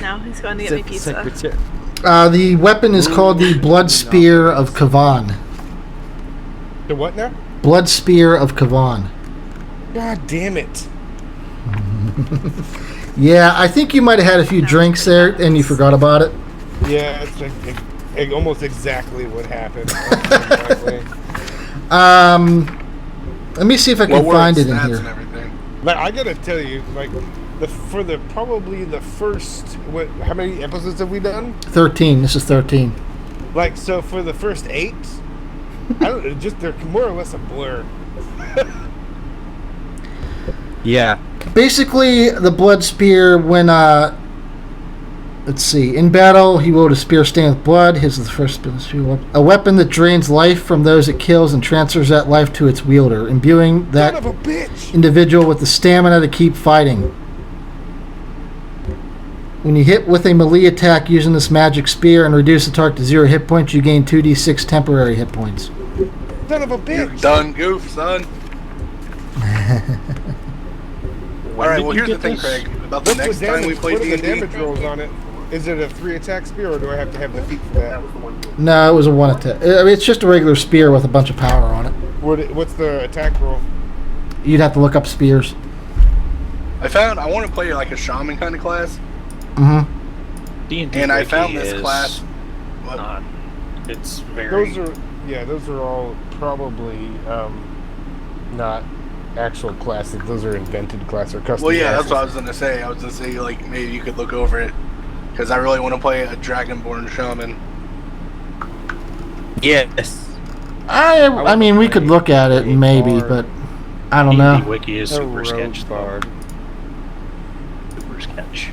F: No, he's going to get me pizza.
D: Secretary.
B: The weapon is called the Blood Spear of Kavan.
C: The what now?
B: Blood Spear of Kavan.
C: God damn it.
B: Yeah, I think you might have had a few drinks there and you forgot about it.
C: Yeah, it's almost exactly what happened. Exactly.
B: Let me see if I can find it in here.
E: And everything?
C: Like, I gotta tell you, like, probably the first, how many episodes have we done?
B: 13. This is 13.
C: Like, so for the first 8, I don't, just they're more or less a blur.
D: Yeah.
B: Basically, the Blood Spear, when, let's see, in battle, he wields a spear stained with blood. His is the first spear. A weapon that drains life from those it kills and transfers that life to its wielder, imbuing that
C: Son of a bitch!
B: individual with the stamina to keep fighting. When you hit with a melee attack using this magic spear and reduce the target to 0 hit points, you gain 2d6 temporary hit points.
C: Son of a
E: You're
C: bitch!
E: done, goof, son. Alright, well, here's the thing, Craig. About the next time we play
C: What are the
E: D&D,
C: damage rolls on it? Is it a 3 attack spear, or do I have to have the feat for that?
B: No, it was a 1 attack. I mean, it's just a regular spear with a bunch of power on it.
C: What's the attack roll?
B: You'd have to look up spears.
E: I want to play like a shaman kind of class,
B: Mm-hmm.
A: D&D
E: and I
A: wiki
E: found this
A: is
E: class. What?
A: Not, it's very.
C: Those are all probably not actual classes. Those are invented classes or custom.
E: Well, yeah,
C: classes.
E: that's what I was gonna say. I was gonna say like maybe you could look over it because I really want to play a dragonborn shaman.
D: Yes.
B: I mean, we could look at it maybe, but I don't
A: D&D
B: know.
A: wiki is
C: A
A: super
C: rogue
A: sketch.
C: bard.
A: Super sketch.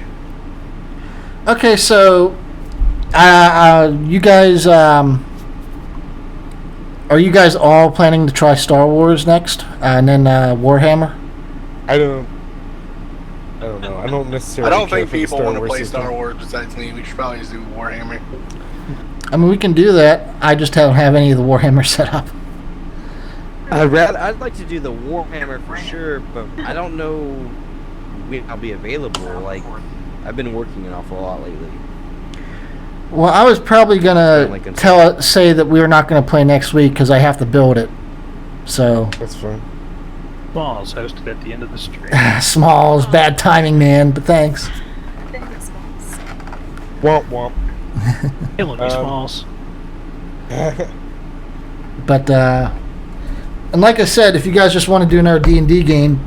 B: Okay, so you guys, are you guys all planning to try Star Wars next, and then Warhammer?
C: I don't know. I don't necessarily.
E: I don't
C: care
E: think
C: for the
E: people
C: Star
E: want to
C: Wars
E: play
C: system.
E: Star Wars besides me. We should probably just do Warhammer.
B: I mean, we can do that. I just don't have any of the Warhammer set up.
D: I'd like to do the Warhammer for sure, but I don't know when I'll be available. Like, I've been working an awful lot lately.
B: Well, I was probably gonna say that we were not gonna play next week because I have to build it. So
C: That's fine.
A: Smalls hosted at the end of the stream.
B: Smalls, bad timing, man. But thanks.
C: Womp womp.
A: Killing me, Smalls.
B: But and like I said, if you guys just want to do another D&D game,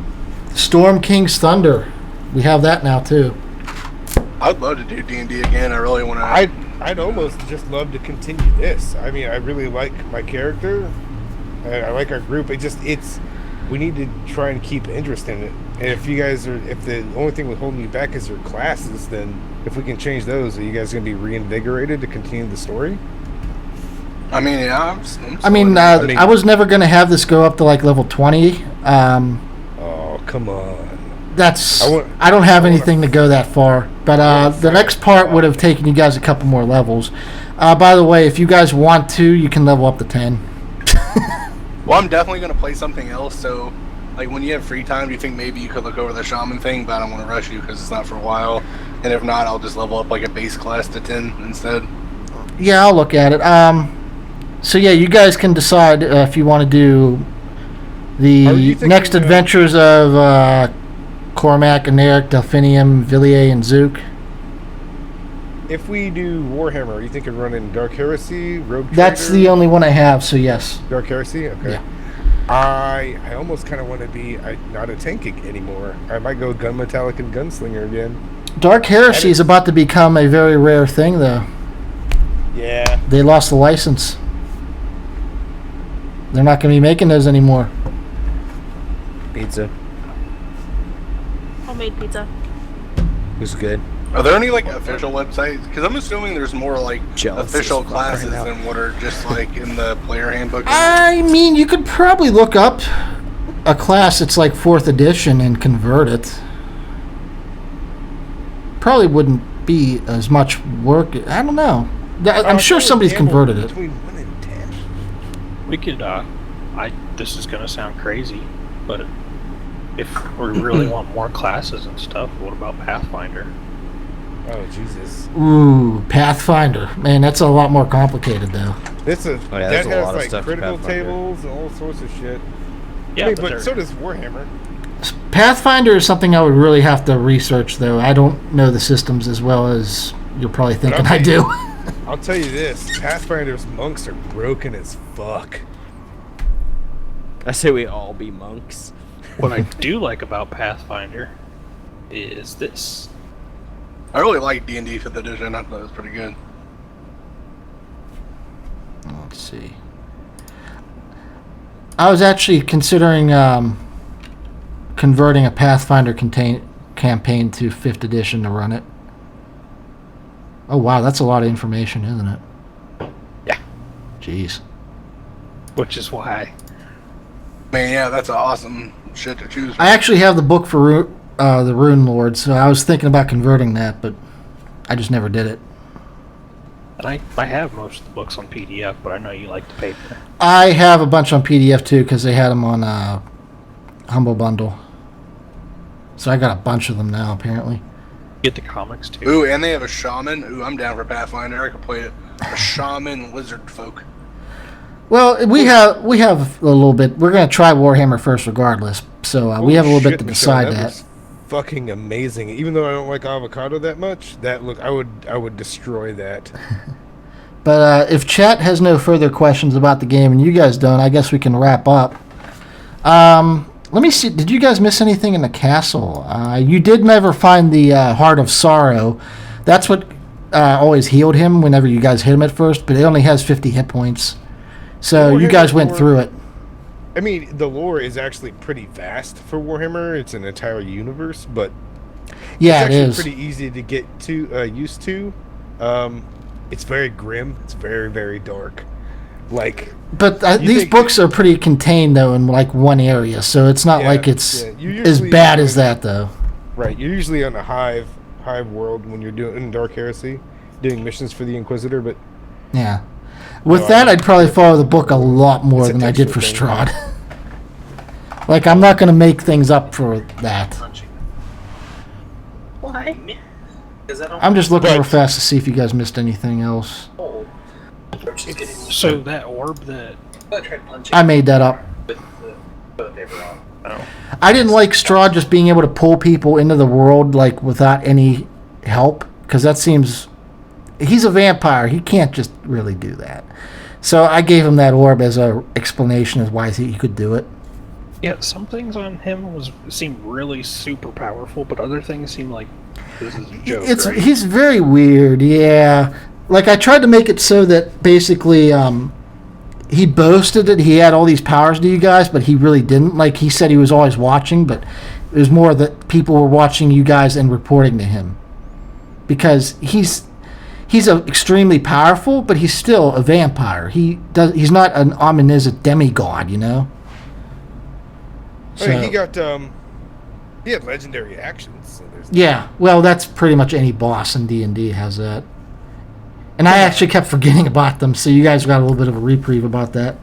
B: Storm King's Thunder, we have that now too.
E: I'd love to do D&D again. I really want to.
C: I'd almost just love to continue this. I mean, I really like my character. I like our group. We need to try and keep interest in it. And if the only thing that's holding you back is your classes, then if we can change those, are you guys going to be reinvigorated to continue the story?
E: I mean, yeah.
B: I was never going to have this go up to like level 20.
C: Oh, come on.
B: I don't have anything to go that far. But the next part would have taken you guys a couple more levels. By the way, if you guys want to, you can level up to 10.
E: Well, I'm definitely going to play something else, so, like, when you have free time, do you think maybe you could look over the shaman thing? But I don't want to rush you because it's not for a while. And if not, I'll just level up, like, a base class to 10 instead.
B: Yeah, I'll look at it. So, yeah, you guys can decide if you want to do the next adventures of Cormac, Aneric, Delphinium, Villiers, and Zook.
C: If we do Warhammer, you think it'd run in Dark Heresy, Rogue Trader?
B: That's the only one I have, so yes.
C: Dark Heresy? Okay.
B: Yeah.
C: I almost kind of want to be not a tank anymore. I might go Gun Metallic and Gunslinger again.
B: Dark Heresy is about to become a very rare thing, though.
C: Yeah.
B: They lost the license. They're not going to be making those anymore.
D: Pizza.
F: Homemade pizza.
D: Was good.
E: Are there any, like, official websites? Because I'm assuming there's more, like,
D: Jealous
E: official
D: as fuck
E: classes
D: right now.
E: than what are just, like, in the player handbook.
B: I mean, you could probably look up a class that's like 4th edition and convert it. Probably wouldn't be as much work. I don't know. I'm sure somebody's converted it.
C: Between 1 and 10.
A: We could This is gonna sound crazy, but if we really want more classes and stuff, what about Pathfinder?
C: Oh Jesus!
B: Ooh, Pathfinder. Man, that's a lot more complicated, though.
C: This is
D: Oh, yeah,
C: that
D: there's a
C: has
D: lot of
C: like
D: stuff to
C: critical
D: Pathfinder.
C: tables and all sorts of shit.
A: Yeah,
C: I mean,
A: but
C: but
A: they're-
C: so does Warhammer.
B: Pathfinder is something I would really have to research, though. I don't know the systems as well as you're probably thinking I do.
C: I'll tell you this: Pathfinder's monks are broken as fuck.
D: I say we all be monks.
A: what I do like about Pathfinder is this.
E: I really like D&D 5th edition. I thought it was pretty good.
B: Let's see. I was actually considering converting a Pathfinder campaign to 5th edition to run it. Oh, wow, that's a lot of information, isn't it?
A: Yeah.
B: Jeez.
A: Which is why
E: Man, yeah, that's an awesome shit to choose from.
B: I actually have the book for the Rune Lord, so I was thinking about converting that, but I just never did it.
A: and I have most of the books on PDF, but I know you like the paper.
B: I have a bunch on PDF, too, because they had them on Humble Bundle. So I got a bunch of them now, apparently.
A: Get the comics too.
E: Ooh, and they have a shaman. Ooh, I'm down for Pathfinder. I could play it. A shaman lizard folk.
B: Well, we have a little bit. We're going to try Warhammer first regardless, so we have a little bit to decide that.
C: Was fucking amazing. Even though I don't like avocado that much, I would destroy that.
B: But if chat has no further questions about the game and you guys don't, I guess we can wrap up. Let me see. Did you guys miss anything in the castle? You did never find the Heart of Sorrow. That's what always healed him whenever you guys hit him at first, but it only has 50 hit points. So you guys went through it.
C: I mean, the lore is actually pretty vast for Warhammer. It's an entire universe, but
B: Yeah,
C: it's
B: it
C: actually
B: is.
C: pretty easy to get used to. It's very grim. It's very, very dark. Like,
B: But
C: You
B: these
C: think-
B: books are pretty contained, though, in like one area, so it's not
C: Yeah,
B: like it's
C: yeah. You
B: as
C: usually
B: bad
C: do
B: as
C: it-
B: that, though.
C: right, you're usually on a hive world when you're doing Dark Heresy, doing missions for the Inquisitor, but
B: Yeah. With
C: No,
B: that,
C: I-
B: I'd probably follow the book a lot more
C: It's a
B: than I did for
C: textual thing.
B: Strahd. Like, I'm not going to make things up for that.
H: Punching. Why? Because I don't.
B: I'm just looking
C: But-
B: real fast to see if you guys missed anything else.
H: Oh. She's getting.
A: So that orb that
H: I tried punching
B: I made that up.
H: with the toilet paper on.
B: I didn't like Strahd just being able to pull people into the world, like, without any help, because that seems... He's a vampire. He can't just really do that. So I gave him that orb as a explanation as why he could do it.
A: yeah, some things on him seemed really super powerful, but other things seem like this is a joke. Right?
B: He's very weird, yeah. Like, I tried to make it so that basically he boasted that he had all these powers to you guys, but he really didn't. Like, he said he was always watching, but it was more that people were watching you guys and reporting to him. Because he's extremely powerful, but he's still a vampire. He's not an omniscient demigod, you know?
C: I mean, he had legendary actions. So there's
B: Yeah, well, that's pretty much any boss in D&D has that. And I actually kept forgetting about them, so you guys got a little bit of a reprieve about that.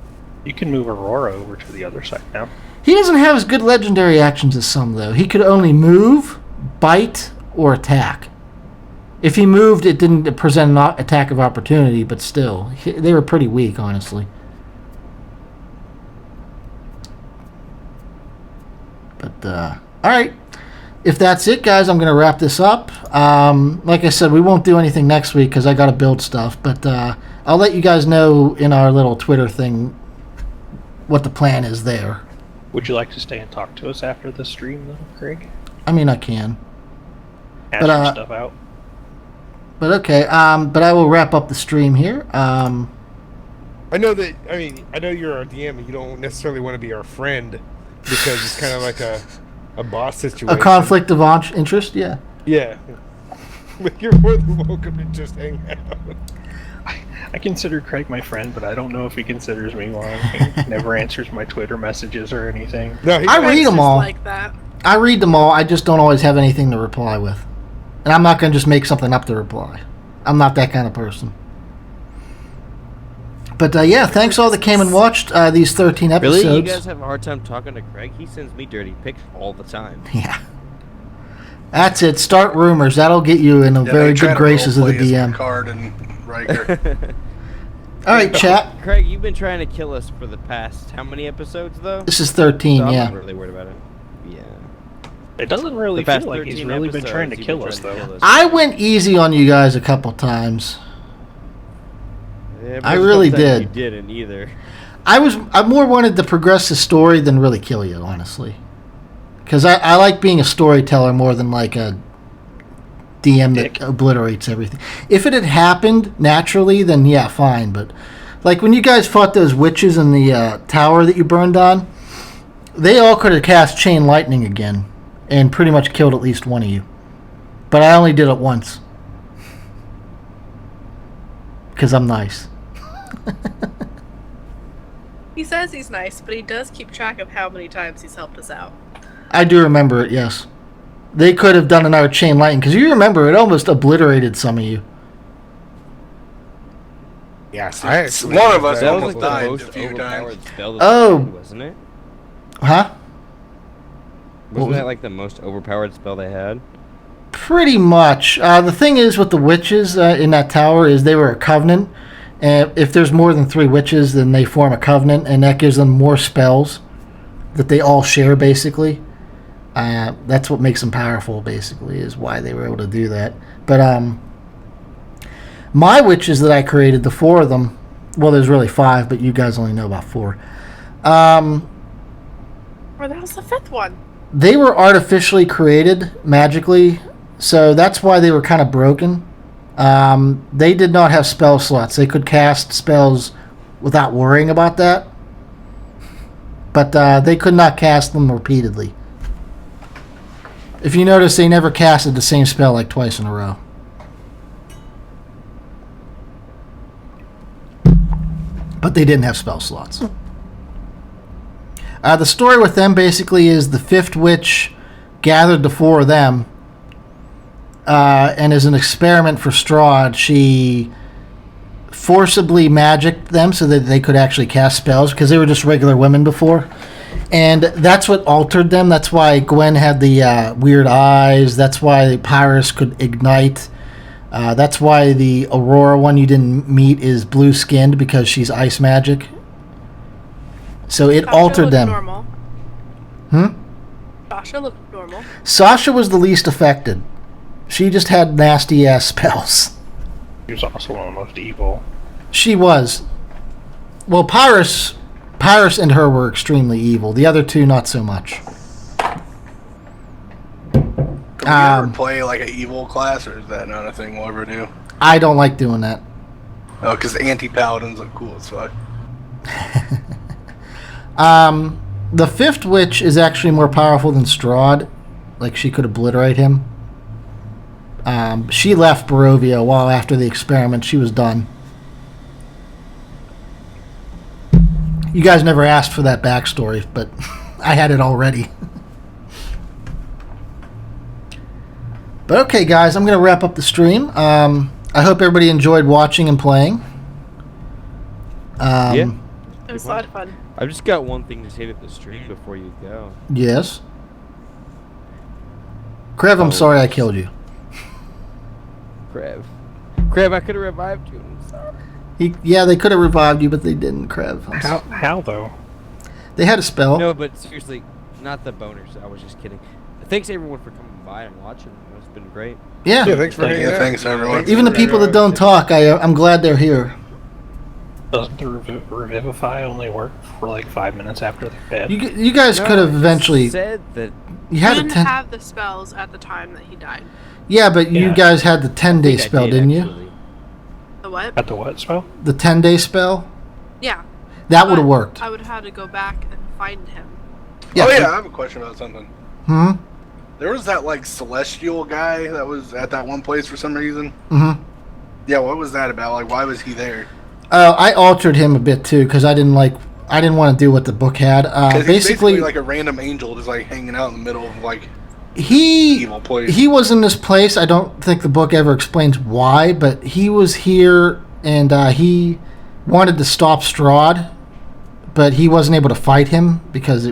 A: You can move Aurora over to the other side now.
B: He doesn't have as good legendary actions as some, though. He could only move, bite, or attack. If he moved, it didn't present an attack of opportunity, but still. They were pretty weak, honestly. But, alright. If that's it, guys, I'm going to wrap this up. Like I said, we won't do anything next week because I got to build stuff. But I'll let you guys know in our little Twitter thing what the plan is there.
A: Would you like to stay and talk to us after the stream, though, Craig?
B: I mean, I can.
A: Ask
B: But,
A: some stuff out.
B: But okay, but I will wrap up the stream here.
C: I know that. I mean, I know you're our DM, and you don't necessarily want to be our friend because it's kind of like a boss situation.
B: A conflict of interest, yeah.
C: Yeah. But you're more than welcome to just hang out.
A: I consider Craig my friend, but I don't know if he considers me one. He never answers my Twitter messages or anything.
C: No, he
B: I
C: does.
B: read them
F: Just
B: all.
F: like that.
B: I read them all. I just don't always have anything to reply with. And I'm not going to just make something up to reply. I'm not that kind of person. But yeah, thanks all that came and watched these 13 episodes.
D: Really? You guys have a hard time talking to Craig? He sends me dirty pics all the time.
B: Yeah. That's it. Start rumors. That'll get you in the very good graces of the DM.
E: Card and Riker.
B: All right, chat.
D: Craig, you've been trying to kill us for the past how many episodes, though?
B: This is 13,
D: so I'm
B: yeah.
D: not really worried about it. Yeah.
A: It doesn't really
D: The past
A: feel like he's
D: 13
A: really been
D: episodes,
A: trying to
D: you've
A: kill
D: been
A: us,
D: trying to
A: though.
D: kill us.
B: I went easy on you guys a couple times.
D: Yeah, but
B: I
D: there's
B: really
D: sometimes
B: did.
D: You didn't either.
B: I more wanted to progress the story than really kill you, honestly. Because I like being a storyteller more than like a DM that obliterates everything. If it had happened naturally, then yeah, fine. But like when you guys fought those witches in the tower that you burned on, they all could have cast chain lightning again and pretty much killed at least one of you. But I only did it once. Because I'm nice.
G: He says he's nice, but he does keep track of how many times he's helped us out.
B: I do remember it, yes. They could have done another chain lightning, because you remember it almost obliterated some of you.
C: Yes,
E: One of us
D: That was
E: almost
D: like the
E: died a
D: most
E: few
D: overpowered
E: times.
D: spell that
B: Oh.
D: they had, wasn't it?
B: Huh?
D: Wasn't
B: was
D: that
B: it?
D: like the most overpowered spell they had?
B: Pretty much. The thing is with the witches in that tower is they were a covenant. And if there's more than 3 witches, then they form a covenant, and that gives them more spells that they all share, basically. That's what makes them powerful, basically, is why they were able to do that. But my witches that I created, the 4 of them, well, there's really 5, but you guys only know about 4.
G: Or that was the 5th one.
B: They were artificially created, magically, so that's why they were kind of broken. They did not have spell slots. They could cast spells without worrying about that. But they could not cast them repeatedly. If you notice, they never casted the same spell like twice in a row. But they didn't have spell slots. The story with them basically is the 5th witch gathered the 4 of them, and as an experiment for Strahd, she forcibly magicked them so that they could actually cast spells, because they were just regular women before. And that's what altered them. That's why Gwen had the weird eyes. That's why Pyrus could ignite. That's why the Aurora one you didn't meet is blue-skinned, because she's ice magic. So it
G: Sasha
B: altered
G: looked
B: them.
G: Normal. Sasha looked normal.
B: Sasha was the least affected. She just had nasty-ass spells.
A: He was also one of the most evil.
B: She was. Well, Pyrus and her were extremely evil. The other 2, not so much.
E: Can we ever play like an evil class, or is that not a thing we'll ever do?
B: I don't like doing that.
E: Oh, because anti-paladins look cool as fuck.
B: The 5th witch is actually more powerful than Strahd. Like, she could obliterate him. She left Barovia a while after the experiment. She was done. You guys never asked for that backstory, but I had it already. But okay, guys, I'm going to wrap up the stream. I hope everybody enjoyed watching and playing.
D: Yeah.
G: It was a lot of fun.
D: I've just got one thing to say to the stream before you go.
B: Yes. Krev, I'm sorry I killed you.
D: Krev, I could have revived you. I'm sorry.
B: Yeah, they could have revived you, but they didn't, Krev.
A: How though?
B: They had a spell.
D: No, but seriously, not the boners. I was just kidding. Thanks everyone for coming by and watching. It's been great.
B: Yeah.
C: Yeah, thanks for hanging out.
E: Thanks everyone.
B: Even the people that don't talk, I'm glad they're here.
A: Doesn't the Revivify only work for like 5 minutes after they're dead?
B: You guys could have eventually.
D: Said that.
B: You
G: He
B: had a
G: didn't
B: 10.
G: have the spells at the time that he died.
B: Yeah, but you
A: Yeah.
B: guys had the 10-day
D: I think I
B: spell,
D: did,
B: didn't you?
D: actually.
G: The what?
A: At the what spell?
B: The 10-day spell.
G: Yeah.
B: That would have
G: But
B: worked.
G: I would have had to go back and find him.
B: Yeah.
E: Oh yeah, I have a question about something.
B: Hmm.
E: There was that like celestial guy that was at that one place for some reason.
B: Hmm.
E: Yeah, what was that about? Like, why was he there?
B: I altered him a bit too because I didn't want to do what the book had.
E: 'Cause he's
B: Basically,
E: like a random angel just like hanging out in the middle of like
B: he
E: evil place.
B: he was in this place. I don't think the book ever explains why, but he was here and he wanted to stop Strahd, but he wasn't able to fight him because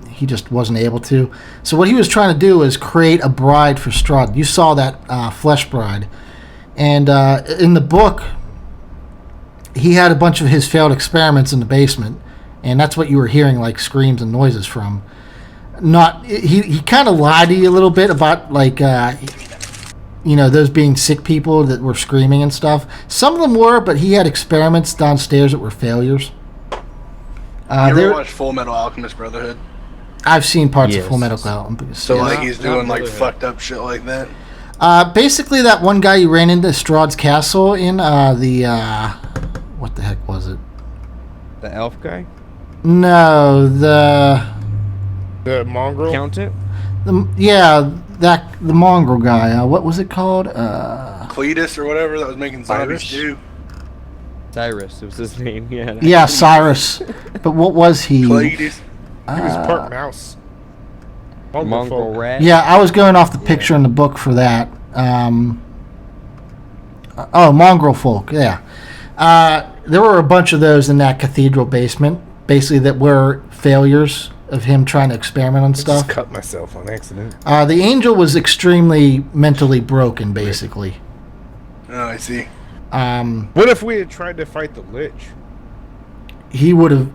B: he just wasn't able to. So what he was trying to do was create a bride for Strahd. You saw that flesh bride. And in the book, he had a bunch of his failed experiments in the basement, and that's what you were hearing, like screams and noises from. He kind of lied to you a little bit about like those being sick people that were screaming and stuff. Some of them were, but he had experiments downstairs that were failures.
E: You ever watch Full Metal Alchemist Brotherhood?
B: I've seen parts of Full Metal Alchemist.
E: So like he's doing like fucked up shit like that.
B: Basically, that one guy you ran into Strahd's castle in what the heck was it?
D: The elf guy?
B: No, the
C: mongrel
D: Accountant?
B: The mongrel guy. What was it called?
E: Cletus or whatever that was making zombies too.
D: Cyrus was his name. Yeah.
B: Yeah, Cyrus. But what was he?
E: Cletus.
C: He was part mouse.
D: Mongrel rat.
B: Yeah, I was going off the picture in the book for that. Mongrel folk. Yeah. There were a bunch of those in that cathedral basement, basically that were failures of him trying to experiment on stuff.
C: I just cut myself on accident.
B: The angel was extremely mentally broken, basically.
E: Oh, I see.
C: What if we had tried to fight the Lich?
B: He would have.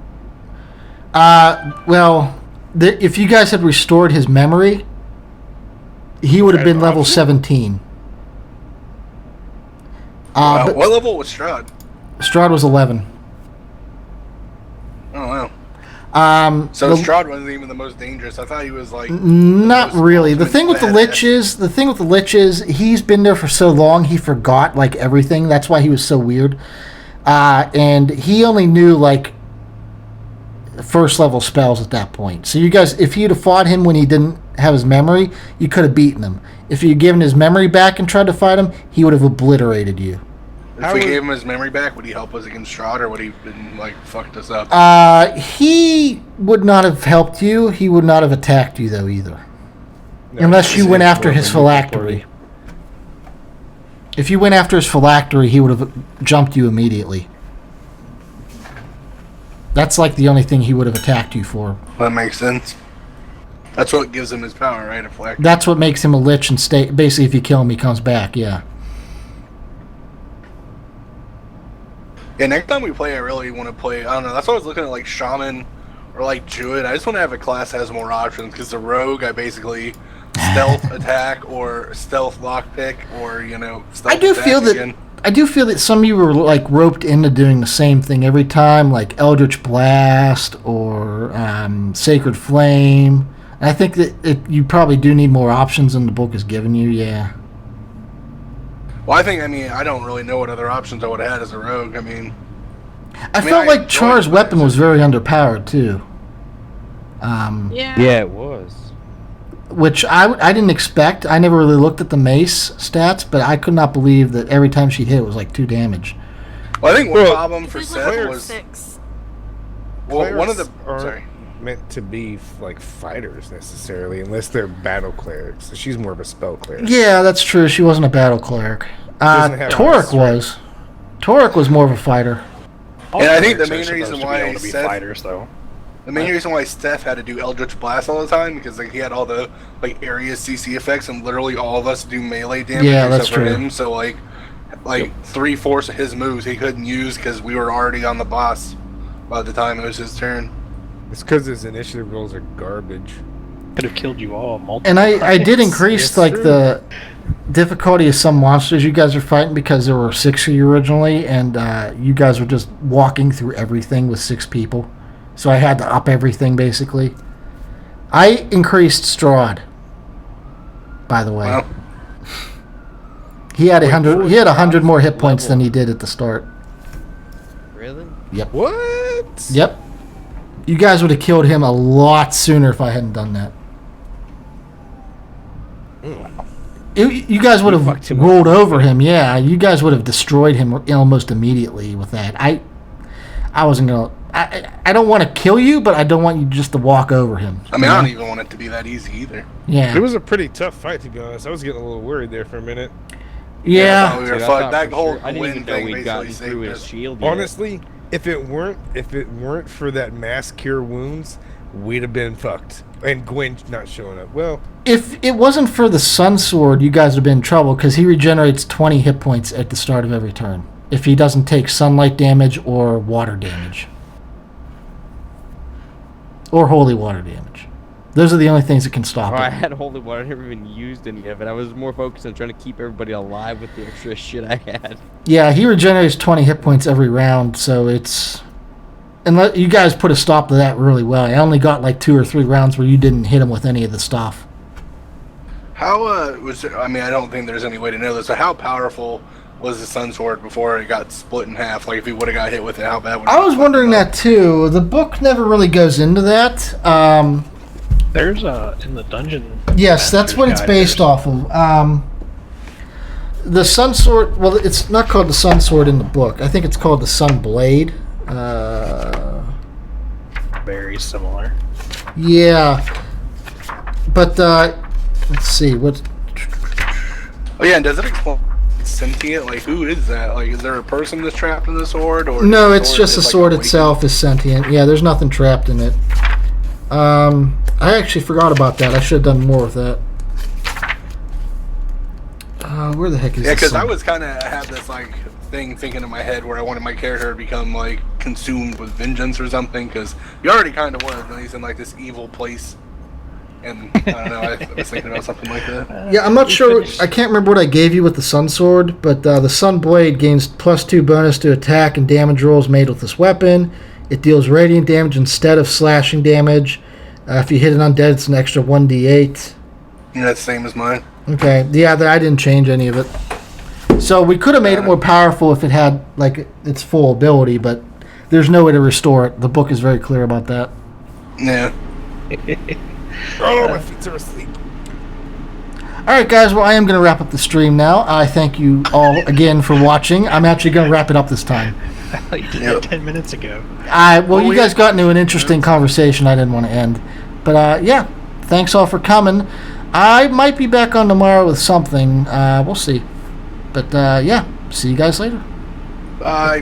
B: If you guys had restored his memory, he would have been level 17.
E: What level was Strahd?
B: Strahd was 11.
E: Oh wow.
B: So
E: Strahd wasn't even the most dangerous. I thought he was like.
B: Not really. The thing with the Lich is, he's been there for so long he forgot like everything. That's why he was so weird. And he only knew like first level spells at that point. So you guys, if you'd have fought him when he didn't have his memory, you could have beaten him. If you'd given his memory back and tried to fight him, he would have obliterated you.
E: If we gave him his memory back, would he help us against Strahd, or would he been like fucked us up?
B: He would not have helped you. He would not have attacked you though either, unless you went after his phylactery. If you went after his phylactery, he would have jumped you immediately. That's like the only thing he would have attacked you for.
E: That makes sense. That's what gives him his power, right? A phylactery.
B: That's what makes him a lich and stay. Basically, if you kill him, he comes back. Yeah.
E: Yeah, next time we play, I really want to play. I don't know. That's why I was looking at like Shaman or like Druid. I just want to have a class that has more options because the Rogue, I basically stealth attack or stealth lockpick or stealth.
B: I do feel that some of you were like roped into doing the same thing every time, like Eldritch Blast or Sacred Flame. And I think that you probably do need more options than the book has given you. Yeah.
E: Well, I don't really know what other options I would have had as a rogue.
B: I felt like Char's weapon was very underpowered, too.
D: Yeah, it was.
B: Which I didn't expect. I never really looked at the mace stats, but I could not believe that every time she hit, it was like 2 damage.
E: Well, I think one problem for Seth was...
F: 6.
E: Well, one of the... Sorry.
C: Meant to be like fighters necessarily, unless they're battle clerics. So she's more of a spell cleric.
B: Yeah, that's true. She wasn't a battle cleric. Torek was. Torek was more of a fighter.
E: And I think the main reason why Seth,
A: fighters, though.
E: The main reason why Steph had to do Eldritch Blast all the time because like he had all the like area CC effects, and literally all of us do melee damage.
B: Yeah, that's
E: except for
B: true.
E: him. So like 3/4 of his moves he couldn't use because we were already on the boss by the time it was his turn.
C: It's because his initiative rolls are garbage.
A: Could have killed you all multiple
B: And I did
A: times.
B: increase
C: Yes,
B: like
C: true.
B: the difficulty of some monsters you guys are fighting because there were 6 of you originally, and you guys were just walking through everything with 6 people. So I had to up everything basically. I increased Strahd, by the way.
E: Well,
B: He had 100. He had 100 more hit points than he did at the start.
D: Really?
B: Yep.
C: What?
B: Yep. You guys would have killed him a lot sooner if I hadn't done that. You guys would have rolled over him. Yeah, you guys would have destroyed him almost immediately with that. I wasn't gonna. I don't want to kill you, but I don't want you just to walk over him.
E: I don't even want it to be that easy either.
B: Yeah.
C: It was a pretty tough fight, to be honest. I was getting a little worried there for a minute.
B: Yeah.
E: we
D: Dude,
E: were
D: I
E: fucked.
D: thought
E: That
D: for
E: whole
D: sure- I didn't
E: Gwyn
D: even know
E: thing
D: we'd gotten
E: basically
D: through
E: saved
D: his
E: us.
D: shield yet.
C: Honestly, if it weren't for that mass cure wounds, we'd have been fucked. And Gwen not showing up. Well,
B: If it wasn't for the Sun Sword, you guys would have been in trouble because he regenerates 20 hit points at the start of every turn. If he doesn't take sunlight damage or water damage. Or holy water damage. Those are the only things that can stop
D: I
B: it.
D: had holy water. I never even used any of it. I was more focused on trying to keep everybody alive with the extra shit I had.
B: Yeah, he regenerates 20 hit points every round, so it's... And you guys put a stop to that really well. I only got like 2 or 3 rounds where you didn't hit him with any of the stuff.
E: How was it, I mean, I don't think there's any way to know this, but how powerful was the Sun Sword before it got split in half? Like, if he would have got hit with it, how bad would it
B: I was
E: have
B: wondering
E: fucked him
B: that too. The book never really goes into that.
A: There's in the dungeon.
B: Yes, that's what it's
A: Master's
B: based
A: Guide,
B: off of. The Sun Sword, well, it's not called the Sun Sword in the book. I think it's called the Sun Blade.
A: there's very similar.
B: Yeah. But, let's see, what...
E: Oh yeah, and does it explain sentient? Like, who is that? Like, is there a person that's trapped in the sword? Or
B: No,
E: is
B: it's just the
E: like,
B: sword
E: awakened?
B: itself is sentient. Yeah, there's nothing trapped in it. I actually forgot about that. I should have done more with that. Where the heck is
E: Yeah,
B: this
E: because I
B: thing?
E: was kind of had this like thing thinking in my head where I wanted my character to become like consumed with vengeance or something. Because you already kind of was, and he's in like this evil place. And I don't know. I was thinking about something like that.
B: Yeah, I'm not sure. I can't remember what I gave you with the Sun Sword, but the Sun Blade gains +2 bonus to attack and damage rolls made with this weapon. It deals radiant damage instead of slashing damage. If you hit an undead, it's an extra 1d8.
E: Yeah, that's the same as mine.
B: Okay, yeah, I didn't change any of it. So we could have made it more powerful if it had like its full ability, but there's no way to restore it. The book is very clear about that.
E: Yeah.
C: oh, my feet are asleep.
B: All right, guys. Well, I am going to wrap up the stream now. I thank you all again for watching. I'm actually going to wrap it up this time.
A: I thought you did that 10 minutes ago.
B: Well, you guys got into an interesting conversation I didn't want to end. But, yeah, thanks all for coming. I might be back on tomorrow with something. We'll see. But, yeah, see you guys later.
E: Bye.
D: Bye.